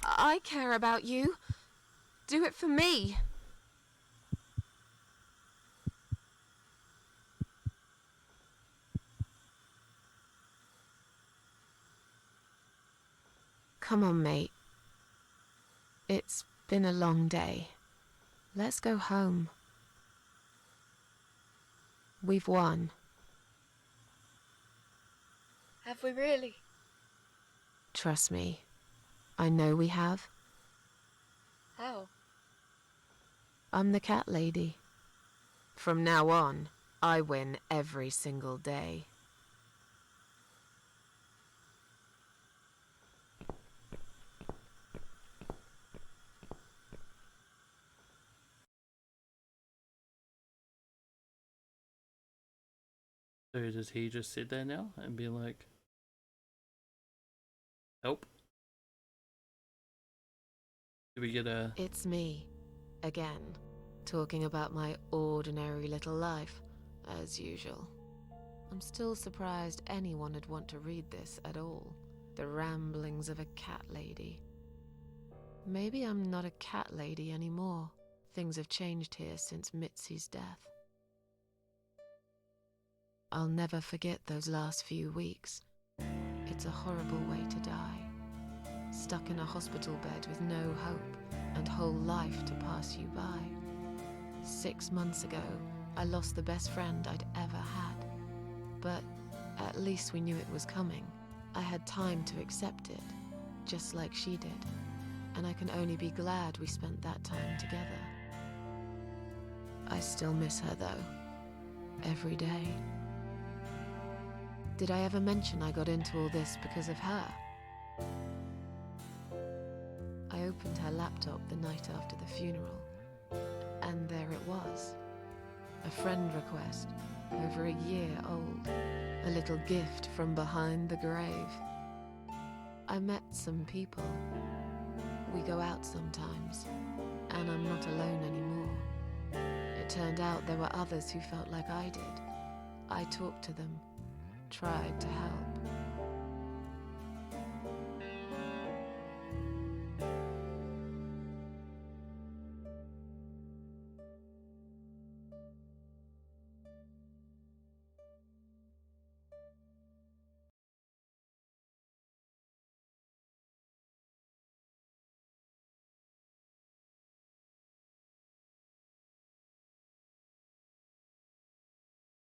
I care about you. Do it for me. Come on, mate. It's been a long day. Let's go home. We've won. Have we really? Trust me. I know we have. How? I'm the cat lady. From now on, I win every single day. So does he just sit there now and be like, help? Do we get a... It's me, again, talking about my ordinary little life, as usual. I'm still surprised anyone would want to read this at all. The ramblings of a cat lady. Maybe I'm not a cat lady anymore. Things have changed here since Mitzi's death. I'll never forget those last few weeks. It's a horrible way to die. Stuck in a hospital bed with no hope and whole life to pass you by. 6 months ago, I lost the best friend I'd ever had. But at least we knew it was coming. I had time to accept it, just like she did. And I can only be glad we spent that time together. I still miss her though, every day. Did I ever mention I got into all this because of her? I opened her laptop the night after the funeral, and there it was. A friend request, over a year old. A little gift from behind the grave. I met some people. We go out sometimes, and I'm not alone anymore. It turned out there were others who felt like I did. I talked to them, tried to help.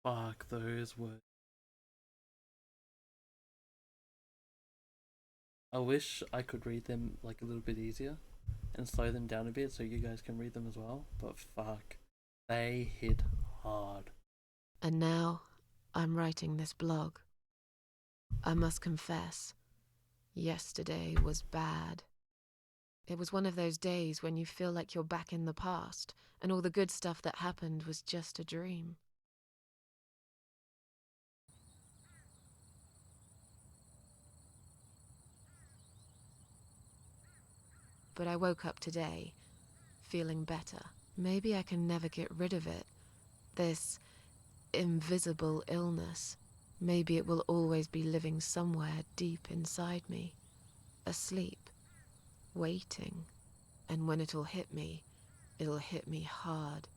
Fuck those words. I wish I could read them like a little bit easier and slow them down a bit so you guys can read them as well, but fuck, they hit hard. And now I'm writing this blog. I must confess, yesterday was bad. It was one of those days when you feel like you're back in the past and all the good stuff that happened was just a dream. But I woke up today, feeling better. Maybe I can never get rid of it. This invisible illness. Maybe it will always be living somewhere deep inside me. Asleep. Waiting. And when it'll hit me hard.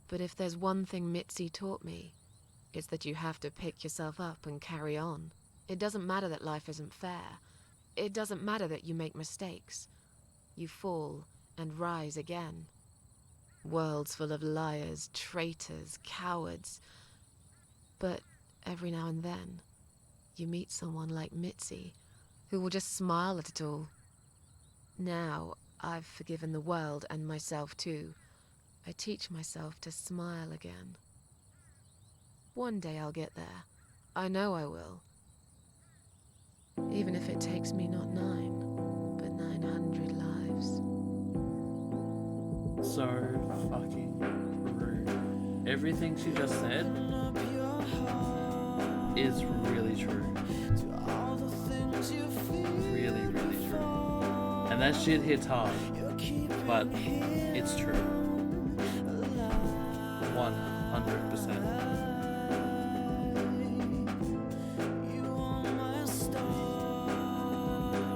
But if there's one thing Mitzi taught me, it's that you have to pick yourself up and carry on. It doesn't matter that life isn't fair. It doesn't matter that you make mistakes. You fall and rise again. Worlds full of liars, traitors, cowards. But every now and then, you meet someone like Mitzi, who will just smile at it all. Now, I've forgiven the world and myself too. I teach myself to smile again. One day I'll get there. I know I will. Even if it takes me not 9, but 900 lives. So fucking true. Everything she just said is really true. Really, really true. And that shit hits hard. But it's true. 100%.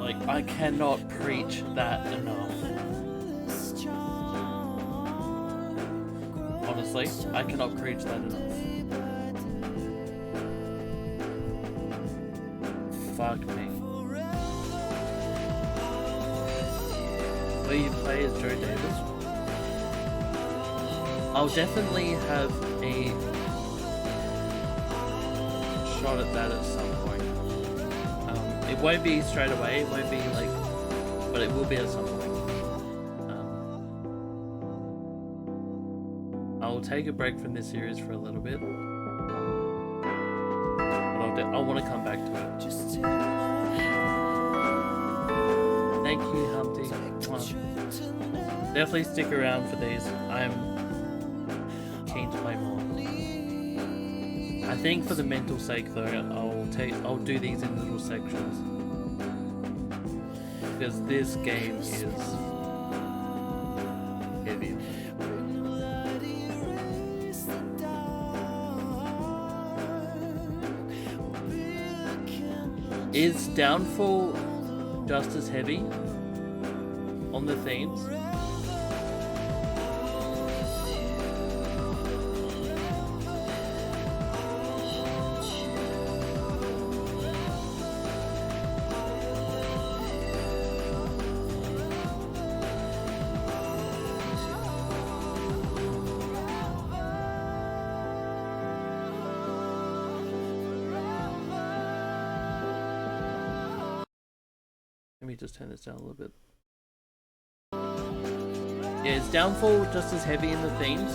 Like, I cannot preach that enough. Honestly, I cannot preach that enough. Fuck me. Will you play as Joe Davis? I'll definitely have a shot at that at some point. It won't be straight away, it won't be like, but it will be at some point. I'll take a break from this series for a little bit, but I want to come back to it. Thank you, Humpty. Definitely stick around for these. I'm keen to play more. I think for the mental sake though, I'll do these in little sections. Because this game is heavy. Is Downfall just as heavy on the themes? Let me just turn this down a little bit. Yeah, is Downfall just as heavy in the themes?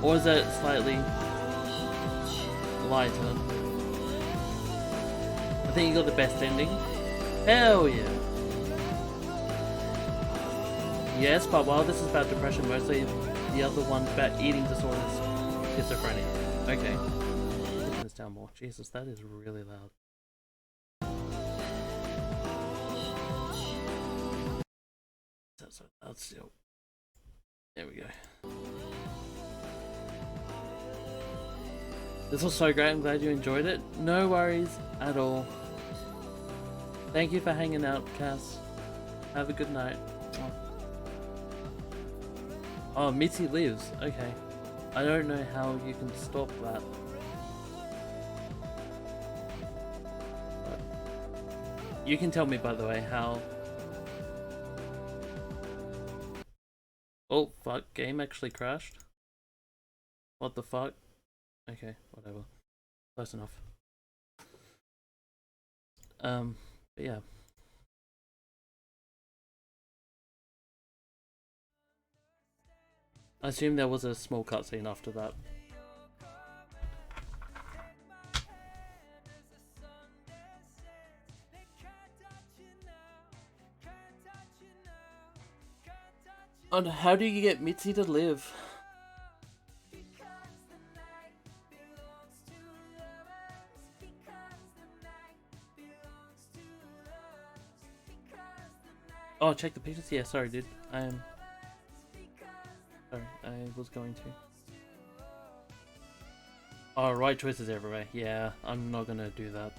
Or is it slightly lighter? I think you got the best ending. Hell yeah! Yes, but while this is about depression, mostly the other one's about eating disorders, schizophrenia. Okay. Turn this down more. Jesus, that is really loud. So that's still. There we go. This was so great. I'm glad you enjoyed it. No worries at all. Thank you for hanging out, Cass. Have a good night. Oh, Mitzi lives. Okay. I don't know how you can stop that. But you can tell me, by the way, how... Oh, fuck. Game actually crashed. What the fuck? Okay, whatever. Close enough. But yeah. I assume there was a small cutscene after that. And how do you get Mitzi to live? Oh, check the pictures? Yeah, sorry dude. Sorry, I was going to. Oh, right choices everywhere. Yeah, I'm not gonna do that.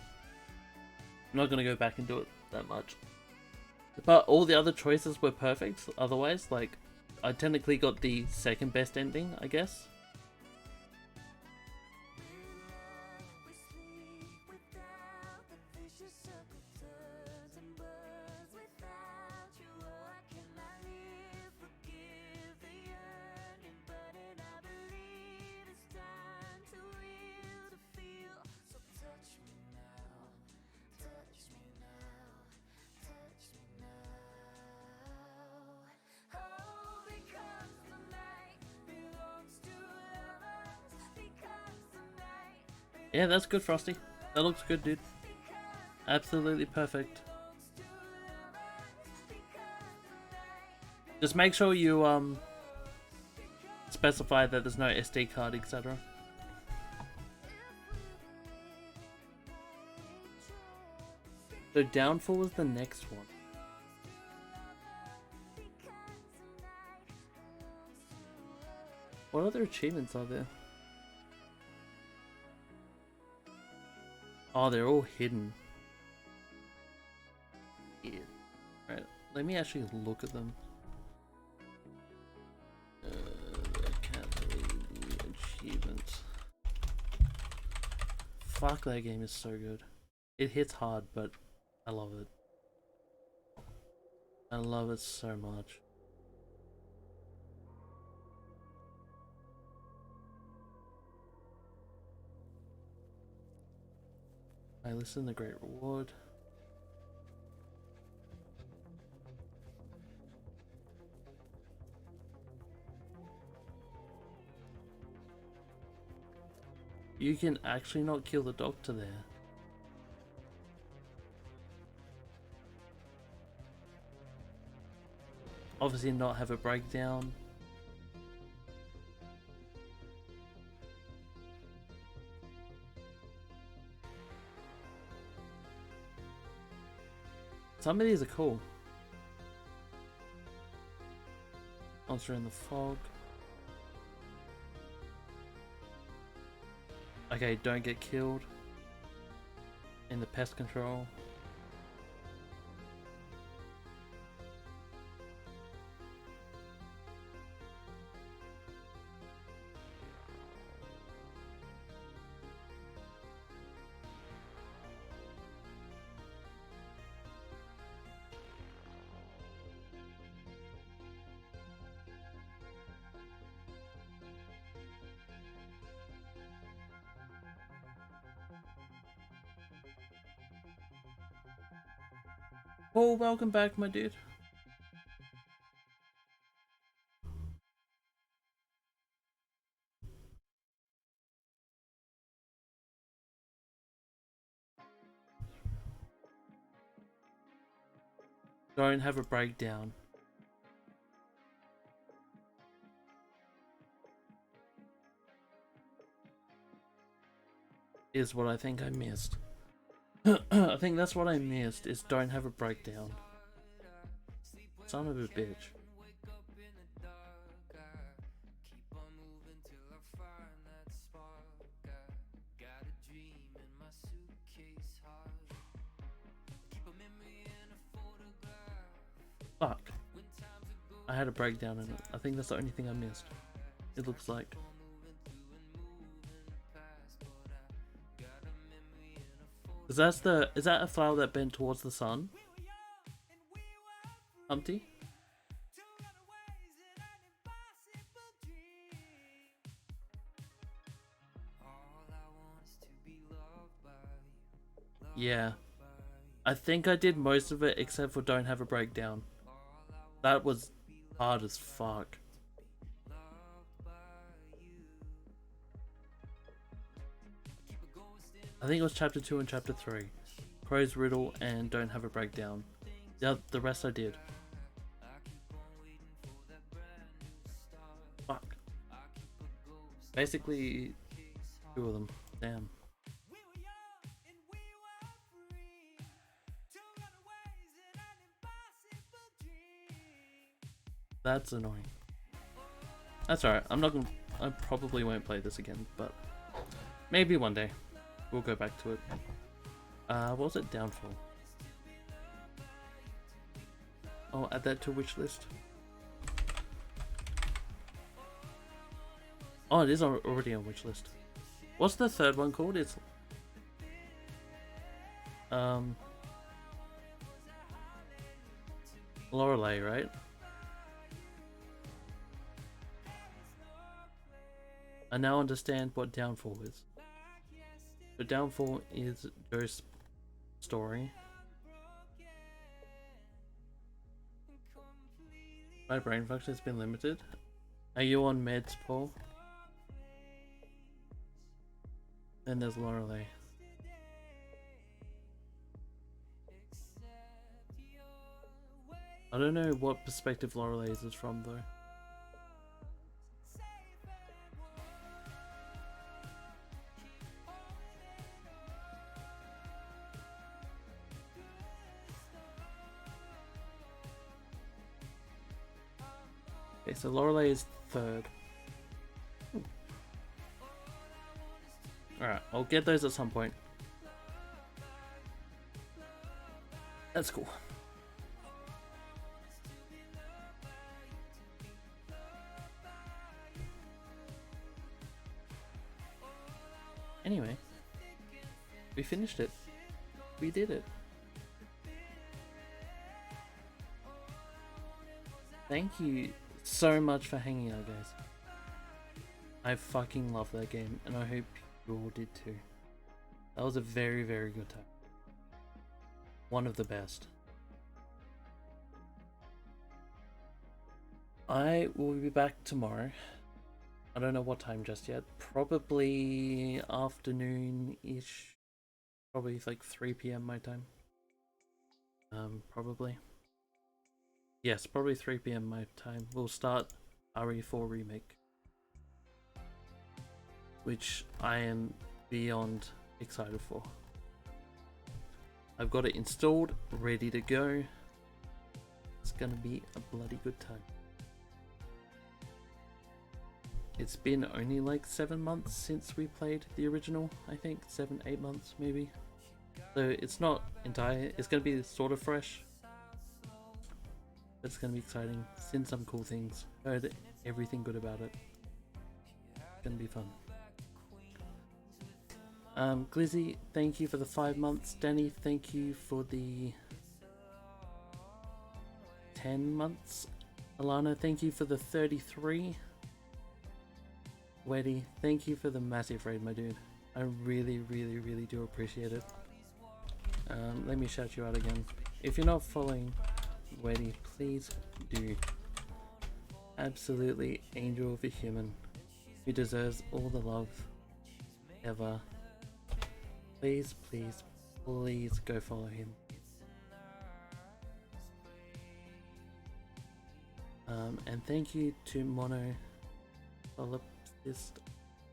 I'm not gonna go back and do it that much. But all the other choices were perfect, otherwise, like, I technically got the second best ending, I guess. Yeah, that's good, Frosty. That looks good, dude. Absolutely perfect. Just make sure you specify that there's no SD card, etc. So Downfall was the next one. What other achievements are there? Oh, they're all hidden. Yeah. Right, let me actually look at them. I can't believe the achievements. Fuck, that game is so good. It hits hard, but I love it. I love it so much. I listen to Great Reward. You can actually not kill the doctor there. Obviously not have a breakdown. Some of these are cool. Monster in the Fog. Okay, don't get killed. In the Pest Control. Oh, welcome back, my dude. Don't have a breakdown. Is what I think I missed. I think that's what I missed, is don't have a breakdown. Son of a bitch. I had a breakdown in it. I think that's the only thing I missed. It looks like. Is that a flower that bent towards the sun? Humpty? Yeah. I think I did most of it except for Don't Have a Breakdown. That was hard as fuck. I think it was chapter 2 and chapter 3. Crow's Riddle and Don't Have a Breakdown. The rest I did. Fuck. Basically, 2 of them. Damn. That's annoying. That's alright. I probably won't play this again, but maybe one day we'll go back to it. What was it? Downfall. Oh, add that to wish list. Oh, it is already on wish list. What's the third one called? It's Lorelei, right? I now understand what Downfall is. So Downfall is Joe's story. My brain function has been limited. Are you on meds, Paul? Then there's Lorelei. I don't know what perspective Lorelei's is from though. Okay, so Lorelei is third. Alright, I'll get those at some point. That's cool. Anyway, we finished it. We did it. Thank you so much for hanging out, guys. I fucking love that game, and I hope you all did too. That was a very, very good time. One of the best. I will be back tomorrow. I don't know what time just yet. Probably afternoon-ish. Probably like 3 PM my time. Probably. Yes, probably 3 PM my time. We'll start RE4 Remake. Which I am beyond excited for. I've got it installed, ready to go. It's gonna be a bloody good time. It's been only like 7 months since we played the original, I think. 7, 8 months maybe. So it's not entire, it's gonna be sort of fresh. But it's gonna be exciting. Seen some cool things. Heard everything good about it. It's gonna be fun. Glizzy, thank you for the 5 months. Danny, thank you for the 10 months. Alana, thank you for the 33. Weddy, thank you for the massive raid, my dude. I really, really, really do appreciate it. Let me shout you out again. If you're not following Weddy, please do. Absolutely angel of a human who deserves all the love ever. Please, please, please go follow him. And thank you to Mono for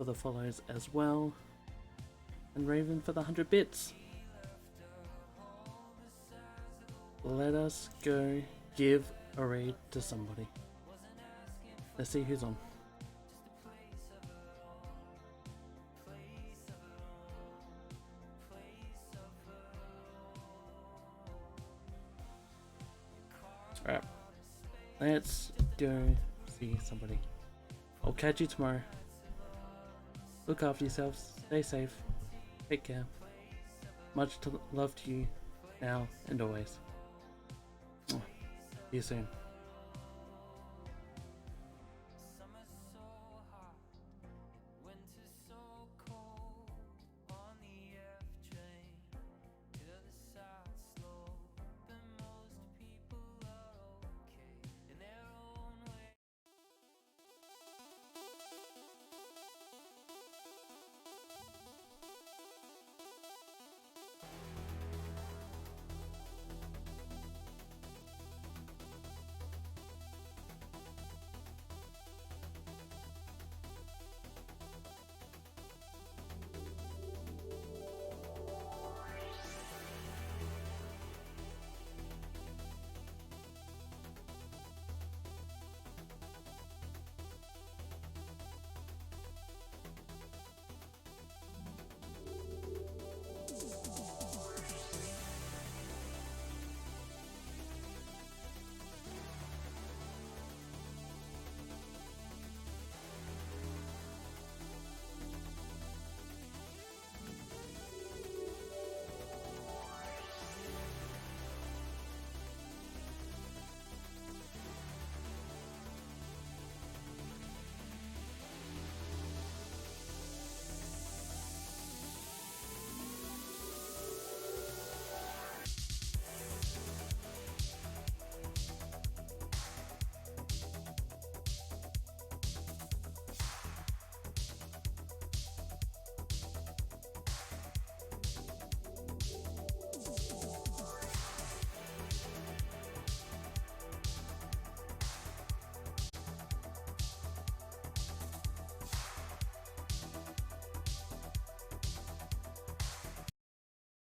the follows as well, and Raven for the 100 bits. Let us go give a raid to somebody. Let's see who's on. Alright, let's go see somebody. I'll catch you tomorrow. Look after yourselves. Stay safe. Take care. Much love to you now and always. See you soon.